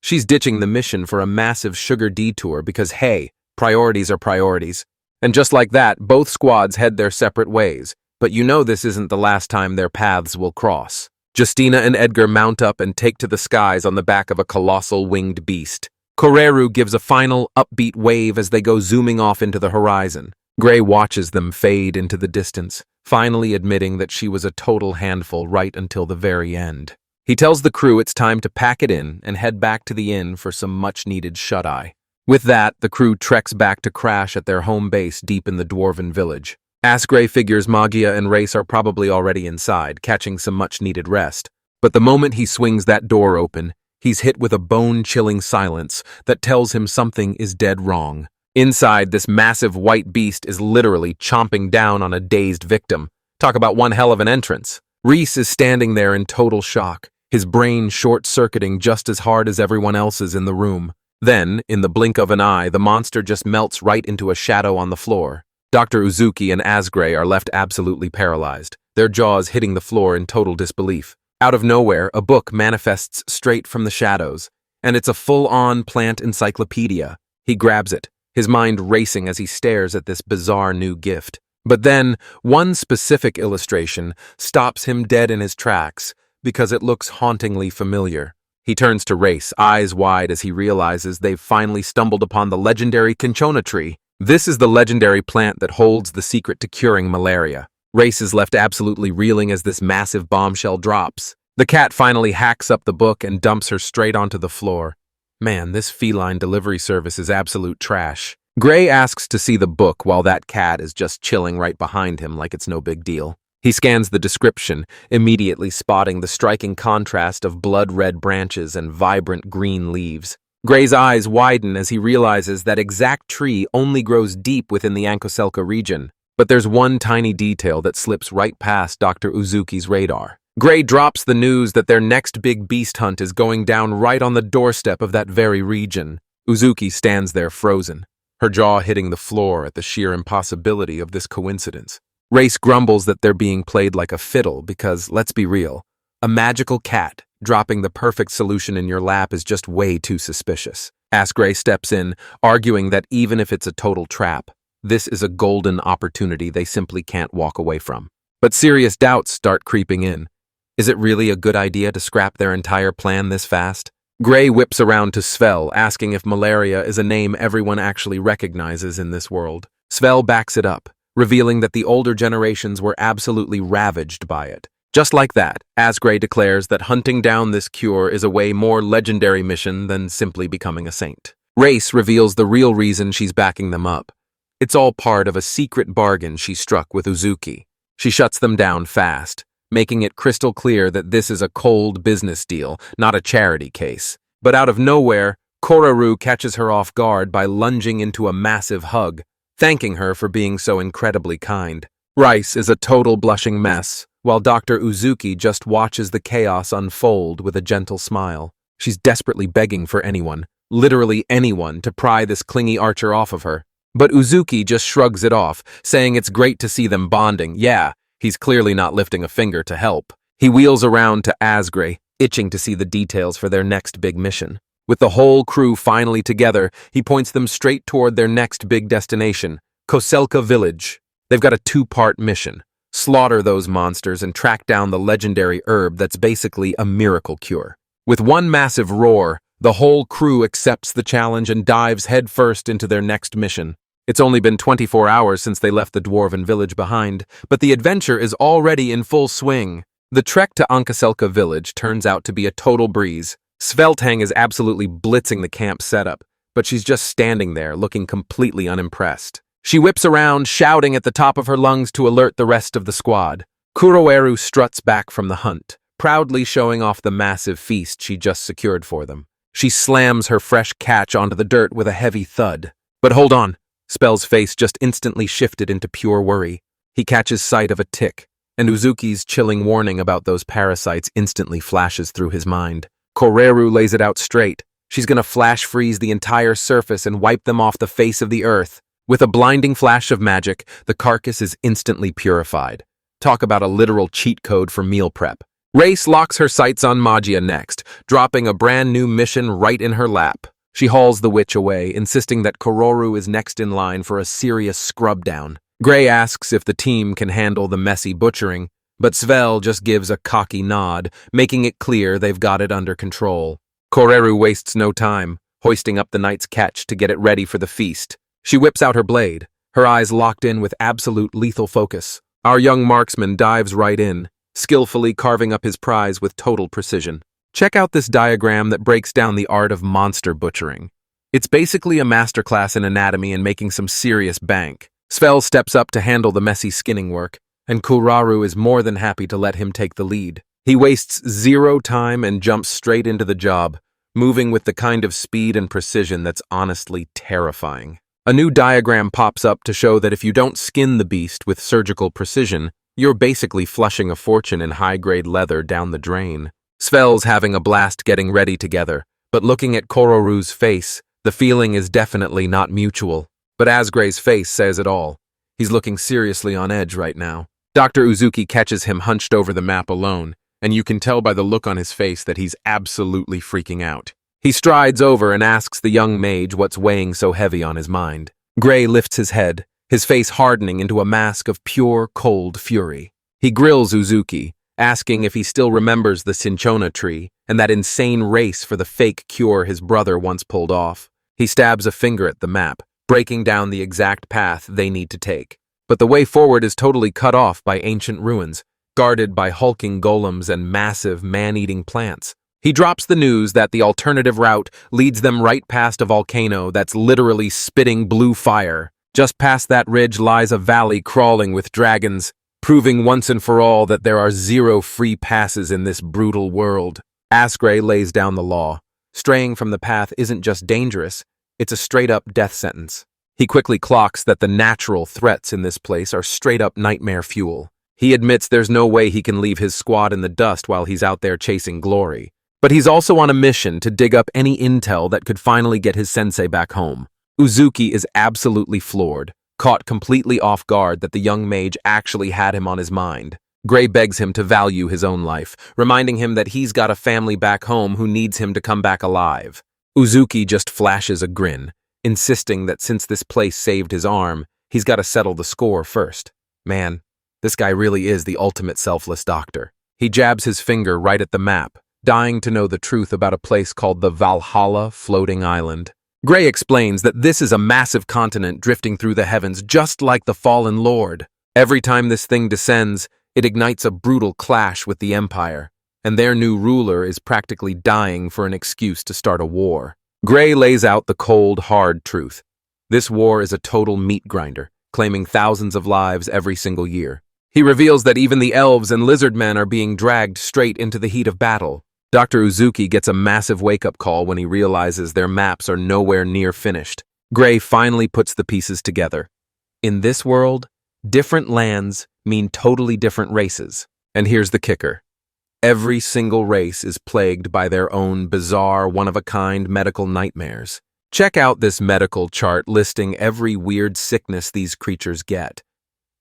She's ditching the mission for a massive sugar detour because, hey, priorities are priorities. And just like that, both squads head their separate ways. But you know this isn't the last time their paths will cross. Justina and Edgar mount up and take to the skies on the back of a colossal winged beast. Koreru gives a final, upbeat wave as they go zooming off into the horizon. Gray watches them fade into the distance, finally admitting that she was a total handful right until the very end. He tells the crew it's time to pack it in and head back to the inn for some much-needed shut-eye. With that, the crew treks back to crash at their home base deep in the dwarven village. Asgray figures Magia and Race are probably already inside, catching some much-needed rest. But the moment he swings that door open, he's hit with a bone-chilling silence that tells him something is dead wrong. Inside, this massive white beast is literally chomping down on a dazed victim. Talk about one hell of an entrance. Reese is standing there in total shock, his brain short-circuiting just as hard as everyone else's in the room. Then, in the blink of an eye, the monster just melts right into a shadow on the floor. Dr. Uzuki and Asgray are left absolutely paralyzed, their jaws hitting the floor in total disbelief. Out of nowhere, a book manifests straight from the shadows, and it's a full-on plant encyclopedia. He grabs it, his mind racing as he stares at this bizarre new gift. But then, one specific illustration stops him dead in his tracks because it looks hauntingly familiar. He turns to Race, eyes wide as he realizes they've finally stumbled upon the legendary cinchona tree. This is the legendary plant that holds the secret to curing malaria. Race is left absolutely reeling as this massive bombshell drops. The cat finally hacks up the book and dumps her straight onto the floor. Man, this feline delivery service is absolute trash. Gray asks to see the book while that cat is just chilling right behind him like it's no big deal. He scans the description, immediately spotting the striking contrast of blood-red branches and vibrant green leaves. Gray's eyes widen as he realizes that exact tree only grows deep within the Ankoselka region. But there's one tiny detail that slips right past Dr. Uzuki's radar. Gray drops the news that their next big beast hunt is going down right on the doorstep of that very region. Uzuki stands there frozen, her jaw hitting the floor at the sheer impossibility of this coincidence. Race grumbles that they're being played like a fiddle because, let's be real, a magical cat dropping the perfect solution in your lap is just way too suspicious. Asgray steps in, arguing that even if it's a total trap, this is a golden opportunity they simply can't walk away from. But serious doubts start creeping in. Is it really a good idea to scrap their entire plan this fast? Gray whips around to Svel, asking if malaria is a name everyone actually recognizes in this world. Svel backs it up, revealing that the older generations were absolutely ravaged by it. Just like that, Asgray declares that hunting down this cure is a way more legendary mission than simply becoming a saint. Race reveals the real reason she's backing them up. It's all part of a secret bargain she struck with Uzuki. She shuts them down fast, making it crystal clear that this is a cold business deal, not a charity case. But out of nowhere, Kororu catches her off guard by lunging into a massive hug, thanking her for being so incredibly kind. Rice is a total blushing mess, while Dr. Uzuki just watches the chaos unfold with a gentle smile. She's desperately begging for anyone, literally anyone, to pry this clingy archer off of her. But Uzuki just shrugs it off, saying it's great to see them bonding. Yeah, he's clearly not lifting a finger to help. He wheels around to Asgray, itching to see the details for their next big mission. With the whole crew finally together, he points them straight toward their next big destination, Koselka Village. They've got a two-part mission: slaughter those monsters and track down the legendary herb that's basically a miracle cure. With one massive roar, the whole crew accepts the challenge and dives headfirst into their next mission. It's only been 24 hours since they left the dwarven village behind, but the adventure is already in full swing. The trek to Ankoselka Village turns out to be a total breeze. Sveltang is absolutely blitzing the camp setup, but she's just standing there, looking completely unimpressed. She whips around, shouting at the top of her lungs to alert the rest of the squad. Kuroeru struts back from the hunt, proudly showing off the massive feast she just secured for them. She slams her fresh catch onto the dirt with a heavy thud. But hold on. Spell's face just instantly shifted into pure worry. He catches sight of a tick, and Uzuki's chilling warning about those parasites instantly flashes through his mind. Koreru lays it out straight. She's gonna flash freeze the entire surface and wipe them off the face of the earth. With a blinding flash of magic, the carcass is instantly purified. Talk about a literal cheat code for meal prep. Race locks her sights on Magia next, dropping a brand new mission right in her lap. She hauls the witch away, insisting that Kororu is next in line for a serious scrub down. Gray asks if the team can handle the messy butchering, but Svel just gives a cocky nod, making it clear they've got it under control. Kororu wastes no time, hoisting up the night's catch to get it ready for the feast. She whips out her blade, her eyes locked in with absolute lethal focus. Our young marksman dives right in, skillfully carving up his prize with total precision. Check out this diagram that breaks down the art of monster butchering. It's basically a masterclass in anatomy and making some serious bank. Svel steps up to handle the messy skinning work, and Kuraru is more than happy to let him take the lead. He wastes zero time and jumps straight into the job, moving with the kind of speed and precision that's honestly terrifying. A new diagram pops up to show that if you don't skin the beast with surgical precision, you're basically flushing a fortune in high-grade leather down the drain. Svel's having a blast getting ready together, but looking at Kororu's face, the feeling is definitely not mutual. But Asgray's face says it all. He's looking seriously on edge right now. Dr. Uzuki catches him hunched over the map alone, and you can tell by the look on his face that he's absolutely freaking out. He strides over and asks the young mage what's weighing so heavy on his mind. Gray lifts his head, his face hardening into a mask of pure, cold fury. He grills Uzuki, asking if he still remembers the cinchona tree and that insane race for the fake cure his brother once pulled off. He stabs a finger at the map, breaking down the exact path they need to take. But the way forward is totally cut off by ancient ruins, guarded by hulking golems and massive man-eating plants. He drops the news that the alternative route leads them right past a volcano that's literally spitting blue fire. Just past that ridge lies a valley crawling with dragons, proving once and for all that there are zero free passes in this brutal world. Asgray lays down the law. Straying from the path isn't just dangerous, it's a straight-up death sentence. He quickly clocks that the natural threats in this place are straight-up nightmare fuel. He admits there's no way he can leave his squad in the dust while he's out there chasing glory. But he's also on a mission to dig up any intel that could finally get his sensei back home. Uzuki is absolutely floored, caught completely off guard that the young mage actually had him on his mind. Gray begs him to value his own life, reminding him that he's got a family back home who needs him to come back alive. Uzuki just flashes a grin, insisting that since this place saved his arm, he's got to settle the score first. Man, this guy really is the ultimate selfless doctor. He jabs his finger right at the map, dying to know the truth about a place called the Valhalla Floating Island. Gray explains that this is a massive continent drifting through the heavens just like the fallen lord. Every time this thing descends, it ignites a brutal clash with the Empire, and their new ruler is practically dying for an excuse to start a war. Gray lays out the cold, hard truth. This war is a total meat grinder, claiming thousands of lives every single year. He reveals that even the elves and lizard men are being dragged straight into the heat of battle. Dr. Uzuki gets a massive wake-up call when he realizes their maps are nowhere near finished. Gray finally puts the pieces together. In this world, different lands mean totally different races. And here's the kicker. Every single race is plagued by their own bizarre, one-of-a-kind medical nightmares. Check out this medical chart listing every weird sickness these creatures get.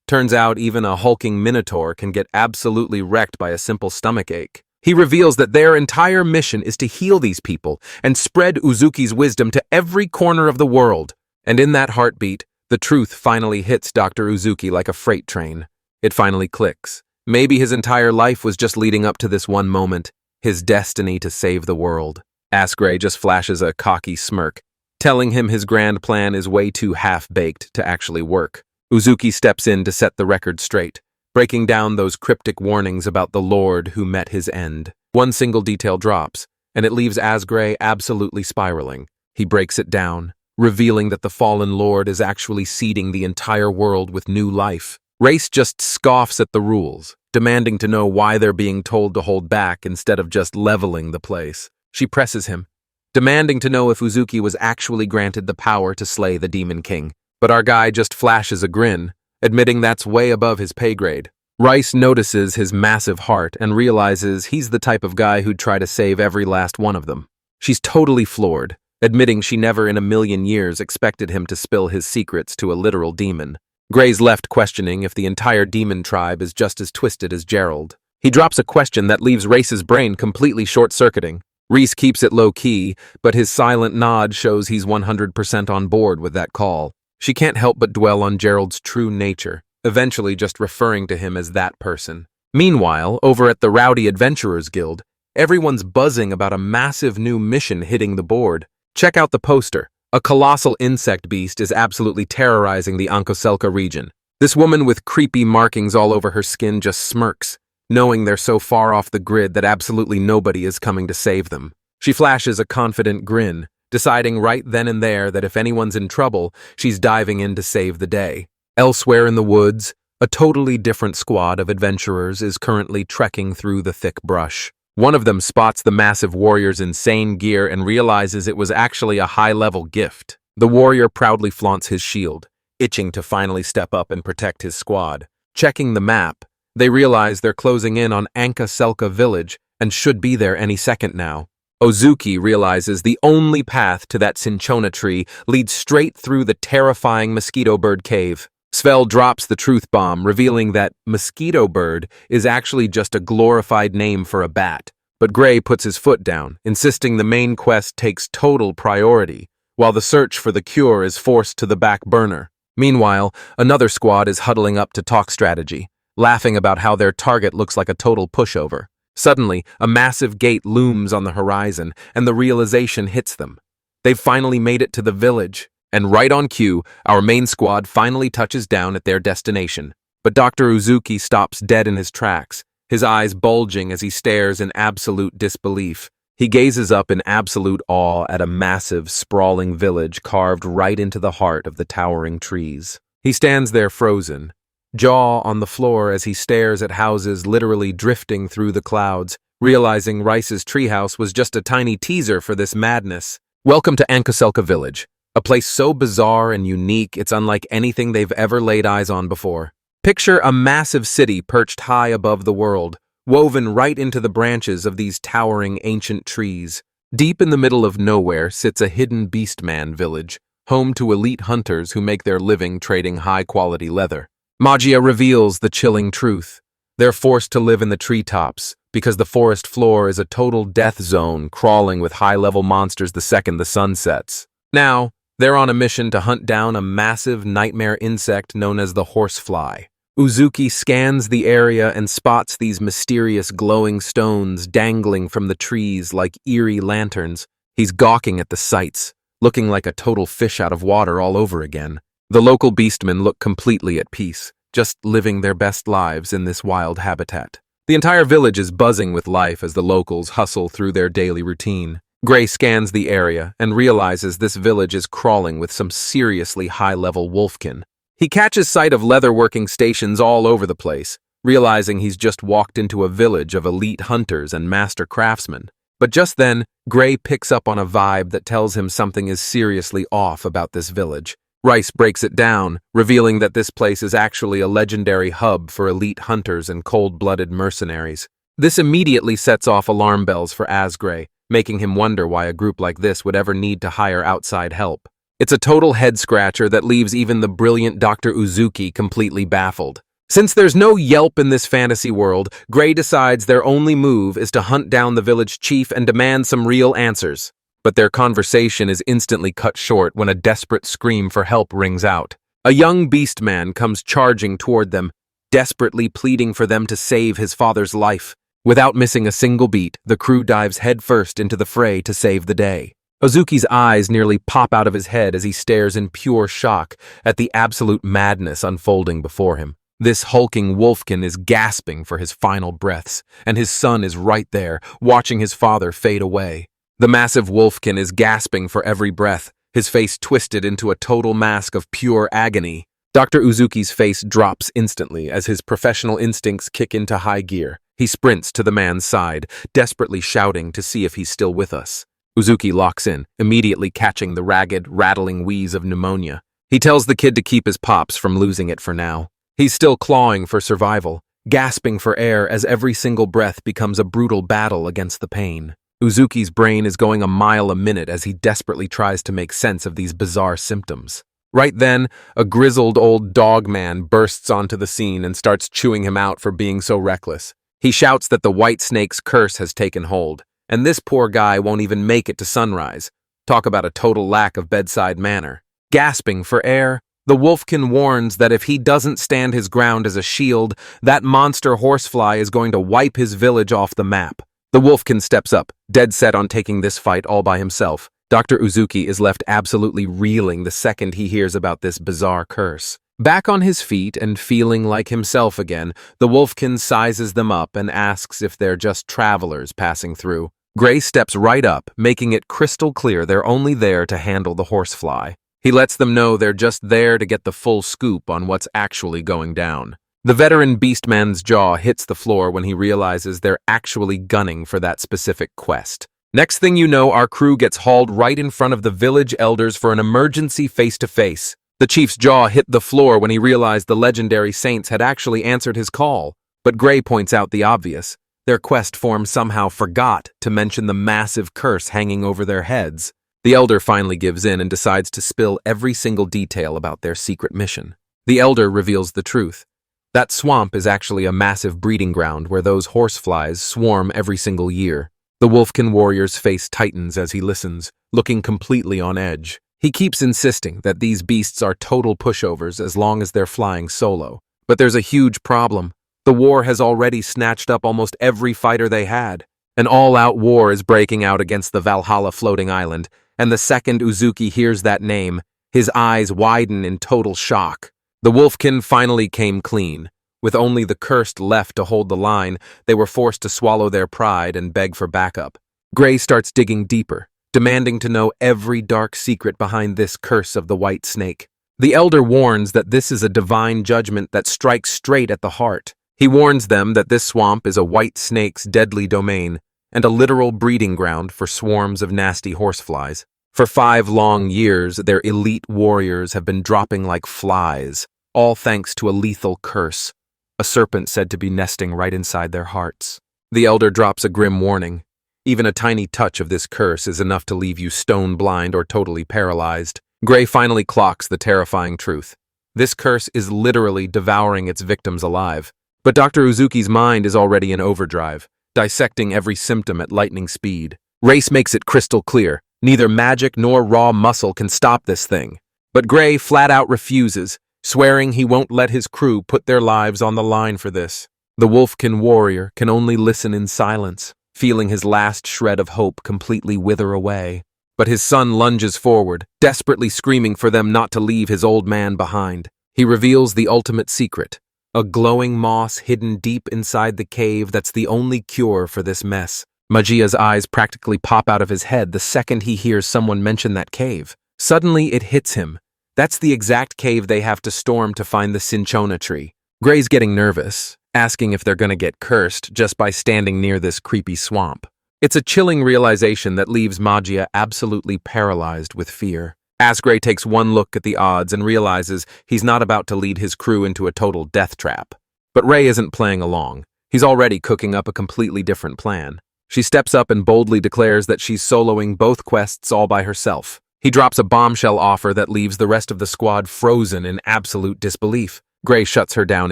Turns out even a hulking minotaur can get absolutely wrecked by a simple stomachache. He reveals that their entire mission is to heal these people and spread Uzuki's wisdom to every corner of the world. And in that heartbeat, the truth finally hits Dr. Uzuki like a freight train. It finally clicks. Maybe his entire life was just leading up to this one moment, his destiny to save the world. Asgray just flashes a cocky smirk, telling him his grand plan is way too half-baked to actually work. Uzuki steps in to set the record straight, breaking down those cryptic warnings about the Lord who met his end. One single detail drops, and it leaves Asgray absolutely spiraling. He breaks it down, revealing that the fallen Lord is actually seeding the entire world with new life. Race just scoffs at the rules, demanding to know why they're being told to hold back instead of just leveling the place. She presses him, demanding to know if Uzuki was actually granted the power to slay the Demon King. But our guy just flashes a grin, admitting that's way above his pay grade. Rice notices his massive heart and realizes he's the type of guy who'd try to save every last one of them. She's totally floored, admitting she never in a million years expected him to spill his secrets to a literal demon. Gray's left questioning if the entire demon tribe is just as twisted as Gerald. He drops a question that leaves Race's brain completely short-circuiting. Reese keeps it low-key, but his silent nod shows he's 100% on board with that call. She can't help but dwell on Gerald's true nature, eventually just referring to him as that person. Meanwhile, over at the Rowdy Adventurers Guild, everyone's buzzing about a massive new mission hitting the board. Check out the poster. A colossal insect beast is absolutely terrorizing the Ankoselka region. This woman with creepy markings all over her skin just smirks, knowing they're so far off the grid that absolutely nobody is coming to save them. She flashes a confident grin, deciding right then and there that if anyone's in trouble, she's diving in to save the day. Elsewhere in the woods, A totally different squad of adventurers is currently trekking through the thick brush. One of them spots the massive warrior's insane gear and realizes it was actually a high-level gift. The warrior proudly flaunts his shield, itching to finally step up and protect his squad. Checking the map, they realize they're closing in on Anka village and should be there any second now. Ozuki realizes the only path to that cinchona tree leads straight through the terrifying mosquito bird cave. Svel drops the truth bomb, revealing that mosquito bird is actually just a glorified name for a bat. But Gray puts his foot down, insisting the main quest takes total priority, while the search for the cure is forced to the back burner. Meanwhile, another squad is huddling up to talk strategy, laughing about how their target looks like a total pushover. Suddenly, a massive gate looms on the horizon, and the realization hits them. They've finally made it to the village. And right on cue, our main squad finally touches down at their destination. But Dr. Uzuki stops dead in his tracks, his eyes bulging as he stares in absolute disbelief. He gazes up in absolute awe at a massive, sprawling village carved right into the heart of the towering trees. He stands there frozen, jaw on the floor as he stares at houses literally drifting through the clouds, realizing Rice's treehouse was just a tiny teaser for this madness. Welcome to Ankaselka Village. A place so bizarre and unique it's unlike anything they've ever laid eyes on before. Picture a massive city perched high above the world, woven right into the branches of these towering ancient trees. Deep in the middle of nowhere sits a hidden beastman village, home to elite hunters who make their living trading high-quality leather. Magia reveals the chilling truth. They're forced to live in the treetops because the forest floor is a total death zone, crawling with high-level monsters the second the sun sets. Now, they're on a mission to hunt down a massive nightmare insect known as the horsefly. Uzuki scans the area and spots these mysterious glowing stones dangling from the trees like eerie lanterns. He's gawking at the sights, looking like a total fish out of water all over again. The local beastmen look completely at peace, just living their best lives in this wild habitat. The entire village is buzzing with life as the locals hustle through their daily routine. Gray scans the area and realizes this village is crawling with some seriously high-level wolfkin. He catches sight of leatherworking stations all over the place, realizing he's just walked into a village of elite hunters and master craftsmen. But just then, Gray picks up on a vibe that tells him something is seriously off about this village. Rice breaks it down, revealing that this place is actually a legendary hub for elite hunters and cold-blooded mercenaries. This immediately sets off alarm bells for Asgray, making him wonder why a group like this would ever need to hire outside help. It's a total head-scratcher that leaves even the brilliant Dr. Uzuki completely baffled. Since there's no Yelp in this fantasy world, Gray decides their only move is to hunt down the village chief and demand some real answers. But their conversation is instantly cut short when a desperate scream for help rings out. A young beastman comes charging toward them, desperately pleading for them to save his father's life. Without missing a single beat, the crew dives headfirst into the fray to save the day. Ozuki's eyes nearly pop out of his head as he stares in pure shock at the absolute madness unfolding before him. This hulking wolfkin is gasping for his final breaths, and his son is right there, watching his father fade away. The massive wolfkin is gasping for every breath, his face twisted into a total mask of pure agony. Dr. Uzuki's face drops instantly as his professional instincts kick into high gear. He sprints to the man's side, desperately shouting to see if he's still with us. Uzuki locks in, immediately catching the ragged, rattling wheeze of pneumonia. He tells the kid to keep his pops from losing it for now. He's still clawing for survival, gasping for air as every single breath becomes a brutal battle against the pain. Uzuki's brain is going a mile a minute as he desperately tries to make sense of these bizarre symptoms. Right then, a grizzled old dog man bursts onto the scene and starts chewing him out for being so reckless. He shouts that the white snake's curse has taken hold, and this poor guy won't even make it to sunrise. Talk about a total lack of bedside manner. Gasping for air, the wolfkin warns that if he doesn't stand his ground as a shield, that monster horsefly is going to wipe his village off the map. The wolfkin steps up, dead set on taking this fight all by himself. Dr. Uzuki is left absolutely reeling the second he hears about this bizarre curse. Back on his feet and feeling like himself again, the wolfkin sizes them up and asks if they're just travelers passing through. Gray steps right up, making it crystal clear they're only there to handle the horsefly. He lets them know they're just there to get the full scoop on what's actually going down. The veteran beastman's jaw hits the floor when he realizes they're actually gunning for that specific quest. Next thing you know, our crew gets hauled right in front of the village elders for an emergency face-to-face. The chief's jaw hit the floor when he realized the legendary saints had actually answered his call. But Gray points out the obvious. Their quest form somehow forgot to mention the massive curse hanging over their heads. The elder finally gives in and decides to spill every single detail about their secret mission. The elder reveals the truth. That swamp is actually a massive breeding ground where those horseflies swarm every single year. The Wolfkin warrior's face tightens as he listens, looking completely on edge. He keeps insisting that these beasts are total pushovers as long as they're flying solo. But there's a huge problem. The war has already snatched up almost every fighter they had. An all-out war is breaking out against the Valhalla floating island, and the second Uzuki hears that name, his eyes widen in total shock. The Wolfkin finally came clean. With only the cursed left to hold the line, they were forced to swallow their pride and beg for backup. Gray starts digging deeper, demanding to know every dark secret behind this curse of the white snake. The elder warns that this is a divine judgment that strikes straight at the heart. He warns them that this swamp is a white snake's deadly domain and a literal breeding ground for swarms of nasty horseflies. For 5 long years, their elite warriors have been dropping like flies, all thanks to a lethal curse, a serpent said to be nesting right inside their hearts. The elder drops a grim warning. Even a tiny touch of this curse is enough to leave you stone blind or totally paralyzed. Gray finally clocks the terrifying truth. This curse is literally devouring its victims alive. But Dr. Uzuki's mind is already in overdrive, dissecting every symptom at lightning speed. Race makes it crystal clear. Neither magic nor raw muscle can stop this thing. But Gray flat out refuses, swearing he won't let his crew put their lives on the line for this. The Wolfkin warrior can only listen in silence, feeling his last shred of hope completely wither away. But his son lunges forward, desperately screaming for them not to leave his old man behind. He reveals the ultimate secret, a glowing moss hidden deep inside the cave that's the only cure for this mess. Magia's eyes practically pop out of his head the second he hears someone mention that cave. Suddenly it hits him. That's the exact cave they have to storm to find the cinchona tree. Gray's getting nervous, asking if they're gonna get cursed just by standing near this creepy swamp. It's a chilling realization that leaves Magia absolutely paralyzed with fear. As Gray takes one look at the odds and realizes he's not about to lead his crew into a total death trap. But Ray isn't playing along. He's already cooking up a completely different plan. She steps up and boldly declares that she's soloing both quests all by herself. He drops a bombshell offer that leaves the rest of the squad frozen in absolute disbelief. Gray shuts her down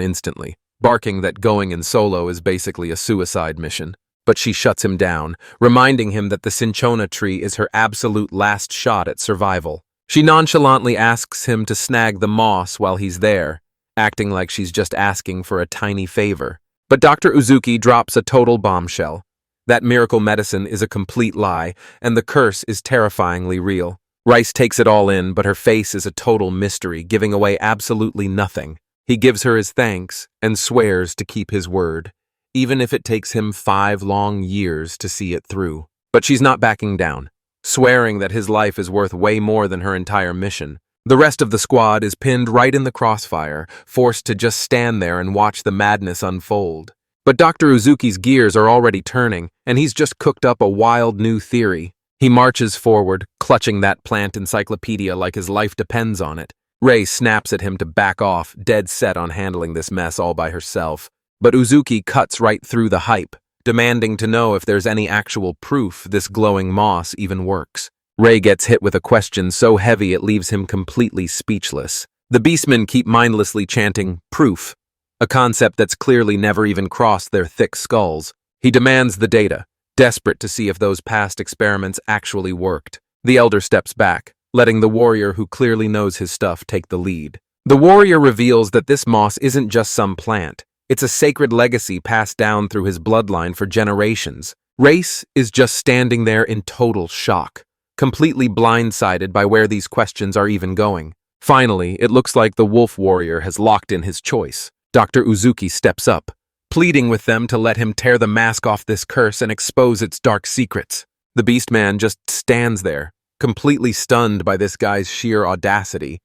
instantly, barking that going in solo is basically a suicide mission. But she shuts him down, reminding him that the cinchona tree is her absolute last shot at survival. She nonchalantly asks him to snag the moss while he's there, acting like she's just asking for a tiny favor. But Dr. Uzuki drops a total bombshell. That miracle medicine is a complete lie, and the curse is terrifyingly real. Rice takes it all in, but her face is a total mystery, giving away absolutely nothing. He gives her his thanks and swears to keep his word, even if it takes him 5 long years to see it through. But she's not backing down, swearing that his life is worth way more than her entire mission. The rest of the squad is pinned right in the crossfire, forced to just stand there and watch the madness unfold. But Dr. Uzuki's gears are already turning, and he's just cooked up a wild new theory. He marches forward, clutching that plant encyclopedia like his life depends on it. Ray snaps at him to back off, dead set on handling this mess all by herself. But Uzuki cuts right through the hype, demanding to know if there's any actual proof this glowing moss even works. Ray gets hit with a question so heavy it leaves him completely speechless. The beastmen keep mindlessly chanting, "Proof," a concept that's clearly never even crossed their thick skulls. He demands the data, desperate to see if those past experiments actually worked. The elder steps back, letting the warrior who clearly knows his stuff take the lead. The warrior reveals that this moss isn't just some plant. It's a sacred legacy passed down through his bloodline for generations. Race is just standing there in total shock, completely blindsided by where these questions are even going. Finally, it looks like the wolf warrior has locked in his choice. Dr. Uzuki steps up, pleading with them to let him tear the mask off this curse and expose its dark secrets. The beastman just stands there, completely stunned by this guy's sheer audacity.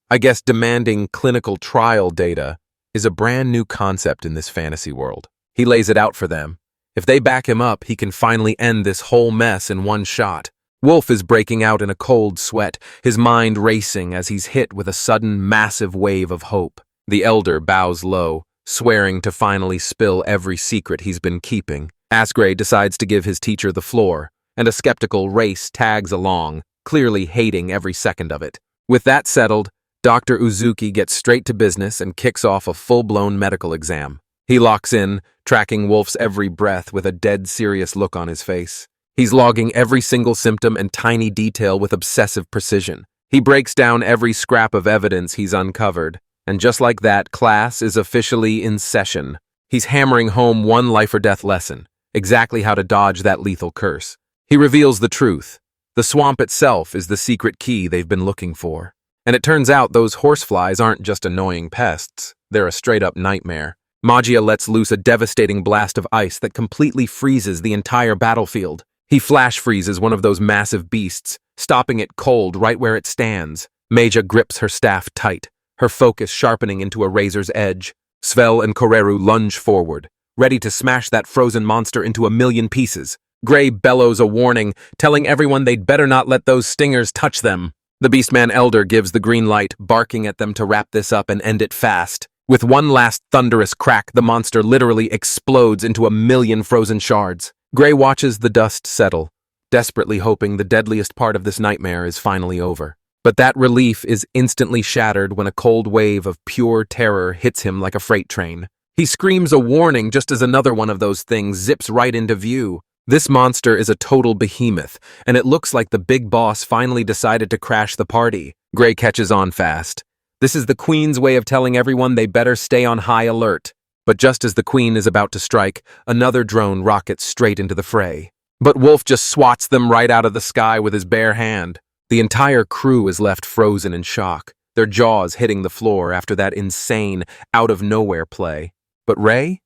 I guess demanding clinical trial data is a brand new concept in this fantasy world. He lays it out for them. If they back him up, he can finally end this whole mess in one shot. Wolf is breaking out in a cold sweat, his mind racing as he's hit with a sudden massive wave of hope. The elder bows low, swearing to finally spill every secret he's been keeping. Asgray decides to give his teacher the floor, and a skeptical Race tags along, clearly hating every second of it. With that settled, Dr. Uzuki gets straight to business and kicks off a full-blown medical exam. He locks in, tracking Wolf's every breath with a dead serious look on his face. He's logging every single symptom and tiny detail with obsessive precision. He breaks down every scrap of evidence he's uncovered, and just like that, class is officially in session. He's hammering home one life-or-death lesson, exactly how to dodge that lethal curse. He reveals the truth. The swamp itself is the secret key they've been looking for. And it turns out those horseflies aren't just annoying pests, they're a straight-up nightmare. Magia lets loose a devastating blast of ice that completely freezes the entire battlefield. He flash freezes one of those massive beasts, stopping it cold right where it stands. Maja grips her staff tight, her focus sharpening into a razor's edge. Svel and Koreru lunge forward, ready to smash that frozen monster into a million pieces. Gray bellows a warning, telling everyone they'd better not let those stingers touch them. The Beastman Elder gives the green light, barking at them to wrap this up and end it fast. With one last thunderous crack, the monster literally explodes into a million frozen shards. Gray watches the dust settle, desperately hoping the deadliest part of this nightmare is finally over. But that relief is instantly shattered when a cold wave of pure terror hits him like a freight train. He screams a warning just as another one of those things zips right into view. This monster is a total behemoth, and it looks like the big boss finally decided to crash the party. Gray catches on fast. This is the Queen's way of telling everyone they better stay on high alert. But just as the Queen is about to strike, another drone rockets straight into the fray. But Wolf just swats them right out of the sky with his bare hand. The entire crew is left frozen in shock, their jaws hitting the floor after that insane, out-of-nowhere play. But Ray?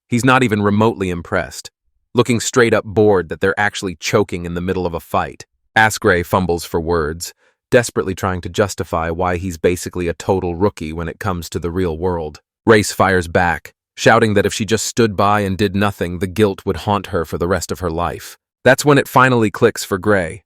He's not even remotely impressed, looking straight up bored that they're actually choking in the middle of a fight. Asgray fumbles for words, desperately trying to justify why he's basically a total rookie when it comes to the real world. Race fires back, shouting that if she just stood by and did nothing, the guilt would haunt her for the rest of her life. That's when it finally clicks for Gray.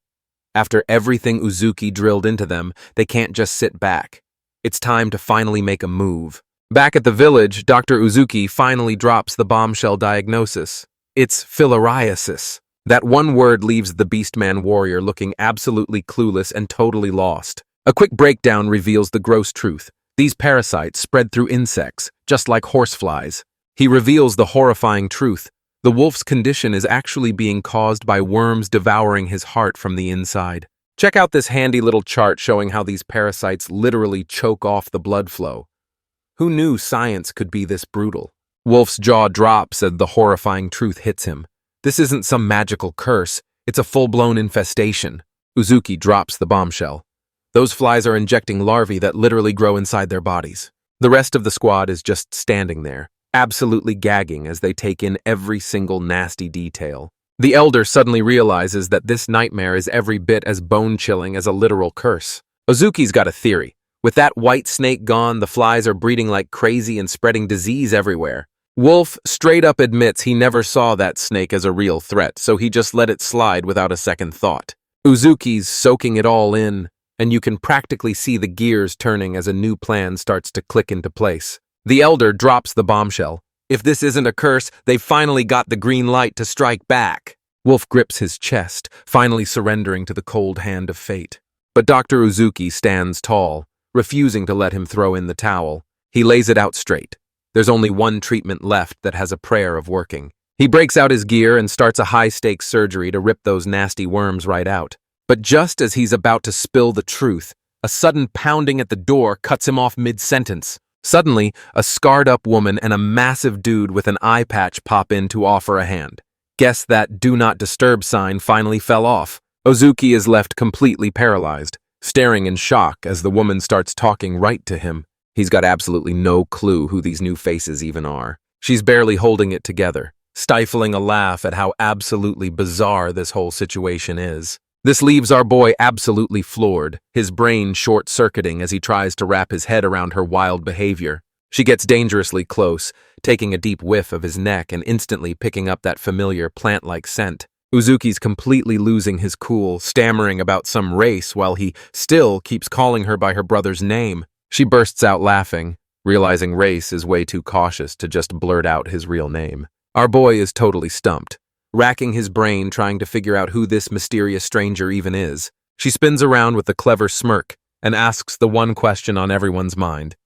After everything Uzuki drilled into them, they can't just sit back. It's time to finally make a move. Back at the village, Dr. Uzuki finally drops the bombshell diagnosis. It's filariasis. That one word leaves the Beastman warrior looking absolutely clueless and totally lost. A quick breakdown reveals the gross truth. These parasites spread through insects, just like horseflies. He reveals the horrifying truth. The wolf's condition is actually being caused by worms devouring his heart from the inside. Check out this handy little chart showing how these parasites literally choke off the blood flow. Who knew science could be this brutal? Wolf's jaw drops as the horrifying truth hits him. This isn't some magical curse, it's a full-blown infestation. Uzuki drops the bombshell. Those flies are injecting larvae that literally grow inside their bodies. The rest of the squad is just standing there, absolutely gagging as they take in every single nasty detail. The Elder suddenly realizes that this nightmare is every bit as bone-chilling as a literal curse. Uzuki's got a theory. With that white snake gone, the flies are breeding like crazy and spreading disease everywhere. Wolf straight up admits he never saw that snake as a real threat, so he just let it slide without a second thought. Uzuki's soaking it all in, and you can practically see the gears turning as a new plan starts to click into place. The Elder drops the bombshell. If this isn't a curse, they've finally got the green light to strike back. Wolf grips his chest, finally surrendering to the cold hand of fate. But Dr. Uzuki stands tall, refusing to let him throw in the towel. He lays it out straight. There's only one treatment left that has a prayer of working. He breaks out his gear and starts a high-stakes surgery to rip those nasty worms right out. But just as he's about to spill the truth, a sudden pounding at the door cuts him off mid-sentence. Suddenly, a scarred-up woman and a massive dude with an eye patch pop in to offer a hand. Guess that do not disturb sign finally fell off. Uzuki is left completely paralyzed, staring in shock as the woman starts talking right to him. He's got absolutely no clue who these new faces even are. She's barely holding it together, stifling a laugh at how absolutely bizarre this whole situation is. This leaves our boy absolutely floored, his brain short-circuiting as he tries to wrap his head around her wild behavior. She gets dangerously close, taking a deep whiff of his neck and instantly picking up that familiar plant-like scent. Uzuki's completely losing his cool, stammering about some race while he still keeps calling her by her brother's name. She bursts out laughing, realizing Race is way too cautious to just blurt out his real name. Our boy is totally stumped, racking his brain trying to figure out who this mysterious stranger even is. She spins around with a clever smirk and asks the one question on everyone's mind.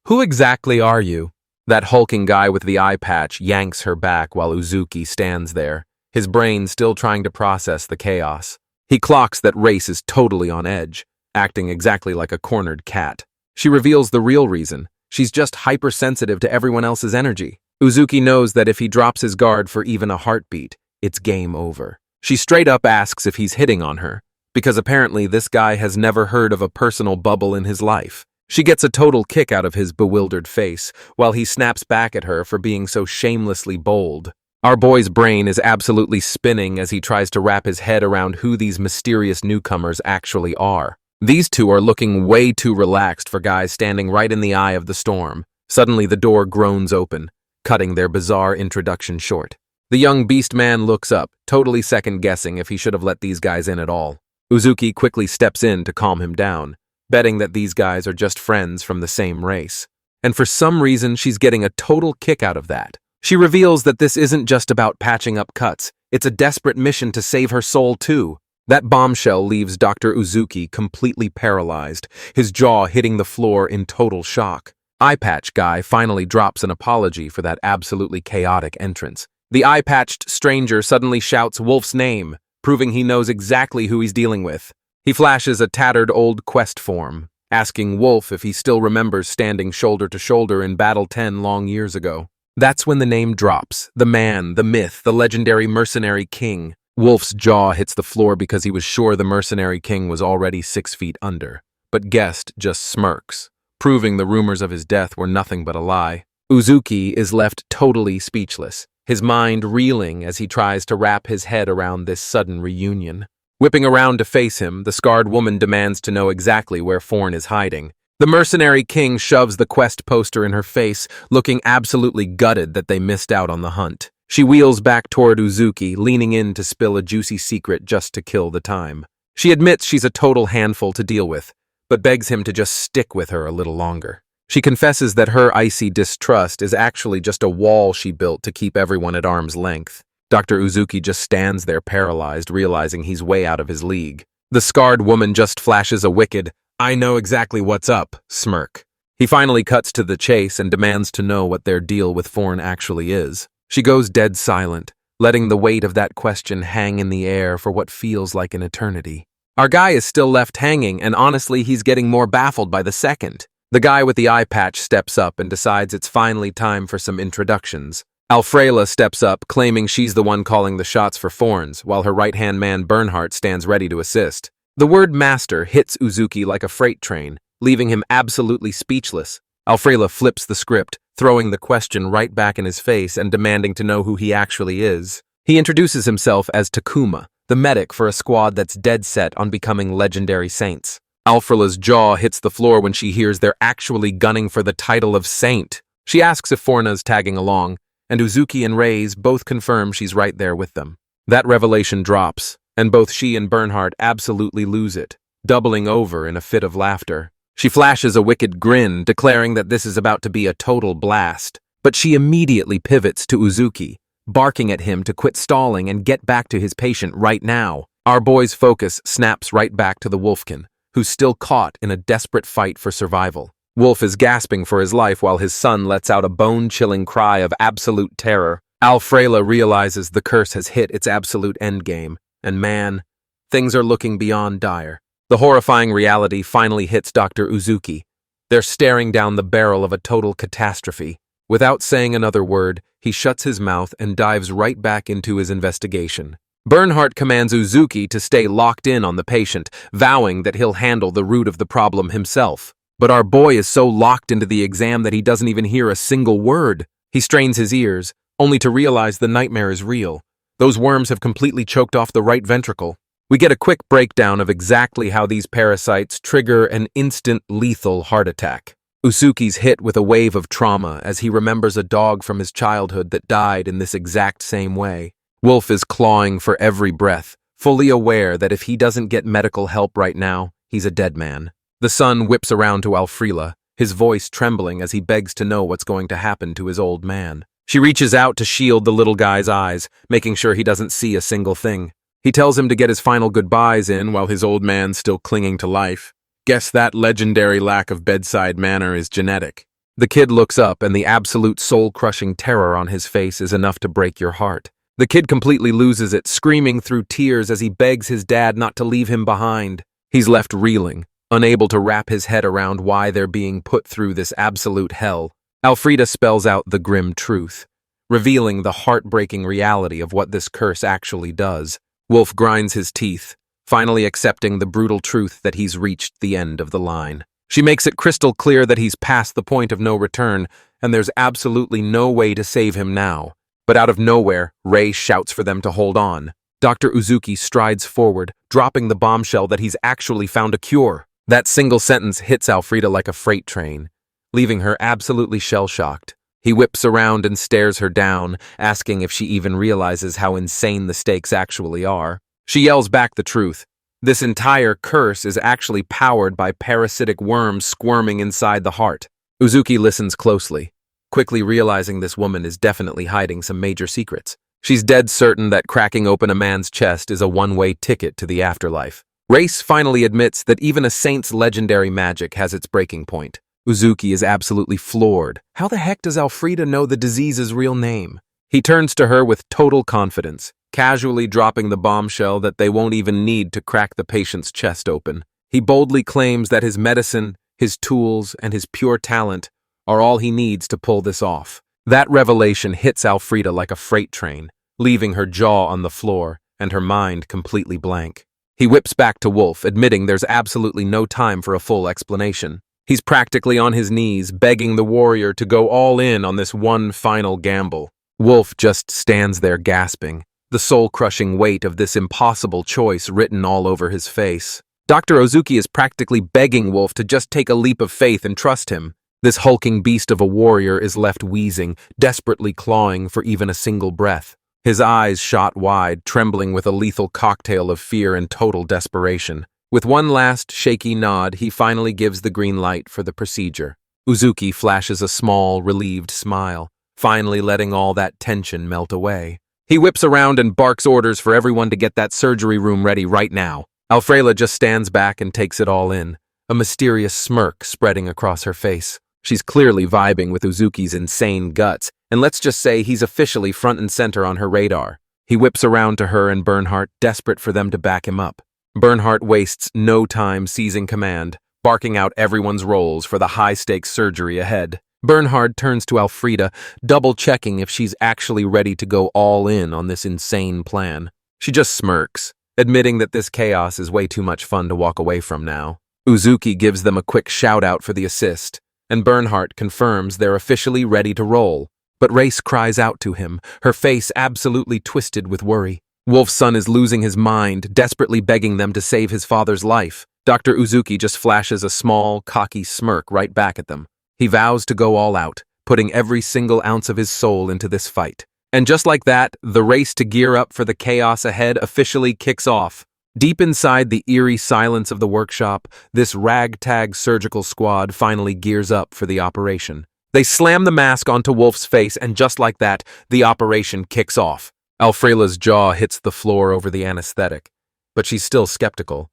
Who exactly are you? That hulking guy with the eye patch yanks her back while Uzuki stands there, his brain still trying to process the chaos. He clocks that Race is totally on edge, acting exactly like a cornered cat. She reveals the real reason. She's just hypersensitive to everyone else's energy. Uzuki knows that if he drops his guard for even a heartbeat, it's game over. She straight up asks if he's hitting on her, because apparently this guy has never heard of a personal bubble in his life. She gets a total kick out of his bewildered face, while he snaps back at her for being so shamelessly bold. Our boy's brain is absolutely spinning as he tries to wrap his head around who these mysterious newcomers actually are. These two are looking way too relaxed for guys standing right in the eye of the storm. Suddenly the door groans open, cutting their bizarre introduction short. The young beast man looks up, totally second-guessing if he should have let these guys in at all. Uzuki quickly steps in to calm him down, betting that these guys are just friends from the same race. And for some reason, she's getting a total kick out of that. She reveals that this isn't just about patching up cuts, it's a desperate mission to save her soul too. That bombshell leaves Dr. Uzuki completely paralyzed, his jaw hitting the floor in total shock. Eye-patch guy finally drops an apology for that absolutely chaotic entrance. The eye-patched stranger suddenly shouts Wolf's name, proving he knows exactly who he's dealing with. He flashes a tattered old quest form, asking Wolf if he still remembers standing shoulder to shoulder in Battle 10 long years ago. That's when the name drops. The man, the myth, the legendary mercenary king. Wolf's jaw hits the floor because he was sure the mercenary king was already 6 feet under. But Guest just smirks, proving the rumors of his death were nothing but a lie. Uzuki is left totally speechless, his mind reeling as he tries to wrap his head around this sudden reunion. Whipping around to face him, the scarred woman demands to know exactly where Forn is hiding. The mercenary king shoves the quest poster in her face, looking absolutely gutted that they missed out on the hunt. She wheels back toward Uzuki, leaning in to spill a juicy secret just to kill the time. She admits she's a total handful to deal with, but begs him to just stick with her a little longer. She confesses that her icy distrust is actually just a wall she built to keep everyone at arm's length. Dr. Uzuki just stands there paralyzed, realizing he's way out of his league. The scarred woman just flashes a wicked, "I know exactly what's up," smirk. He finally cuts to the chase and demands to know what their deal with Forn actually is. She goes dead silent, letting the weight of that question hang in the air for what feels like an eternity. Our guy is still left hanging, and honestly, he's getting more baffled by the second. The guy with the eye patch steps up and decides it's finally time for some introductions. Alfrela steps up, claiming she's the one calling the shots for Forns, while her right-hand man Bernhardt stands ready to assist. The word master hits Uzuki like a freight train, leaving him absolutely speechless. Alfrela flips the script, throwing the question right back in his face and demanding to know who he actually is. He introduces himself as Takuma, the medic for a squad that's dead set on becoming legendary saints. Alfrela's jaw hits the floor when she hears they're actually gunning for the title of saint. She asks if Forna's tagging along, and Uzuki and Reyes both confirm she's right there with them. That revelation drops, and both she and Bernhardt absolutely lose it, doubling over in a fit of laughter. She flashes a wicked grin, declaring that this is about to be a total blast. But she immediately pivots to Uzuki, barking at him to quit stalling and get back to his patient right now. Our boy's focus snaps right back to the Wolfkin, who's still caught in a desperate fight for survival. Wolf is gasping for his life while his son lets out a bone-chilling cry of absolute terror. Alfrela realizes the curse has hit its absolute endgame, and man, things are looking beyond dire. The horrifying reality finally hits Dr. Uzuki. They're staring down the barrel of a total catastrophe. Without saying another word, he shuts his mouth and dives right back into his investigation. Bernhardt commands Uzuki to stay locked in on the patient, vowing that he'll handle the root of the problem himself. But our boy is so locked into the exam that he doesn't even hear a single word. He strains his ears, only to realize the nightmare is real. Those worms have completely choked off the right ventricle. We get a quick breakdown of exactly how these parasites trigger an instant lethal heart attack. Usuki's hit with a wave of trauma as he remembers a dog from his childhood that died in this exact same way. Wolf is clawing for every breath, fully aware that if he doesn't get medical help right now, he's a dead man. The son whips around to Alfreda, his voice trembling as he begs to know what's going to happen to his old man. She reaches out to shield the little guy's eyes, making sure he doesn't see a single thing. He tells him to get his final goodbyes in while his old man's still clinging to life. Guess that legendary lack of bedside manner is genetic. The kid looks up and the absolute soul-crushing terror on his face is enough to break your heart. The kid completely loses it, screaming through tears as he begs his dad not to leave him behind. He's left reeling, unable to wrap his head around why they're being put through this absolute hell. Alfreda spells out the grim truth, revealing the heartbreaking reality of what this curse actually does. Wolf grinds his teeth, finally accepting the brutal truth that he's reached the end of the line. She makes it crystal clear that he's past the point of no return, and there's absolutely no way to save him now. But out of nowhere, Ray shouts for them to hold on. Dr. Uzuki strides forward, dropping the bombshell that he's actually found a cure. That single sentence hits Alfreda like a freight train, leaving her absolutely shell-shocked. He whips around and stares her down, asking if she even realizes how insane the stakes actually are. She yells back the truth. This entire curse is actually powered by parasitic worms squirming inside the heart. Uzuki listens closely, quickly realizing this woman is definitely hiding some major secrets. She's dead certain that cracking open a man's chest is a one-way ticket to the afterlife. Race finally admits that even a saint's legendary magic has its breaking point. Uzuki is absolutely floored. How the heck does Alfreda know the disease's real name? He turns to her with total confidence, casually dropping the bombshell that they won't even need to crack the patient's chest open. He boldly claims that his medicine, his tools, and his pure talent are all he needs to pull this off. That revelation hits Alfreda like a freight train, leaving her jaw on the floor and her mind completely blank. He whips back to Wolf, admitting there's absolutely no time for a full explanation. He's practically on his knees, begging the warrior to go all in on this one final gamble. Wolf just stands there gasping, the soul-crushing weight of this impossible choice written all over his face. Dr. Uzuki is practically begging Wolf to just take a leap of faith and trust him. This hulking beast of a warrior is left wheezing, desperately clawing for even a single breath. His eyes shot wide, trembling with a lethal cocktail of fear and total desperation. With one last shaky nod, he finally gives the green light for the procedure. Uzuki flashes a small, relieved smile, finally letting all that tension melt away. He whips around and barks orders for everyone to get that surgery room ready right now. Alfreda just stands back and takes it all in, a mysterious smirk spreading across her face. She's clearly vibing with Uzuki's insane guts, and let's just say he's officially front and center on her radar. He whips around to her and Bernhardt, desperate for them to back him up. Bernhardt wastes no time seizing command, barking out everyone's roles for the high-stakes surgery ahead. Bernhardt turns to Alfreda, double-checking if she's actually ready to go all in on this insane plan. She just smirks, admitting that this chaos is way too much fun to walk away from now. Uzuki gives them a quick shout-out for the assist, and Bernhardt confirms they're officially ready to roll. But Race cries out to him, her face absolutely twisted with worry. Wolf's son is losing his mind, desperately begging them to save his father's life. Dr. Uzuki just flashes a small, cocky smirk right back at them. He vows to go all out, putting every single ounce of his soul into this fight. And just like that, the race to gear up for the chaos ahead officially kicks off. Deep inside the eerie silence of the workshop, this ragtag surgical squad finally gears up for the operation. They slam the mask onto Wolf's face, and just like that, the operation kicks off. Alfreda's jaw hits the floor over the anesthetic, but she's still skeptical.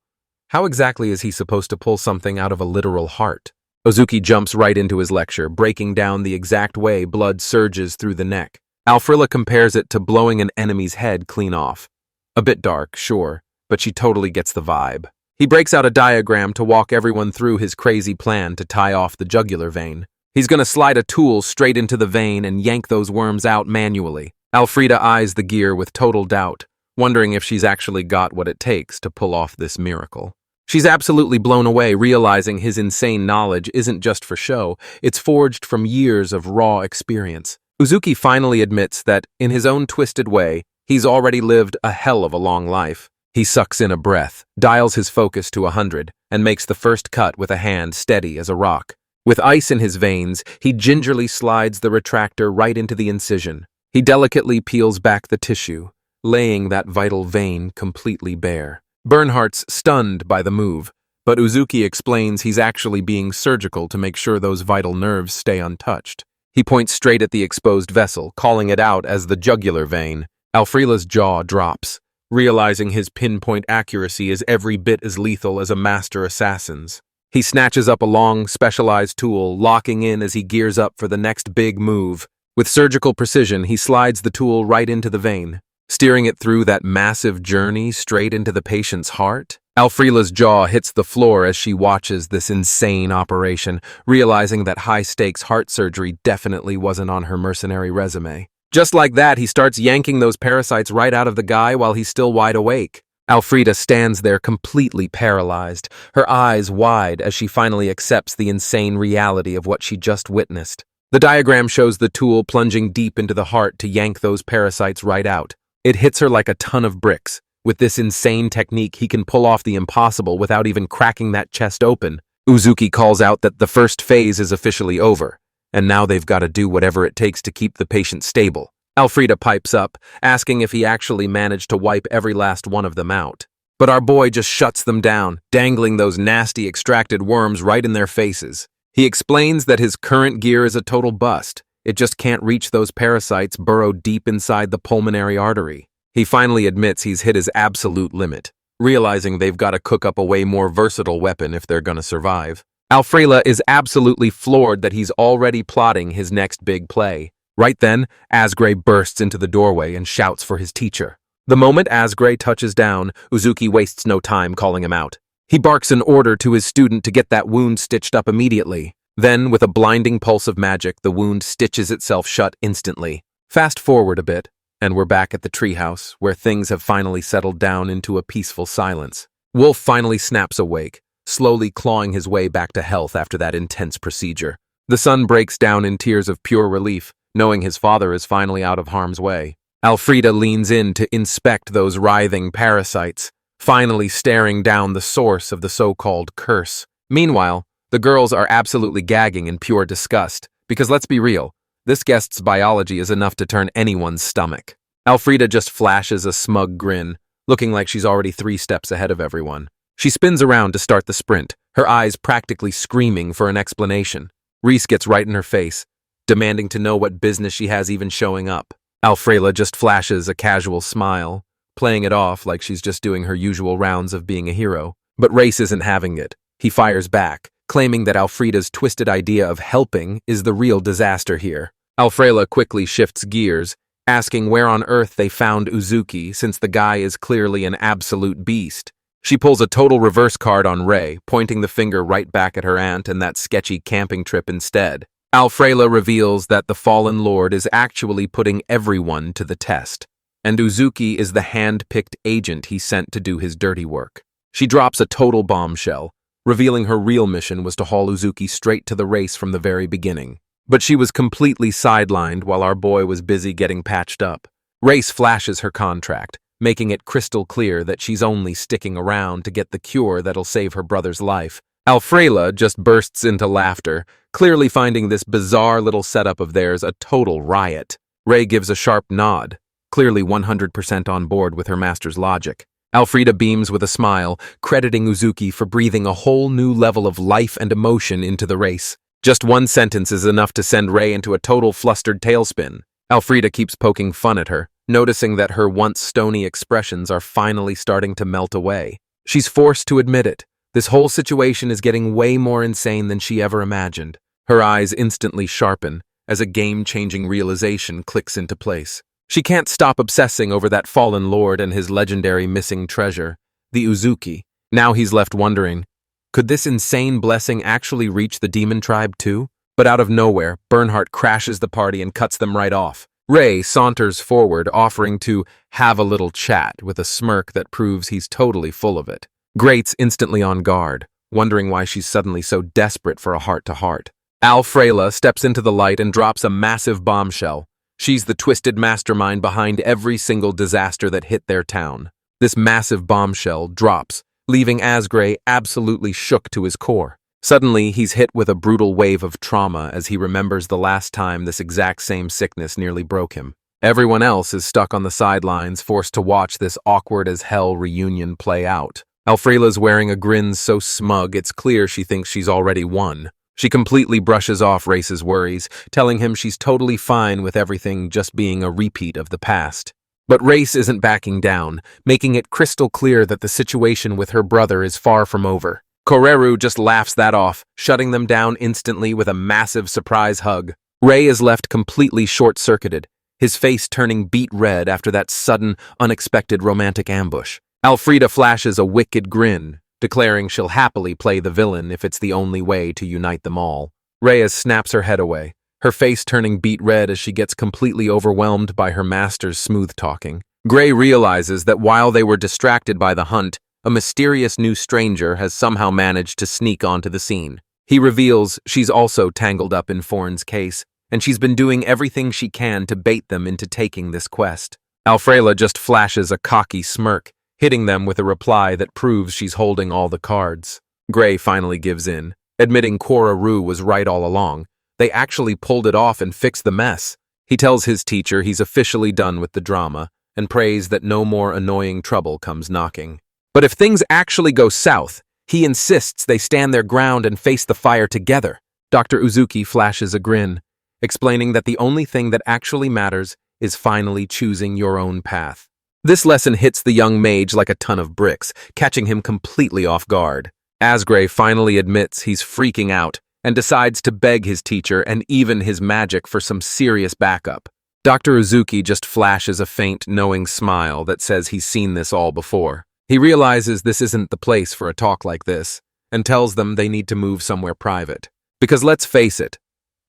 How exactly is he supposed to pull something out of a literal heart? Uzuki jumps right into his lecture, breaking down the exact way blood surges through the neck. Alfreda compares it to blowing an enemy's head clean off. A bit dark, sure, but she totally gets the vibe. He breaks out a diagram to walk everyone through his crazy plan to tie off the jugular vein. He's gonna slide a tool straight into the vein and yank those worms out manually. Alfreda eyes the gear with total doubt, wondering if she's actually got what it takes to pull off this miracle. She's absolutely blown away, realizing his insane knowledge isn't just for show, it's forged from years of raw experience. Uzuki finally admits that, in his own twisted way, he's already lived a hell of a long life. He sucks in a breath, dials his focus to 100, and makes the first cut with a hand steady as a rock. With ice in his veins, he gingerly slides the retractor right into the incision. He delicately peels back the tissue, laying that vital vein completely bare. Bernhardt's stunned by the move, but Uzuki explains he's actually being surgical to make sure those vital nerves stay untouched. He points straight at the exposed vessel, calling it out as the jugular vein. Alfrila's jaw drops, realizing his pinpoint accuracy is every bit as lethal as a master assassin's. He snatches up a long, specialized tool, locking in as he gears up for the next big move. With surgical precision, he slides the tool right into the vein, steering it through that massive journey straight into the patient's heart. Alfrila's jaw hits the floor as she watches this insane operation, realizing that high-stakes heart surgery definitely wasn't on her mercenary resume. Just like that, he starts yanking those parasites right out of the guy while he's still wide awake. Alfrida stands there completely paralyzed, her eyes wide as she finally accepts the insane reality of what she just witnessed. The diagram shows the tool plunging deep into the heart to yank those parasites right out. It hits her like a ton of bricks. With this insane technique, he can pull off the impossible without even cracking that chest open. Uzuki calls out that the first phase is officially over, and now they've got to do whatever it takes to keep the patient stable. Alfrida pipes up, asking if he actually managed to wipe every last one of them out. But our boy just shuts them down, dangling those nasty extracted worms right in their faces. He explains that his current gear is a total bust. It just can't reach those parasites burrowed deep inside the pulmonary artery. He finally admits he's hit his absolute limit, realizing they've got to cook up a way more versatile weapon if they're gonna survive. Alfrila is absolutely floored that he's already plotting his next big play. Right then, Asgray bursts into the doorway and shouts for his teacher. The moment Asgray touches down, Uzuki wastes no time calling him out. He barks an order to his student to get that wound stitched up immediately. Then, with a blinding pulse of magic, the wound stitches itself shut instantly. Fast forward a bit, and we're back at the treehouse, where things have finally settled down into a peaceful silence. Wolf finally snaps awake, slowly clawing his way back to health after that intense procedure. The son breaks down in tears of pure relief, knowing his father is finally out of harm's way. Alfrida leans in to inspect those writhing parasites, finally staring down the source of the so-called curse. Meanwhile, the girls are absolutely gagging in pure disgust, because let's be real, this guest's biology is enough to turn anyone's stomach. Alfrida just flashes a smug grin, looking like she's already 3 steps ahead of everyone. She spins around to start the sprint, her eyes practically screaming for an explanation. Reese gets right in her face, demanding to know what business she has even showing up. Alfrila just flashes a casual smile, playing it off like she's just doing her usual rounds of being a hero. But Race isn't having it. He fires back, claiming that Alfrida's twisted idea of helping is the real disaster here. Alfrila quickly shifts gears, asking where on earth they found Uzuki since the guy is clearly an absolute beast. She pulls a total reverse card on Ray, pointing the finger right back at her aunt and that sketchy camping trip instead. Alfrila reveals that the fallen lord is actually putting everyone to the test, and Uzuki is the hand-picked agent he sent to do his dirty work. She drops a total bombshell, revealing her real mission was to haul Uzuki straight to the race from the very beginning. But she was completely sidelined while our boy was busy getting patched up. Race flashes her contract, making it crystal clear that she's only sticking around to get the cure that'll save her brother's life. Alfrila just bursts into laughter, clearly finding this bizarre little setup of theirs a total riot. Ray gives a sharp nod, clearly 100% on board with her master's logic. Alfrida beams with a smile, crediting Uzuki for breathing a whole new level of life and emotion into the race. Just one sentence is enough to send Ray into a total flustered tailspin. Alfrida keeps poking fun at her, noticing that her once stony expressions are finally starting to melt away. She's forced to admit it. This whole situation is getting way more insane than she ever imagined. Her eyes instantly sharpen as a game-changing realization clicks into place. She can't stop obsessing over that fallen lord and his legendary missing treasure, the Uzuki. Now he's left wondering, could this insane blessing actually reach the demon tribe too? But out of nowhere, Bernhardt crashes the party and cuts them right off. Ray saunters forward, offering to have a little chat with a smirk that proves he's totally full of it. Great's instantly on guard, wondering why she's suddenly so desperate for a heart-to-heart. Alfrila steps into the light and drops a massive bombshell. She's the twisted mastermind behind every single disaster that hit their town. This massive bombshell drops, leaving Asgray absolutely shook to his core. Suddenly, he's hit with a brutal wave of trauma as he remembers the last time this exact same sickness nearly broke him. Everyone else is stuck on the sidelines, forced to watch this awkward-as-hell reunion play out. Alfreda's wearing a grin so smug it's clear she thinks she's already won. She completely brushes off Race's worries, telling him she's totally fine with everything just being a repeat of the past. But Race isn't backing down, making it crystal clear that the situation with her brother is far from over. Koreru just laughs that off, shutting them down instantly with a massive surprise hug. Ray is left completely short-circuited, his face turning beet red after that sudden, unexpected romantic ambush. Alfreda flashes a wicked grin, declaring she'll happily play the villain if it's the only way to unite them all. Reyes snaps her head away, her face turning beet red as she gets completely overwhelmed by her master's smooth talking. Gray realizes that while they were distracted by the hunt, a mysterious new stranger has somehow managed to sneak onto the scene. He reveals she's also tangled up in Forn's case, and she's been doing everything she can to bait them into taking this quest. Alfreda just flashes a cocky smirk, hitting them with a reply that proves she's holding all the cards. Gray finally gives in, admitting Koreru was right all along. They actually pulled it off and fixed the mess. He tells his teacher he's officially done with the drama, and prays that no more annoying trouble comes knocking. But if things actually go south, he insists they stand their ground and face the fire together. Dr. Uzuki flashes a grin, explaining that the only thing that actually matters is finally choosing your own path. This lesson hits the young mage like a ton of bricks, catching him completely off guard. Asgray finally admits he's freaking out and decides to beg his teacher and even his magic for some serious backup. Dr. Uzuki just flashes a faint, knowing smile that says he's seen this all before. He realizes this isn't the place for a talk like this, and tells them they need to move somewhere private. Because let's face it,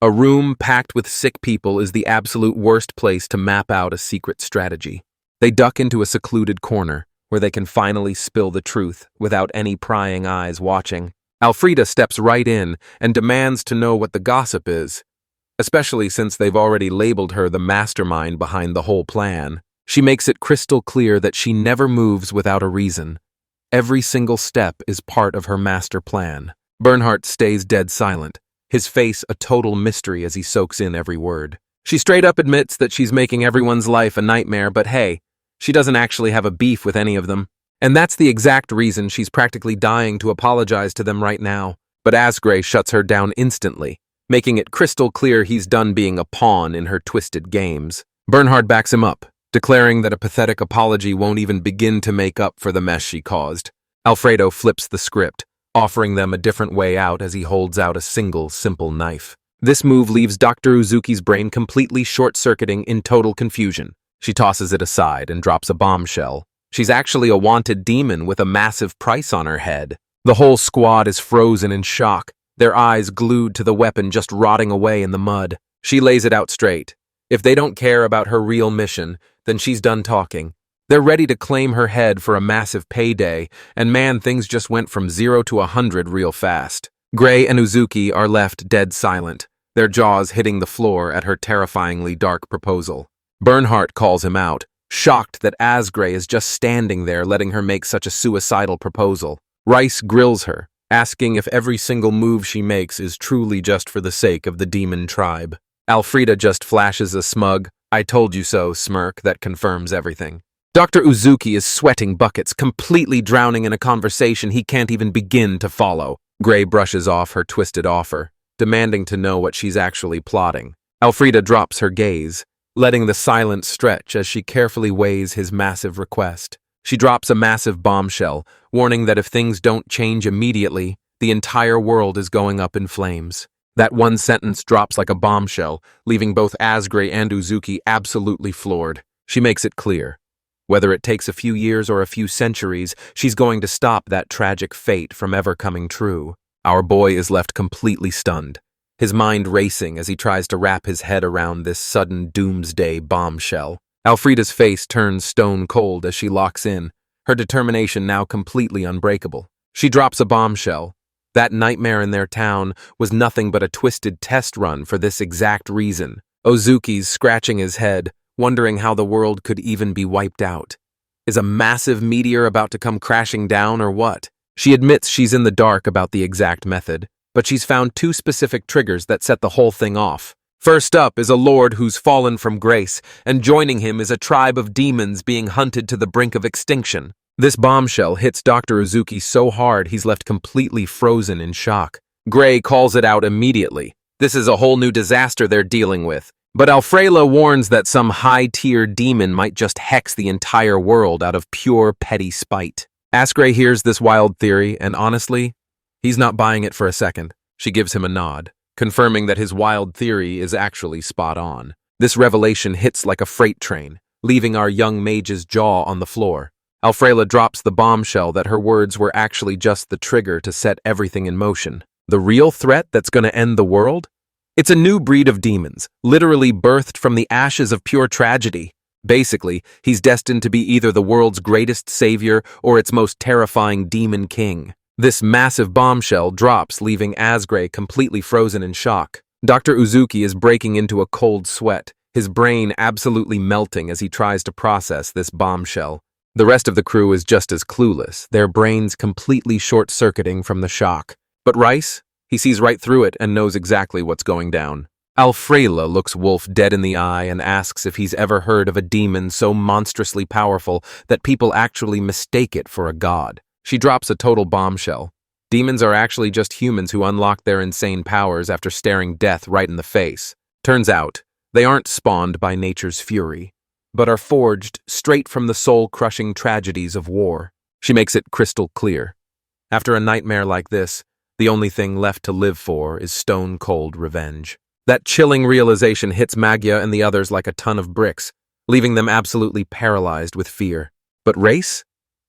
a room packed with sick people is the absolute worst place to map out a secret strategy. They duck into a secluded corner, where they can finally spill the truth without any prying eyes watching. Alfreda steps right in and demands to know what the gossip is, especially since they've already labeled her the mastermind behind the whole plan. She makes it crystal clear that she never moves without a reason. Every single step is part of her master plan. Bernhardt stays dead silent, his face a total mystery as he soaks in every word. She straight up admits that she's making everyone's life a nightmare, but hey, she doesn't actually have a beef with any of them. And that's the exact reason she's practically dying to apologize to them right now. But Asgray shuts her down instantly, making it crystal clear he's done being a pawn in her twisted games. Bernhard backs him up, declaring that a pathetic apology won't even begin to make up for the mess she caused. Alfredo flips the script, offering them a different way out as he holds out a single, simple knife. This move leaves Dr. Uzuki's brain completely short-circuiting in total confusion. She tosses it aside and drops a bombshell. She's actually a wanted demon with a massive price on her head. The whole squad is frozen in shock, their eyes glued to the weapon just rotting away in the mud. She lays it out straight. If they don't care about her real mission, then she's done talking. They're ready to claim her head for a massive payday, and man, things just went from 0 to 100 real fast. Gray and Uzuki are left dead silent, their jaws hitting the floor at her terrifyingly dark proposal. Bernhardt calls him out, shocked that Asgray is just standing there letting her make such a suicidal proposal. Rice grills her, asking if every single move she makes is truly just for the sake of the demon tribe. Alfreda just flashes a smug, "I told you so" smirk that confirms everything. Dr. Uzuki is sweating buckets, completely drowning in a conversation he can't even begin to follow. Gray brushes off her twisted offer, demanding to know what she's actually plotting. Alfreda drops her gaze, letting the silence stretch as she carefully weighs his massive request. She drops a massive bombshell, warning that if things don't change immediately, the entire world is going up in flames. That one sentence drops like a bombshell, leaving both Asgray and Uzuki absolutely floored. She makes it clear. Whether it takes a few years or a few centuries, she's going to stop that tragic fate from ever coming true. Our boy is left completely stunned, his mind racing as he tries to wrap his head around this sudden doomsday bombshell. Alfreda's face turns stone cold as she locks in, her determination now completely unbreakable. She drops a bombshell. That nightmare in their town was nothing but a twisted test run for this exact reason. Uzuki's scratching his head, wondering how the world could even be wiped out. Is a massive meteor about to come crashing down or what? She admits she's in the dark about the exact method, but she's found two specific triggers that set the whole thing off. First up is a lord who's fallen from grace, and joining him is a tribe of demons being hunted to the brink of extinction. This bombshell hits Dr. Uzuki so hard he's left completely frozen in shock. Gray calls it out immediately. This is a whole new disaster they're dealing with. But Alfrela warns that some high-tier demon might just hex the entire world out of pure petty spite. Asgray hears this wild theory, and honestly, he's not buying it for a second. She gives him a nod, confirming that his wild theory is actually spot on. This revelation hits like a freight train, leaving our young mage's jaw on the floor. Alfrela drops the bombshell that her words were actually just the trigger to set everything in motion. The real threat that's going to end the world? It's a new breed of demons, literally birthed from the ashes of pure tragedy. Basically, he's destined to be either the world's greatest savior or its most terrifying demon king. This massive bombshell drops, leaving Asgray completely frozen in shock. Dr. Uzuki is breaking into a cold sweat, his brain absolutely melting as he tries to process this bombshell. The rest of the crew is just as clueless, their brains completely short-circuiting from the shock. But Rice? He sees right through it and knows exactly what's going down. Alfrela looks Wolf dead in the eye and asks if he's ever heard of a demon so monstrously powerful that people actually mistake it for a god. She drops a total bombshell. Demons are actually just humans who unlock their insane powers after staring death right in the face. Turns out, they aren't spawned by nature's fury, but are forged straight from the soul-crushing tragedies of war. She makes it crystal clear. After a nightmare like this, the only thing left to live for is stone-cold revenge. That chilling realization hits Magya and the others like a ton of bricks, leaving them absolutely paralyzed with fear. But Race?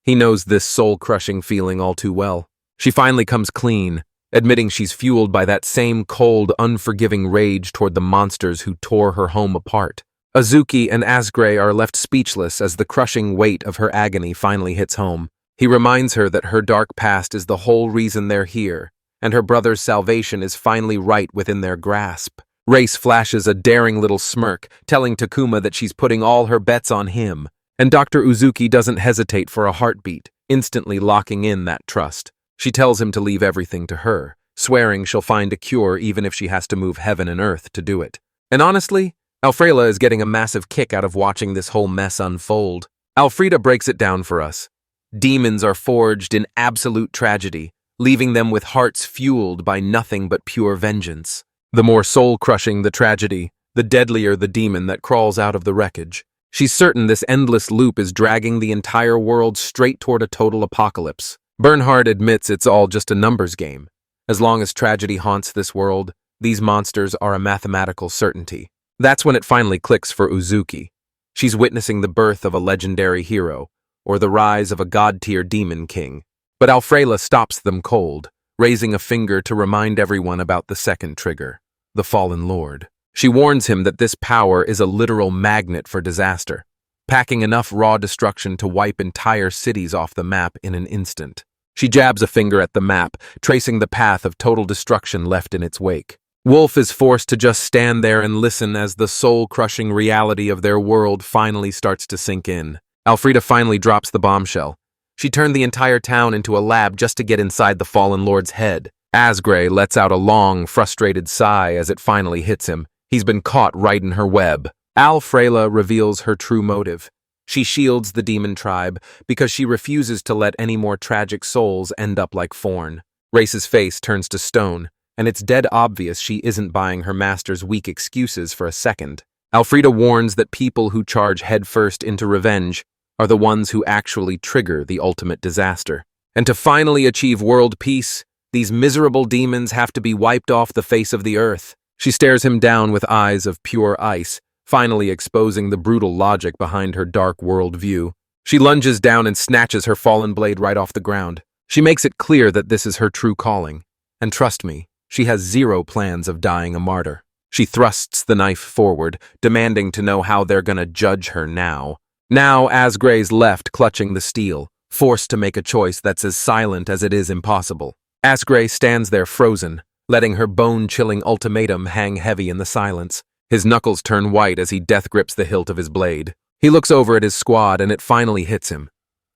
He knows this soul-crushing feeling all too well. She finally comes clean, admitting she's fueled by that same cold, unforgiving rage toward the monsters who tore her home apart. Uzuki and Asgray are left speechless as the crushing weight of her agony finally hits home. He reminds her that her dark past is the whole reason they're here, and her brother's salvation is finally right within their grasp. Race flashes a daring little smirk, telling Takuma that she's putting all her bets on him, and Dr. Uzuki doesn't hesitate for a heartbeat, instantly locking in that trust. She tells him to leave everything to her, swearing she'll find a cure even if she has to move heaven and earth to do it. And honestly, Alfrela is getting a massive kick out of watching this whole mess unfold. Alfreda breaks it down for us. Demons are forged in absolute tragedy, leaving them with hearts fueled by nothing but pure vengeance. The more soul-crushing the tragedy, the deadlier the demon that crawls out of the wreckage. She's certain this endless loop is dragging the entire world straight toward a total apocalypse. Bernhard admits it's all just a numbers game. As long as tragedy haunts this world, these monsters are a mathematical certainty. That's when it finally clicks for Uzuki. She's witnessing the birth of a legendary hero, or the rise of a god-tier demon king. But Alfrela stops them cold, raising a finger to remind everyone about the second trigger, the Fallen Lord. She warns him that this power is a literal magnet for disaster, packing enough raw destruction to wipe entire cities off the map in an instant. She jabs a finger at the map, tracing the path of total destruction left in its wake. Wolf is forced to just stand there and listen as the soul-crushing reality of their world finally starts to sink in. Alfreda finally drops the bombshell. She turned the entire town into a lab just to get inside the Fallen Lord's head. Asgray lets out a long, frustrated sigh as it finally hits him. He's been caught right in her web. Alfrela reveals her true motive. She shields the demon tribe because she refuses to let any more tragic souls end up like Forn. Race's face turns to stone, and it's dead obvious she isn't buying her master's weak excuses for a second. Alfreda warns that people who charge headfirst into revenge are the ones who actually trigger the ultimate disaster. And to finally achieve world peace, these miserable demons have to be wiped off the face of the earth. She stares him down with eyes of pure ice, finally exposing the brutal logic behind her dark world view. She lunges down and snatches her fallen blade right off the ground. She makes it clear that this is her true calling. And trust me, she has zero plans of dying a martyr. She thrusts the knife forward, demanding to know how they're gonna judge her now. Now Asgray's left clutching the steel, forced to make a choice that's as silent as it is impossible. Asgray stands there frozen, letting her bone-chilling ultimatum hang heavy in the silence. His knuckles turn white as he death-grips the hilt of his blade. He looks over at his squad and it finally hits him.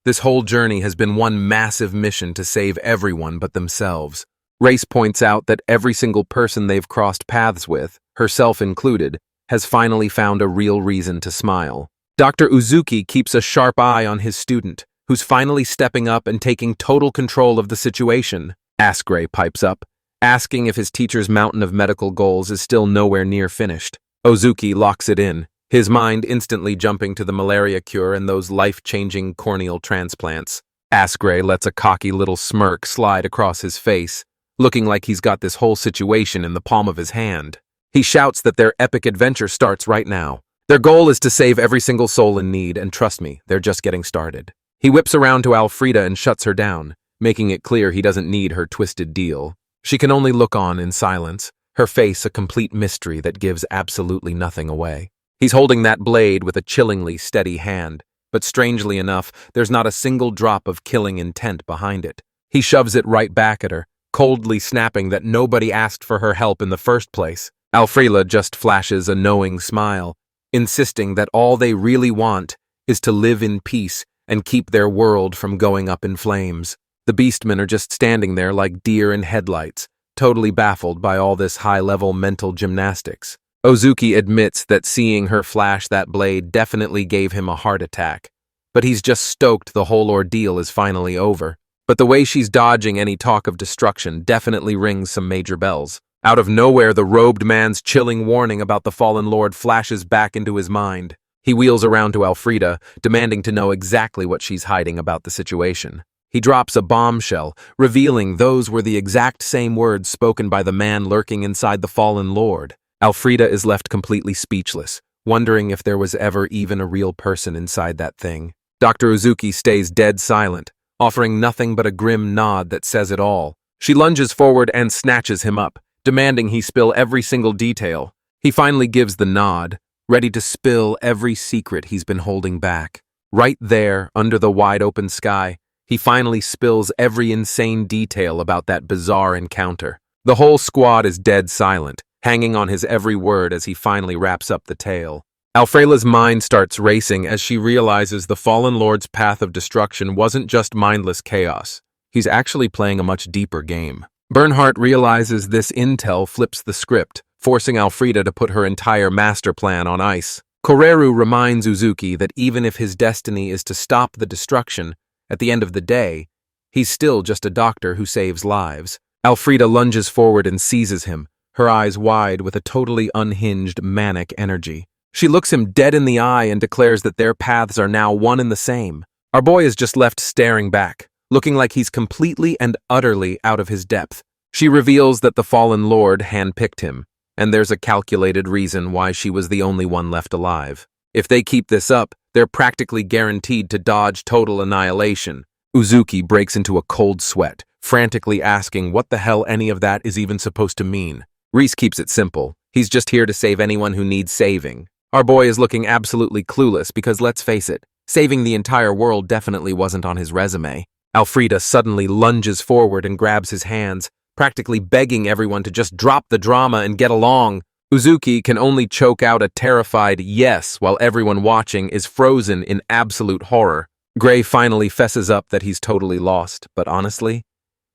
This whole journey has been one massive mission to save everyone but themselves. Race points out that every single person they've crossed paths with, herself included, has finally found a real reason to smile. Dr. Uzuki keeps a sharp eye on his student, who's finally stepping up and taking total control of the situation. Asgray pipes up, asking if his teacher's mountain of medical goals is still nowhere near finished. Uzuki locks it in, his mind instantly jumping to the malaria cure and those life-changing corneal transplants. Asgray lets a cocky little smirk slide across his face, looking like he's got this whole situation in the palm of his hand. He shouts that their epic adventure starts right now. Their goal is to save every single soul in need, and trust me, they're just getting started. He whips around to Alfreda and shuts her down, making it clear he doesn't need her twisted deal. She can only look on in silence, her face a complete mystery that gives absolutely nothing away. He's holding that blade with a chillingly steady hand, but strangely enough, there's not a single drop of killing intent behind it. He shoves it right back at her, coldly snapping that nobody asked for her help in the first place. Alfreda just flashes a knowing smile, insisting that all they really want is to live in peace and keep their world from going up in flames. The beastmen are just standing there like deer in headlights, totally baffled by all this high-level mental gymnastics. Uzuki admits that seeing her flash that blade definitely gave him a heart attack, but he's just stoked the whole ordeal is finally over. But the way she's dodging any talk of destruction definitely rings some major bells. Out of nowhere, the robed man's chilling warning about the fallen lord flashes back into his mind. He wheels around to Alfreda, demanding to know exactly what she's hiding about the situation. He drops a bombshell, revealing those were the exact same words spoken by the man lurking inside the fallen lord. Alfreda is left completely speechless, wondering if there was ever even a real person inside that thing. Dr. Uzuki stays dead silent, offering nothing but a grim nod that says it all. She lunges forward and snatches him up, demanding he spill every single detail. He finally gives the nod, ready to spill every secret he's been holding back. Right there, under the wide-open sky, he finally spills every insane detail about that bizarre encounter. The whole squad is dead silent, hanging on his every word as he finally wraps up the tale. Alfreda's mind starts racing as she realizes the fallen lord's path of destruction wasn't just mindless chaos. He's actually playing a much deeper game. Bernhardt realizes this intel flips the script, forcing Alfreda to put her entire master plan on ice. Koreru reminds Uzuki that even if his destiny is to stop the destruction, at the end of the day, he's still just a doctor who saves lives. Alfreda lunges forward and seizes him, her eyes wide with a totally unhinged, manic energy. She looks him dead in the eye and declares that their paths are now one and the same. Our boy is just left staring back, looking like he's completely and utterly out of his depth. She reveals that the fallen lord handpicked him, and there's a calculated reason why she was the only one left alive. If they keep this up, they're practically guaranteed to dodge total annihilation. Uzuki breaks into a cold sweat, frantically asking what the hell any of that is even supposed to mean. Reese keeps it simple. He's just here to save anyone who needs saving. Our boy is looking absolutely clueless because, let's face it, saving the entire world definitely wasn't on his resume. Alfreda suddenly lunges forward and grabs his hands, practically begging everyone to just drop the drama and get along. Uzuki can only choke out a terrified yes while everyone watching is frozen in absolute horror. Gray finally fesses up that he's totally lost, but honestly,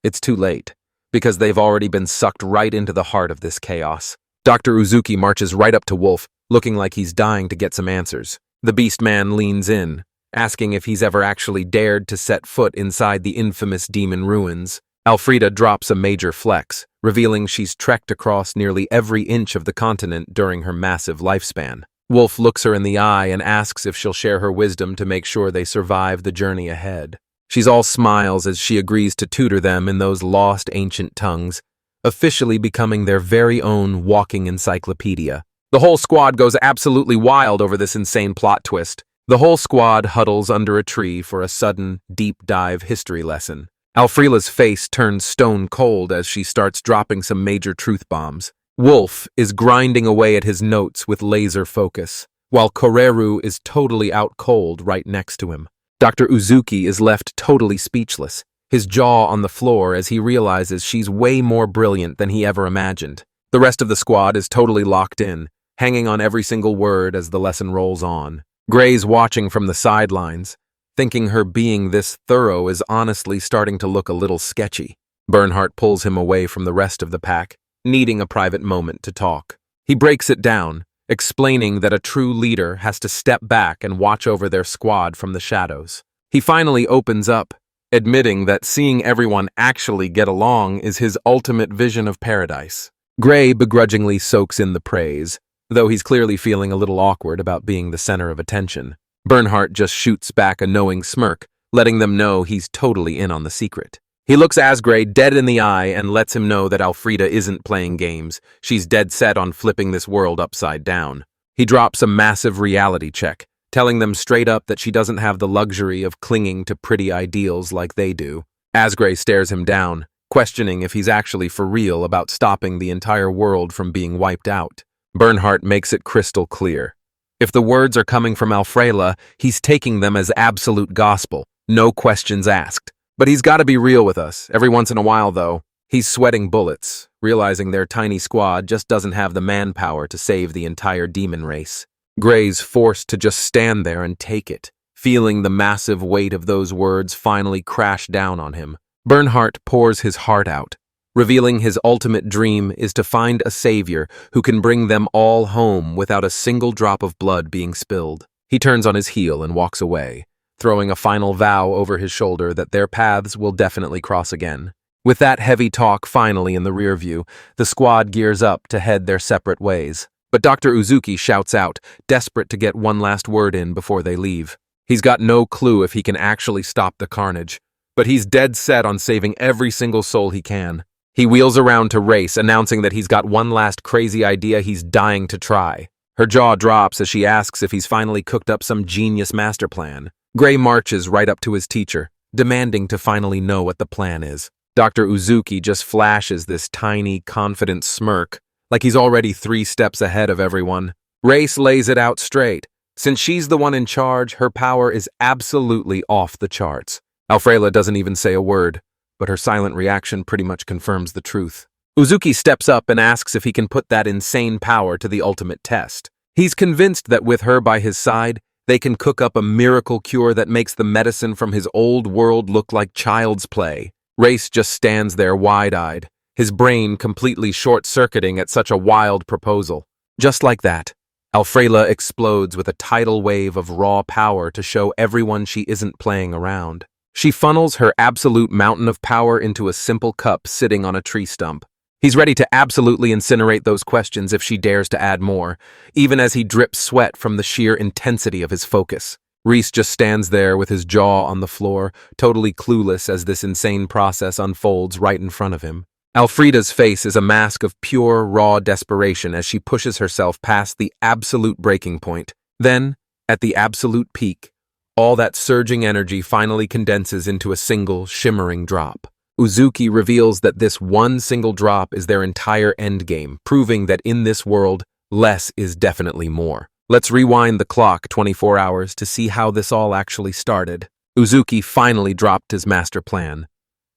it's too late, because they've already been sucked right into the heart of this chaos. Dr. Uzuki marches right up to Wolf, looking like he's dying to get some answers. The beast man leans in, asking if he's ever actually dared to set foot inside the infamous demon ruins. Alfreda drops a major flex, revealing she's trekked across nearly every inch of the continent during her massive lifespan. Wolf looks her in the eye and asks if she'll share her wisdom to make sure they survive the journey ahead. She's all smiles as she agrees to tutor them in those lost ancient tongues, officially becoming their very own walking encyclopedia. The whole squad goes absolutely wild over this insane plot twist. The whole squad huddles under a tree for a sudden, deep-dive history lesson. Alfreda's face turns stone cold as she starts dropping some major truth bombs. Wolf is grinding away at his notes with laser focus, while Koreru is totally out cold right next to him. Dr. Uzuki is left totally speechless, his jaw on the floor as he realizes she's way more brilliant than he ever imagined. The rest of the squad is totally locked in, hanging on every single word as the lesson rolls on. Gray's watching from the sidelines, thinking her being this thorough is honestly starting to look a little sketchy. Bernhardt pulls him away from the rest of the pack, needing a private moment to talk. He breaks it down, explaining that a true leader has to step back and watch over their squad from the shadows. He finally opens up, admitting that seeing everyone actually get along is his ultimate vision of paradise. Gray begrudgingly soaks in the praise, though he's clearly feeling a little awkward about being the center of attention. Bernhardt just shoots back a knowing smirk, letting them know he's totally in on the secret. He looks Asgray dead in the eye and lets him know that Elfrida isn't playing games. She's dead set on flipping this world upside down. He drops a massive reality check, telling them straight up that she doesn't have the luxury of clinging to pretty ideals like they do. Asgray stares him down, questioning if he's actually for real about stopping the entire world from being wiped out. Bernhardt makes it crystal clear. If the words are coming from Alfreda, he's taking them as absolute gospel, no questions asked. But he's got to be real with us. Every once in a while, though, he's sweating bullets, realizing their tiny squad just doesn't have the manpower to save the entire demon race. Gray's forced to just stand there and take it, feeling the massive weight of those words finally crash down on him. Bernhardt pours his heart out, revealing his ultimate dream is to find a savior who can bring them all home without a single drop of blood being spilled. He turns on his heel and walks away, throwing a final vow over his shoulder that their paths will definitely cross again. With that heavy talk finally in the rear view, the squad gears up to head their separate ways. But Dr. Uzuki shouts out, desperate to get one last word in before they leave. He's got no clue if he can actually stop the carnage, but he's dead set on saving every single soul he can. He wheels around to Race, announcing that he's got one last crazy idea he's dying to try. Her jaw drops as she asks if he's finally cooked up some genius master plan. Gray marches right up to his teacher, demanding to finally know what the plan is. Dr. Uzuki just flashes this tiny, confident smirk, like he's already 3 steps ahead of everyone. Race lays it out straight. Since she's the one in charge, her power is absolutely off the charts. Alfreda doesn't even say a word, but her silent reaction pretty much confirms the truth. Uzuki steps up and asks if he can put that insane power to the ultimate test. He's convinced that with her by his side, they can cook up a miracle cure that makes the medicine from his old world look like child's play. Race just stands there wide-eyed, his brain completely short-circuiting at such a wild proposal. Just like that, Alfreda explodes with a tidal wave of raw power to show everyone she isn't playing around. She funnels her absolute mountain of power into a simple cup sitting on a tree stump. He's ready to absolutely incinerate those questions if she dares to add more, even as he drips sweat from the sheer intensity of his focus. Reese just stands there with his jaw on the floor, totally clueless as this insane process unfolds right in front of him. Alfreda's face is a mask of pure, raw desperation as she pushes herself past the absolute breaking point. Then, at the absolute peak, all that surging energy finally condenses into a single, shimmering drop. Uzuki reveals that this one single drop is their entire endgame, proving that in this world, less is definitely more. Let's rewind the clock 24 hours to see how this all actually started. Uzuki finally dropped his master plan.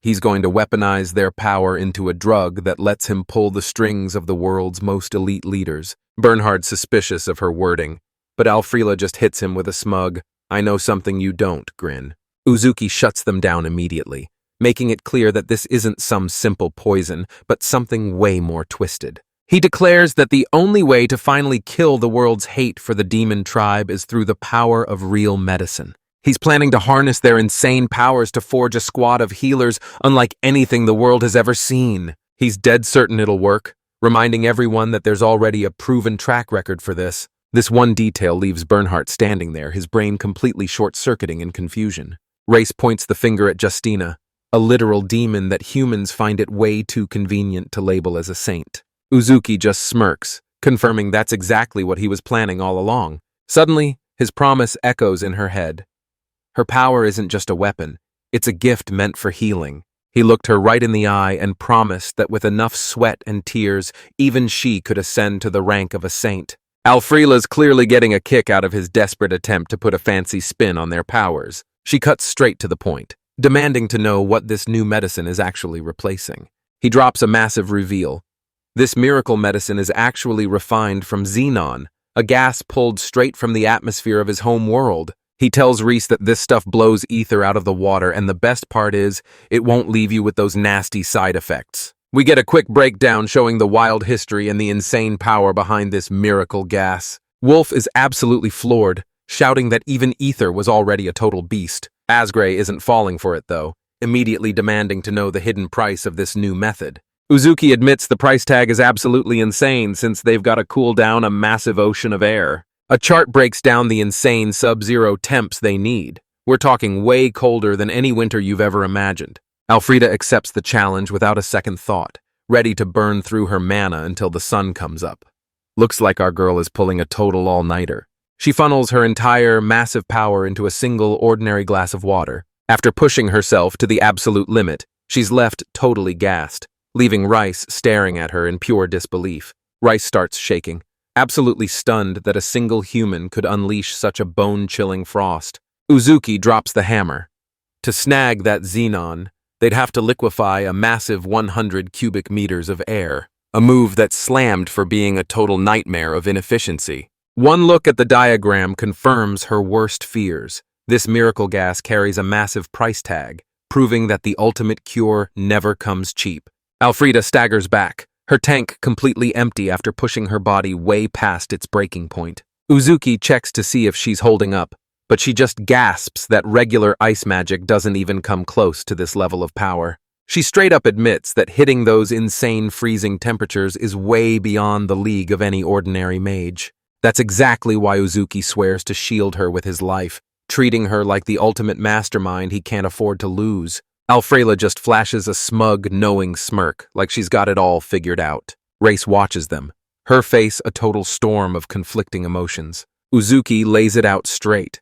He's going to weaponize their power into a drug that lets him pull the strings of the world's most elite leaders. Bernhardt's suspicious of her wording, but Alfreda just hits him with a smug, "I know something you don't," grin. Uzuki shuts them down immediately, making it clear that this isn't some simple poison, but something way more twisted. He declares that the only way to finally kill the world's hate for the demon tribe is through the power of real medicine. He's planning to harness their insane powers to forge a squad of healers unlike anything the world has ever seen. He's dead certain it'll work, reminding everyone that there's already a proven track record for this. This one detail leaves Bernhardt standing there, his brain completely short-circuiting in confusion. Race points the finger at Justina, a literal demon that humans find it way too convenient to label as a saint. Uzuki just smirks, confirming that's exactly what he was planning all along. Suddenly, his promise echoes in her head. Her power isn't just a weapon, it's a gift meant for healing. He looked her right in the eye and promised that with enough sweat and tears, even she could ascend to the rank of a saint. Alfreda's clearly getting a kick out of his desperate attempt to put a fancy spin on their powers. She cuts straight to the point, demanding to know what this new medicine is actually replacing. He drops a massive reveal. This miracle medicine is actually refined from xenon, a gas pulled straight from the atmosphere of his home world. He tells Reese that this stuff blows ether out of the water, and the best part is, it won't leave you with those nasty side effects. We get a quick breakdown showing the wild history and the insane power behind this miracle gas. Wolf is absolutely floored, shouting that even ether was already a total beast. Asgray isn't falling for it, though, immediately demanding to know the hidden price of this new method. Uzuki admits the price tag is absolutely insane since they've got to cool down a massive ocean of air. A chart breaks down the insane sub-zero temps they need. We're talking way colder than any winter you've ever imagined. Elfrida accepts the challenge without a second thought, ready to burn through her mana until the sun comes up. Looks like our girl is pulling a total all-nighter. She funnels her entire massive power into a single ordinary glass of water. After pushing herself to the absolute limit, she's left totally gassed, leaving Rice staring at her in pure disbelief. Rice starts shaking, absolutely stunned that a single human could unleash such a bone-chilling frost. Uzuki drops the hammer. To snag that xenon, they'd have to liquefy a massive 100 cubic meters of air, a move that's slammed for being a total nightmare of inefficiency. One look at the diagram confirms her worst fears. This miracle gas carries a massive price tag, proving that the ultimate cure never comes cheap. Elfrida staggers back, her tank completely empty after pushing her body way past its breaking point. Uzuki checks to see if she's holding up, but she just gasps that regular ice magic doesn't even come close to this level of power. She straight up admits that hitting those insane freezing temperatures is way beyond the league of any ordinary mage. That's exactly why Uzuki swears to shield her with his life, treating her like the ultimate mastermind he can't afford to lose. Alfreda just flashes a smug, knowing smirk, like she's got it all figured out. Race watches them, her face a total storm of conflicting emotions. Uzuki lays it out straight.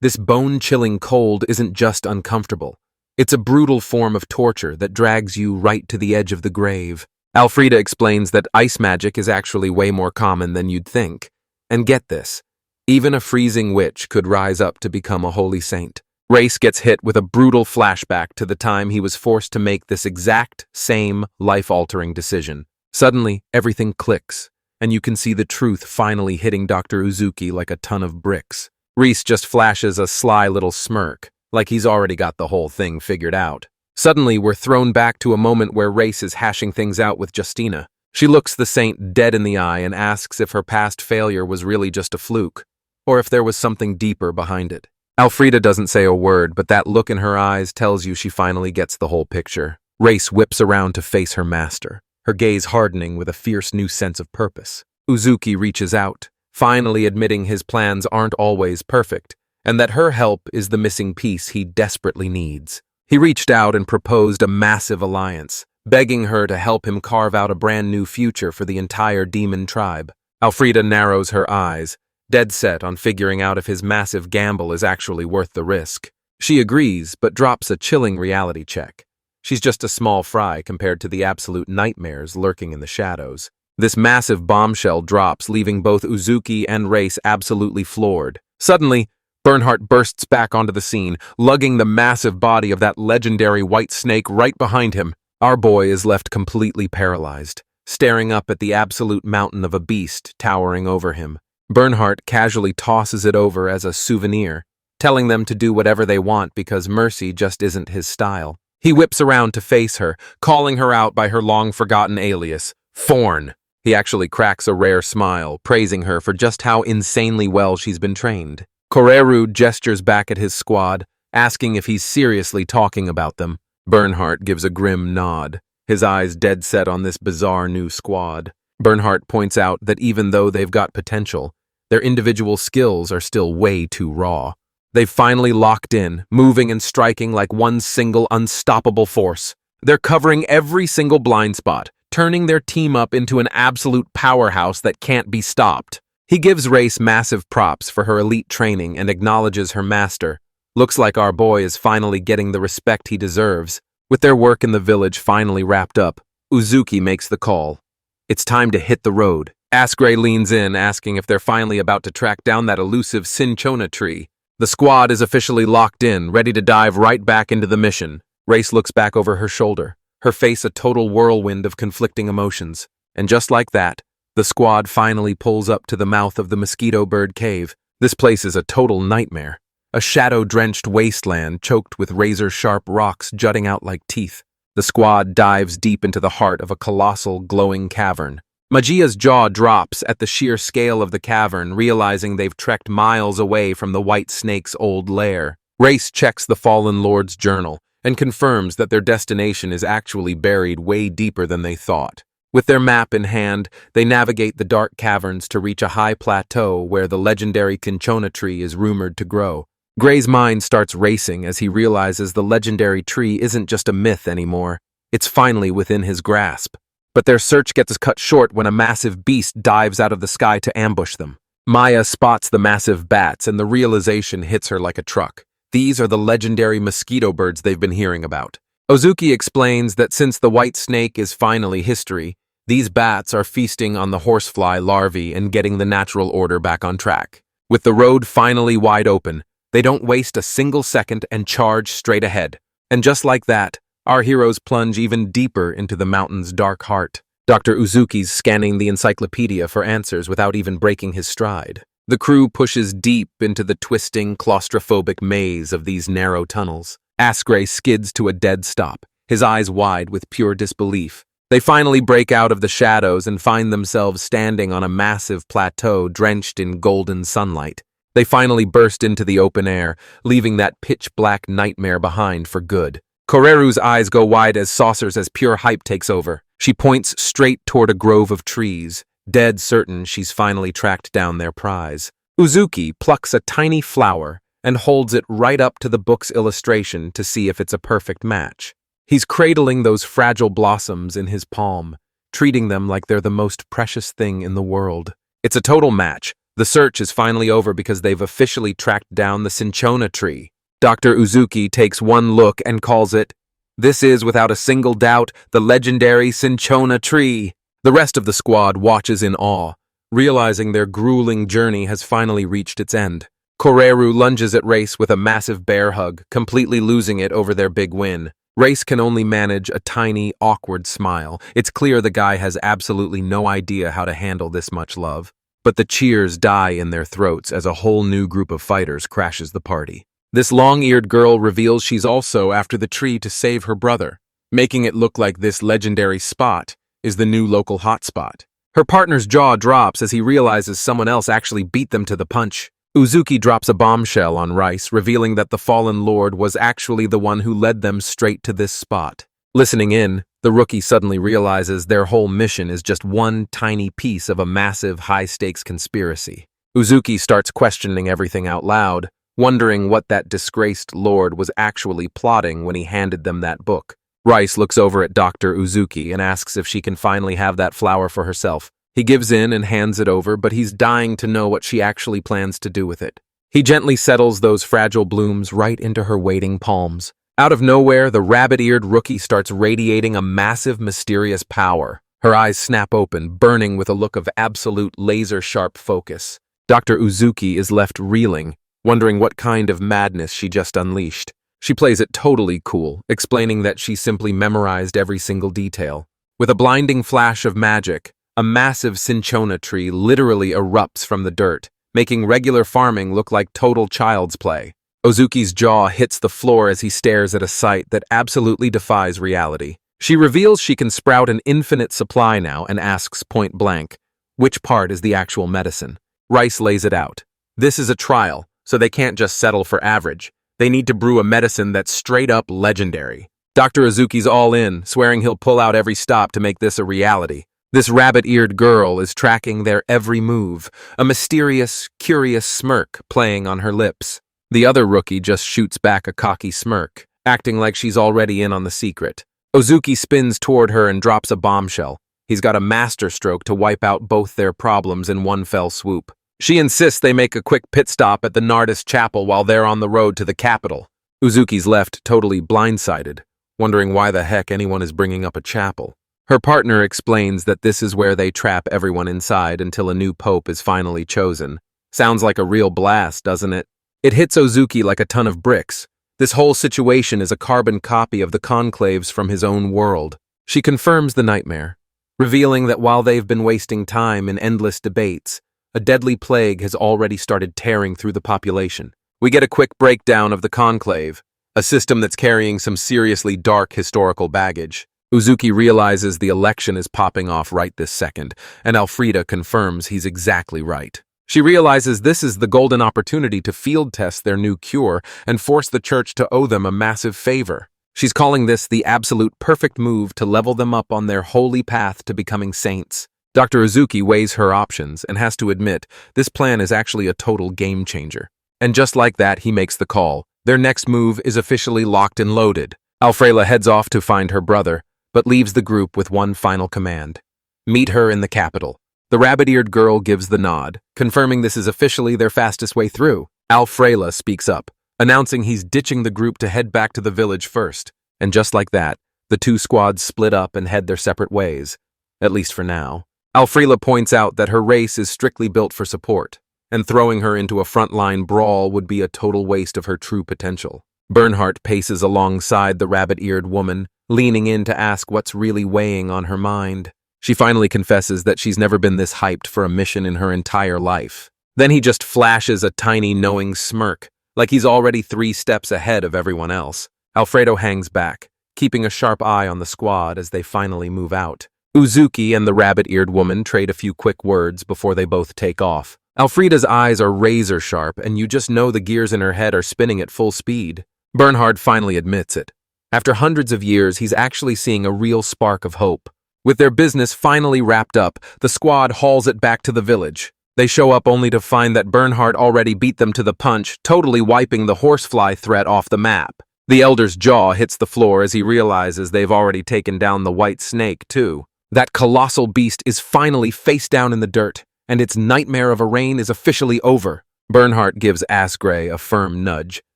This bone-chilling cold isn't just uncomfortable. It's a brutal form of torture that drags you right to the edge of the grave. Alfreda explains that ice magic is actually way more common than you'd think. And get this, even a freezing witch could rise up to become a holy saint. Race gets hit with a brutal flashback to the time he was forced to make this exact same life-altering decision. Suddenly, everything clicks, and you can see the truth finally hitting Dr. Uzuki like a ton of bricks. Reese just flashes a sly little smirk, like he's already got the whole thing figured out. Suddenly, we're thrown back to a moment where Race is hashing things out with Justina. She looks the saint dead in the eye and asks if her past failure was really just a fluke, or if there was something deeper behind it. Alfreda doesn't say a word, but that look in her eyes tells you she finally gets the whole picture. Race whips around to face her master, her gaze hardening with a fierce new sense of purpose. Uzuki reaches out, finally admitting his plans aren't always perfect, and that her help is the missing piece he desperately needs. He reached out and proposed a massive alliance, begging her to help him carve out a brand new future for the entire demon tribe. Alfreda narrows her eyes, dead set on figuring out if his massive gamble is actually worth the risk. She agrees, but drops a chilling reality check. She's just a small fry compared to the absolute nightmares lurking in the shadows. This massive bombshell drops, leaving both Uzuki and Race absolutely floored. Suddenly, Bernhardt bursts back onto the scene, lugging the massive body of that legendary white snake right behind him. Our boy is left completely paralyzed, staring up at the absolute mountain of a beast towering over him. Bernhardt casually tosses it over as a souvenir, telling them to do whatever they want because mercy just isn't his style. He whips around to face her, calling her out by her long-forgotten alias, Forn. He actually cracks a rare smile, praising her for just how insanely well she's been trained. Koreru gestures back at his squad, asking if he's seriously talking about them. Bernhardt gives a grim nod, his eyes dead set on this bizarre new squad. Bernhardt points out that even though they've got potential, their individual skills are still way too raw. They've finally locked in, moving and striking like one single unstoppable force. They're covering every single blind spot, turning their team up into an absolute powerhouse that can't be stopped. He gives Race massive props for her elite training and acknowledges her master. Looks like our boy is finally getting the respect he deserves. With their work in the village finally wrapped up, Uzuki makes the call. It's time to hit the road. Asgray leans in, asking if they're finally about to track down that elusive cinchona tree. The squad is officially locked in, ready to dive right back into the mission. Race looks back over her shoulder, her face a total whirlwind of conflicting emotions. And just like that, the squad finally pulls up to the mouth of the Mosquito Bird Cave. This place is a total nightmare. a shadow-drenched wasteland choked with razor-sharp rocks jutting out like teeth. The squad dives deep into the heart of a colossal, glowing cavern. Magia's jaw drops at the sheer scale of the cavern, realizing they've trekked miles away from the White Snake's old lair. Race checks the Fallen Lord's journal and confirms that their destination is actually buried way deeper than they thought. With their map in hand, they navigate the dark caverns to reach a high plateau where the legendary cinchona tree is rumored to grow. Gray's mind starts racing as he realizes the legendary tree isn't just a myth anymore. It's finally within his grasp. But their search gets cut short when a massive beast dives out of the sky to ambush them. Maya spots the massive bats and the realization hits her like a truck. These are the legendary mosquito birds they've been hearing about. Ozuki explains that since the White Snake is finally history, these bats are feasting on the horsefly larvae and getting the natural order back on track. With the road finally wide open, they don't waste a single second and charge straight ahead. And just like that, our heroes plunge even deeper into the mountain's dark heart. Dr. Uzuki's scanning the encyclopedia for answers without even breaking his stride. The crew pushes deep into the twisting, claustrophobic maze of these narrow tunnels. Asgray skids to a dead stop, his eyes wide with pure disbelief. They finally break out of the shadows and find themselves standing on a massive plateau drenched in golden sunlight. They finally burst into the open air, leaving that pitch-black nightmare behind for good. Koreru's eyes go wide as saucers as pure hype takes over. She points straight toward a grove of trees, dead certain she's finally tracked down their prize. Uzuki plucks a tiny flower and holds it right up to the book's illustration to see if it's a perfect match. He's cradling those fragile blossoms in his palm, treating them like they're the most precious thing in the world. It's a total match. The search is finally over because they've officially tracked down the cinchona tree. Dr. Uzuki takes one look and calls it, "This is, without a single doubt, the legendary cinchona tree." The rest of the squad watches in awe, realizing their grueling journey has finally reached its end. Koreru lunges at Race with a massive bear hug, completely losing it over their big win. Race can only manage a tiny, awkward smile. It's clear the guy has absolutely no idea how to handle this much love. But the cheers die in their throats as a whole new group of fighters crashes the party. This long-eared girl reveals she's also after the tree to save her brother, making it look like this legendary spot is the new local hotspot. Her partner's jaw drops as he realizes someone else actually beat them to the punch. Uzuki drops a bombshell on Rice, revealing that the Fallen Lord was actually the one who led them straight to this spot. Listening in, the rookie suddenly realizes their whole mission is just one tiny piece of a massive, high-stakes conspiracy. Uzuki starts questioning everything out loud, wondering what that disgraced lord was actually plotting when he handed them that book. Rice looks over at Dr. Uzuki and asks if she can finally have that flower for herself. He gives in and hands it over, but he's dying to know what she actually plans to do with it. He gently settles those fragile blooms right into her waiting palms. Out of nowhere, the rabbit-eared rookie starts radiating a massive, mysterious power. Her eyes snap open, burning with a look of absolute laser-sharp focus. Dr. Uzuki is left reeling, wondering what kind of madness she just unleashed. She plays it totally cool, explaining that she simply memorized every single detail. With a blinding flash of magic, a massive cinchona tree literally erupts from the dirt, making regular farming look like total child's play. Ozuki's jaw hits the floor as he stares at a sight that absolutely defies reality. She reveals she can sprout an infinite supply now and asks point blank, which part is the actual medicine? Rice lays it out. This is a trial, so they can't just settle for average. They need to brew a medicine that's straight up legendary. Dr. Ozuki's all in, swearing he'll pull out every stop to make this a reality. This rabbit-eared girl is tracking their every move, a mysterious, curious smirk playing on her lips. The other rookie just shoots back a cocky smirk, acting like she's already in on the secret. Ozuki spins toward her and drops a bombshell. He's got a masterstroke to wipe out both their problems in one fell swoop. She insists they make a quick pit stop at the Nardis Chapel while they're on the road to the capital. Uzuki's left totally blindsided, wondering why the heck anyone is bringing up a chapel. Her partner explains that this is where they trap everyone inside until a new pope is finally chosen. Sounds like a real blast, doesn't it? It hits Ozuki like a ton of bricks. This whole situation is a carbon copy of the conclaves from his own world. She confirms the nightmare, revealing that while they've been wasting time in endless debates, a deadly plague has already started tearing through the population. We get a quick breakdown of the conclave, a system that's carrying some seriously dark historical baggage. Uzuki realizes the election is popping off right this second, and Elfrida confirms he's exactly right. She realizes this is the golden opportunity to field test their new cure and force the church to owe them a massive favor. She's calling this the absolute perfect move to level them up on their holy path to becoming saints. Dr. Uzuki weighs her options and has to admit this plan is actually a total game changer. And just like that, he makes the call. Their next move is officially locked and loaded. Alfreda heads off to find her brother, but leaves the group with one final command. Meet her in the capital. The rabbit-eared girl gives the nod, confirming this is officially their fastest way through. Alfreda speaks up, announcing he's ditching the group to head back to the village first. And just like that, the two squads split up and head their separate ways, at least for now. Alfreda points out that her race is strictly built for support, and throwing her into a frontline brawl would be a total waste of her true potential. Bernhardt paces alongside the rabbit-eared woman, leaning in to ask what's really weighing on her mind. She finally confesses that she's never been this hyped for a mission in her entire life. Then he just flashes a tiny knowing smirk, like he's already 3 steps ahead of everyone else. Alfredo hangs back, keeping a sharp eye on the squad as they finally move out. Uzuki and the rabbit-eared woman trade a few quick words before they both take off. Alfreda's eyes are razor sharp, and you just know the gears in her head are spinning at full speed. Bernhard finally admits it. After hundreds of years, he's actually seeing a real spark of hope. With their business finally wrapped up, the squad hauls it back to the village. They show up only to find that Bernhard already beat them to the punch, totally wiping the horsefly threat off the map. The elder's jaw hits the floor as he realizes they've already taken down the white snake, too. That colossal beast is finally face down in the dirt, and its nightmare of a reign is officially over. Bernhard gives Asgray a firm nudge,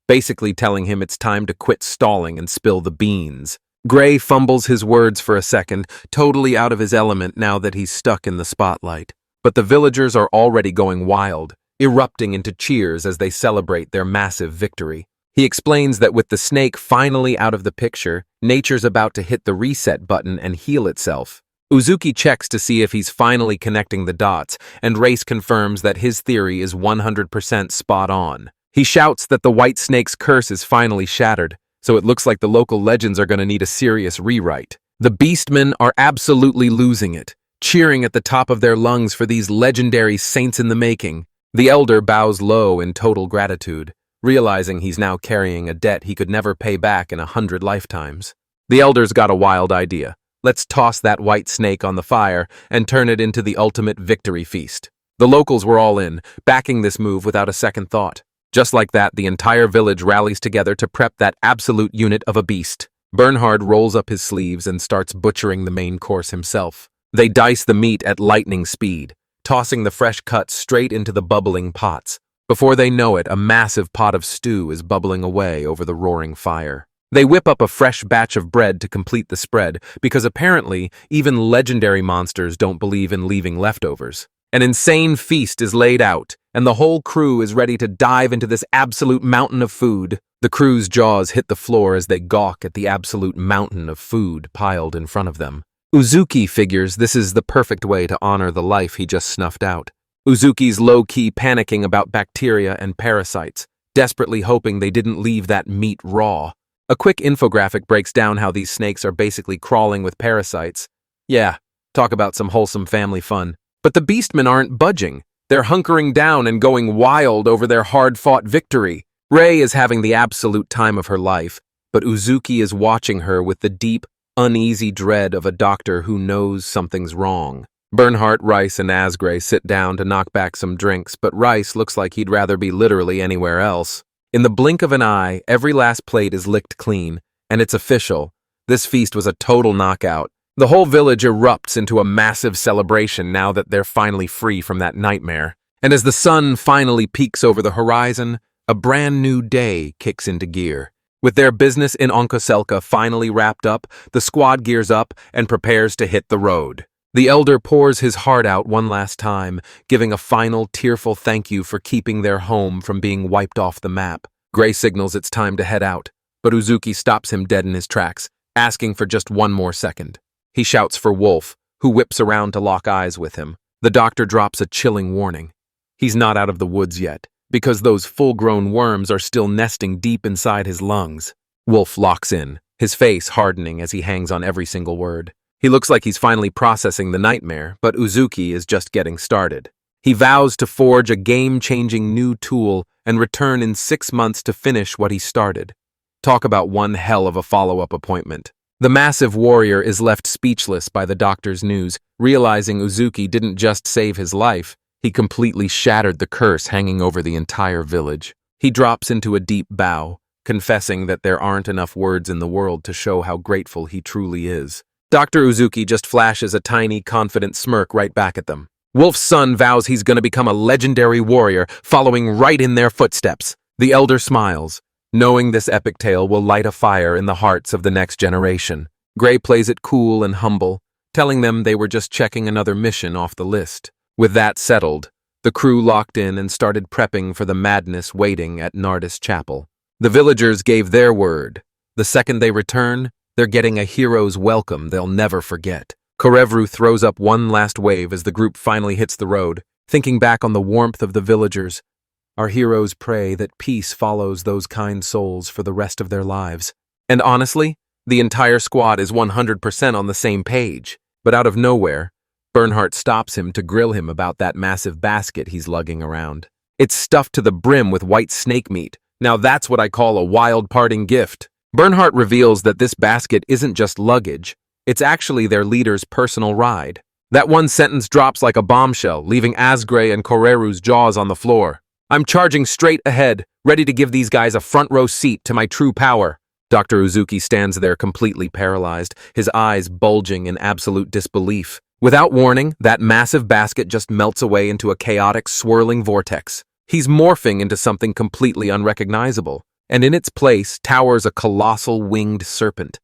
basically telling him it's time to quit stalling and spill the beans. Gray fumbles his words for a second, totally out of his element now that he's stuck in the spotlight. But the villagers are already going wild, erupting into cheers as they celebrate their massive victory. He explains that with the snake finally out of the picture, nature's about to hit the reset button and heal itself. Uzuki checks to see if he's finally connecting the dots, and Race confirms that his theory is 100% spot on. He shouts that the white snake's curse is finally shattered, so it looks like the local legends are going to need a serious rewrite. The beastmen are absolutely losing it, cheering at the top of their lungs for these legendary saints in the making. The elder bows low in total gratitude, realizing he's now carrying a debt he could never pay back in 100 lifetimes. The elder's got a wild idea. Let's toss that white snake on the fire and turn it into the ultimate victory feast. The locals were all in, backing this move without a second thought. Just like that, the entire village rallies together to prep that absolute unit of a beast. Bernhard rolls up his sleeves and starts butchering the main course himself. They dice the meat at lightning speed, tossing the fresh cuts straight into the bubbling pots. Before they know it, a massive pot of stew is bubbling away over the roaring fire. They whip up a fresh batch of bread to complete the spread, because apparently even legendary monsters don't believe in leaving leftovers. An insane feast is laid out, and the whole crew is ready to dive into this absolute mountain of food. The crew's jaws hit the floor as they gawk at the absolute mountain of food piled in front of them. Uzuki figures this is the perfect way to honor the life he just snuffed out. Uzuki's low-key panicking about bacteria and parasites, desperately hoping they didn't leave that meat raw. A quick infographic breaks down how these snakes are basically crawling with parasites. Yeah, talk about some wholesome family fun. But the beastmen aren't budging. They're hunkering down and going wild over their hard-fought victory. Rei is having the absolute time of her life, but Uzuki is watching her with the deep, uneasy dread of a doctor who knows something's wrong. Bernhardt, Rice, and Asgray sit down to knock back some drinks, but Rice looks like he'd rather be literally anywhere else. In the blink of an eye, every last plate is licked clean, and it's official. This feast was a total knockout. The whole village erupts into a massive celebration now that they're finally free from that nightmare. And as the sun finally peaks over the horizon, a brand new day kicks into gear. With their business in Onkoselka finally wrapped up, the squad gears up and prepares to hit the road. The elder pours his heart out one last time, giving a final tearful thank you for keeping their home from being wiped off the map. Gray signals it's time to head out, but Uzuki stops him dead in his tracks, asking for just one more second. He shouts for Wolf, who whips around to lock eyes with him. The doctor drops a chilling warning. He's not out of the woods yet, because those full-grown worms are still nesting deep inside his lungs. Wolf locks in, his face hardening as he hangs on every single word. He looks like he's finally processing the nightmare, but Uzuki is just getting started. He vows to forge a game-changing new tool and return in 6 months to finish what he started. Talk about one hell of a follow-up appointment. The massive warrior is left speechless by the doctor's news, realizing Uzuki didn't just save his life, he completely shattered the curse hanging over the entire village. He drops into a deep bow, confessing that there aren't enough words in the world to show how grateful he truly is. Dr. Uzuki just flashes a tiny, confident smirk right back at them. Wolf's son vows he's going to become a legendary warrior, following right in their footsteps. The elder smiles, knowing this epic tale will light a fire in the hearts of the next generation. Gray plays it cool and humble, telling them they were just checking another mission off the list. With that settled, the crew locked in and started prepping for the madness waiting at Nardis Chapel. The villagers gave their word. The second they return, they're getting a hero's welcome they'll never forget. Korevru throws up one last wave as the group finally hits the road. Thinking back on the warmth of the villagers, our heroes pray that peace follows those kind souls for the rest of their lives. And honestly, the entire squad is 100% on the same page. But out of nowhere, Bernhardt stops him to grill him about that massive basket he's lugging around. It's stuffed to the brim with white snake meat. Now that's what I call a wild parting gift. Bernhardt reveals that this basket isn't just luggage, it's actually their leader's personal ride. That one sentence drops like a bombshell, leaving Asgray and Koreru's jaws on the floor. I'm charging straight ahead, ready to give these guys a front row seat to my true power. Dr. Uzuki stands there completely paralyzed, his eyes bulging in absolute disbelief. Without warning, that massive basket just melts away into a chaotic, swirling vortex. He's morphing into something completely unrecognizable, and in its place towers a colossal winged serpent.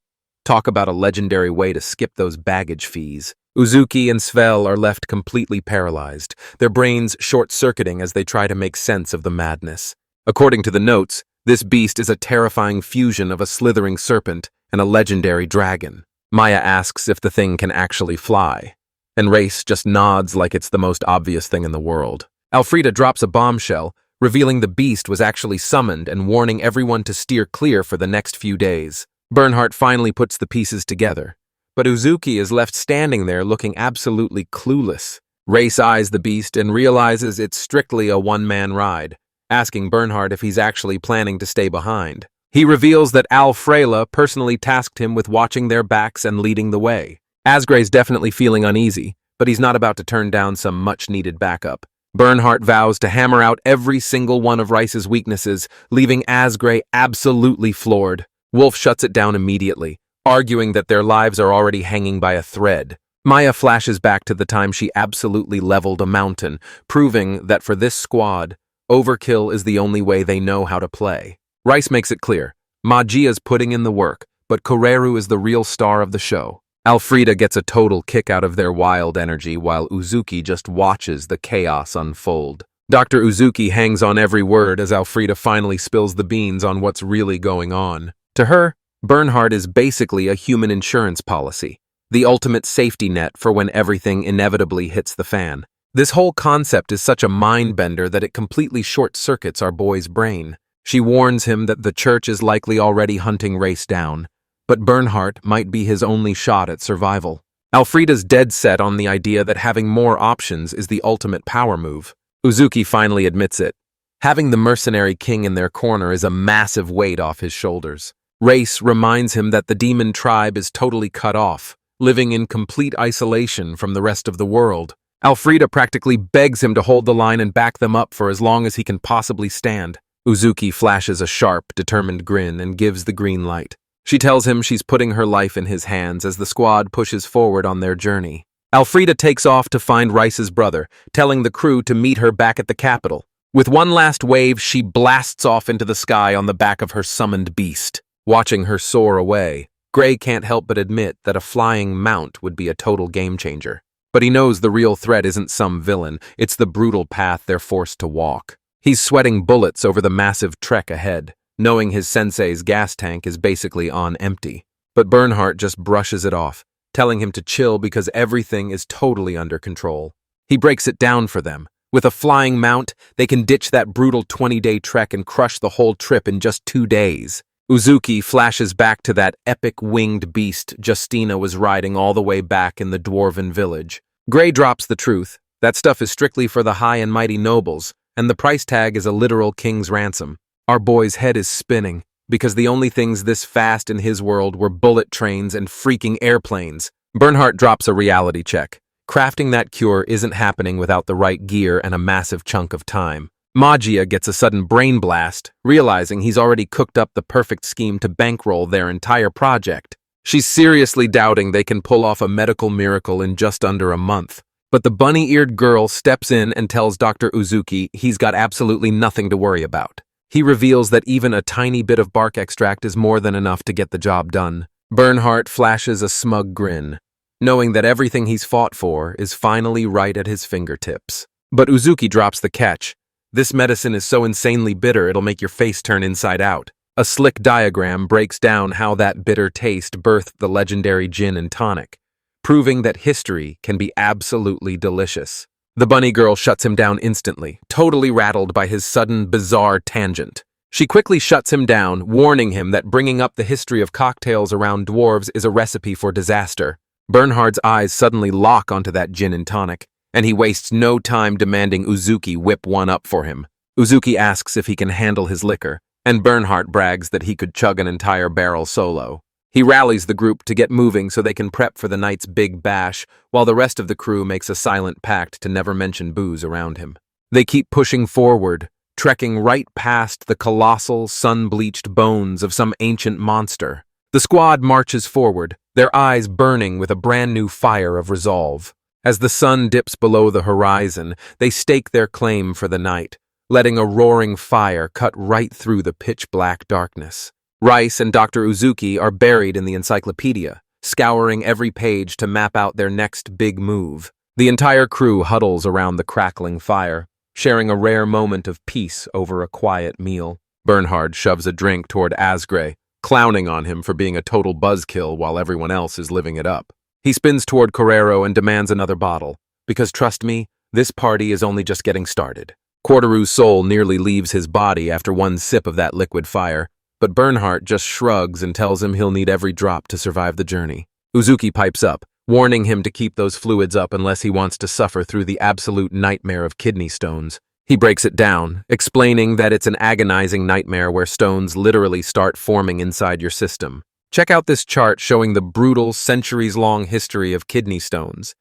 Talk about a legendary way to skip those baggage fees. Uzuki and Svel are left completely paralyzed, their brains short-circuiting as they try to make sense of the madness. According to the notes, this beast is a terrifying fusion of a slithering serpent and a legendary dragon. Maya asks if the thing can actually fly, and Race just nods like it's the most obvious thing in the world. Alfreda drops a bombshell, revealing the beast was actually summoned and warning everyone to steer clear for the next few days. Bernhardt finally puts the pieces together, but Uzuki is left standing there looking absolutely clueless. Race eyes the beast and realizes it's strictly a one-man ride, asking Bernhardt if he's actually planning to stay behind. He reveals that Alfreda personally tasked him with watching their backs and leading the way. Asgray's definitely feeling uneasy, but he's not about to turn down some much-needed backup. Bernhardt vows to hammer out every single one of Rice's weaknesses, leaving Asgray absolutely floored. Wolf shuts it down immediately, arguing that their lives are already hanging by a thread. Maya flashes back to the time she absolutely leveled a mountain, proving that for this squad, overkill is the only way they know how to play. Rice makes it clear, Magia's putting in the work, but Koreru is the real star of the show. Alfreda gets a total kick out of their wild energy while Uzuki just watches the chaos unfold. Dr. Uzuki hangs on every word as Alfreda finally spills the beans on what's really going on. To her, Bernhardt is basically a human insurance policy, the ultimate safety net for when everything inevitably hits the fan. This whole concept is such a mind-bender that it completely short-circuits our boy's brain. She warns him that the church is likely already hunting Race down, but Bernhardt might be his only shot at survival. Alfreda's dead set on the idea that having more options is the ultimate power move. Uzuki finally admits it. Having the mercenary king in their corner is a massive weight off his shoulders. Race reminds him that the demon tribe is totally cut off, living in complete isolation from the rest of the world. Alfreda practically begs him to hold the line and back them up for as long as he can possibly stand. Uzuki flashes a sharp, determined grin and gives the green light. She tells him she's putting her life in his hands as the squad pushes forward on their journey. Alfreda takes off to find Rice's brother, telling the crew to meet her back at the capital. With one last wave, she blasts off into the sky on the back of her summoned beast. Watching her soar away, Gray can't help but admit that a flying mount would be a total game-changer. But he knows the real threat isn't some villain, it's the brutal path they're forced to walk. He's sweating bullets over the massive trek ahead, knowing his sensei's gas tank is basically on empty. But Bernhardt just brushes it off, telling him to chill because everything is totally under control. He breaks it down for them, With a flying mount, they can ditch that brutal 20-day trek and crush the whole trip in just 2 days. Uzuki flashes back to that epic winged beast Justina was riding all the way back in the dwarven village. Gray drops the truth. That stuff is strictly for the high and mighty nobles, and the price tag is a literal king's ransom. Our boy's head is spinning, because the only things this fast in his world were bullet trains and freaking airplanes. Bernhardt drops a reality check. Crafting that cure isn't happening without the right gear and a massive chunk of time. Magia gets a sudden brain blast, realizing he's already cooked up the perfect scheme to bankroll their entire project. She's seriously doubting they can pull off a medical miracle in just under a month. But the bunny-eared girl steps in and tells Dr. Uzuki he's got absolutely nothing to worry about. He reveals that even a tiny bit of bark extract is more than enough to get the job done. Bernhardt flashes a smug grin, knowing that everything he's fought for is finally right at his fingertips. But Uzuki drops the catch. This medicine is so insanely bitter it'll make your face turn inside out. A slick diagram breaks down how that bitter taste birthed the legendary gin and tonic, proving that history can be absolutely delicious. The bunny girl shuts him down instantly, totally rattled by his sudden, bizarre tangent. She quickly shuts him down, warning him that bringing up the history of cocktails around dwarves is a recipe for disaster. Bernhardt's eyes suddenly lock onto that gin and tonic, and he wastes no time demanding Uzuki whip one up for him. Uzuki asks if he can handle his liquor, and Bernhardt brags that he could chug an entire barrel solo. He rallies the group to get moving so they can prep for the night's big bash, while the rest of the crew makes a silent pact to never mention booze around him. They keep pushing forward, trekking right past the colossal, sun-bleached bones of some ancient monster. The squad marches forward, their eyes burning with a brand new fire of resolve. As the sun dips below the horizon, they stake their claim for the night, letting a roaring fire cut right through the pitch-black darkness. Rice and Dr. Uzuki are buried in the encyclopedia, scouring every page to map out their next big move. The entire crew huddles around the crackling fire, sharing a rare moment of peace over a quiet meal. Bernhard shoves a drink toward Asgray, clowning on him for being a total buzzkill while everyone else is living it up. He spins toward Correro and demands another bottle, because trust me, this party is only just getting started. Quarteru's soul nearly leaves his body after one sip of that liquid fire, but Bernhardt just shrugs and tells him he'll need every drop to survive the journey. Uzuki pipes up, warning him to keep those fluids up unless he wants to suffer through the absolute nightmare of kidney stones. He breaks it down, explaining that it's an agonizing nightmare where stones literally start forming inside your system. Check out this chart showing the brutal, centuries-long history of kidney stones.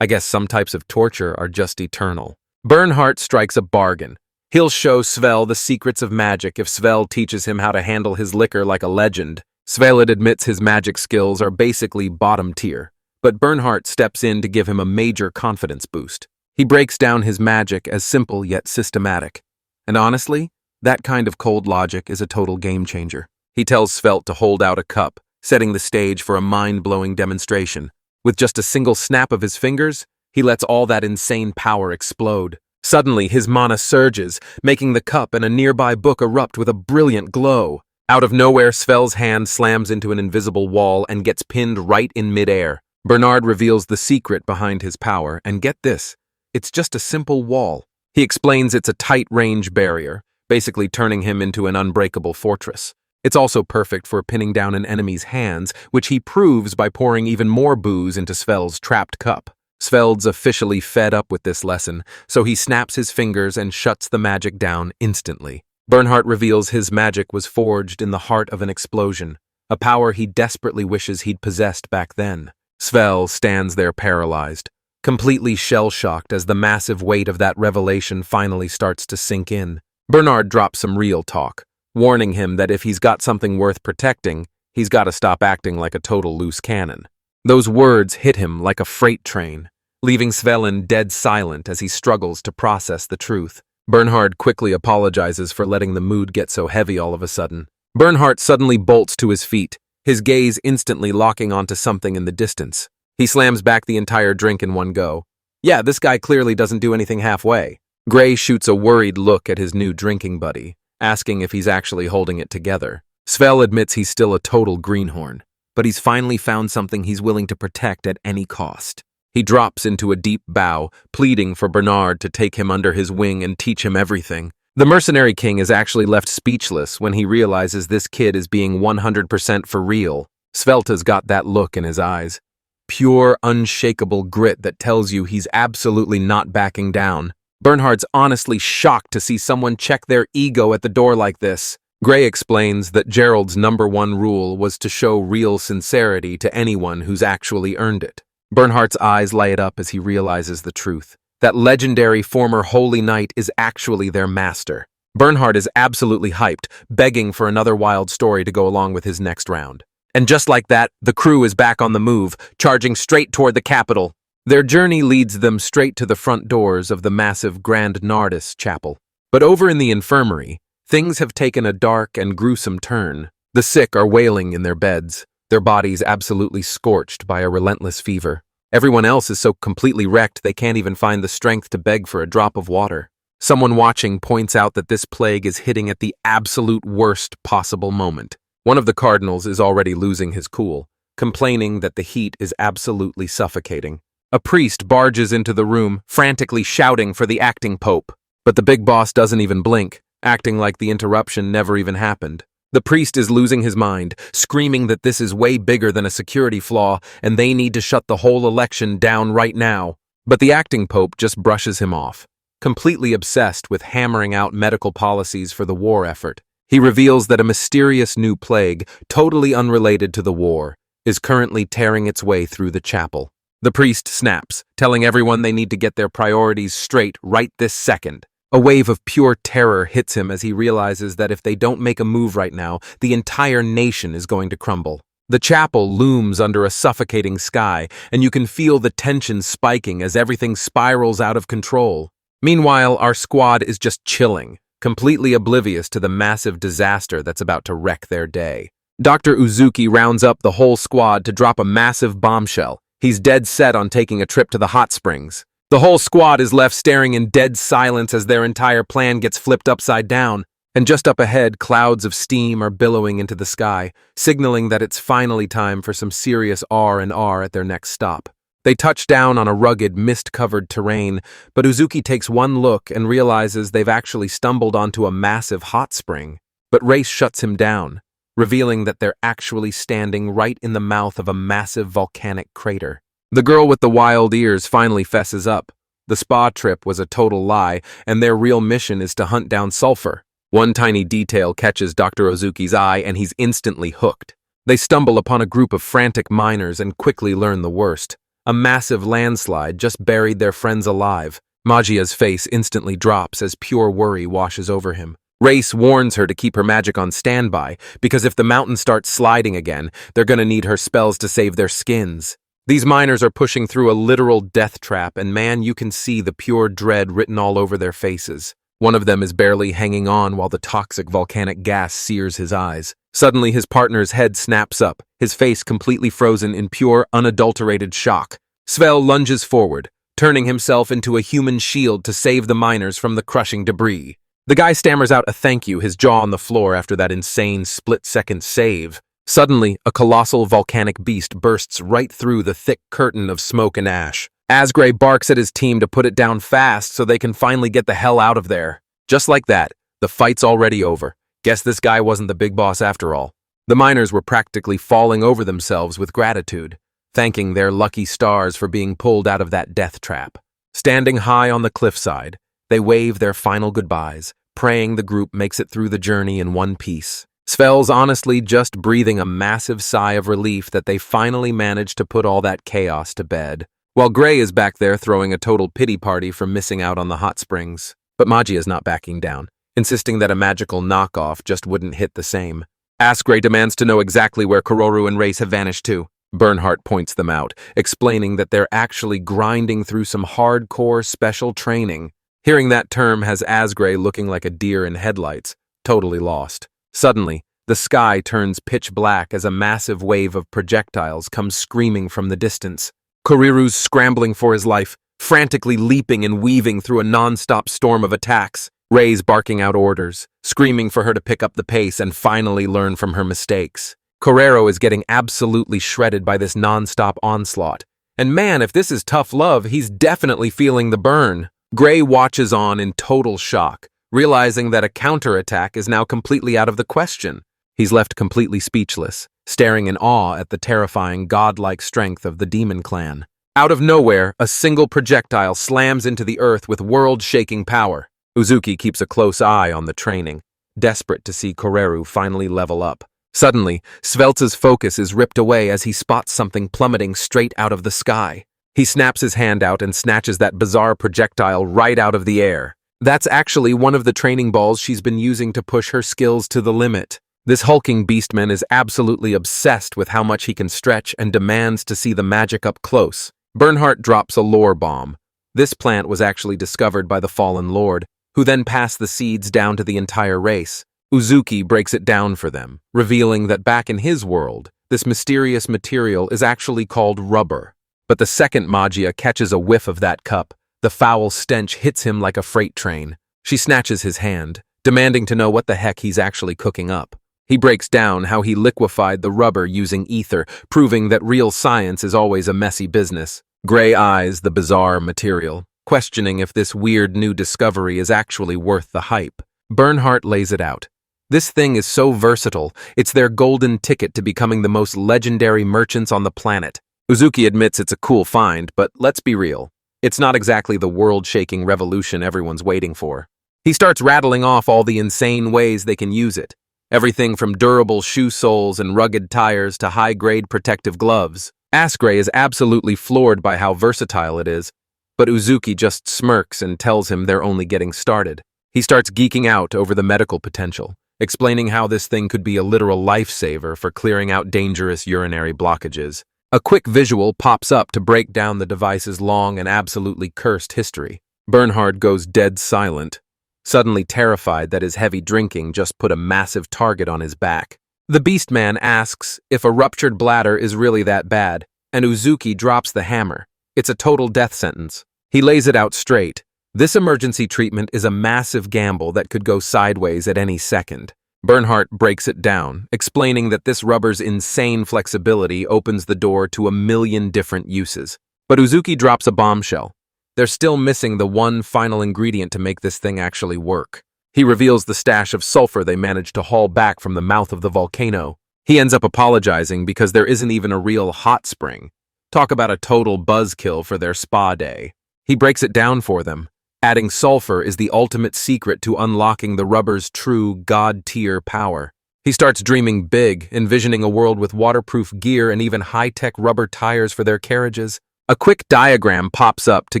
I guess some types of torture are just eternal. Bernhardt strikes a bargain. He'll show Svel the secrets of magic if Svel teaches him how to handle his liquor like a legend. Svelid admits his magic skills are basically bottom tier, but Bernhardt steps in to give him a major confidence boost. He breaks down his magic as simple yet systematic. And honestly, that kind of cold logic is a total game changer. He tells Svelte to hold out a cup, setting the stage for a mind-blowing demonstration. With just a single snap of his fingers, he lets all that insane power explode. Suddenly, his mana surges, making the cup and a nearby book erupt with a brilliant glow. Out of nowhere, Svel's hand slams into an invisible wall and gets pinned right in midair. Bernard reveals the secret behind his power, and get this, it's just a simple wall. He explains it's a tight-range barrier, basically turning him into an unbreakable fortress. It's also perfect for pinning down an enemy's hands, which he proves by pouring even more booze into Svel's trapped cup. Sveld's officially fed up with this lesson, so he snaps his fingers and shuts the magic down instantly. Bernhardt reveals his magic was forged in the heart of an explosion, a power he desperately wishes he'd possessed back then. Svel stands there paralyzed, completely shell-shocked as the massive weight of that revelation finally starts to sink in. Bernard drops some real talk, warning him that if he's got something worth protecting, he's got to stop acting like a total loose cannon. Those words hit him like a freight train, leaving Svelin dead silent as he struggles to process the truth. Bernhard quickly apologizes for letting the mood get so heavy all of a sudden. Bernhardt suddenly bolts to his feet, his gaze instantly locking onto something in the distance. He slams back the entire drink in one go. Yeah, this guy clearly doesn't do anything halfway. Gray shoots a worried look at his new drinking buddy, asking if he's actually holding it together. Svel admits he's still a total greenhorn, but he's finally found something he's willing to protect at any cost. He drops into a deep bow, pleading for Bernard to take him under his wing and teach him everything. The mercenary king is actually left speechless when he realizes this kid is being 100% for real. Svelta's got that look in his eyes. Pure, unshakable grit that tells you he's absolutely not backing down. Bernhard's honestly shocked to see someone check their ego at the door like this. Gray explains that Gerald's #1 rule was to show real sincerity to anyone who's actually earned it. Bernhard's eyes light up as he realizes the truth. That legendary former Holy Knight is actually their master. Bernhard is absolutely hyped, begging for another wild story to go along with his next round. And just like that, the crew is back on the move, charging straight toward the capital. Their journey leads them straight to the front doors of the massive Grand Nardis Chapel. But over in the infirmary, things have taken a dark and gruesome turn. The sick are wailing in their beds, their bodies absolutely scorched by a relentless fever. Everyone else is so completely wrecked they can't even find the strength to beg for a drop of water. Someone watching points out that this plague is hitting at the absolute worst possible moment. One of the cardinals is already losing his cool, complaining that the heat is absolutely suffocating. A priest barges into the room, frantically shouting for the acting pope. But the big boss doesn't even blink, acting like the interruption never even happened. The priest is losing his mind, screaming that this is way bigger than a security flaw and they need to shut the whole election down right now. But the acting pope just brushes him off, completely obsessed with hammering out medical policies for the war effort. He reveals that a mysterious new plague, totally unrelated to the war, is currently tearing its way through the chapel. The priest snaps, telling everyone they need to get their priorities straight right this second. A wave of pure terror hits him as he realizes that if they don't make a move right now, the entire nation is going to crumble. The chapel looms under a suffocating sky, and you can feel the tension spiking as everything spirals out of control. Meanwhile, our squad is just chilling, completely oblivious to the massive disaster that's about to wreck their day. Dr. Uzuki rounds up the whole squad to drop a massive bombshell. He's dead set on taking a trip to the hot springs. The whole squad is left staring in dead silence as their entire plan gets flipped upside down. And just up ahead, clouds of steam are billowing into the sky, signaling that it's finally time for some serious R&R at their next stop. They touch down on a rugged, mist-covered terrain, but Uzuki takes one look and realizes they've actually stumbled onto a massive hot spring. But Race shuts him down, revealing that they're actually standing right in the mouth of a massive volcanic crater. The girl with the wild ears finally fesses up. The spa trip was a total lie, and their real mission is to hunt down sulfur. One tiny detail catches Dr. Uzuki's eye, and he's instantly hooked. They stumble upon a group of frantic miners and quickly learn the worst. A massive landslide just buried their friends alive. Magia's face instantly drops as pure worry washes over him. Race warns her to keep her magic on standby, because if the mountain starts sliding again, they're gonna need her spells to save their skins. These miners are pushing through a literal death trap, and man, you can see the pure dread written all over their faces. One of them is barely hanging on while the toxic volcanic gas sears his eyes. Suddenly, his partner's head snaps up, his face completely frozen in pure, unadulterated shock. Svel lunges forward, turning himself into a human shield to save the miners from the crushing debris. The guy stammers out a thank you, his jaw on the floor after that insane split-second save. Suddenly, a colossal volcanic beast bursts right through the thick curtain of smoke and ash. Asgray barks at his team to put it down fast so they can finally get the hell out of there. Just like that, the fight's already over. Guess this guy wasn't the big boss after all. The miners were practically falling over themselves with gratitude, thanking their lucky stars for being pulled out of that death trap. Standing high on the cliffside, they wave their final goodbyes, praying the group makes it through the journey in one piece. Svel's honestly just breathing a massive sigh of relief that they finally managed to put all that chaos to bed, while Gray is back there throwing a total pity party for missing out on the hot springs. But Magi is not backing down, insisting that a magical knockoff just wouldn't hit the same. Asgray demands to know exactly where Kororu and Race have vanished to. Bernhardt points them out, explaining that they're actually grinding through some hardcore special training. Hearing that term has Asgray looking like a deer in headlights, totally lost. Suddenly, the sky turns pitch black as a massive wave of projectiles comes screaming from the distance. Kuriru's scrambling for his life, frantically leaping and weaving through a non-stop storm of attacks. Ray's barking out orders, screaming for her to pick up the pace and finally learn from her mistakes. Correro is getting absolutely shredded by this non-stop onslaught. And man, if this is tough love, he's definitely feeling the burn. Gray watches on in total shock, realizing that a counterattack is now completely out of the question. He's left completely speechless, staring in awe at the terrifying godlike strength of the demon clan. Out of nowhere, a single projectile slams into the earth with world-shaking power. Uzuki keeps a close eye on the training, desperate to see Koreru finally level up. Suddenly, Svelt's focus is ripped away as he spots something plummeting straight out of the sky. He snaps his hand out and snatches that bizarre projectile right out of the air. That's actually one of the training balls she's been using to push her skills to the limit. This hulking beastman is absolutely obsessed with how much he can stretch and demands to see the magic up close. Bernhardt drops a lore bomb. This plant was actually discovered by the fallen lord, who then passed the seeds down to the entire race. Uzuki breaks it down for them, revealing that back in his world, this mysterious material is actually called rubber. But the second Magia catches a whiff of that cup, the foul stench hits him like a freight train. She snatches his hand, demanding to know what the heck he's actually cooking up. He breaks down how he liquefied the rubber using ether, proving that real science is always a messy business. Gray eyes the bizarre material, questioning if this weird new discovery is actually worth the hype. Bernhardt lays it out. This thing is so versatile, it's their golden ticket to becoming the most legendary merchants on the planet. Uzuki admits it's a cool find, but let's be real. It's not exactly the world-shaking revolution everyone's waiting for. He starts rattling off all the insane ways they can use it. Everything from durable shoe soles and rugged tires to high-grade protective gloves. Asgray is absolutely floored by how versatile it is, but Uzuki just smirks and tells him they're only getting started. He starts geeking out over the medical potential, explaining how this thing could be a literal lifesaver for clearing out dangerous urinary blockages. A quick visual pops up to break down the device's long and absolutely cursed history. Bernhard goes dead silent, suddenly terrified that his heavy drinking just put a massive target on his back. The Beastman asks if a ruptured bladder is really that bad, and Uzuki drops the hammer. It's a total death sentence. He lays it out straight. This emergency treatment is a massive gamble that could go sideways at any second. Bernhardt breaks it down, explaining that this rubber's insane flexibility opens the door to a million different uses. But Uzuki drops a bombshell. They're still missing the one final ingredient to make this thing actually work. He reveals the stash of sulfur they managed to haul back from the mouth of the volcano. He ends up apologizing because there isn't even a real hot spring. Talk about a total buzzkill for their spa day. He breaks it down for them. Adding sulfur is the ultimate secret to unlocking the rubber's true god-tier power. He starts dreaming big, envisioning a world with waterproof gear and even high-tech rubber tires for their carriages. A quick diagram pops up to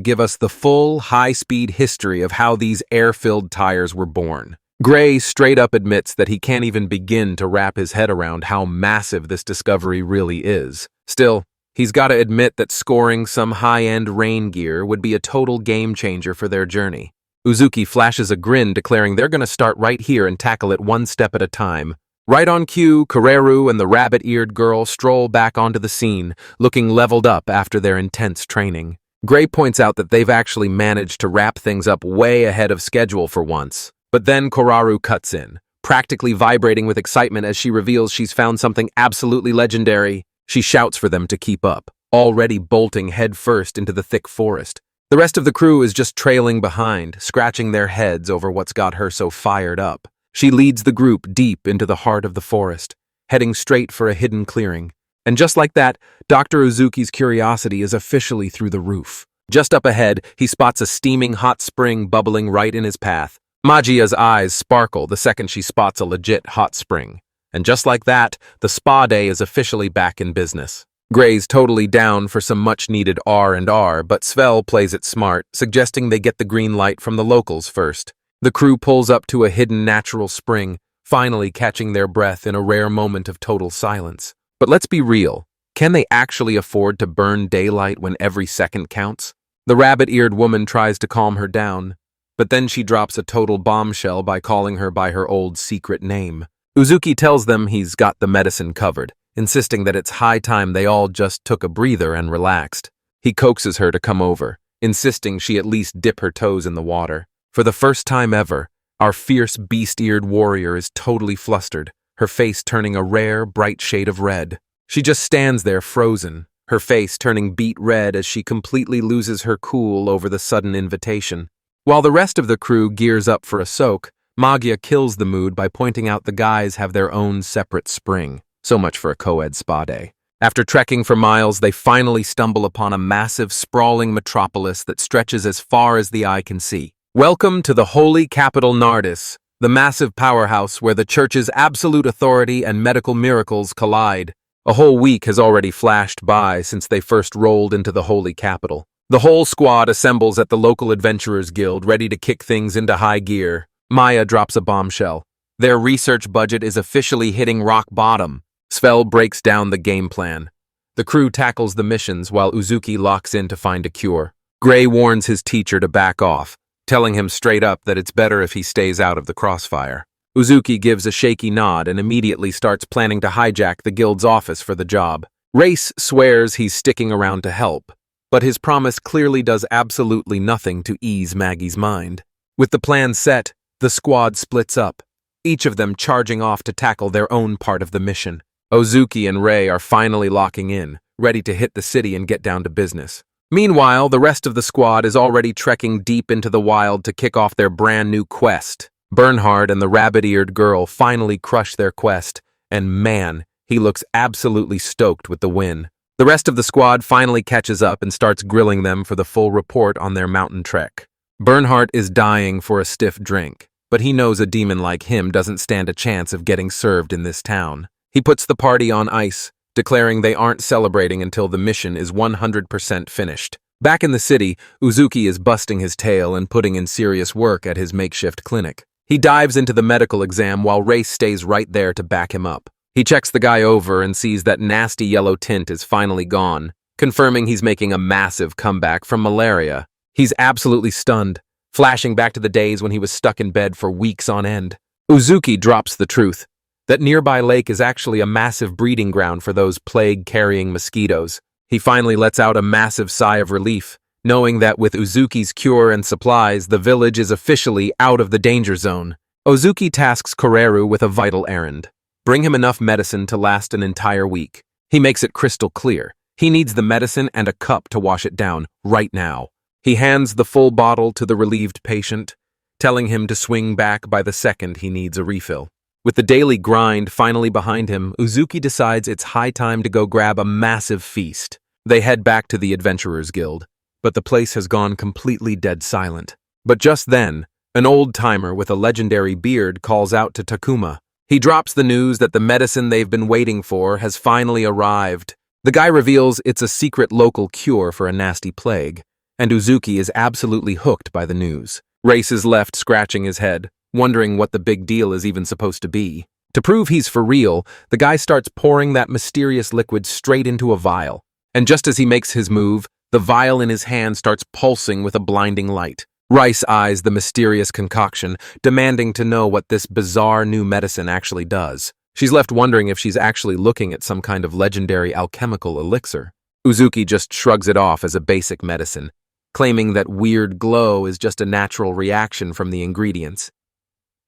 give us the full, high-speed history of how these air-filled tires were born. Gray straight up admits that he can't even begin to wrap his head around how massive this discovery really is. Still, he's got to admit that scoring some high-end rain gear would be a total game-changer for their journey. Uzuki flashes a grin, declaring they're going to start right here and tackle it one step at a time. Right on cue, Koreru and the rabbit-eared girl stroll back onto the scene, looking leveled up after their intense training. Gray points out that they've actually managed to wrap things up way ahead of schedule for once. But then Koreru cuts in, practically vibrating with excitement as she reveals she's found something absolutely legendary. She shouts for them to keep up, already bolting headfirst into the thick forest. The rest of the crew is just trailing behind, scratching their heads over what's got her so fired up. She leads the group deep into the heart of the forest, heading straight for a hidden clearing. And just like that, Dr. Uzuki's curiosity is officially through the roof. Just up ahead, he spots a steaming hot spring bubbling right in his path. Magia's eyes sparkle the second she spots a legit hot spring. And just like that, the spa day is officially back in business. Gray's totally down for some much-needed R&R, but Svel plays it smart, suggesting they get the green light from the locals first. The crew pulls up to a hidden natural spring, finally catching their breath in a rare moment of total silence. But let's be real, can they actually afford to burn daylight when every second counts? The rabbit-eared woman tries to calm her down, but then she drops a total bombshell by calling her by her old secret name. Uzuki tells them he's got the medicine covered, insisting that it's high time they all just took a breather and relaxed. He coaxes her to come over, insisting she at least dip her toes in the water. For the first time ever, our fierce beast-eared warrior is totally flustered, her face turning a rare, bright shade of red. She just stands there frozen, her face turning beet red as she completely loses her cool over the sudden invitation. While the rest of the crew gears up for a soak, Magia kills the mood by pointing out the guys have their own separate spring. So much for a co-ed spa day. After trekking for miles, they finally stumble upon a massive, sprawling metropolis that stretches as far as the eye can see. Welcome to the holy capital Nardis, the massive powerhouse where the church's absolute authority and medical miracles collide. A whole week has already flashed by since they first rolled into the holy capital. The whole squad assembles at the local adventurers guild, ready to kick things into high gear. Maya drops a bombshell. Their research budget is officially hitting rock bottom. Svel breaks down the game plan. The crew tackles the missions while Uzuki locks in to find a cure. Gray warns his teacher to back off, telling him straight up that it's better if he stays out of the crossfire. Uzuki gives a shaky nod and immediately starts planning to hijack the guild's office for the job. Race swears he's sticking around to help, but his promise clearly does absolutely nothing to ease Maggie's mind. With the plan set, the squad splits up, each of them charging off to tackle their own part of the mission. Uzuki and Rei are finally locking in, ready to hit the city and get down to business. Meanwhile, the rest of the squad is already trekking deep into the wild to kick off their brand new quest. Bernhard and the rabbit-eared girl finally crush their quest, and man, he looks absolutely stoked with the win. The rest of the squad finally catches up and starts grilling them for the full report on their mountain trek. Bernhard is dying for a stiff drink, but he knows a demon like him doesn't stand a chance of getting served in this town. He puts the party on ice, declaring they aren't celebrating until the mission is 100% finished. Back in the city, Uzuki is busting his tail and putting in serious work at his makeshift clinic. He dives into the medical exam while Race stays right there to back him up. He checks the guy over and sees that nasty yellow tint is finally gone, confirming he's making a massive comeback from malaria. He's absolutely stunned, flashing back to the days when he was stuck in bed for weeks on end. Uzuki drops the truth. That nearby lake is actually a massive breeding ground for those plague-carrying mosquitoes. He finally lets out a massive sigh of relief, knowing that with Uzuki's cure and supplies, the village is officially out of the danger zone. Uzuki tasks Koreru with a vital errand. Bring him enough medicine to last an entire week. He makes it crystal clear. He needs the medicine and a cup to wash it down, right now. He hands the full bottle to the relieved patient, telling him to swing back by the second he needs a refill. With the daily grind finally behind him, Uzuki decides it's high time to go grab a massive feast. They head back to the Adventurers Guild, but the place has gone completely dead silent. But just then, an old-timer with a legendary beard calls out to Takuma. He drops the news that the medicine they've been waiting for has finally arrived. The guy reveals it's a secret local cure for a nasty plague, and Uzuki is absolutely hooked by the news. Race is left scratching his head, wondering what the big deal is even supposed to be. To prove he's for real, the guy starts pouring that mysterious liquid straight into a vial. And just as he makes his move, the vial in his hand starts pulsing with a blinding light. Rice eyes the mysterious concoction, demanding to know what this bizarre new medicine actually does. She's left wondering if she's actually looking at some kind of legendary alchemical elixir. Uzuki just shrugs it off as a basic medicine, claiming that weird glow is just a natural reaction from the ingredients.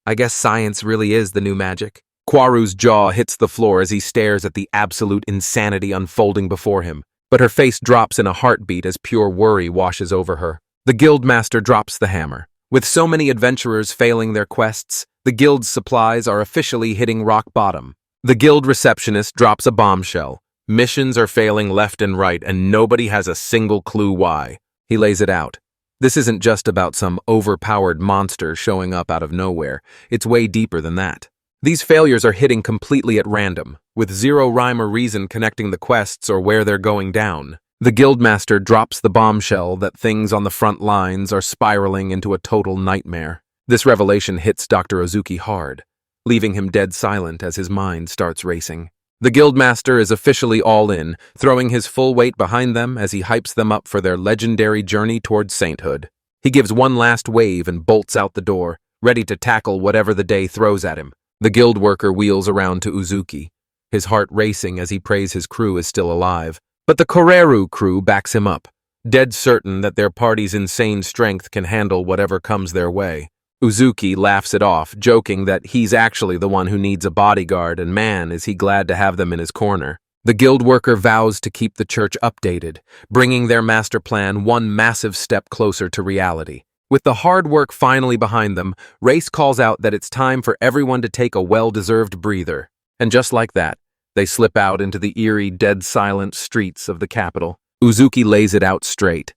I guess science really is the new magic. Kwaru's jaw hits the floor as he stares at the absolute insanity unfolding before him, but her face drops in a heartbeat as pure worry washes over her. The guildmaster drops the hammer. With so many adventurers failing their quests, the guild's supplies are officially hitting rock bottom. The guild receptionist drops a bombshell. Missions are failing left and right, and nobody has a single clue why. He lays it out. This isn't just about some overpowered monster showing up out of nowhere. It's way deeper than that. These failures are hitting completely at random, with zero rhyme or reason connecting the quests or where they're going down. The guildmaster drops the bombshell that things on the front lines are spiraling into a total nightmare. This revelation hits Dr. Uzuki hard, leaving him dead silent as his mind starts racing. The guildmaster is officially all in, throwing his full weight behind them as he hypes them up for their legendary journey towards sainthood. He gives one last wave and bolts out the door, ready to tackle whatever the day throws at him. The guild worker wheels around to Uzuki, his heart racing as he prays his crew is still alive. But the Koreru crew backs him up, dead certain that their party's insane strength can handle whatever comes their way. Uzuki laughs it off, joking that he's actually the one who needs a bodyguard, and man, is he glad to have them in his corner. The guild worker vows to keep the church updated, bringing their master plan one massive step closer to reality. With the hard work finally behind them, Race calls out that it's time for everyone to take a well-deserved breather. And just like that, they slip out into the eerie, dead-silent streets of the capital. Uzuki lays it out straight.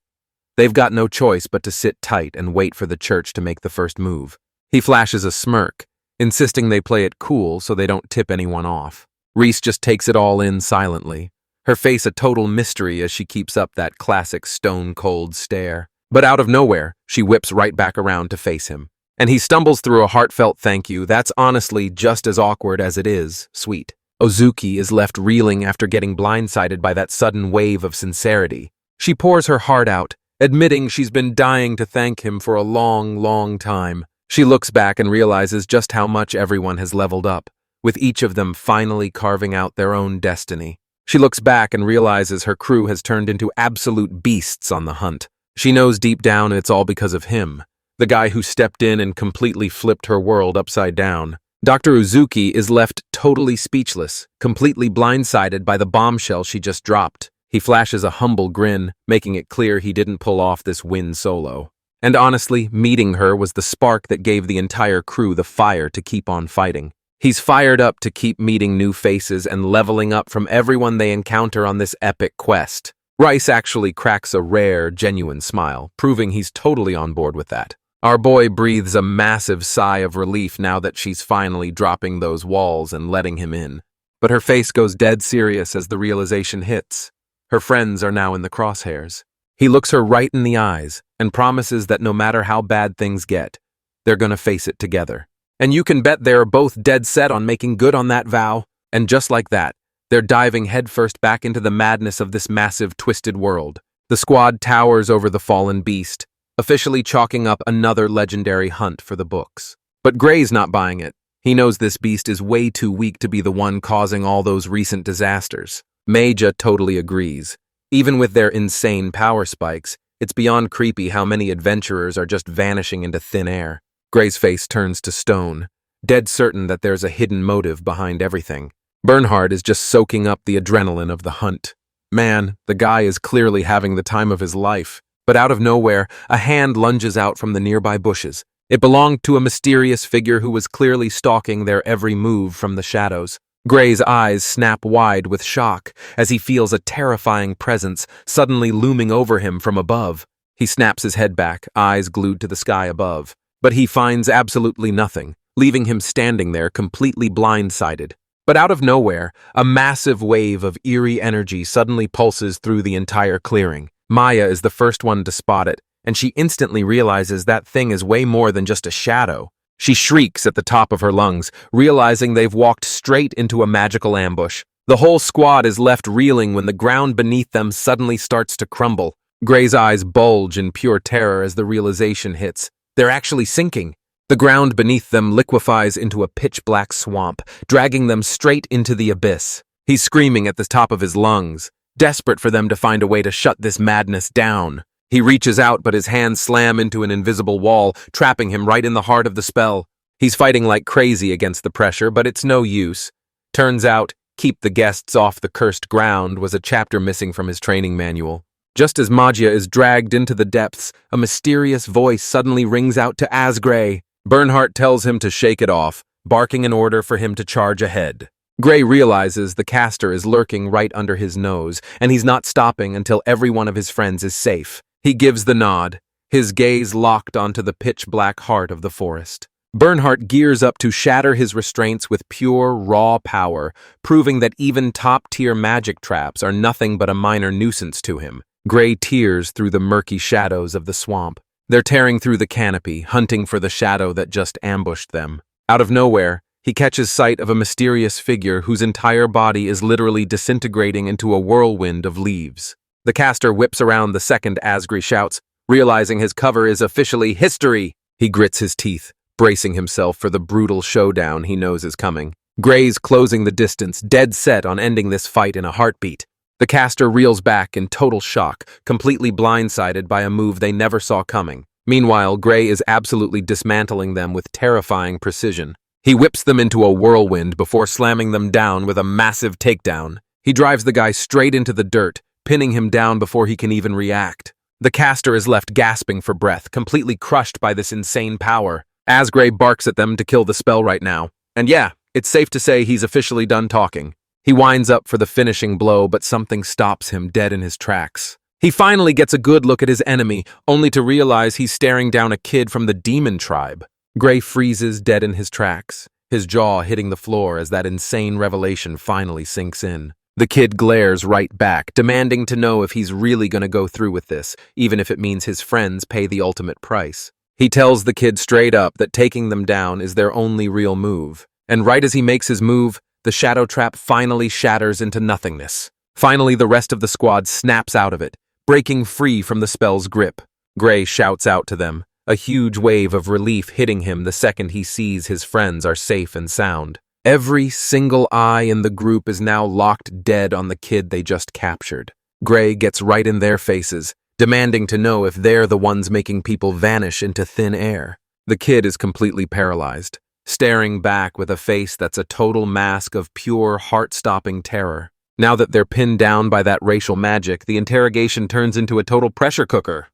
They've got no choice but to sit tight and wait for the church to make the first move. He flashes a smirk, insisting they play it cool so they don't tip anyone off. Reese just takes it all in silently, her face a total mystery as she keeps up that classic stone-cold stare. But out of nowhere, she whips right back around to face him. And he stumbles through a heartfelt thank you that's honestly just as awkward as it is sweet. Uzuki is left reeling after getting blindsided by that sudden wave of sincerity. She pours her heart out, admitting she's been dying to thank him for a long, long time. She looks back and realizes just how much everyone has leveled up, with each of them finally carving out their own destiny. She looks back and realizes her crew has turned into absolute beasts on the hunt. She knows deep down it's all because of him, the guy who stepped in and completely flipped her world upside down. Dr. Uzuki is left totally speechless, completely blindsided by the bombshell she just dropped. He flashes a humble grin, making it clear he didn't pull off this win solo. And honestly, meeting her was the spark that gave the entire crew the fire to keep on fighting. He's fired up to keep meeting new faces and leveling up from everyone they encounter on this epic quest. Rice actually cracks a rare, genuine smile, proving he's totally on board with that. Our boy breathes a massive sigh of relief now that she's finally dropping those walls and letting him in. But her face goes dead serious as the realization hits. Her friends are now in the crosshairs. He looks her right in the eyes and promises that no matter how bad things get, they're gonna face it together. And you can bet they're both dead set on making good on that vow. And just like that, they're diving headfirst back into the madness of this massive, twisted world. The squad towers over the fallen beast, officially chalking up another legendary hunt for the books. But Gray's not buying it. He knows this beast is way too weak to be the one causing all those recent disasters. Meija totally agrees. Even with their insane power spikes, it's beyond creepy how many adventurers are just vanishing into thin air. Gray's face turns to stone, dead certain that there's a hidden motive behind everything. Bernhard is just soaking up the adrenaline of the hunt. Man, the guy is clearly having the time of his life. But out of nowhere, a hand lunges out from the nearby bushes. It belonged to a mysterious figure who was clearly stalking their every move from the shadows. Gray's eyes snap wide with shock as he feels a terrifying presence suddenly looming over him from above. He snaps his head back, eyes glued to the sky above. But he finds absolutely nothing, leaving him standing there completely blindsided. But out of nowhere, a massive wave of eerie energy suddenly pulses through the entire clearing. Maya is the first one to spot it, and she instantly realizes that thing is way more than just a shadow. She shrieks at the top of her lungs, realizing they've walked straight into a magical ambush. The whole squad is left reeling when the ground beneath them suddenly starts to crumble. Gray's eyes bulge in pure terror as the realization hits. They're actually sinking. The ground beneath them liquefies into a pitch-black swamp, dragging them straight into the abyss. He's screaming at the top of his lungs, desperate for them to find a way to shut this madness down. He reaches out, but his hands slam into an invisible wall, trapping him right in the heart of the spell. He's fighting like crazy against the pressure, but it's no use. Turns out, "Keep the guests off the cursed ground" was a chapter missing from his training manual. Just as Magia is dragged into the depths, a mysterious voice suddenly rings out to Asgray. Bernhardt tells him to shake it off, barking an order for him to charge ahead. Gray realizes the caster is lurking right under his nose, and he's not stopping until every one of his friends is safe. He gives the nod, his gaze locked onto the pitch-black heart of the forest. Bernhardt gears up to shatter his restraints with pure, raw power, proving that even top-tier magic traps are nothing but a minor nuisance to him. Gray tears through the murky shadows of the swamp. They're tearing through the canopy, hunting for the shadow that just ambushed them. Out of nowhere, he catches sight of a mysterious figure whose entire body is literally disintegrating into a whirlwind of leaves. The caster whips around the second Asgray shouts, realizing his cover is officially history. He grits his teeth, bracing himself for the brutal showdown he knows is coming. Gray's closing the distance, dead set on ending this fight in a heartbeat. The caster reels back in total shock, completely blindsided by a move they never saw coming. Meanwhile, Gray is absolutely dismantling them with terrifying precision. He whips them into a whirlwind before slamming them down with a massive takedown. He drives the guy straight into the dirt, pinning him down before he can even react. The caster is left gasping for breath, completely crushed by this insane power. Asgray barks at them to kill the spell right now. And yeah, it's safe to say he's officially done talking. He winds up for the finishing blow, but something stops him dead in his tracks. He finally gets a good look at his enemy, only to realize he's staring down a kid from the demon tribe. Gray freezes dead in his tracks, his jaw hitting the floor as that insane revelation finally sinks in. The kid glares right back, demanding to know if he's really going to go through with this, even if it means his friends pay the ultimate price. He tells the kid straight up that taking them down is their only real move. And right as he makes his move, the shadow trap finally shatters into nothingness. Finally, the rest of the squad snaps out of it, breaking free from the spell's grip. Gray shouts out to them, a huge wave of relief hitting him the second he sees his friends are safe and sound. Every single eye in the group is now locked dead on the kid they just captured. Gray gets right in their faces, demanding to know if they're the ones making people vanish into thin air. The kid is completely paralyzed, staring back with a face that's a total mask of pure, heart-stopping terror. Now that they're pinned down by that racial magic, the interrogation turns into a total pressure cooker.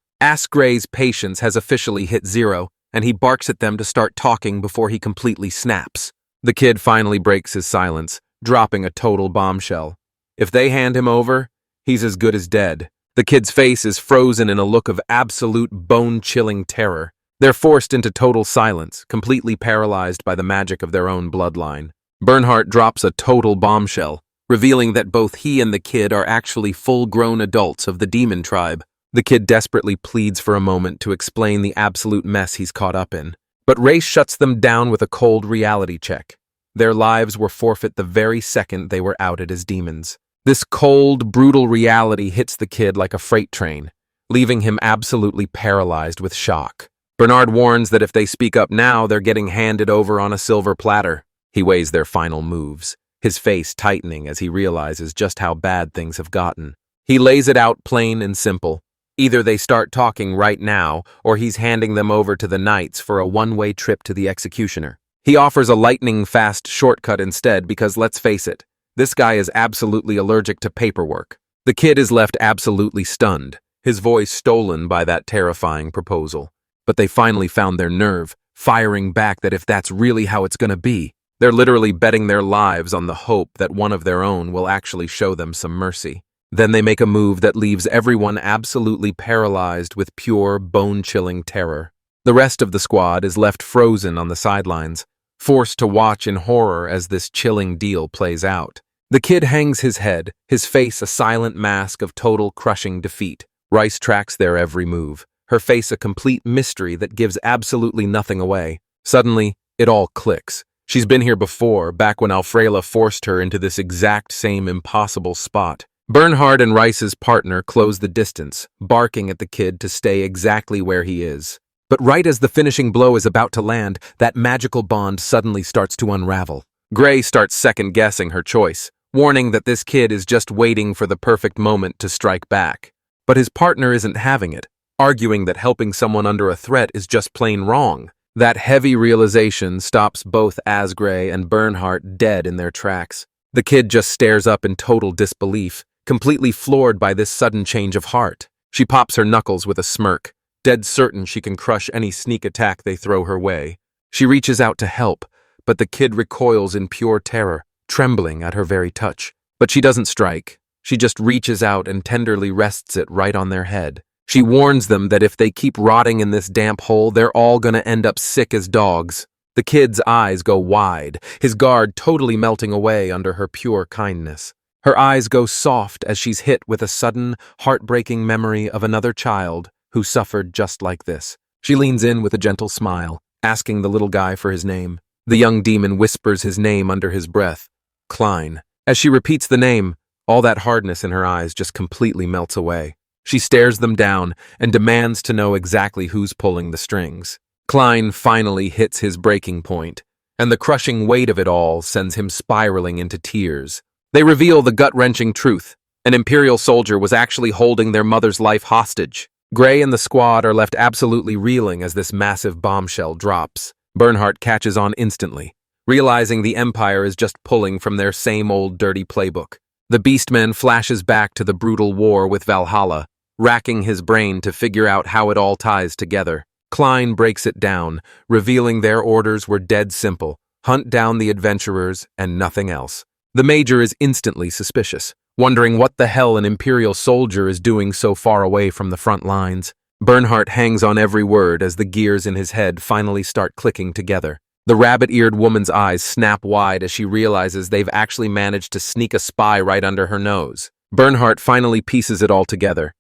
Gray's patience has officially hit zero, and he barks at them to start talking before he completely snaps. The kid finally breaks his silence, dropping a total bombshell. If they hand him over, he's as good as dead. The kid's face is frozen in a look of absolute bone-chilling terror. They're forced into total silence, completely paralyzed by the magic of their own bloodline. Bernhardt drops a total bombshell, revealing that both he and the kid are actually full-grown adults of the demon tribe. The kid desperately pleads for a moment to explain the absolute mess he's caught up in. But Race shuts them down with a cold reality check. Their lives were forfeit the very second they were outed as demons. This cold, brutal reality hits the kid like a freight train, leaving him absolutely paralyzed with shock. Bernard warns that if they speak up now, they're getting handed over on a silver platter. He weighs their final moves, his face tightening as he realizes just how bad things have gotten. He lays it out plain and simple. Either they start talking right now, or he's handing them over to the knights for a one-way trip to the executioner. He offers a lightning-fast shortcut instead because, let's face it, this guy is absolutely allergic to paperwork. The kid is left absolutely stunned, his voice stolen by that terrifying proposal. But they finally found their nerve, firing back that if that's really how it's gonna be, they're literally betting their lives on the hope that one of their own will actually show them some mercy. Then they make a move that leaves everyone absolutely paralyzed with pure, bone-chilling terror. The rest of the squad is left frozen on the sidelines, forced to watch in horror as this chilling deal plays out. The kid hangs his head, his face a silent mask of total crushing defeat. Rice tracks their every move, her face a complete mystery that gives absolutely nothing away. Suddenly, it all clicks. She's been here before, back when Alfrela forced her into this exact same impossible spot. Bernhard and Rice's partner close the distance, barking at the kid to stay exactly where he is. But right as the finishing blow is about to land, that magical bond suddenly starts to unravel. Gray starts second-guessing her choice, warning that this kid is just waiting for the perfect moment to strike back. But his partner isn't having it, arguing that helping someone under a threat is just plain wrong. That heavy realization stops both Asgray and Bernhardt dead in their tracks. The kid just stares up in total disbelief, completely floored by this sudden change of heart. She pops her knuckles with a smirk, dead certain she can crush any sneak attack they throw her way. She reaches out to help, but the kid recoils in pure terror, trembling at her very touch. But she doesn't strike. She just reaches out and tenderly rests it right on their head. She warns them that if they keep rotting in this damp hole, they're all gonna end up sick as dogs. The kid's eyes go wide, his guard totally melting away under her pure kindness. Her eyes go soft as she's hit with a sudden, heartbreaking memory of another child who suffered just like this. She leans in with a gentle smile, asking the little guy for his name. The young demon whispers his name under his breath, Klein. As she repeats the name, all that hardness in her eyes just completely melts away. She stares them down and demands to know exactly who's pulling the strings. Klein finally hits his breaking point, and the crushing weight of it all sends him spiraling into tears. They reveal the gut-wrenching truth. An Imperial soldier was actually holding their mother's life hostage. Gray and the squad are left absolutely reeling as this massive bombshell drops. Bernhardt catches on instantly, realizing the Empire is just pulling from their same old dirty playbook. The Beastman flashes back to the brutal war with Valhalla, racking his brain to figure out how it all ties together. Klein breaks it down, revealing their orders were dead simple: hunt down the adventurers and nothing else. The Major is instantly suspicious, wondering what the hell an Imperial soldier is doing so far away from the front lines. Bernhardt hangs on every word as the gears in his head finally start clicking together. The rabbit-eared woman's eyes snap wide as she realizes they've actually managed to sneak a spy right under her nose. Bernhardt finally pieces it all together.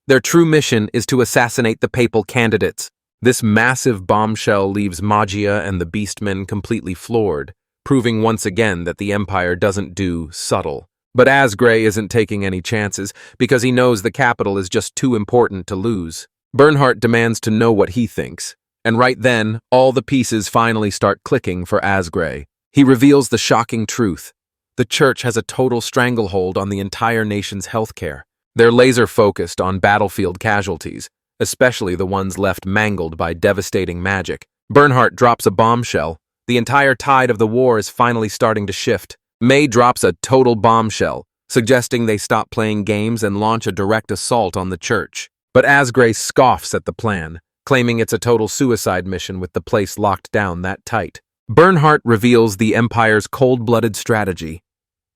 Their true mission is to assassinate the papal candidates. This massive bombshell leaves Magia and the Beastmen completely floored, proving once again that the Empire doesn't do subtle. But Asgray isn't taking any chances because he knows the capital is just too important to lose. Bernhardt demands to know what he thinks, and right then, all the pieces finally start clicking for Asgray. He reveals the shocking truth. The Church has a total stranglehold on the entire nation's healthcare. They're laser-focused on battlefield casualties, especially the ones left mangled by devastating magic. Bernhardt drops a bombshell. The entire tide of the war is finally starting to shift. May drops a total bombshell, suggesting they stop playing games and launch a direct assault on the Church. But Asgray scoffs at the plan, claiming it's a total suicide mission with the place locked down that tight. Bernhardt reveals the Empire's cold-blooded strategy: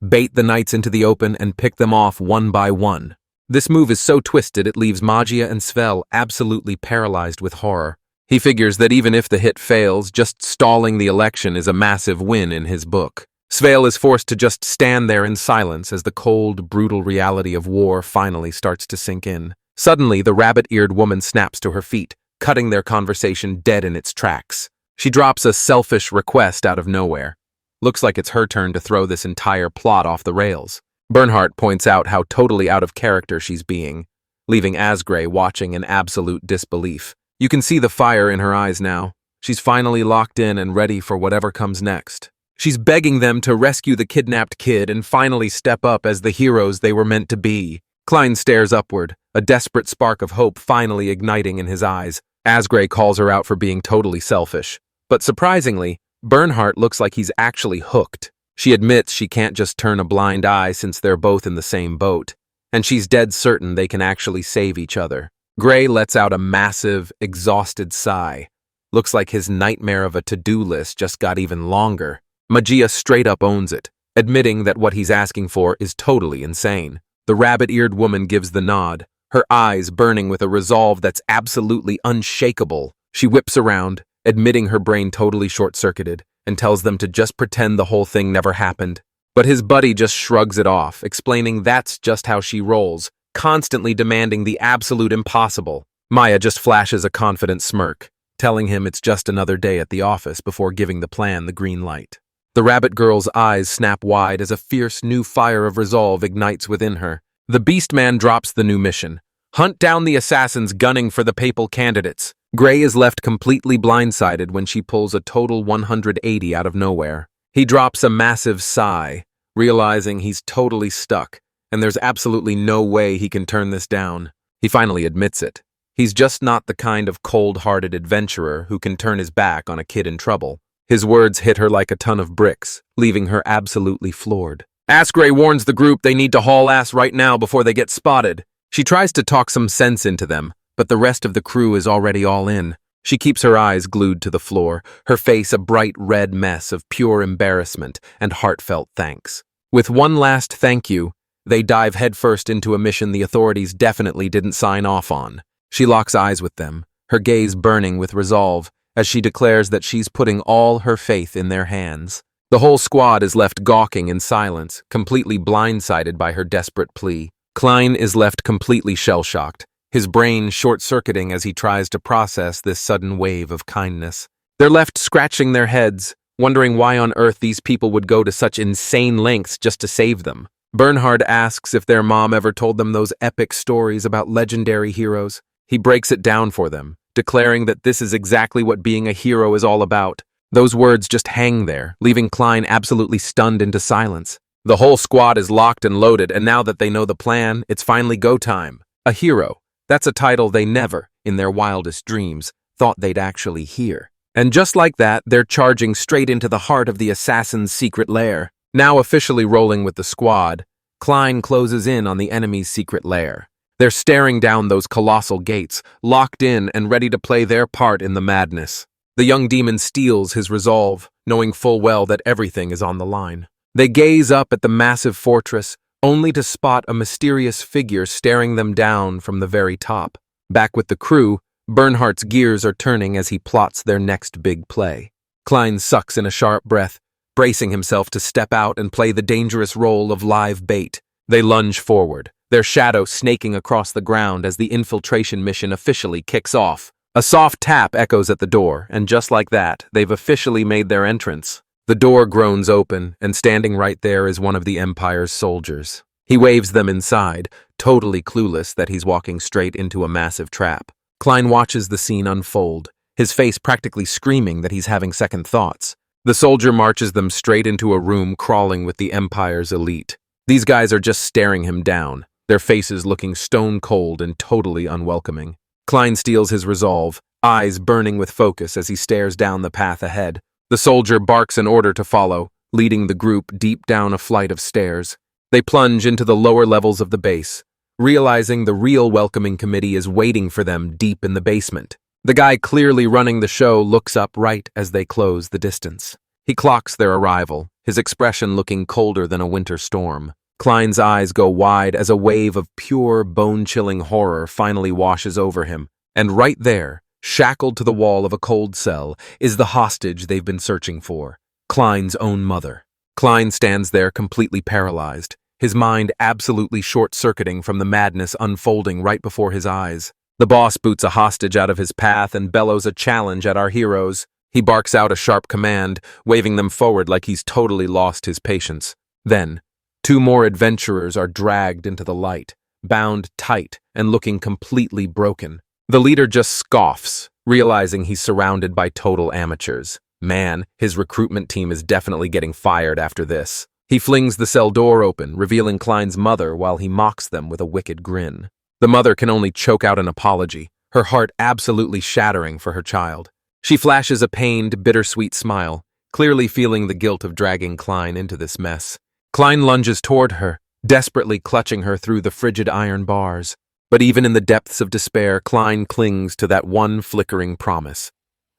bait the knights into the open and pick them off one by one. This move is so twisted it leaves Magia and Svel absolutely paralyzed with horror. He figures that even if the hit fails, just stalling the election is a massive win in his book. Svel is forced to just stand there in silence as the cold, brutal reality of war finally starts to sink in. Suddenly, the rabbit-eared woman snaps to her feet, cutting their conversation dead in its tracks. She drops a selfish request out of nowhere. Looks like it's her turn to throw this entire plot off the rails. Bernhardt points out how totally out of character she's being, leaving Asgray watching in absolute disbelief. You can see the fire in her eyes now. She's finally locked in and ready for whatever comes next. She's begging them to rescue the kidnapped kid and finally step up as the heroes they were meant to be. Klein stares upward, a desperate spark of hope finally igniting in his eyes. Asgray calls her out for being totally selfish. But surprisingly, Bernhardt looks like he's actually hooked. She admits she can't just turn a blind eye since they're both in the same boat, and she's dead certain they can actually save each other. Gray lets out a massive, exhausted sigh. Looks like his nightmare of a to-do list just got even longer. Magia straight up owns it, admitting that what he's asking for is totally insane. The rabbit-eared woman gives the nod, her eyes burning with a resolve that's absolutely unshakable. She whips around, admitting her brain totally short-circuited, and tells them to just pretend the whole thing never happened. But his buddy just shrugs it off, explaining that's just how she rolls, constantly demanding the absolute impossible. Maya just flashes a confident smirk, telling him it's just another day at the office before giving the plan the green light. The rabbit girl's eyes snap wide as a fierce new fire of resolve ignites within her. The Beastman drops the new mission: hunt down the assassins gunning for the papal candidates. Gray is left completely blindsided when she pulls a total 180 out of nowhere. He drops a massive sigh, realizing he's totally stuck, and there's absolutely no way he can turn this down. He finally admits it. He's just not the kind of cold-hearted adventurer who can turn his back on a kid in trouble. His words hit her like a ton of bricks, leaving her absolutely floored. Asgray warns the group they need to haul ass right now before they get spotted. She tries to talk some sense into them, but the rest of the crew is already all in. She keeps her eyes glued to the floor, her face a bright red mess of pure embarrassment and heartfelt thanks. With one last thank you, they dive headfirst into a mission the authorities definitely didn't sign off on. She locks eyes with them, her gaze burning with resolve, as she declares that she's putting all her faith in their hands. The whole squad is left gawking in silence, completely blindsided by her desperate plea. Klein is left completely shell-shocked, his brain short-circuiting as he tries to process this sudden wave of kindness. They're left scratching their heads, wondering why on earth these people would go to such insane lengths just to save them. Bernhardt asks if their mom ever told them those epic stories about legendary heroes. He breaks it down for them, declaring that this is exactly what being a hero is all about. Those words just hang there, leaving Klein absolutely stunned into silence. The whole squad is locked and loaded, and now that they know the plan, it's finally go time. A hero. That's a title they never, in their wildest dreams, thought they'd actually hear. And just like that, they're charging straight into the heart of the assassin's secret lair. Now officially rolling with the squad, Klein closes in on the enemy's secret lair. They're staring down those colossal gates, locked in and ready to play their part in the madness. The young demon steels his resolve, knowing full well that everything is on the line. They gaze up at the massive fortress, only to spot a mysterious figure staring them down from the very top. Back with the crew, Bernhardt's gears are turning as he plots their next big play. Klein sucks in a sharp breath, bracing himself to step out and play the dangerous role of live bait. They lunge forward, their shadow snaking across the ground as the infiltration mission officially kicks off. A soft tap echoes at the door, and just like that, they've officially made their entrance. The door groans open, and standing right there is one of the Empire's soldiers. He waves them inside, totally clueless that he's walking straight into a massive trap. Klein watches the scene unfold, his face practically screaming that he's having second thoughts. The soldier marches them straight into a room crawling with the Empire's elite. These guys are just staring him down, their faces looking stone cold and totally unwelcoming. Klein steels his resolve, eyes burning with focus as he stares down the path ahead. The soldier barks an order to follow, leading the group deep down a flight of stairs. They plunge into the lower levels of the base, realizing the real welcoming committee is waiting for them deep in the basement. The guy clearly running the show looks up right as they close the distance. He clocks their arrival, his expression looking colder than a winter storm. Klein's eyes go wide as a wave of pure, bone-chilling horror finally washes over him. And right there, shackled to the wall of a cold cell, is the hostage they've been searching for, Klein's own mother. Klein stands there completely paralyzed, his mind absolutely short-circuiting from the madness unfolding right before his eyes. The boss boots a hostage out of his path and bellows a challenge at our heroes. He barks out a sharp command, waving them forward like he's totally lost his patience. Then, 2 more adventurers are dragged into the light, bound tight and looking completely broken. The leader just scoffs, realizing he's surrounded by total amateurs. Man, his recruitment team is definitely getting fired after this. He flings the cell door open, revealing Klein's mother while he mocks them with a wicked grin. The mother can only choke out an apology, her heart absolutely shattering for her child. She flashes a pained, bittersweet smile, clearly feeling the guilt of dragging Klein into this mess. Klein lunges toward her, desperately clutching her through the frigid iron bars. But even in the depths of despair, Klein clings to that one flickering promise.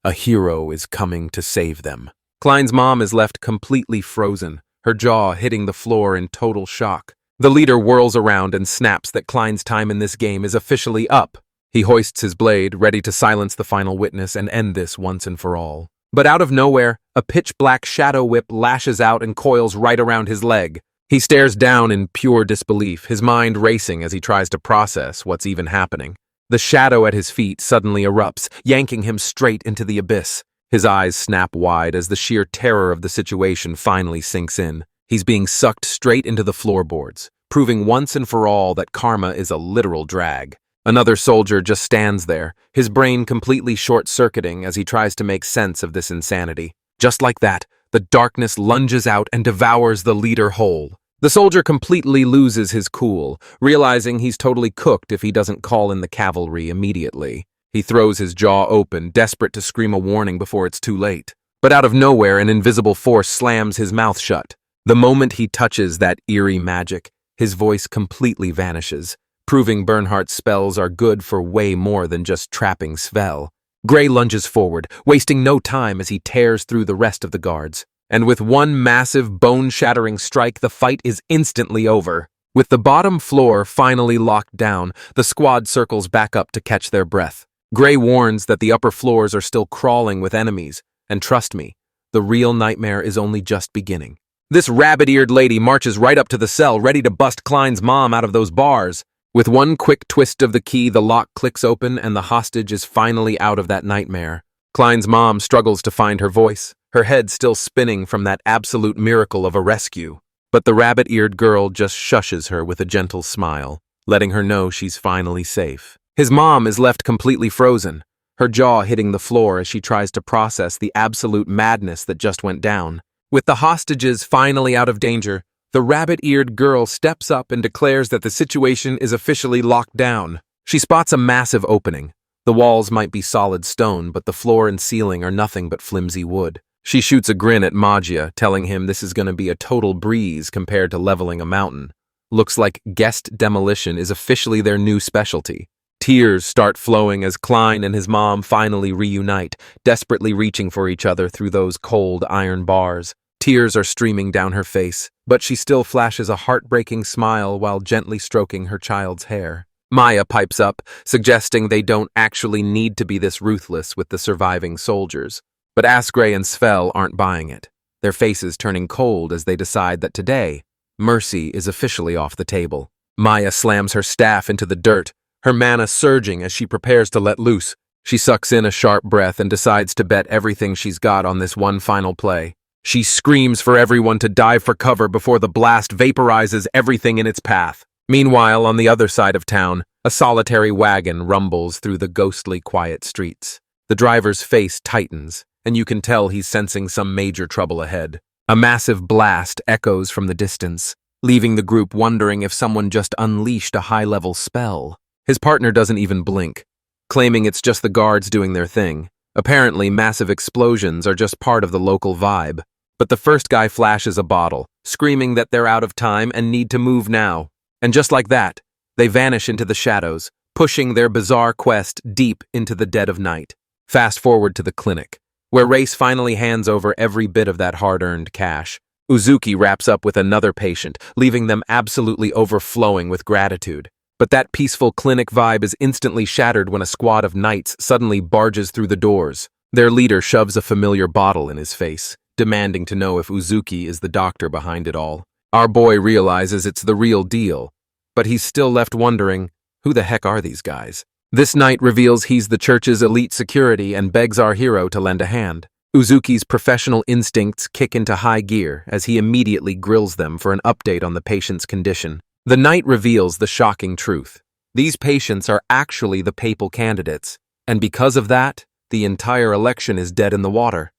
A hero is coming to save them. Klein's mom is left completely frozen, her jaw hitting the floor in total shock. The leader whirls around and snaps that Klein's time in this game is officially up. He hoists his blade, ready to silence the final witness and end this once and for all. But out of nowhere, a pitch-black shadow whip lashes out and coils right around his leg. He stares down in pure disbelief, his mind racing as he tries to process what's even happening. The shadow at his feet suddenly erupts, yanking him straight into the abyss. His eyes snap wide as the sheer terror of the situation finally sinks in. He's being sucked straight into the floorboards, proving once and for all that karma is a literal drag. Another soldier just stands there, his brain completely short-circuiting as he tries to make sense of this insanity. Just like that, the darkness lunges out and devours the leader whole. The soldier completely loses his cool, realizing he's totally cooked if he doesn't call in the cavalry immediately. He throws his jaw open, desperate to scream a warning before it's too late. But out of nowhere, an invisible force slams his mouth shut. The moment he touches that eerie magic, his voice completely vanishes, proving Bernhardt's spells are good for way more than just trapping Svel. Gray lunges forward, wasting no time as he tears through the rest of the guards. And with one massive, bone-shattering strike, the fight is instantly over. With the bottom floor finally locked down, the squad circles back up to catch their breath. Gray warns that the upper floors are still crawling with enemies, and trust me, the real nightmare is only just beginning. This rabbit-eared lady marches right up to the cell, ready to bust Klein's mom out of those bars. With one quick twist of the key, the lock clicks open and the hostage is finally out of that nightmare. Klein's mom struggles to find her voice, her head still spinning from that absolute miracle of a rescue. But the rabbit-eared girl just shushes her with a gentle smile, letting her know she's finally safe. His mom is left completely frozen, her jaw hitting the floor as she tries to process the absolute madness that just went down. With the hostages finally out of danger, the rabbit-eared girl steps up and declares that the situation is officially locked down. She spots a massive opening. The walls might be solid stone, but the floor and ceiling are nothing but flimsy wood. She shoots a grin at Magia, telling him this is going to be a total breeze compared to leveling a mountain. Looks like guest demolition is officially their new specialty. Tears start flowing as Klein and his mom finally reunite, desperately reaching for each other through those cold iron bars. Tears are streaming down her face, but she still flashes a heartbreaking smile while gently stroking her child's hair. Maya pipes up, suggesting they don't actually need to be this ruthless with the surviving soldiers. But Asgray and Svel aren't buying it, their faces turning cold as they decide that today, mercy is officially off the table. Maya slams her staff into the dirt, her mana surging as she prepares to let loose. She sucks in a sharp breath and decides to bet everything she's got on this one final play. She screams for everyone to dive for cover before the blast vaporizes everything in its path. Meanwhile, on the other side of town, a solitary wagon rumbles through the ghostly quiet streets. The driver's face tightens, and you can tell he's sensing some major trouble ahead. A massive blast echoes from the distance, leaving the group wondering if someone just unleashed a high-level spell. His partner doesn't even blink, claiming it's just the guards doing their thing. Apparently, massive explosions are just part of the local vibe. But the first guy flashes a bottle, screaming that they're out of time and need to move now. And just like that, they vanish into the shadows, pushing their bizarre quest deep into the dead of night. Fast forward to the clinic, where Race finally hands over every bit of that hard-earned cash. Uzuki wraps up with another patient, leaving them absolutely overflowing with gratitude. But that peaceful clinic vibe is instantly shattered when a squad of knights suddenly barges through the doors. Their leader shoves a familiar bottle in his face, demanding to know if Uzuki is the doctor behind it all. Our boy realizes it's the real deal, but he's still left wondering, who the heck are these guys? This knight reveals he's the church's elite security and begs our hero to lend a hand. Uzuki's professional instincts kick into high gear as he immediately grills them for an update on the patient's condition. The knight reveals the shocking truth. These patients are actually the papal candidates, and because of that, the entire election is dead in the water.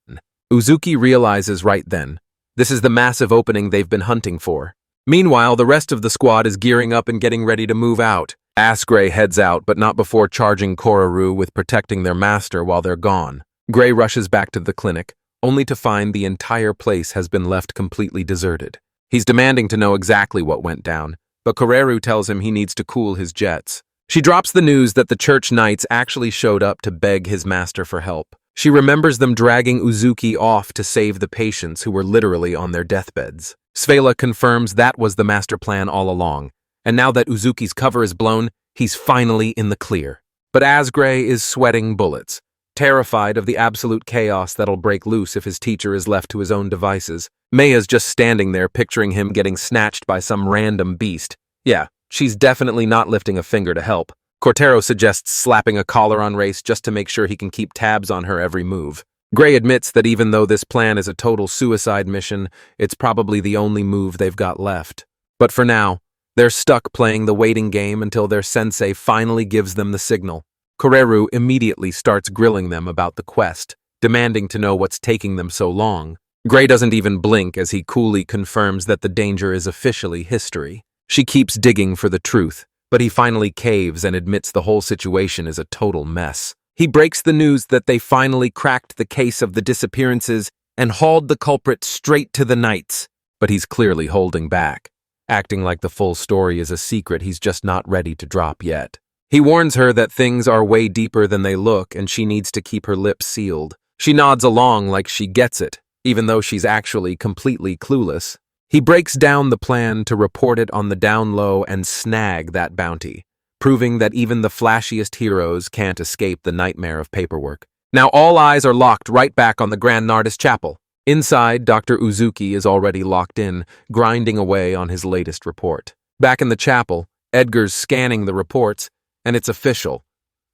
Uzuki realizes right then, this is the massive opening they've been hunting for. Meanwhile, the rest of the squad is gearing up and getting ready to move out. Asgray heads out, but not before charging Koraru with protecting their master while they're gone. Gray rushes back to the clinic, only to find the entire place has been left completely deserted. He's demanding to know exactly what went down, but Koraru tells him he needs to cool his jets. She drops the news that the church knights actually showed up to beg his master for help. She remembers them dragging Uzuki off to save the patients who were literally on their deathbeds. Svela confirms that was the master plan all along, and now that Uzuki's cover is blown, he's finally in the clear. But Asgray is sweating bullets, terrified of the absolute chaos that'll break loose if his teacher is left to his own devices. Maya's just standing there picturing him getting snatched by some random beast. Yeah, she's definitely not lifting a finger to help. Cortero suggests slapping a collar on Race just to make sure he can keep tabs on her every move. Gray admits that even though this plan is a total suicide mission, it's probably the only move they've got left. But for now, they're stuck playing the waiting game until their sensei finally gives them the signal. Koraru immediately starts grilling them about the quest, demanding to know what's taking them so long. Gray doesn't even blink as he coolly confirms that the danger is officially history. She keeps digging for the truth, but he finally caves and admits the whole situation is a total mess. He breaks the news that they finally cracked the case of the disappearances and hauled the culprit straight to the knights, but he's clearly holding back, acting like the full story is a secret he's just not ready to drop yet. He warns her that things are way deeper than they look and she needs to keep her lips sealed. She nods along like she gets it, even though she's actually completely clueless. He breaks down the plan to report it on the down low and snag that bounty, proving that even the flashiest heroes can't escape the nightmare of paperwork. Now all eyes are locked right back on the Grand Nardis Chapel. Inside, Dr. Uzuki is already locked in, grinding away on his latest report. Back in the chapel, Edgar's scanning the reports, and it's official.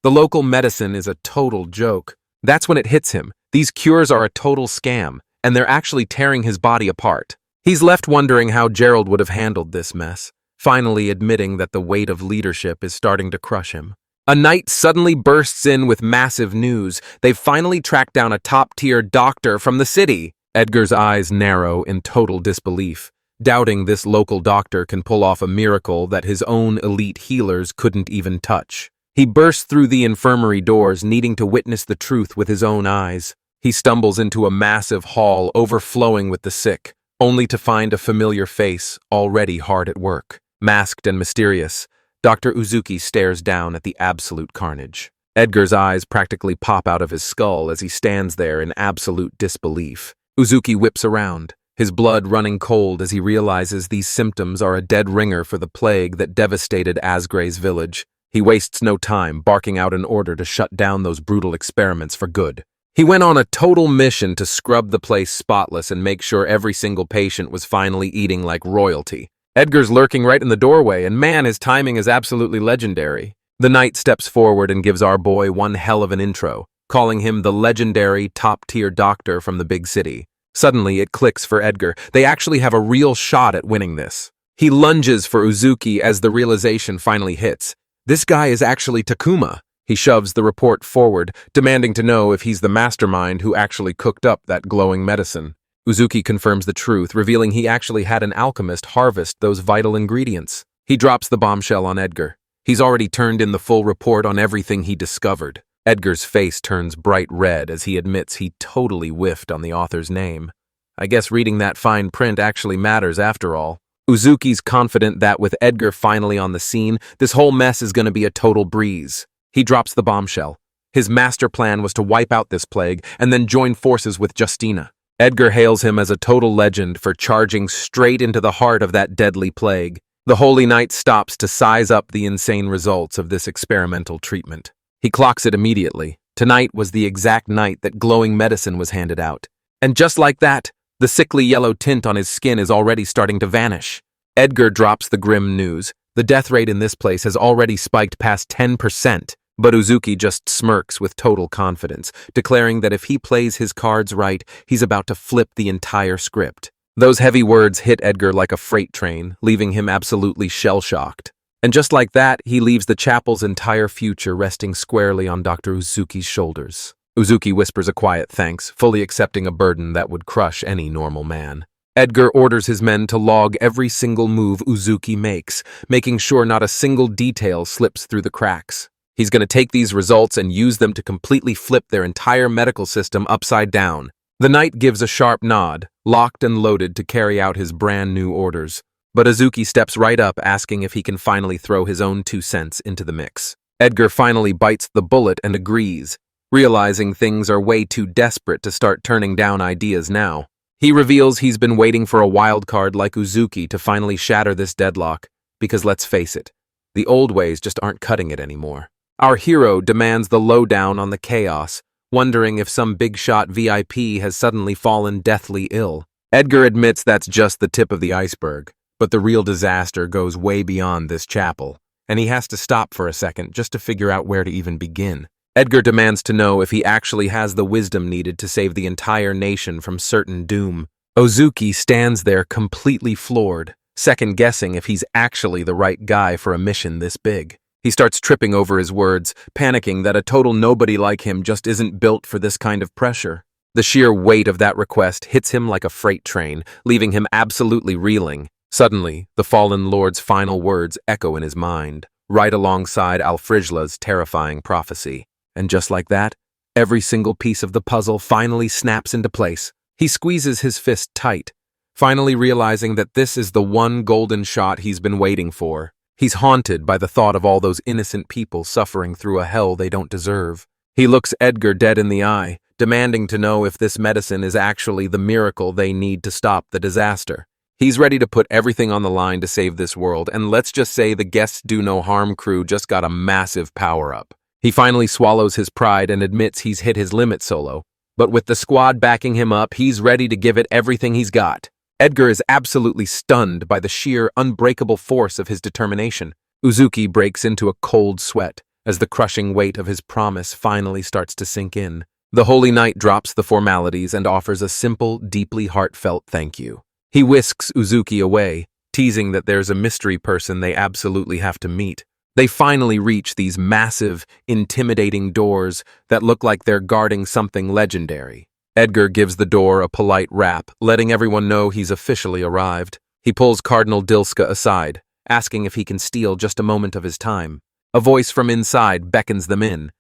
The local medicine is a total joke. That's when it hits him. These cures are a total scam, and they're actually tearing his body apart. He's left wondering how Gerald would have handled this mess, finally admitting that the weight of leadership is starting to crush him. A knight suddenly bursts in with massive news. They've finally tracked down a top-tier doctor from the city. Edgar's eyes narrow in total disbelief, doubting this local doctor can pull off a miracle that his own elite healers couldn't even touch. He bursts through the infirmary doors, needing to witness the truth with his own eyes. He stumbles into a massive hall overflowing with the sick, only to find a familiar face already hard at work. Masked and mysterious, Dr. Uzuki stares down at the absolute carnage. Edgar's eyes practically pop out of his skull as he stands there in absolute disbelief. Uzuki whips around, his blood running cold as he realizes these symptoms are a dead ringer for the plague that devastated Asgray's village. He wastes no time barking out an order to shut down those brutal experiments for good. He went on a total mission to scrub the place spotless and make sure every single patient was finally eating like royalty. Edgar's lurking right in the doorway, and man, his timing is absolutely legendary. The knight steps forward and gives our boy one hell of an intro, calling him the legendary top-tier doctor from the big city. Suddenly, it clicks for Edgar. They actually have a real shot at winning this. He lunges for Uzuki as the realization finally hits. This guy is actually Takuma. He shoves the report forward, demanding to know if he's the mastermind who actually cooked up that glowing medicine. Uzuki confirms the truth, revealing he actually had an alchemist harvest those vital ingredients. He drops the bombshell on Edgar. He's already turned in the full report on everything he discovered. Edgar's face turns bright red as he admits he totally whiffed on the author's name. I guess reading that fine print actually matters after all. Uzuki's confident that with Edgar finally on the scene, this whole mess is going to be a total breeze. He drops the bombshell. His master plan was to wipe out this plague and then join forces with Justina. Edgar hails him as a total legend for charging straight into the heart of that deadly plague. The Holy Knight stops to size up the insane results of this experimental treatment. He clocks it immediately. Tonight was the exact night that glowing medicine was handed out. And just like that, the sickly yellow tint on his skin is already starting to vanish. Edgar drops the grim news. The death rate in this place has already spiked past 10%, but Uzuki just smirks with total confidence, declaring that if he plays his cards right, he's about to flip the entire script. Those heavy words hit Edgar like a freight train, leaving him absolutely shell-shocked. And just like that, he leaves the chapel's entire future resting squarely on Dr. Uzuki's shoulders. Uzuki whispers a quiet thanks, fully accepting a burden that would crush any normal man. Edgar orders his men to log every single move Uzuki makes, making sure not a single detail slips through the cracks. He's going to take these results and use them to completely flip their entire medical system upside down. The knight gives a sharp nod, locked and loaded to carry out his brand new orders. But Uzuki steps right up, asking if he can finally throw his own 2 cents into the mix. Edgar finally bites the bullet and agrees, realizing things are way too desperate to start turning down ideas now. He reveals he's been waiting for a wild card like Uzuki to finally shatter this deadlock, because let's face it, the old ways just aren't cutting it anymore. Our hero demands the lowdown on the chaos, wondering if some big-shot VIP has suddenly fallen deathly ill. Edgar admits that's just the tip of the iceberg, but the real disaster goes way beyond this chapel, and he has to stop for a second just to figure out where to even begin. Edgar demands to know if he actually has the wisdom needed to save the entire nation from certain doom. Uzuki stands there completely floored, second-guessing if he's actually the right guy for a mission this big. He starts tripping over his words, panicking that a total nobody like him just isn't built for this kind of pressure. The sheer weight of that request hits him like a freight train, leaving him absolutely reeling. Suddenly, the fallen lord's final words echo in his mind, right alongside Alfrijla's terrifying prophecy. And just like that, every single piece of the puzzle finally snaps into place. He squeezes his fist tight, finally realizing that this is the one golden shot he's been waiting for. He's haunted by the thought of all those innocent people suffering through a hell they don't deserve. He looks Edgar dead in the eye, demanding to know if this medicine is actually the miracle they need to stop the disaster. He's ready to put everything on the line to save this world, and let's just say the Guests Do No Harm crew just got a massive power-up. He finally swallows his pride and admits he's hit his limit solo, but with the squad backing him up, he's ready to give it everything he's got. Edgar is absolutely stunned by the sheer, unbreakable force of his determination. Uzuki breaks into a cold sweat as the crushing weight of his promise finally starts to sink in. The Holy Knight drops the formalities and offers a simple, deeply heartfelt thank you. He whisks Uzuki away, teasing that there's a mystery person they absolutely have to meet. They finally reach these massive, intimidating doors that look like they're guarding something legendary. Edgar gives the door a polite rap, letting everyone know he's officially arrived. He pulls Cardinal Dilska aside, asking if he can steal just a moment of his time. A voice from inside beckons them in,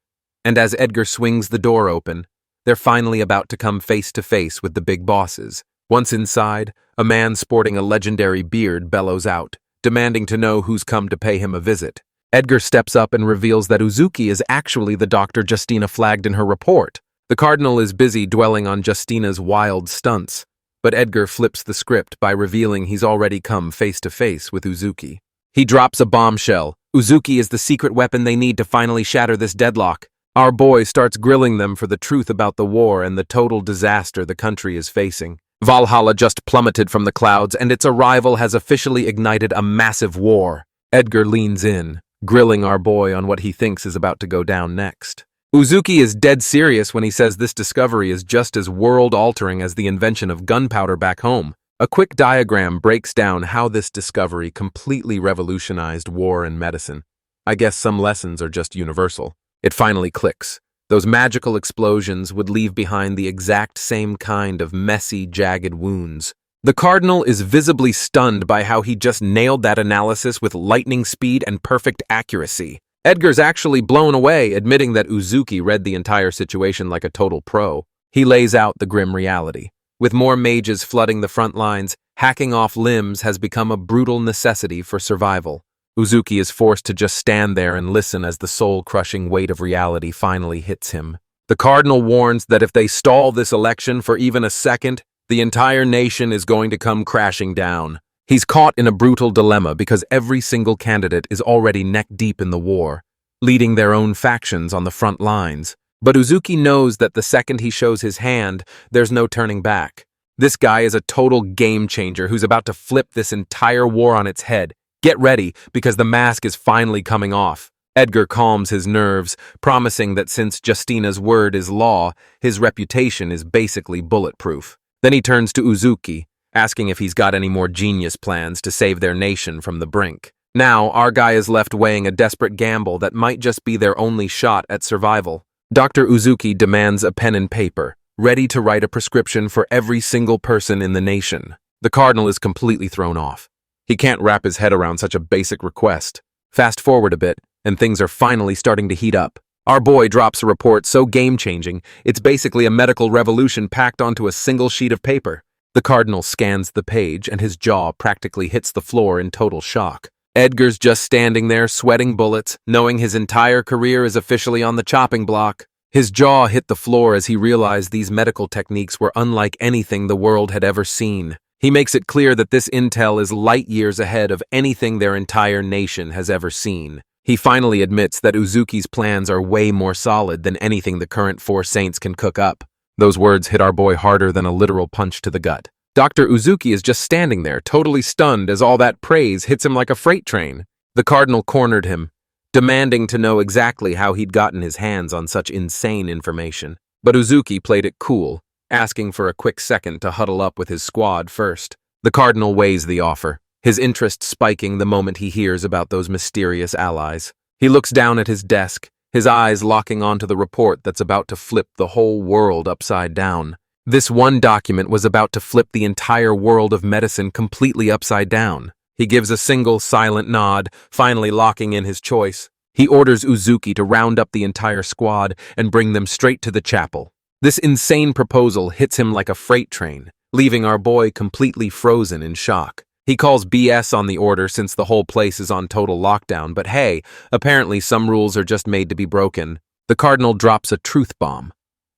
and as Edgar swings the door open, they're finally about to come face to face with the big bosses. Once inside, a man sporting a legendary beard bellows out, demanding to know who's come to pay him a visit. Edgar steps up and reveals that Uzuki is actually the doctor Justina flagged in her report. The Cardinal is busy dwelling on Justina's wild stunts, but Edgar flips the script by revealing he's already come face-to-face with Uzuki. He drops a bombshell. Uzuki is the secret weapon they need to finally shatter this deadlock. Our boy starts grilling them for the truth about the war and the total disaster the country is facing. Valhalla just plummeted from the clouds, and its arrival has officially ignited a massive war. Edgar leans in, grilling our boy on what he thinks is about to go down next. Uzuki is dead serious when he says this discovery is just as world-altering as the invention of gunpowder back home. A quick diagram breaks down how this discovery completely revolutionized war and medicine. I guess some lessons are just universal. It finally clicks. Those magical explosions would leave behind the exact same kind of messy, jagged wounds. The Cardinal is visibly stunned by how he just nailed that analysis with lightning speed and perfect accuracy. Edgar's actually blown away, admitting that Uzuki read the entire situation like a total pro. He lays out the grim reality. With more mages flooding the front lines, hacking off limbs has become a brutal necessity for survival. Uzuki is forced to just stand there and listen as the soul-crushing weight of reality finally hits him. The Cardinal warns that if they stall this election for even a second, the entire nation is going to come crashing down. He's caught in a brutal dilemma because every single candidate is already neck-deep in the war, leading their own factions on the front lines. But Uzuki knows that the second he shows his hand, there's no turning back. This guy is a total game-changer who's about to flip this entire war on its head. Get ready, because the mask is finally coming off. Edgar calms his nerves, promising that since Justina's word is law, his reputation is basically bulletproof. Then he turns to Uzuki, asking if he's got any more genius plans to save their nation from the brink. Now, our guy is left weighing a desperate gamble that might just be their only shot at survival. Dr. Uzuki demands a pen and paper, ready to write a prescription for every single person in the nation. The Cardinal is completely thrown off. He can't wrap his head around such a basic request. Fast forward a bit, and things are finally starting to heat up. Our boy drops a report so game-changing, it's basically a medical revolution packed onto a single sheet of paper. The Cardinal scans the page, and his jaw practically hits the floor in total shock. Edgar's just standing there, sweating bullets, knowing his entire career is officially on the chopping block. His jaw hit the floor as he realized these medical techniques were unlike anything the world had ever seen. He makes it clear that this intel is light years ahead of anything their entire nation has ever seen. He finally admits that Uzuki's plans are way more solid than anything the current four saints can cook up. Those words hit our boy harder than a literal punch to the gut. Dr. Uzuki is just standing there, totally stunned as all that praise hits him like a freight train. The Cardinal cornered him, demanding to know exactly how he'd gotten his hands on such insane information. But Uzuki played it cool, asking for a quick second to huddle up with his squad first. The Cardinal weighs the offer, his interest spiking the moment he hears about those mysterious allies. He looks down at his desk, his eyes locking onto the report that's about to flip the whole world upside down. This one document was about to flip the entire world of medicine completely upside down. He gives a single silent nod, finally locking in his choice. He orders Uzuki to round up the entire squad and bring them straight to the chapel. This insane proposal hits him like a freight train, leaving our boy completely frozen in shock. He calls BS on the order since the whole place is on total lockdown, but hey, apparently some rules are just made to be broken. The Cardinal drops a truth bomb.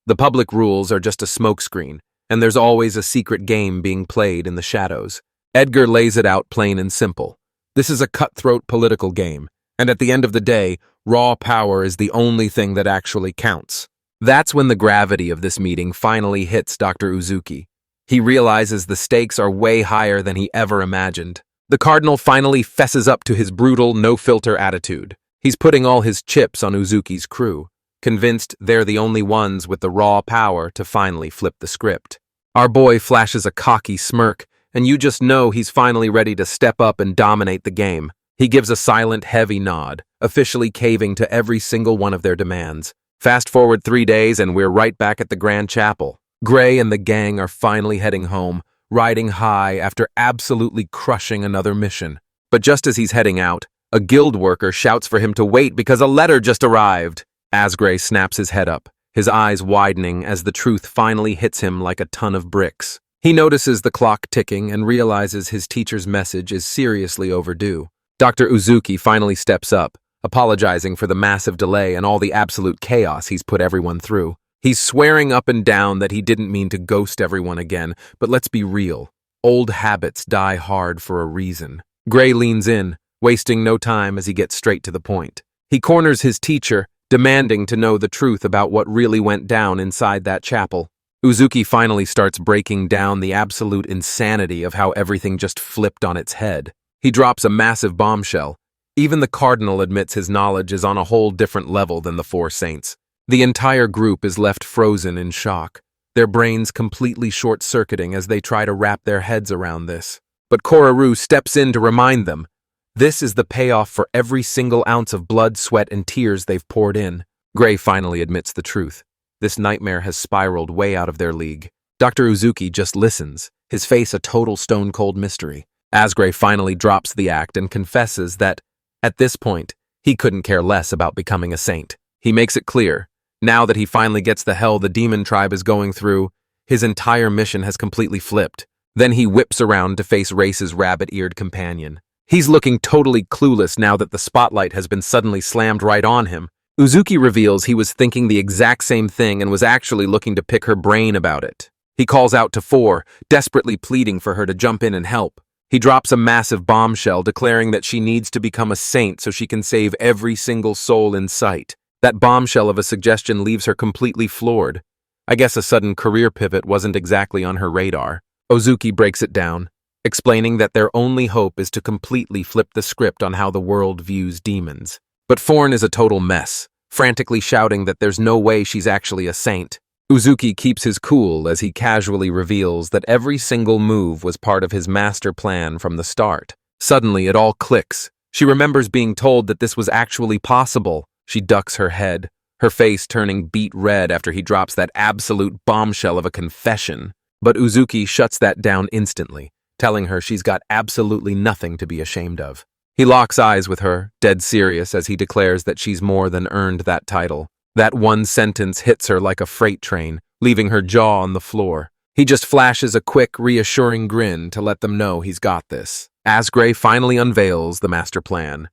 The public rules are just a smokescreen, and there's always a secret game being played in the shadows. Edgar lays it out plain and simple. This is a cutthroat political game, and at the end of the day, raw power is the only thing that actually counts. That's when the gravity of this meeting finally hits Dr. Uzuki. He realizes the stakes are way higher than he ever imagined. The Cardinal finally fesses up to his brutal, no-filter attitude. He's putting all his chips on Uzuki's crew, convinced they're the only ones with the raw power to finally flip the script. Our boy flashes a cocky smirk, and you just know he's finally ready to step up and dominate the game. He gives a silent, heavy nod, officially caving to every single one of their demands. Fast forward 3 days and we're right back at the Grand Chapel. Gray and the gang are finally heading home, riding high after absolutely crushing another mission. But just as he's heading out, a guild worker shouts for him to wait because a letter just arrived. Asgray snaps his head up, his eyes widening as the truth finally hits him like a ton of bricks. He notices the clock ticking and realizes his teacher's message is seriously overdue. Dr. Uzuki finally steps up, apologizing for the massive delay and all the absolute chaos he's put everyone through. He's swearing up and down that he didn't mean to ghost everyone again, but let's be real. Old habits die hard for a reason. Gray leans in, wasting no time as he gets straight to the point. He corners his teacher, demanding to know the truth about what really went down inside that chapel. Uzuki finally starts breaking down the absolute insanity of how everything just flipped on its head. He drops a massive bombshell. Even the cardinal admits his knowledge is on a whole different level than the four saints. The entire group is left frozen in shock, their brains completely short-circuiting as they try to wrap their heads around this. But Koraru steps in to remind them, this is the payoff for every single ounce of blood, sweat, and tears they've poured in. Gray finally admits the truth. This nightmare has spiraled way out of their league. Dr. Uzuki just listens, his face a total stone-cold mystery. Asgray finally drops the act and confesses that, at this point, he couldn't care less about becoming a saint. He makes it clear, now that he finally gets the hell the demon tribe is going through, his entire mission has completely flipped. Then he whips around to face Race's rabbit-eared companion. He's looking totally clueless now that the spotlight has been suddenly slammed right on him. Uzuki reveals he was thinking the exact same thing and was actually looking to pick her brain about it. He calls out to Four, desperately pleading for her to jump in and help. He drops a massive bombshell declaring that she needs to become a saint so she can save every single soul in sight. That bombshell of a suggestion leaves her completely floored. I guess a sudden career pivot wasn't exactly on her radar. Uzuki breaks it down, explaining that their only hope is to completely flip the script on how the world views demons. But Forn is a total mess, frantically shouting that there's no way she's actually a saint. Uzuki keeps his cool as he casually reveals that every single move was part of his master plan from the start. Suddenly, it all clicks. She remembers being told that this was actually possible. She ducks her head, her face turning beet red after he drops that absolute bombshell of a confession. But Uzuki shuts that down instantly, telling her she's got absolutely nothing to be ashamed of. He locks eyes with her, dead serious, as he declares that she's more than earned that title. That one sentence hits her like a freight train, leaving her jaw on the floor. He just flashes a quick, reassuring grin to let them know he's got this. Asgray finally unveils the master plan.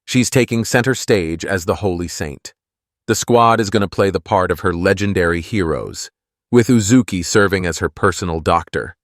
She's taking center stage as the Holy Saint. The squad is going to play the part of her legendary heroes, with Uzuki serving as her personal doctor.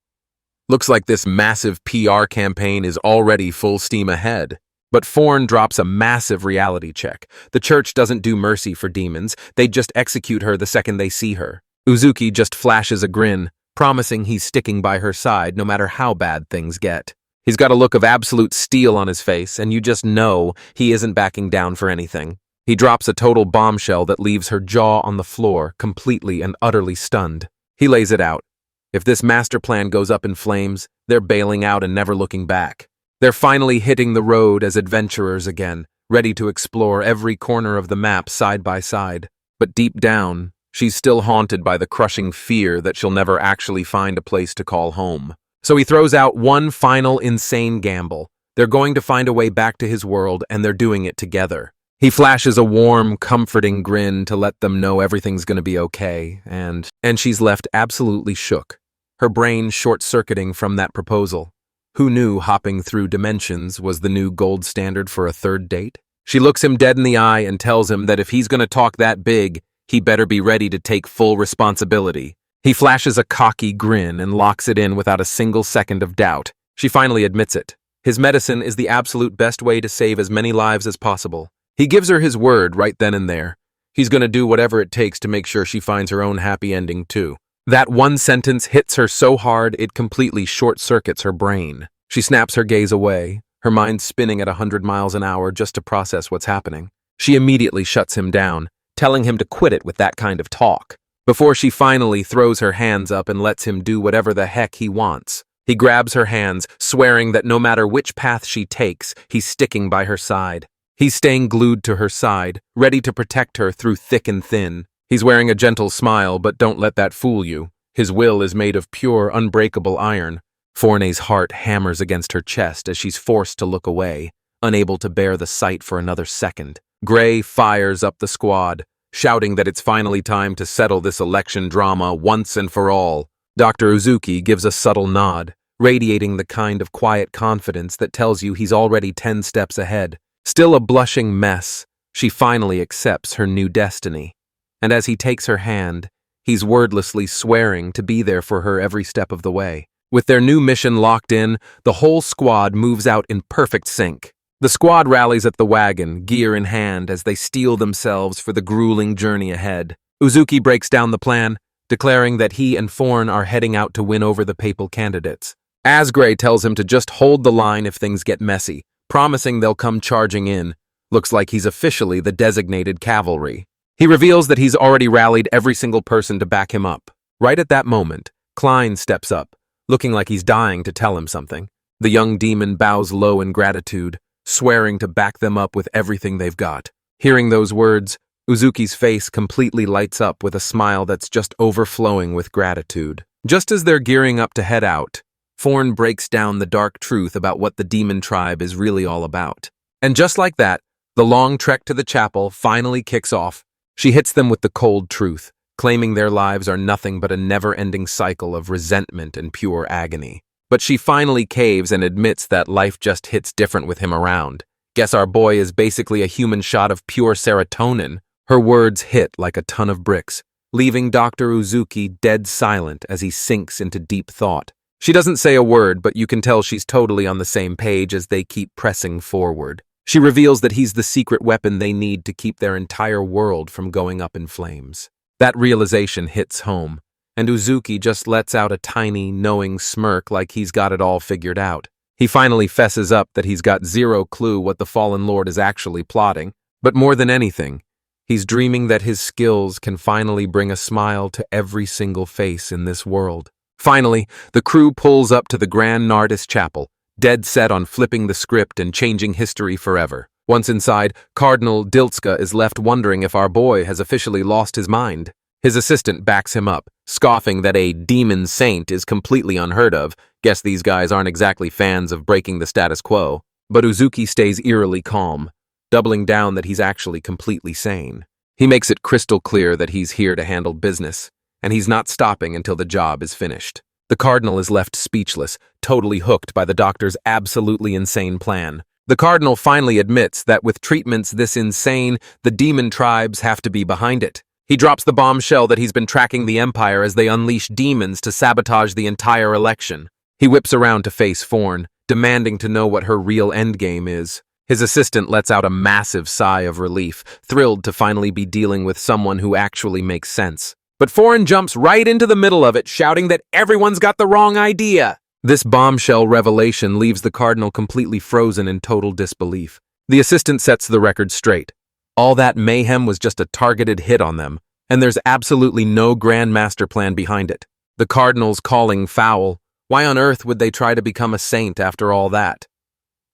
Looks like this massive PR campaign is already full steam ahead. But Forn drops a massive reality check. The church doesn't do mercy for demons, they just execute her the second they see her. Uzuki just flashes a grin, promising he's sticking by her side no matter how bad things get. He's got a look of absolute steel on his face, and you just know he isn't backing down for anything. He drops a total bombshell that leaves her jaw on the floor, completely and utterly stunned. He lays it out. If this master plan goes up in flames, they're bailing out and never looking back. They're finally hitting the road as adventurers again, ready to explore every corner of the map side by side. But deep down, she's still haunted by the crushing fear that she'll never actually find a place to call home. So he throws out one final insane gamble. They're going to find a way back to his world, and they're doing it together. He flashes a warm, comforting grin to let them know everything's going to be okay, and she's left absolutely shook, her brain short-circuiting from that proposal. Who knew hopping through dimensions was the new gold standard for a third date? She looks him dead in the eye and tells him that if he's going to talk that big, he better be ready to take full responsibility. He flashes a cocky grin and locks it in without a single second of doubt. She finally admits it. His medicine is the absolute best way to save as many lives as possible. He gives her his word right then and there. He's going to do whatever it takes to make sure she finds her own happy ending too. That one sentence hits her so hard it completely short-circuits her brain. She snaps her gaze away, her mind spinning at 100 miles an hour just to process what's happening. She immediately shuts him down, telling him to quit it with that kind of talk, before she finally throws her hands up and lets him do whatever the heck he wants. He grabs her hands, swearing that no matter which path she takes, he's sticking by her side. He's staying glued to her side, ready to protect her through thick and thin. He's wearing a gentle smile, but don't let that fool you. His will is made of pure, unbreakable iron. Forney's heart hammers against her chest as she's forced to look away, unable to bear the sight for another second. Gray fires up the squad, shouting that it's finally time to settle this election drama once and for all. Dr. Uzuki gives a subtle nod, radiating the kind of quiet confidence that tells you he's already 10 steps ahead. Still a blushing mess, she finally accepts her new destiny. And as he takes her hand, he's wordlessly swearing to be there for her every step of the way. With their new mission locked in, the whole squad moves out in perfect sync. The squad rallies at the wagon, gear in hand, as they steel themselves for the grueling journey ahead. Uzuki breaks down the plan, declaring that he and Forn are heading out to win over the papal candidates. Asgray tells him to just hold the line if things get messy, promising they'll come charging in. Looks like he's officially the designated cavalry. He reveals that he's already rallied every single person to back him up. Right at that moment, Klein steps up, looking like he's dying to tell him something. The young demon bows low in gratitude, swearing to back them up with everything they've got. Hearing those words, Uzuki's face completely lights up with a smile that's just overflowing with gratitude. Just as they're gearing up to head out, Forn breaks down the dark truth about what the demon tribe is really all about. And just like that, the long trek to the chapel finally kicks off. She hits them with the cold truth, claiming their lives are nothing but a never-ending cycle of resentment and pure agony. But she finally caves and admits that life just hits different with him around. Guess our boy is basically a human shot of pure serotonin. Her words hit like a ton of bricks, leaving Dr. Uzuki dead silent as he sinks into deep thought. She doesn't say a word, but you can tell she's totally on the same page as they keep pressing forward. She reveals that he's the secret weapon they need to keep their entire world from going up in flames. That realization hits home, and Uzuki just lets out a tiny, knowing smirk like he's got it all figured out. He finally fesses up that he's got zero clue what the Fallen Lord is actually plotting, but more than anything, he's dreaming that his skills can finally bring a smile to every single face in this world. Finally, the crew pulls up to the Grand Nardis Chapel, dead set on flipping the script and changing history forever. Once inside, Cardinal Diltska is left wondering if our boy has officially lost his mind. His assistant backs him up, scoffing that a demon saint is completely unheard of. Guess these guys aren't exactly fans of breaking the status quo. But Uzuki stays eerily calm, doubling down that he's actually completely sane. He makes it crystal clear that he's here to handle business, and he's not stopping until the job is finished. The Cardinal is left speechless, totally hooked by the doctor's absolutely insane plan. The Cardinal finally admits that with treatments this insane, the demon tribes have to be behind it. He drops the bombshell that he's been tracking the Empire as they unleash demons to sabotage the entire election. He whips around to face Forn, demanding to know what her real endgame is. His assistant lets out a massive sigh of relief, thrilled to finally be dealing with someone who actually makes sense. But Forn jumps right into the middle of it, shouting that everyone's got the wrong idea. This bombshell revelation leaves the Cardinal completely frozen in total disbelief. The assistant sets the record straight. All that mayhem was just a targeted hit on them, and there's absolutely no grand master plan behind it. The Cardinal's calling foul. Why on earth would they try to become a saint after all that?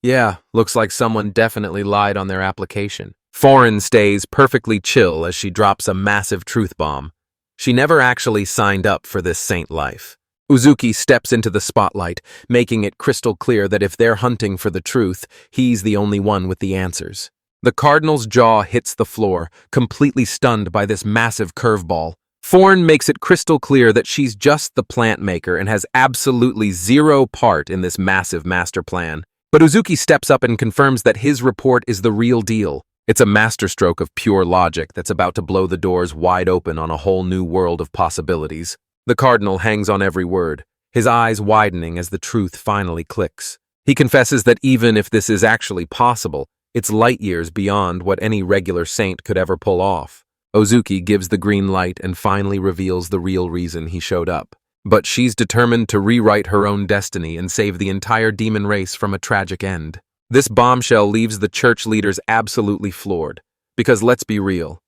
Yeah, looks like someone definitely lied on their application. Forn stays perfectly chill as she drops a massive truth bomb. She never actually signed up for this saint life. Uzuki steps into the spotlight, making it crystal clear that if they're hunting for the truth, he's the only one with the answers. The Cardinal's jaw hits the floor, completely stunned by this massive curveball. Forn makes it crystal clear that she's just the plant maker and has absolutely zero part in this massive master plan. But Uzuki steps up and confirms that his report is the real deal. It's a masterstroke of pure logic that's about to blow the doors wide open on a whole new world of possibilities. The Cardinal hangs on every word, his eyes widening as the truth finally clicks. He confesses that even if this is actually possible, it's light years beyond what any regular saint could ever pull off. Uzuki gives the green light and finally reveals the real reason he showed up. But she's determined to rewrite her own destiny and save the entire demon race from a tragic end. This bombshell leaves the church leaders absolutely floored, because let's be real,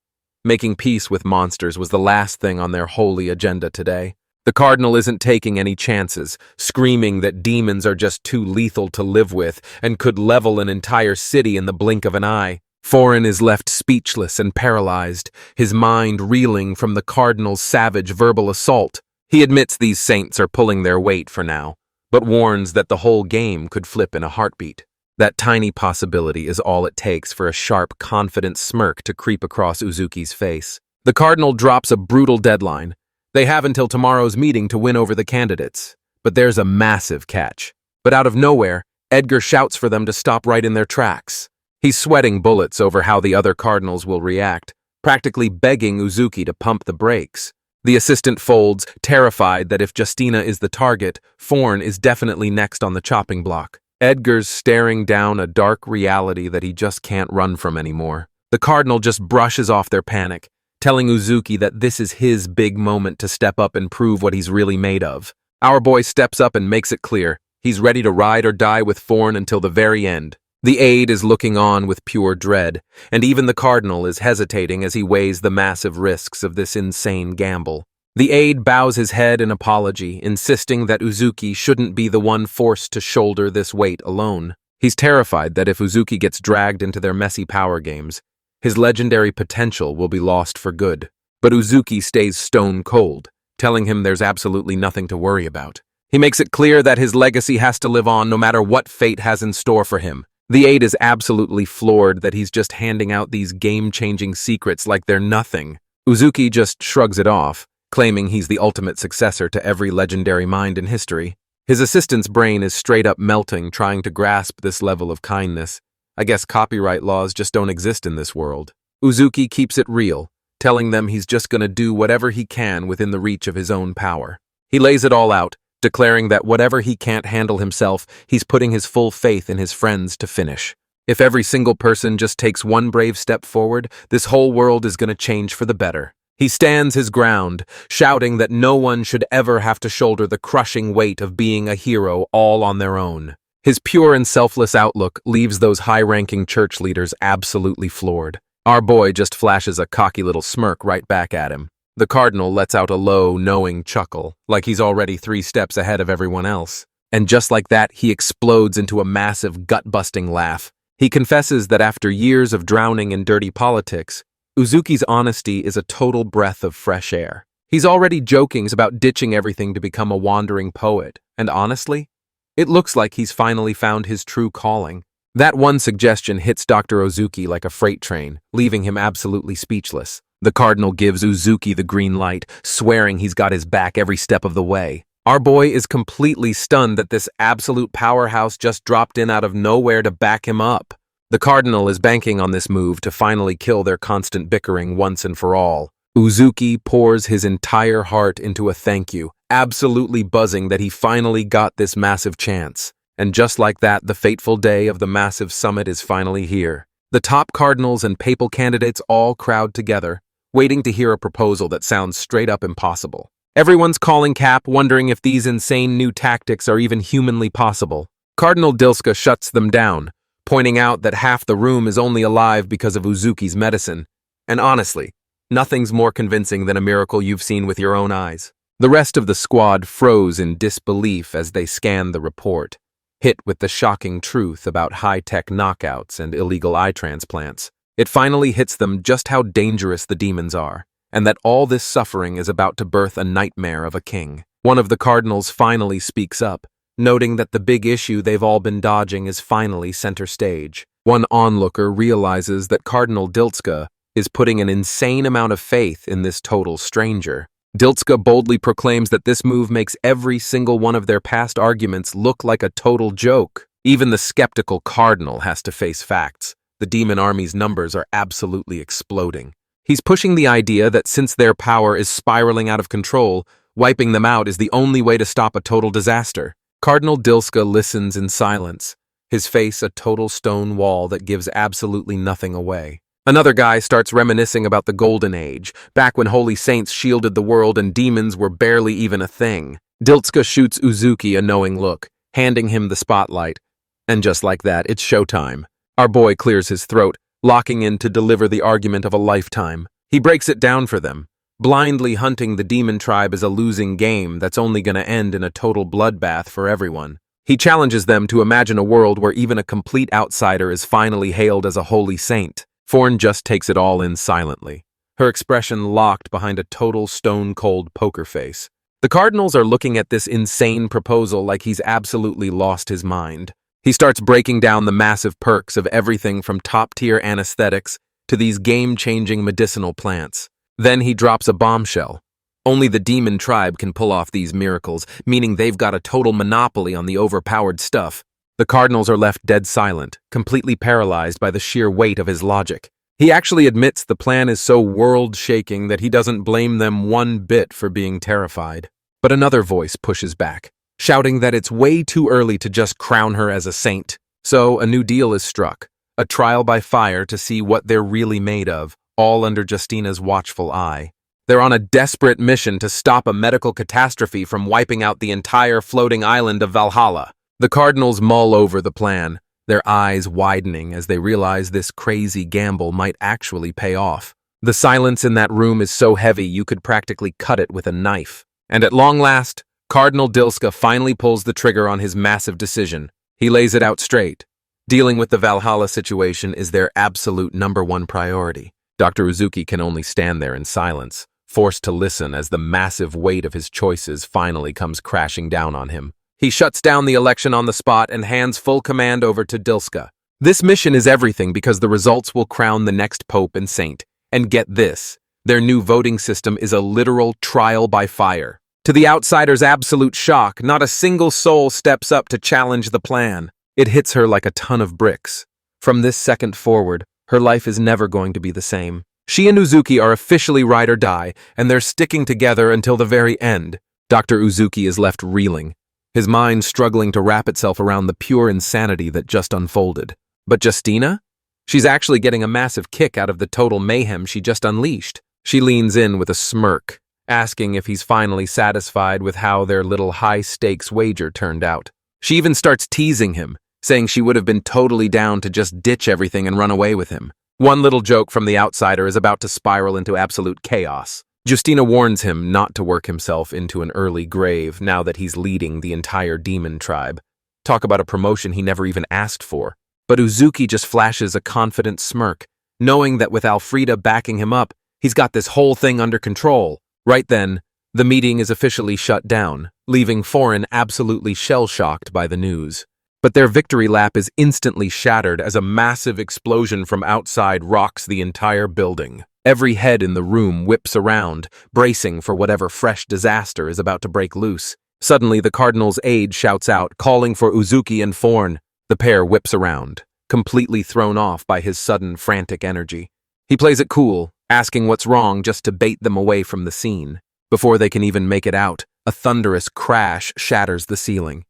making peace with monsters was the last thing on their holy agenda today. The Cardinal isn't taking any chances, screaming that demons are just too lethal to live with and could level an entire city in the blink of an eye. Forn is left speechless and paralyzed, his mind reeling from the Cardinal's savage verbal assault. He admits these saints are pulling their weight for now, but warns that the whole game could flip in a heartbeat. That tiny possibility is all it takes for a sharp, confident smirk to creep across Uzuki's face. The Cardinal drops a brutal deadline, They have until tomorrow's meeting to win over the candidates. But there's a massive catch. But out of nowhere, Edgar shouts for them to stop right in their tracks. He's sweating bullets over how the other cardinals will react, practically begging Uzuki to pump the brakes. The assistant folds, terrified that if Justina is the target, Forn is definitely next on the chopping block. Edgar's staring down a dark reality that he just can't run from anymore. The cardinal just brushes off their panic, telling Uzuki that this is his big moment to step up and prove what he's really made of. Our boy steps up and makes it clear he's ready to ride or die with Forn until the very end. The aide is looking on with pure dread, and even the cardinal is hesitating as he weighs the massive risks of this insane gamble. The aide bows his head in apology, insisting that Uzuki shouldn't be the one forced to shoulder this weight alone. He's terrified that if Uzuki gets dragged into their messy power games, his legendary potential will be lost for good. But Uzuki stays stone cold, telling him there's absolutely nothing to worry about. He makes it clear that his legacy has to live on no matter what fate has in store for him. The aide is absolutely floored that he's just handing out these game-changing secrets like they're nothing. Uzuki just shrugs it off, claiming he's the ultimate successor to every legendary mind in history. His assistant's brain is straight up melting, trying to grasp this level of kindness. I guess copyright laws just don't exist in this world. Uzuki keeps it real, telling them he's just gonna do whatever he can within the reach of his own power. He lays it all out, declaring that whatever he can't handle himself, he's putting his full faith in his friends to finish. If every single person just takes one brave step forward, this whole world is going to change for the better. He stands his ground, shouting that no one should ever have to shoulder the crushing weight of being a hero all on their own. His pure and selfless outlook leaves those high-ranking church leaders absolutely floored. Our boy just flashes a cocky little smirk right back at him. The cardinal lets out a low, knowing chuckle, like he's already 3 steps ahead of everyone else. And just like that, he explodes into a massive, gut-busting laugh. He confesses that after years of drowning in dirty politics, Uzuki's honesty is a total breath of fresh air. He's already joking about ditching everything to become a wandering poet, and honestly, it looks like he's finally found his true calling. That one suggestion hits Dr. Uzuki like a freight train, leaving him absolutely speechless. The cardinal gives Uzuki the green light, swearing he's got his back every step of the way. Our boy is completely stunned that this absolute powerhouse just dropped in out of nowhere to back him up. The cardinal is banking on this move to finally kill their constant bickering once and for all. Uzuki pours his entire heart into a thank you, absolutely buzzing that he finally got this massive chance. And just like that, the fateful day of the massive summit is finally here. The top cardinals and papal candidates all crowd together, waiting to hear a proposal that sounds straight up impossible. Everyone's calling cap, wondering if these insane new tactics are even humanly possible. Cardinal Dilska shuts them down, pointing out that half the room is only alive because of Uzuki's medicine. And honestly, nothing's more convincing than a miracle you've seen with your own eyes. The rest of the squad froze in disbelief as they scanned the report, hit with the shocking truth about high-tech knockouts and illegal eye transplants. It finally hits them just how dangerous the demons are, and that all this suffering is about to birth a nightmare of a king. One of the cardinals finally speaks up, noting that the big issue they've all been dodging is finally center stage. One onlooker realizes that Cardinal Dilska is putting an insane amount of faith in this total stranger. Dilska boldly proclaims that this move makes every single one of their past arguments look like a total joke. Even the skeptical cardinal has to face facts. The demon army's numbers are absolutely exploding. He's pushing the idea that since their power is spiraling out of control, wiping them out is the only way to stop a total disaster. Cardinal Dilska listens in silence, his face a total stone wall that gives absolutely nothing away. Another guy starts reminiscing about the Golden Age, back when holy saints shielded the world and demons were barely even a thing. Dilska shoots Uzuki a knowing look, handing him the spotlight. And just like that, it's showtime. Our boy clears his throat, locking in to deliver the argument of a lifetime. He breaks it down for them. Blindly hunting the demon tribe is a losing game that's only going to end in a total bloodbath for everyone. He challenges them to imagine a world where even a complete outsider is finally hailed as a holy saint. Forn just takes it all in silently, her expression locked behind a total stone-cold poker face. The cardinals are looking at this insane proposal like he's absolutely lost his mind. He starts breaking down the massive perks of everything from top-tier anesthetics to these game-changing medicinal plants. Then he drops a bombshell. Only the demon tribe can pull off these miracles, meaning they've got a total monopoly on the overpowered stuff. The cardinals are left dead silent, completely paralyzed by the sheer weight of his logic. He actually admits the plan is so world-shaking that he doesn't blame them one bit for being terrified. But another voice pushes back, shouting that it's way too early to just crown her as a saint. So a new deal is struck, a trial by fire to see what they're really made of, all under Justina's watchful eye. They're on a desperate mission to stop a medical catastrophe from wiping out the entire floating island of Valhalla. The cardinals mull over the plan, their eyes widening as they realize this crazy gamble might actually pay off. The silence in that room is so heavy you could practically cut it with a knife. And at long last, Cardinal Dilska finally pulls the trigger on his massive decision. He lays it out straight. Dealing with the Valhalla situation is their absolute #1 priority. Dr. Uzuki can only stand there in silence, forced to listen as the massive weight of his choices finally comes crashing down on him. He shuts down the election on the spot and hands full command over to Dilska. This mission is everything because the results will crown the next pope and saint. And get this, their new voting system is a literal trial by fire. To the outsider's absolute shock, not a single soul steps up to challenge the plan. It hits her like a ton of bricks. From this second forward, her life is never going to be the same. She and Uzuki are officially ride or die, and they're sticking together until the very end. Dr. Uzuki is left reeling, his mind struggling to wrap itself around the pure insanity that just unfolded. But Justina? She's actually getting a massive kick out of the total mayhem she just unleashed. She leans in with a smirk, asking if he's finally satisfied with how their little high-stakes wager turned out. She even starts teasing him, saying she would have been totally down to just ditch everything and run away with him. One little joke from the outsider is about to spiral into absolute chaos. Justina warns him not to work himself into an early grave now that he's leading the entire demon tribe. Talk about a promotion he never even asked for. But Uzuki just flashes a confident smirk, knowing that with Alfreda backing him up, he's got this whole thing under control. Right then, the meeting is officially shut down, leaving Foreign absolutely shell-shocked by the news. But their victory lap is instantly shattered as a massive explosion from outside rocks the entire building. Every head in the room whips around, bracing for whatever fresh disaster is about to break loose. Suddenly, the Cardinal's aide shouts out, calling for Uzuki and Foreign. The pair whips around, completely thrown off by his sudden frantic energy. He plays it cool, asking what's wrong just to bait them away from the scene. Before they can even make it out, a thunderous crash shatters the ceiling.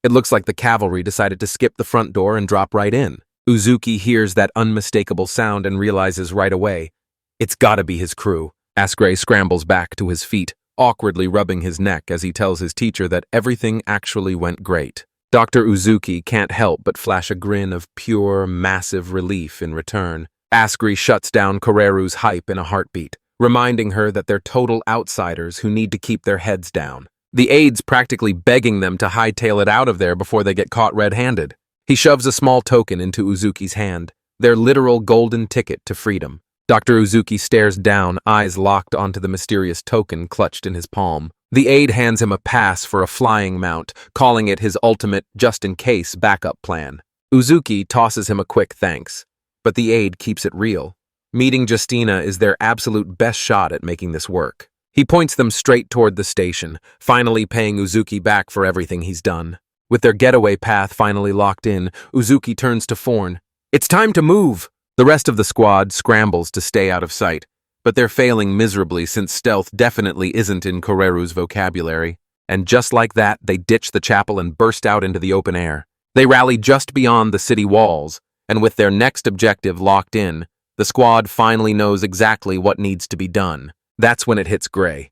It looks like the cavalry decided to skip the front door and drop right in. Uzuki hears that unmistakable sound and realizes right away, it's gotta be his crew. Asgray scrambles back to his feet, awkwardly rubbing his neck as he tells his teacher that everything actually went great. Dr. Uzuki can't help but flash a grin of pure, massive relief in return. Asgray shuts down Koreru's hype in a heartbeat, reminding her that they're total outsiders who need to keep their heads down. The aide's practically begging them to hightail it out of there before they get caught red-handed. He shoves a small token into Uzuki's hand, their literal golden ticket to freedom. Dr. Uzuki stares down, eyes locked onto the mysterious token clutched in his palm. The aide hands him a pass for a flying mount, calling it his ultimate just-in-case backup plan. Uzuki tosses him a quick thanks, but the aide keeps it real. Meeting Justina is their absolute best shot at making this work. He points them straight toward the station, finally paying Uzuki back for everything he's done. With their getaway path finally locked in, Uzuki turns to Forn. It's time to move! The rest of the squad scrambles to stay out of sight, but they're failing miserably since stealth definitely isn't in Koreru's vocabulary. And just like that, they ditch the chapel and burst out into the open air. They rally just beyond the city walls, and with their next objective locked in, the squad finally knows exactly what needs to be done. That's when it hits Gray.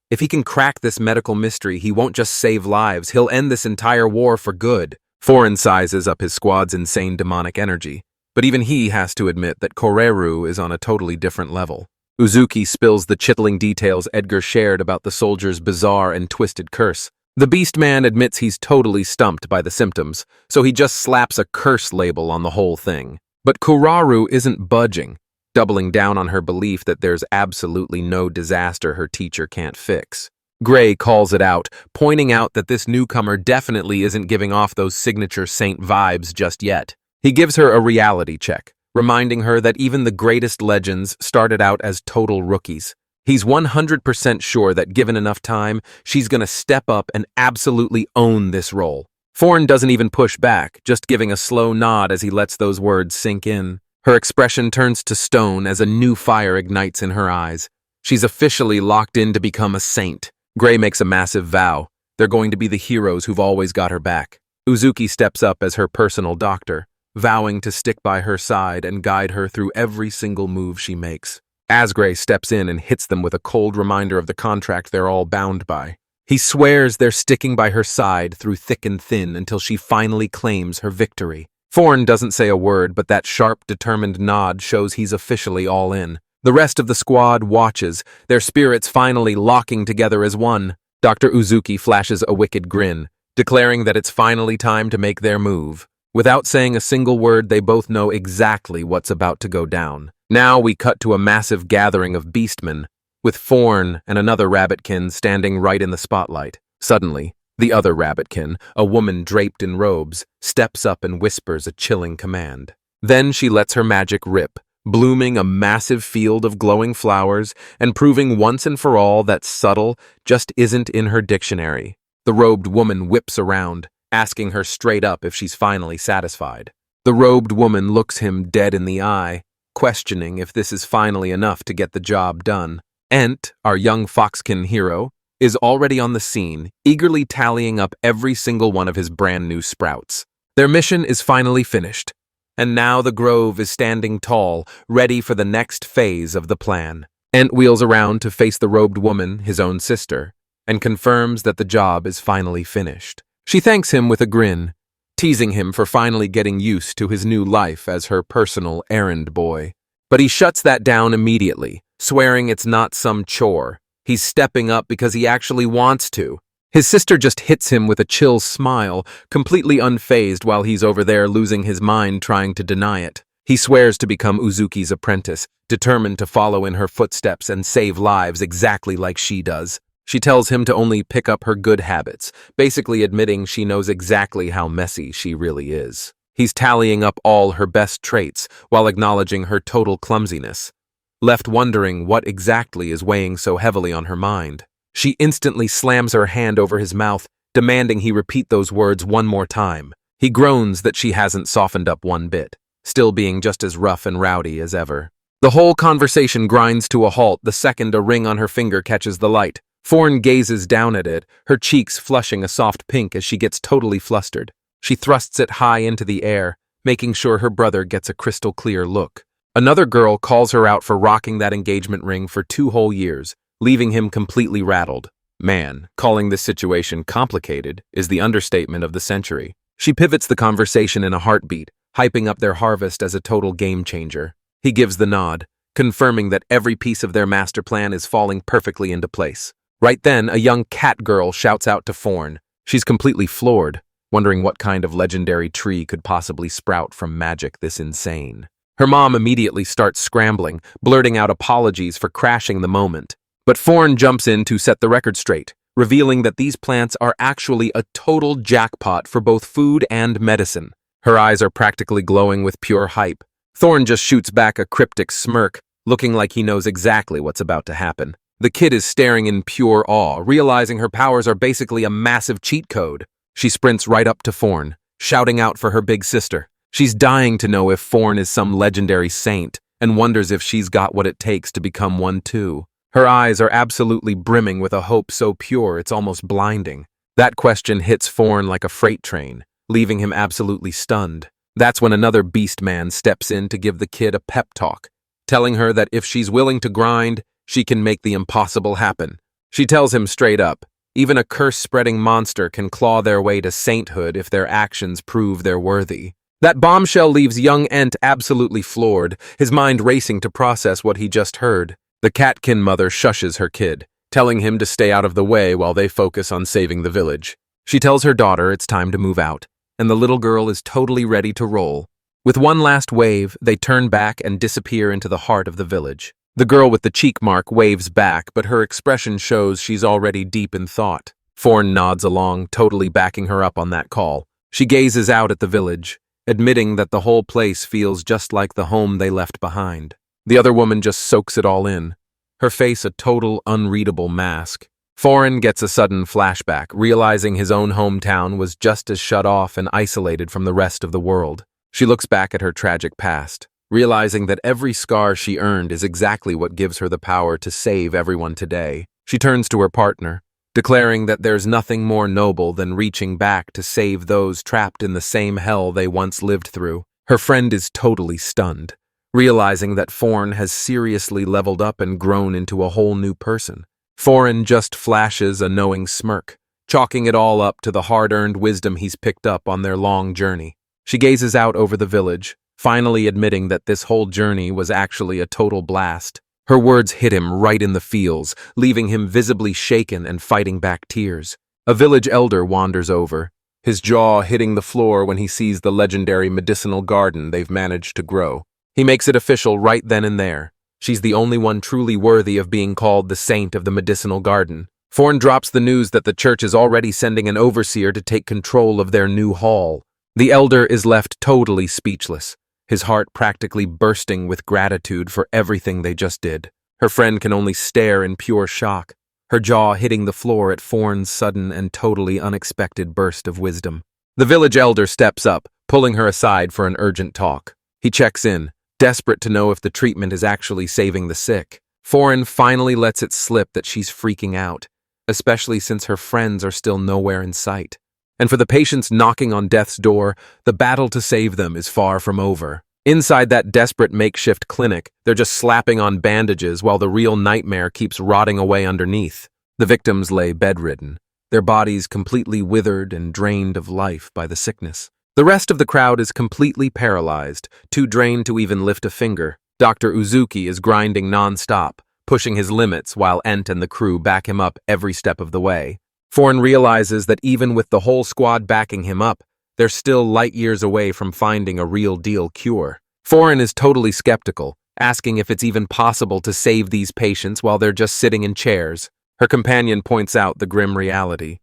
If he can crack this medical mystery, he won't just save lives, he'll end this entire war for good. Foreign sizes up his squad's insane demonic energy, but even he has to admit that Koreru is on a totally different level. Uzuki spills the chilling details Edgar shared about the soldier's bizarre and twisted curse. The Beast Man admits he's totally stumped by the symptoms, so he just slaps a curse label on the whole thing. But Koreru isn't budging, doubling down on her belief that there's absolutely no disaster her teacher can't fix. Gray calls it out, pointing out that this newcomer definitely isn't giving off those signature saint vibes just yet. He gives her a reality check, reminding her that even the greatest legends started out as total rookies. He's 100% sure that given enough time, she's gonna step up and absolutely own this role. Forn doesn't even push back, just giving a slow nod as he lets those words sink in. Her expression turns to stone as a new fire ignites in her eyes. She's officially locked in to become a saint. Gray makes a massive vow. They're going to be the heroes who've always got her back. Uzuki steps up as her personal doctor, vowing to stick by her side and guide her through every single move she makes. Asgray steps in and hits them with a cold reminder of the contract they're all bound by. He swears they're sticking by her side through thick and thin until she finally claims her victory. Forn doesn't say a word, but that sharp, determined nod shows he's officially all in. The rest of the squad watches, their spirits finally locking together as one. Dr. Uzuki flashes a wicked grin, declaring that it's finally time to make their move. Without saying a single word, they both know exactly what's about to go down. Now we cut to a massive gathering of beastmen, with Forn and another rabbitkin standing right in the spotlight. Suddenly, the other rabbitkin, a woman draped in robes, steps up and whispers a chilling command. Then she lets her magic rip, blooming a massive field of glowing flowers and proving once and for all that subtle just isn't in her dictionary. The robed woman whips around, asking her straight up if she's finally satisfied. The robed woman looks him dead in the eye, questioning if this is finally enough to get the job done. Ent, our young foxkin hero, is already on the scene, eagerly tallying up every single one of his brand new sprouts. Their mission is finally finished, and now the grove is standing tall, ready for the next phase of the plan. Ent wheels around to face the robed woman, his own sister, and confirms that the job is finally finished. She thanks him with a grin, teasing him for finally getting used to his new life as her personal errand boy. But he shuts that down immediately, swearing it's not some chore. He's stepping up because he actually wants to. His sister just hits him with a chill smile, completely unfazed while he's over there losing his mind trying to deny it. He swears to become Uzuki's apprentice, determined to follow in her footsteps and save lives exactly like she does. She tells him to only pick up her good habits, basically admitting she knows exactly how messy she really is. He's tallying up all her best traits while acknowledging her total clumsiness. Left wondering what exactly is weighing so heavily on her mind, she instantly slams her hand over his mouth, demanding he repeat those words one more time. He groans that she hasn't softened up one bit, still being just as rough and rowdy as ever. The whole conversation grinds to a halt the second a ring on her finger catches the light. Forn gazes down at it, her cheeks flushing a soft pink as she gets totally flustered. She thrusts it high into the air, making sure her brother gets a crystal clear look. Another girl calls her out for rocking that engagement ring for 2 whole years, leaving him completely rattled. Man, calling this situation complicated is the understatement of the century. She pivots the conversation in a heartbeat, hyping up their harvest as a total game changer. He gives the nod, confirming that every piece of their master plan is falling perfectly into place. Right then, a young cat girl shouts out to Forn. She's completely floored, wondering what kind of legendary tree could possibly sprout from magic this insane. Her mom immediately starts scrambling, blurting out apologies for crashing the moment. But Forn jumps in to set the record straight, revealing that these plants are actually a total jackpot for both food and medicine. Her eyes are practically glowing with pure hype. Thorn just shoots back a cryptic smirk, looking like he knows exactly what's about to happen. The kid is staring in pure awe, realizing her powers are basically a massive cheat code. She sprints right up to Forn, shouting out for her big sister. She's dying to know if Forn is some legendary saint, and wonders if she's got what it takes to become one too. Her eyes are absolutely brimming with a hope so pure it's almost blinding. That question hits Forn like a freight train, leaving him absolutely stunned. That's when another beast man steps in to give the kid a pep talk, telling her that if she's willing to grind, she can make the impossible happen. She tells him straight up, even a curse-spreading monster can claw their way to sainthood if their actions prove they're worthy. That bombshell leaves young Ent absolutely floored, his mind racing to process what he just heard. The catkin mother shushes her kid, telling him to stay out of the way while they focus on saving the village. She tells her daughter it's time to move out, and the little girl is totally ready to roll. With one last wave, they turn back and disappear into the heart of the village. The girl with the cheek mark waves back, but her expression shows she's already deep in thought. Forn nods along, totally backing her up on that call. She gazes out at the village, admitting that the whole place feels just like the home they left behind. The other woman just soaks it all in, her face a total unreadable mask. Foreign gets a sudden flashback, realizing his own hometown was just as shut off and isolated from the rest of the world. She looks back at her tragic past, realizing that every scar she earned is exactly what gives her the power to save everyone today. She turns to her partner, declaring that there's nothing more noble than reaching back to save those trapped in the same hell they once lived through. Her friend is totally stunned, realizing that Foreign has seriously leveled up and grown into a whole new person. Foreign just flashes a knowing smirk, chalking it all up to the hard-earned wisdom he's picked up on their long journey. She gazes out over the village, finally admitting that this whole journey was actually a total blast. Her words hit him right in the feels, leaving him visibly shaken and fighting back tears. A village elder wanders over, his jaw hitting the floor when he sees the legendary medicinal garden they've managed to grow. He makes it official right then and there. She's the only one truly worthy of being called the saint of the medicinal garden. Foreign drops the news that the church is already sending an overseer to take control of their new hall. The elder is left totally speechless, his heart practically bursting with gratitude for everything they just did. Her friend can only stare in pure shock, her jaw hitting the floor at Foreign's sudden and totally unexpected burst of wisdom. The village elder steps up, pulling her aside for an urgent talk. He checks in, desperate to know if the treatment is actually saving the sick. Foreign finally lets it slip that she's freaking out, especially since her friends are still nowhere in sight. And for the patients knocking on death's door, the battle to save them is far from over. Inside that desperate makeshift clinic, they're just slapping on bandages while the real nightmare keeps rotting away underneath. The victims lay bedridden, their bodies completely withered and drained of life by the sickness. The rest of the crowd is completely paralyzed, too drained to even lift a finger. Dr. Uzuki is grinding non-stop, pushing his limits while Ent and the crew back him up every step of the way. Foreign realizes that even with the whole squad backing him up, they're still light years away from finding a real-deal cure. Foreign is totally skeptical, asking if it's even possible to save these patients while they're just sitting in chairs. Her companion points out the grim reality.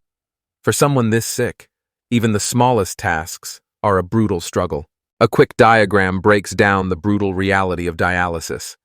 For someone this sick, even the smallest tasks are a brutal struggle. A quick diagram breaks down the brutal reality of dialysis.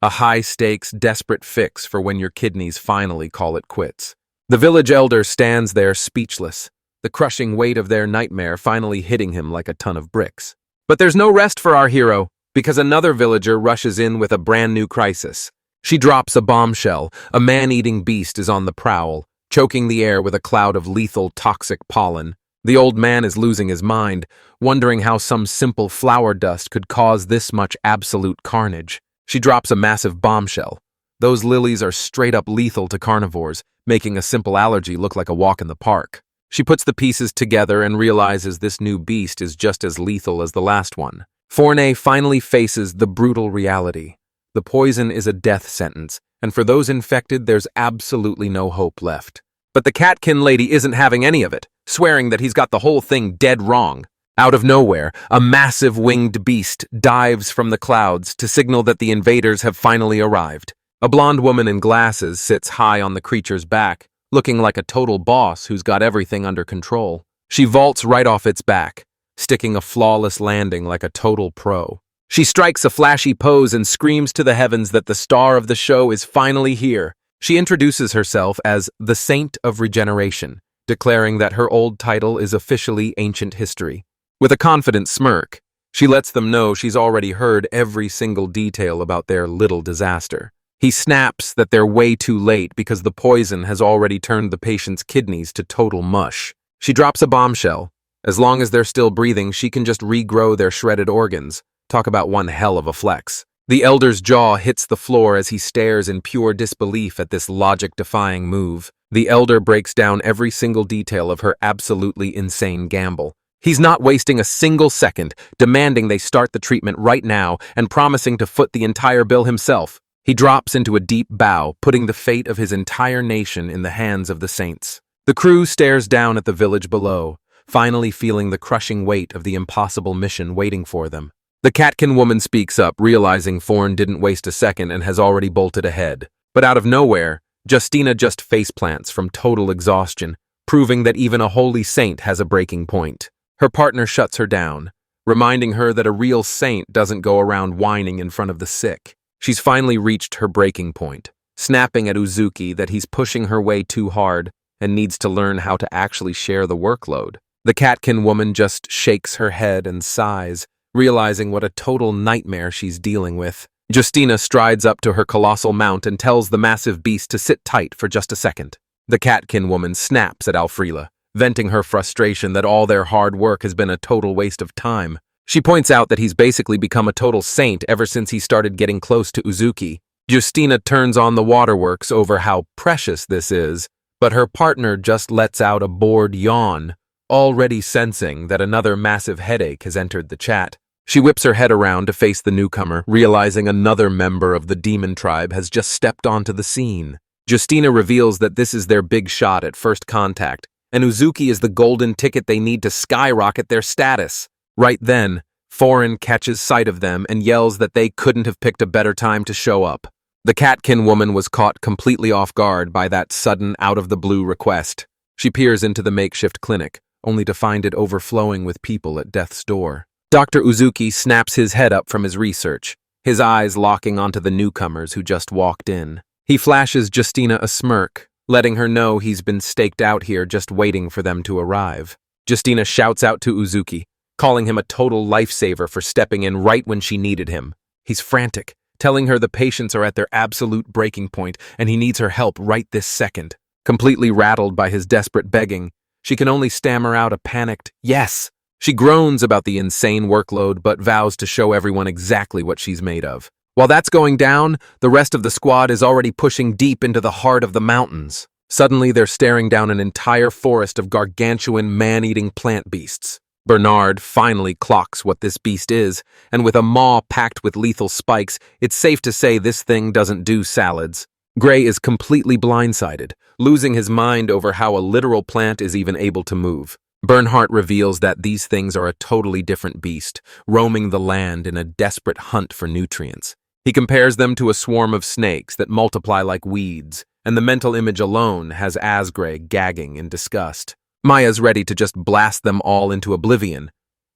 A high-stakes, desperate fix for when your kidneys finally call it quits. The village elder stands there speechless, the crushing weight of their nightmare finally hitting him like a ton of bricks. But there's no rest for our hero, because another villager rushes in with a brand new crisis. She drops a bombshell. A man-eating beast is on the prowl, choking the air with a cloud of lethal, toxic pollen. The old man is losing his mind, wondering how some simple flower dust could cause this much absolute carnage. She drops a massive bombshell. Those lilies are straight-up lethal to carnivores, making a simple allergy look like a walk in the park. She puts the pieces together and realizes this new beast is just as lethal as the last one. Fournet finally faces the brutal reality. The poison is a death sentence, and for those infected, there's absolutely no hope left. But the catkin lady isn't having any of it, swearing that he's got the whole thing dead wrong. Out of nowhere, a massive winged beast dives from the clouds to signal that the invaders have finally arrived. A blonde woman in glasses sits high on the creature's back, looking like a total boss who's got everything under control. She vaults right off its back, sticking a flawless landing like a total pro. She strikes a flashy pose and screams to the heavens that the star of the show is finally here. She introduces herself as the Saint of Regeneration, declaring that her old title is officially ancient history. With a confident smirk, she lets them know she's already heard every single detail about their little disaster. He snaps that they're way too late because the poison has already turned the patient's kidneys to total mush. She drops a bombshell. As long as they're still breathing, she can just regrow their shredded organs. Talk about one hell of a flex. The elder's jaw hits the floor as he stares in pure disbelief at this logic-defying move. The elder breaks down every single detail of her absolutely insane gamble. He's not wasting a single second, demanding they start the treatment right now and promising to foot the entire bill himself. He drops into a deep bow, putting the fate of his entire nation in the hands of the saints. The crew stares down at the village below, finally feeling the crushing weight of the impossible mission waiting for them. The catkin woman speaks up, realizing Foreign didn't waste a second and has already bolted ahead. But out of nowhere, Justina just faceplants from total exhaustion, proving that even a holy saint has a breaking point. Her partner shuts her down, reminding her that a real saint doesn't go around whining in front of the sick. She's finally reached her breaking point, snapping at Uzuki that he's pushing her way too hard and needs to learn how to actually share the workload. The catkin woman just shakes her head and sighs, realizing what a total nightmare she's dealing with. Justina strides up to her colossal mount and tells the massive beast to sit tight for just a second. The catkin woman snaps at Alfrila, venting her frustration that all their hard work has been a total waste of time. She points out that he's basically become a total saint ever since he started getting close to Uzuki. Justina turns on the waterworks over how precious this is, but her partner just lets out a bored yawn, already sensing that another massive headache has entered the chat. She whips her head around to face the newcomer, realizing another member of the demon tribe has just stepped onto the scene. Justina reveals that this is their big shot at first contact, and Uzuki is the golden ticket they need to skyrocket their status. Right then, Foreign catches sight of them and yells that they couldn't have picked a better time to show up. The catkin woman was caught completely off guard by that sudden out-of-the-blue request. She peers into the makeshift clinic, only to find it overflowing with people at death's door. Dr. Uzuki snaps his head up from his research, his eyes locking onto the newcomers who just walked in. He flashes Justina a smirk, letting her know he's been staked out here just waiting for them to arrive. Justina shouts out to Uzuki, calling him a total lifesaver for stepping in right when she needed him. He's frantic, telling her the patients are at their absolute breaking point and he needs her help right this second. Completely rattled by his desperate begging, she can only stammer out a panicked, "Yes!" She groans about the insane workload but vows to show everyone exactly what she's made of. While that's going down, the rest of the squad is already pushing deep into the heart of the mountains. Suddenly, they're staring down an entire forest of gargantuan man-eating plant beasts. Bernard finally clocks what this beast is, and with a maw packed with lethal spikes, it's safe to say this thing doesn't do salads. Gray is completely blindsided, losing his mind over how a literal plant is even able to move. Bernhardt reveals that these things are a totally different beast, roaming the land in a desperate hunt for nutrients. He compares them to a swarm of snakes that multiply like weeds, and the mental image alone has Asgray gagging in disgust. Maya's ready to just blast them all into oblivion,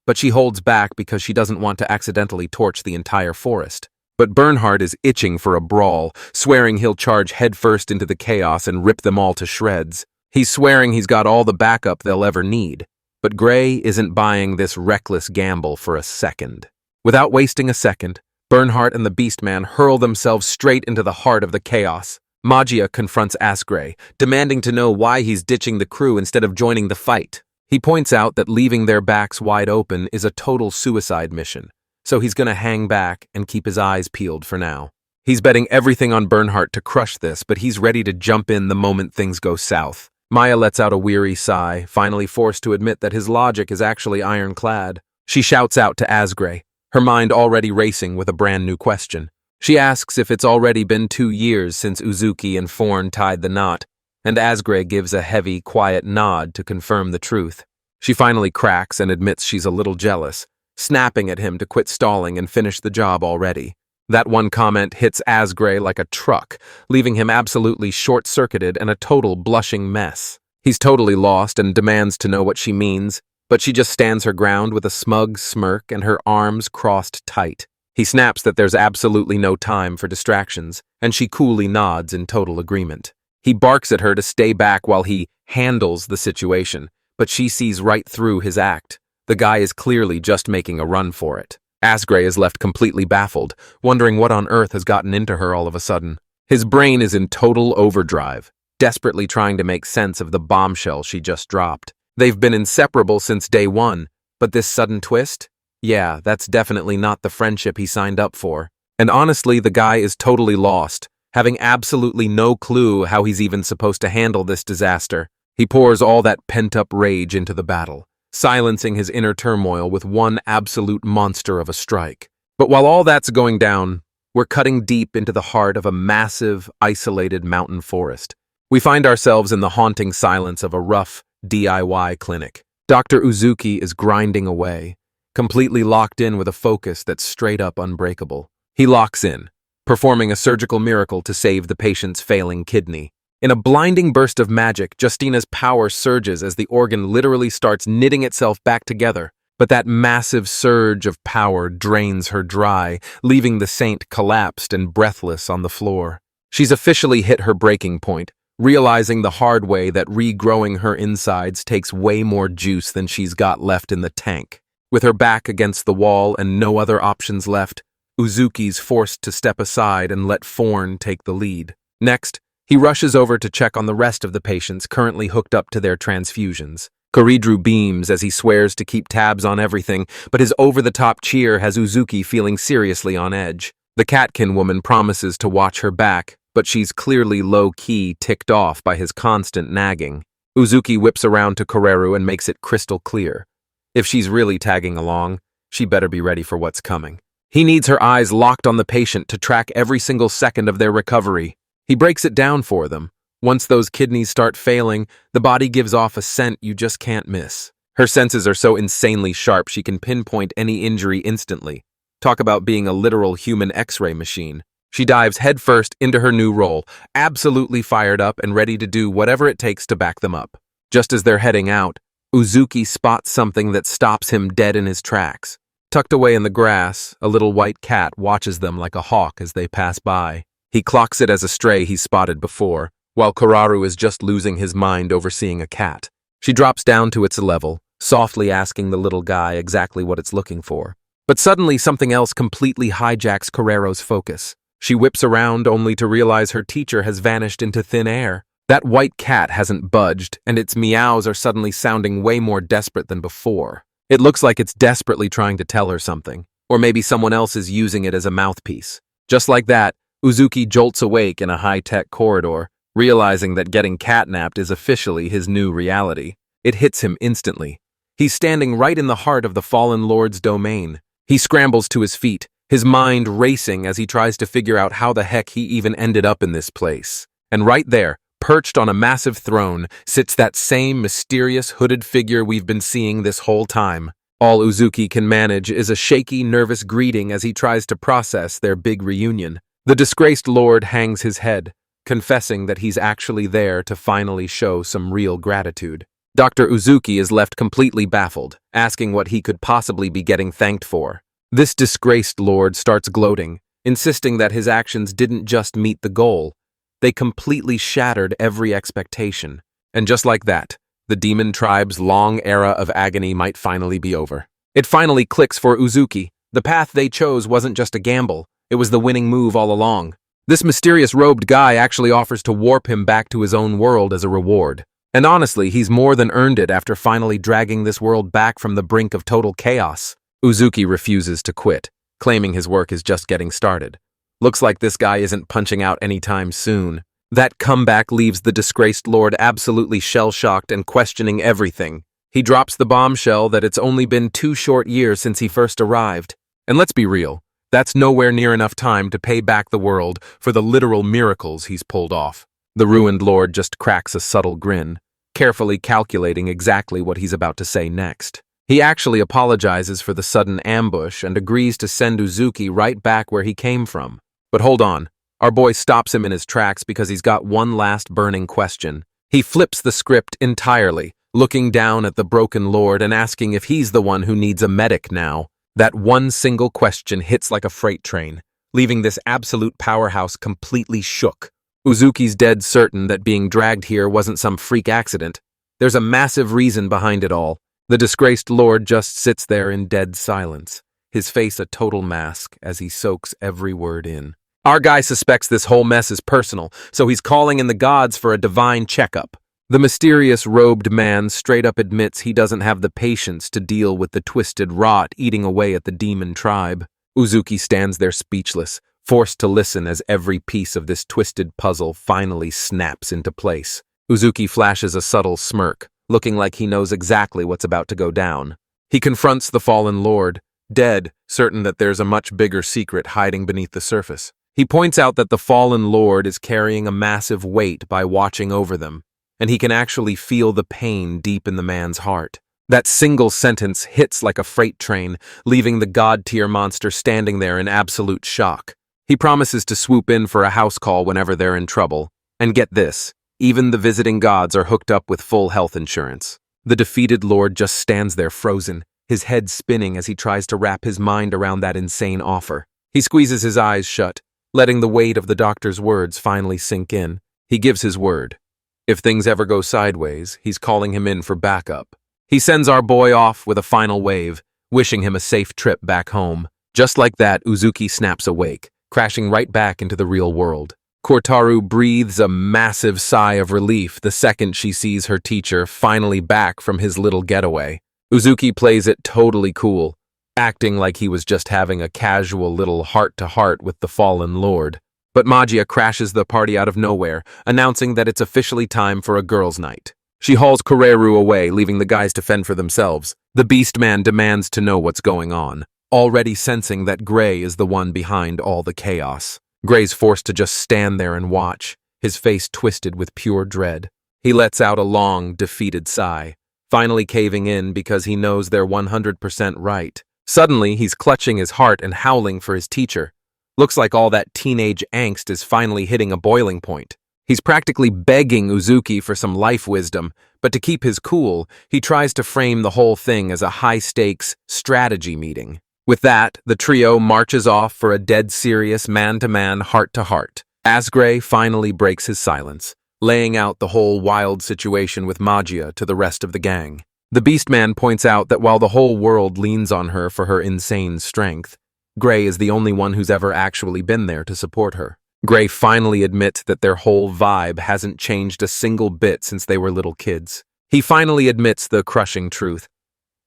but she holds back because she doesn't want to accidentally torch the entire forest. But Bernhardt is itching for a brawl, swearing he'll charge headfirst into the chaos and rip them all to shreds. He's swearing he's got all the backup they'll ever need, but Gray isn't buying this reckless gamble for a second. Without wasting a second, Bernhardt and the Beastman hurl themselves straight into the heart of the chaos. Magia confronts Asgray, demanding to know why he's ditching the crew instead of joining the fight. He points out that leaving their backs wide open is a total suicide mission, so he's gonna hang back and keep his eyes peeled for now. He's betting everything on Bernhardt to crush this, but he's ready to jump in the moment things go south. Maya lets out a weary sigh, finally forced to admit that his logic is actually ironclad. She shouts out to Asgray, her mind already racing with a brand new question. She asks if it's already been 2 years since Uzuki and Forn tied the knot, and Asgray gives a heavy, quiet nod to confirm the truth. She finally cracks and admits she's a little jealous, snapping at him to quit stalling and finish the job already. That one comment hits Asgray like a truck, leaving him absolutely short-circuited and a total blushing mess. He's totally lost and demands to know what she means, but she just stands her ground with a smug smirk and her arms crossed tight. He snaps that there's absolutely no time for distractions, and she coolly nods in total agreement. He barks at her to stay back while he handles the situation, but she sees right through his act. The guy is clearly just making a run for it. Asgray is left completely baffled, wondering what on earth has gotten into her all of a sudden. His brain is in total overdrive, desperately trying to make sense of the bombshell she just dropped. They've been inseparable since day one, but this sudden twist? Yeah, that's definitely not the friendship he signed up for. And honestly, the guy is totally lost, having absolutely no clue how he's even supposed to handle this disaster. He pours all that pent-up rage into the battle, silencing his inner turmoil with one absolute monster of a strike. But while all that's going down, we're cutting deep into the heart of a massive, isolated mountain forest. We find ourselves in the haunting silence of a rough DIY clinic. Dr. Uzuki is grinding away, completely locked in with a focus that's straight up unbreakable. He locks in, performing a surgical miracle to save the patient's failing kidney. In a blinding burst of magic, Justina's power surges as the organ literally starts knitting itself back together. But that massive surge of power drains her dry, leaving the saint collapsed and breathless on the floor. She's officially hit her breaking point, realizing the hard way that regrowing her insides takes way more juice than she's got left in the tank. With her back against the wall and no other options left, Uzuki's forced to step aside and let Forn take the lead. Next, he rushes over to check on the rest of the patients currently hooked up to their transfusions. Koridru beams as he swears to keep tabs on everything, but his over-the-top cheer has Uzuki feeling seriously on edge. The Catkin woman promises to watch her back, but she's clearly low-key ticked off by his constant nagging. Uzuki whips around to Koreru and makes it crystal clear. If she's really tagging along, she better be ready for what's coming. He needs her eyes locked on the patient to track every single second of their recovery. He breaks it down for them. Once those kidneys start failing, the body gives off a scent you just can't miss. Her senses are so insanely sharp she can pinpoint any injury instantly. Talk about being a literal human X-ray machine. She dives headfirst into her new role, absolutely fired up and ready to do whatever it takes to back them up. Just as they're heading out, Uzuki spots something that stops him dead in his tracks. Tucked away in the grass, a little white cat watches them like a hawk as they pass by. He clocks it as a stray he's spotted before, while Koraru is just losing his mind over seeing a cat. She drops down to its level, softly asking the little guy exactly what it's looking for. But suddenly something else completely hijacks Koraru's focus. She whips around only to realize her teacher has vanished into thin air. That white cat hasn't budged, and its meows are suddenly sounding way more desperate than before. It looks like it's desperately trying to tell her something, or maybe someone else is using it as a mouthpiece. Just like that, Uzuki jolts awake in a high-tech corridor, realizing that getting catnapped is officially his new reality. It hits him instantly. He's standing right in the heart of the fallen lord's domain. He scrambles to his feet, his mind racing as he tries to figure out how the heck he even ended up in this place. And right there, perched on a massive throne, sits that same mysterious hooded figure we've been seeing this whole time. All Uzuki can manage is a shaky, nervous greeting as he tries to process their big reunion. The disgraced lord hangs his head, confessing that he's actually there to finally show some real gratitude. Dr. Uzuki is left completely baffled, asking what he could possibly be getting thanked for. This disgraced lord starts gloating, insisting that his actions didn't just meet the goal, they completely shattered every expectation. And just like that, the demon tribe's long era of agony might finally be over. It finally clicks for Uzuki. The path they chose wasn't just a gamble, it was the winning move all along. This mysterious robed guy actually offers to warp him back to his own world as a reward. And honestly, he's more than earned it after finally dragging this world back from the brink of total chaos. Uzuki refuses to quit, claiming his work is just getting started. Looks like this guy isn't punching out anytime soon. That comeback leaves the disgraced lord absolutely shell-shocked and questioning everything. He drops the bombshell that it's only been 2 short years since he first arrived. And let's be real, that's nowhere near enough time to pay back the world for the literal miracles he's pulled off. The ruined lord just cracks a subtle grin, carefully calculating exactly what he's about to say next. He actually apologizes for the sudden ambush and agrees to send Uzuki right back where he came from. But hold on, our boy stops him in his tracks because he's got one last burning question. He flips the script entirely, looking down at the broken lord and asking if he's the one who needs a medic now. That one single question hits like a freight train, leaving this absolute powerhouse completely shook. Uzuki's dead certain that being dragged here wasn't some freak accident. There's a massive reason behind it all. The disgraced lord just sits there in dead silence, his face a total mask as he soaks every word in. Our guy suspects this whole mess is personal, so he's calling in the gods for a divine checkup. The mysterious robed man straight up admits he doesn't have the patience to deal with the twisted rot eating away at the demon tribe. Uzuki stands there speechless, forced to listen as every piece of this twisted puzzle finally snaps into place. Uzuki flashes a subtle smirk, looking like he knows exactly what's about to go down. He confronts the fallen lord, dead, certain that there's a much bigger secret hiding beneath the surface. He points out that the fallen lord is carrying a massive weight by watching over them, and he can actually feel the pain deep in the man's heart. That single sentence hits like a freight train, leaving the god-tier monster standing there in absolute shock. He promises to swoop in for a house call whenever they're in trouble. And get this, even the visiting gods are hooked up with full health insurance. The defeated lord just stands there frozen, his head spinning as he tries to wrap his mind around that insane offer. He squeezes his eyes shut, letting the weight of the doctor's words finally sink in. He gives his word. If things ever go sideways, he's calling him in for backup. He sends our boy off with a final wave, wishing him a safe trip back home. Just like that, Uzuki snaps awake, crashing right back into the real world. Kortaru breathes a massive sigh of relief the second she sees her teacher finally back from his little getaway. Uzuki plays it totally cool, acting like he was just having a casual little heart-to-heart with the fallen lord. But Magia crashes the party out of nowhere, announcing that it's officially time for a girls' night. She hauls Koreru away, leaving the guys to fend for themselves. The Beast Man demands to know what's going on, already sensing that Gray is the one behind all the chaos. Gray's forced to just stand there and watch, his face twisted with pure dread. He lets out a long, defeated sigh, finally caving in because he knows they're 100% right. Suddenly, he's clutching his heart and howling for his teacher. Looks like all that teenage angst is finally hitting a boiling point. He's practically begging Uzuki for some life wisdom, but to keep his cool, he tries to frame the whole thing as a high-stakes strategy meeting. With that, the trio marches off for a dead-serious man-to-man, heart-to-heart. Asgray finally breaks his silence, laying out the whole wild situation with Magia to the rest of the gang. The Beastman points out that while the whole world leans on her for her insane strength, Gray is the only one who's ever actually been there to support her. Gray finally admits that their whole vibe hasn't changed a single bit since they were little kids. He finally admits the crushing truth.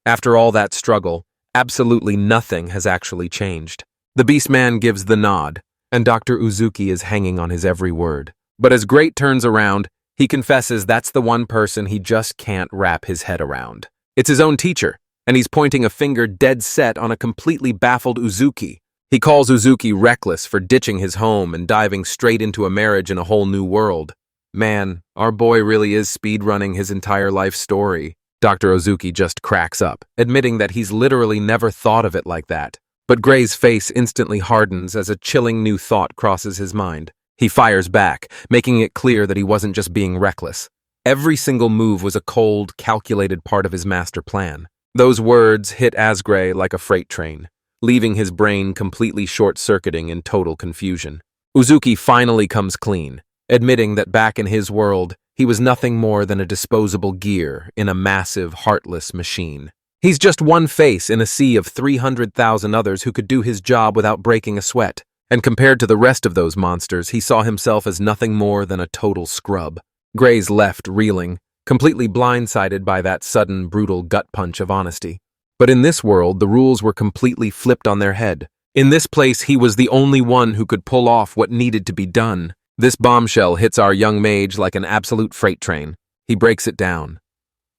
After all that struggle, absolutely nothing has actually changed. The Beastman gives the nod, and Dr. Uzuki is hanging on his every word. But as Great turns around, he confesses that's the one person he just can't wrap his head around. It's his own teacher, and he's pointing a finger dead set on a completely baffled Uzuki. He calls Uzuki reckless for ditching his home and diving straight into a marriage in a whole new world. Man, our boy really is speedrunning his entire life story. Dr. Uzuki just cracks up, admitting that he's literally never thought of it like that. But Gray's face instantly hardens as a chilling new thought crosses his mind. He fires back, making it clear that he wasn't just being reckless. Every single move was a cold, calculated part of his master plan. Those words hit Asgray like a freight train, leaving his brain completely short-circuiting in total confusion. Uzuki finally comes clean, admitting that back in his world, he was nothing more than a disposable gear in a massive, heartless machine. He's just one face in a sea of 300,000 others who could do his job without breaking a sweat. And compared to the rest of those monsters, he saw himself as nothing more than a total scrub. Gray's left reeling, completely blindsided by that sudden, brutal gut punch of honesty. But in this world, the rules were completely flipped on their head. In this place, he was the only one who could pull off what needed to be done. This bombshell hits our young mage like an absolute freight train. He breaks it down.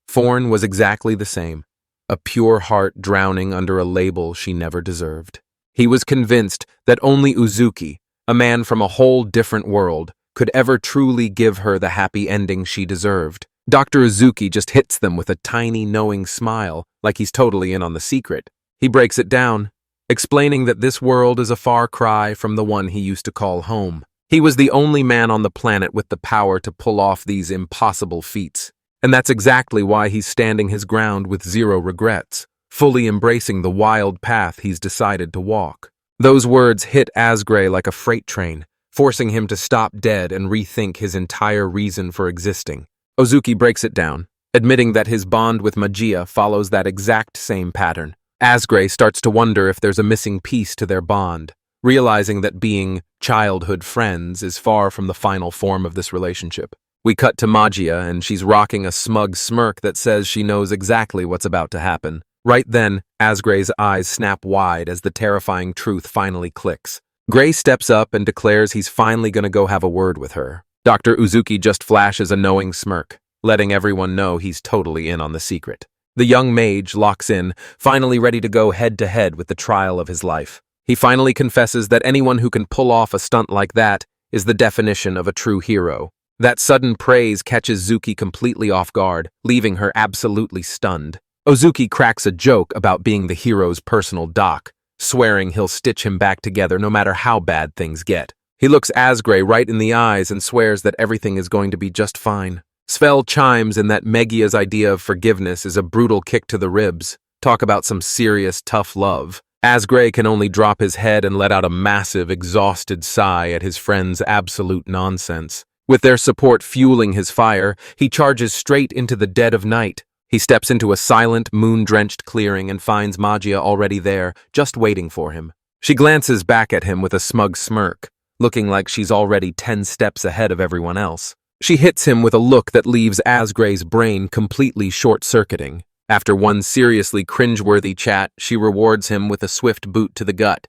Forn was exactly the same, a pure heart drowning under a label she never deserved. He was convinced that only Uzuki, a man from a whole different world, could ever truly give her the happy ending she deserved. Dr. Uzuki just hits them with a tiny, knowing smile, like he's totally in on the secret. He breaks it down, explaining that this world is a far cry from the one he used to call home. He was the only man on the planet with the power to pull off these impossible feats, and that's exactly why he's standing his ground with zero regrets, fully embracing the wild path he's decided to walk. Those words hit Asgray like a freight train, forcing him to stop dead and rethink his entire reason for existing. Uzuki breaks it down, admitting that his bond with Magia follows that exact same pattern. Asgray starts to wonder if there's a missing piece to their bond, realizing that being childhood friends is far from the final form of this relationship. We cut to Magia, and she's rocking a smug smirk that says she knows exactly what's about to happen. Right then, Asgray's eyes snap wide as the terrifying truth finally clicks. Gray steps up and declares he's finally going to go have a word with her. Dr. Uzuki just flashes a knowing smirk, letting everyone know he's totally in on the secret. The young mage locks in, finally ready to go head-to-head with the trial of his life. He finally confesses that anyone who can pull off a stunt like that is the definition of a true hero. That sudden praise catches Zuki completely off guard, leaving her absolutely stunned. Uzuki cracks a joke about being the hero's personal doc, swearing he'll stitch him back together no matter how bad things get. He looks Asgray right in the eyes and swears that everything is going to be just fine. Svel chimes in that Megia's idea of forgiveness is a brutal kick to the ribs. Talk about some serious, tough love. Asgray can only drop his head and let out a massive, exhausted sigh at his friend's absolute nonsense. With their support fueling his fire, he charges straight into the dead of night. He steps into a silent, moon-drenched clearing and finds Magia already there, just waiting for him. She glances back at him with a smug smirk, looking like she's already 10 steps ahead of everyone else. She hits him with a look that leaves Asgray's brain completely short-circuiting. After one seriously cringeworthy chat, she rewards him with a swift boot to the gut,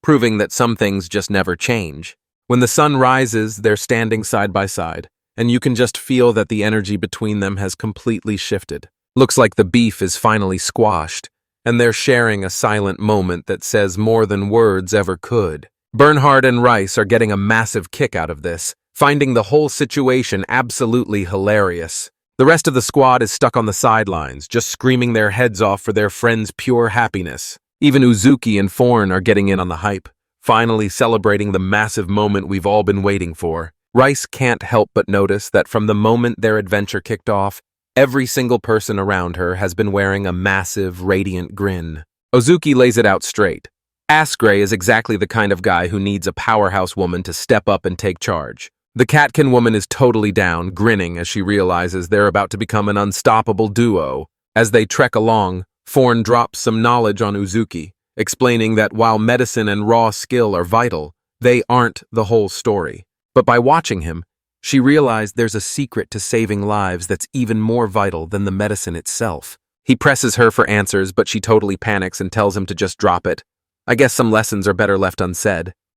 proving that some things just never change. When the sun rises, they're standing side by side, and you can just feel that the energy between them has completely shifted. Looks like the beef is finally squashed, and they're sharing a silent moment that says more than words ever could. Bernhard and Rice are getting a massive kick out of this, finding the whole situation absolutely hilarious. The rest of the squad is stuck on the sidelines, just screaming their heads off for their friend's pure happiness. Even Uzuki and Forn are getting in on the hype, finally celebrating the massive moment we've all been waiting for. Rice can't help but notice that from the moment their adventure kicked off, every single person around her has been wearing a massive, radiant grin. Uzuki lays it out straight. Asgray is exactly the kind of guy who needs a powerhouse woman to step up and take charge. The Catkin woman is totally down, grinning as she realizes they're about to become an unstoppable duo. As they trek along, Forn drops some knowledge on Uzuki, explaining that while medicine and raw skill are vital, they aren't the whole story. But by watching him, she realized there's a secret to saving lives that's even more vital than the medicine itself. He presses her for answers, but she totally panics and tells him to just drop it. I guess some lessons are better left unsaid.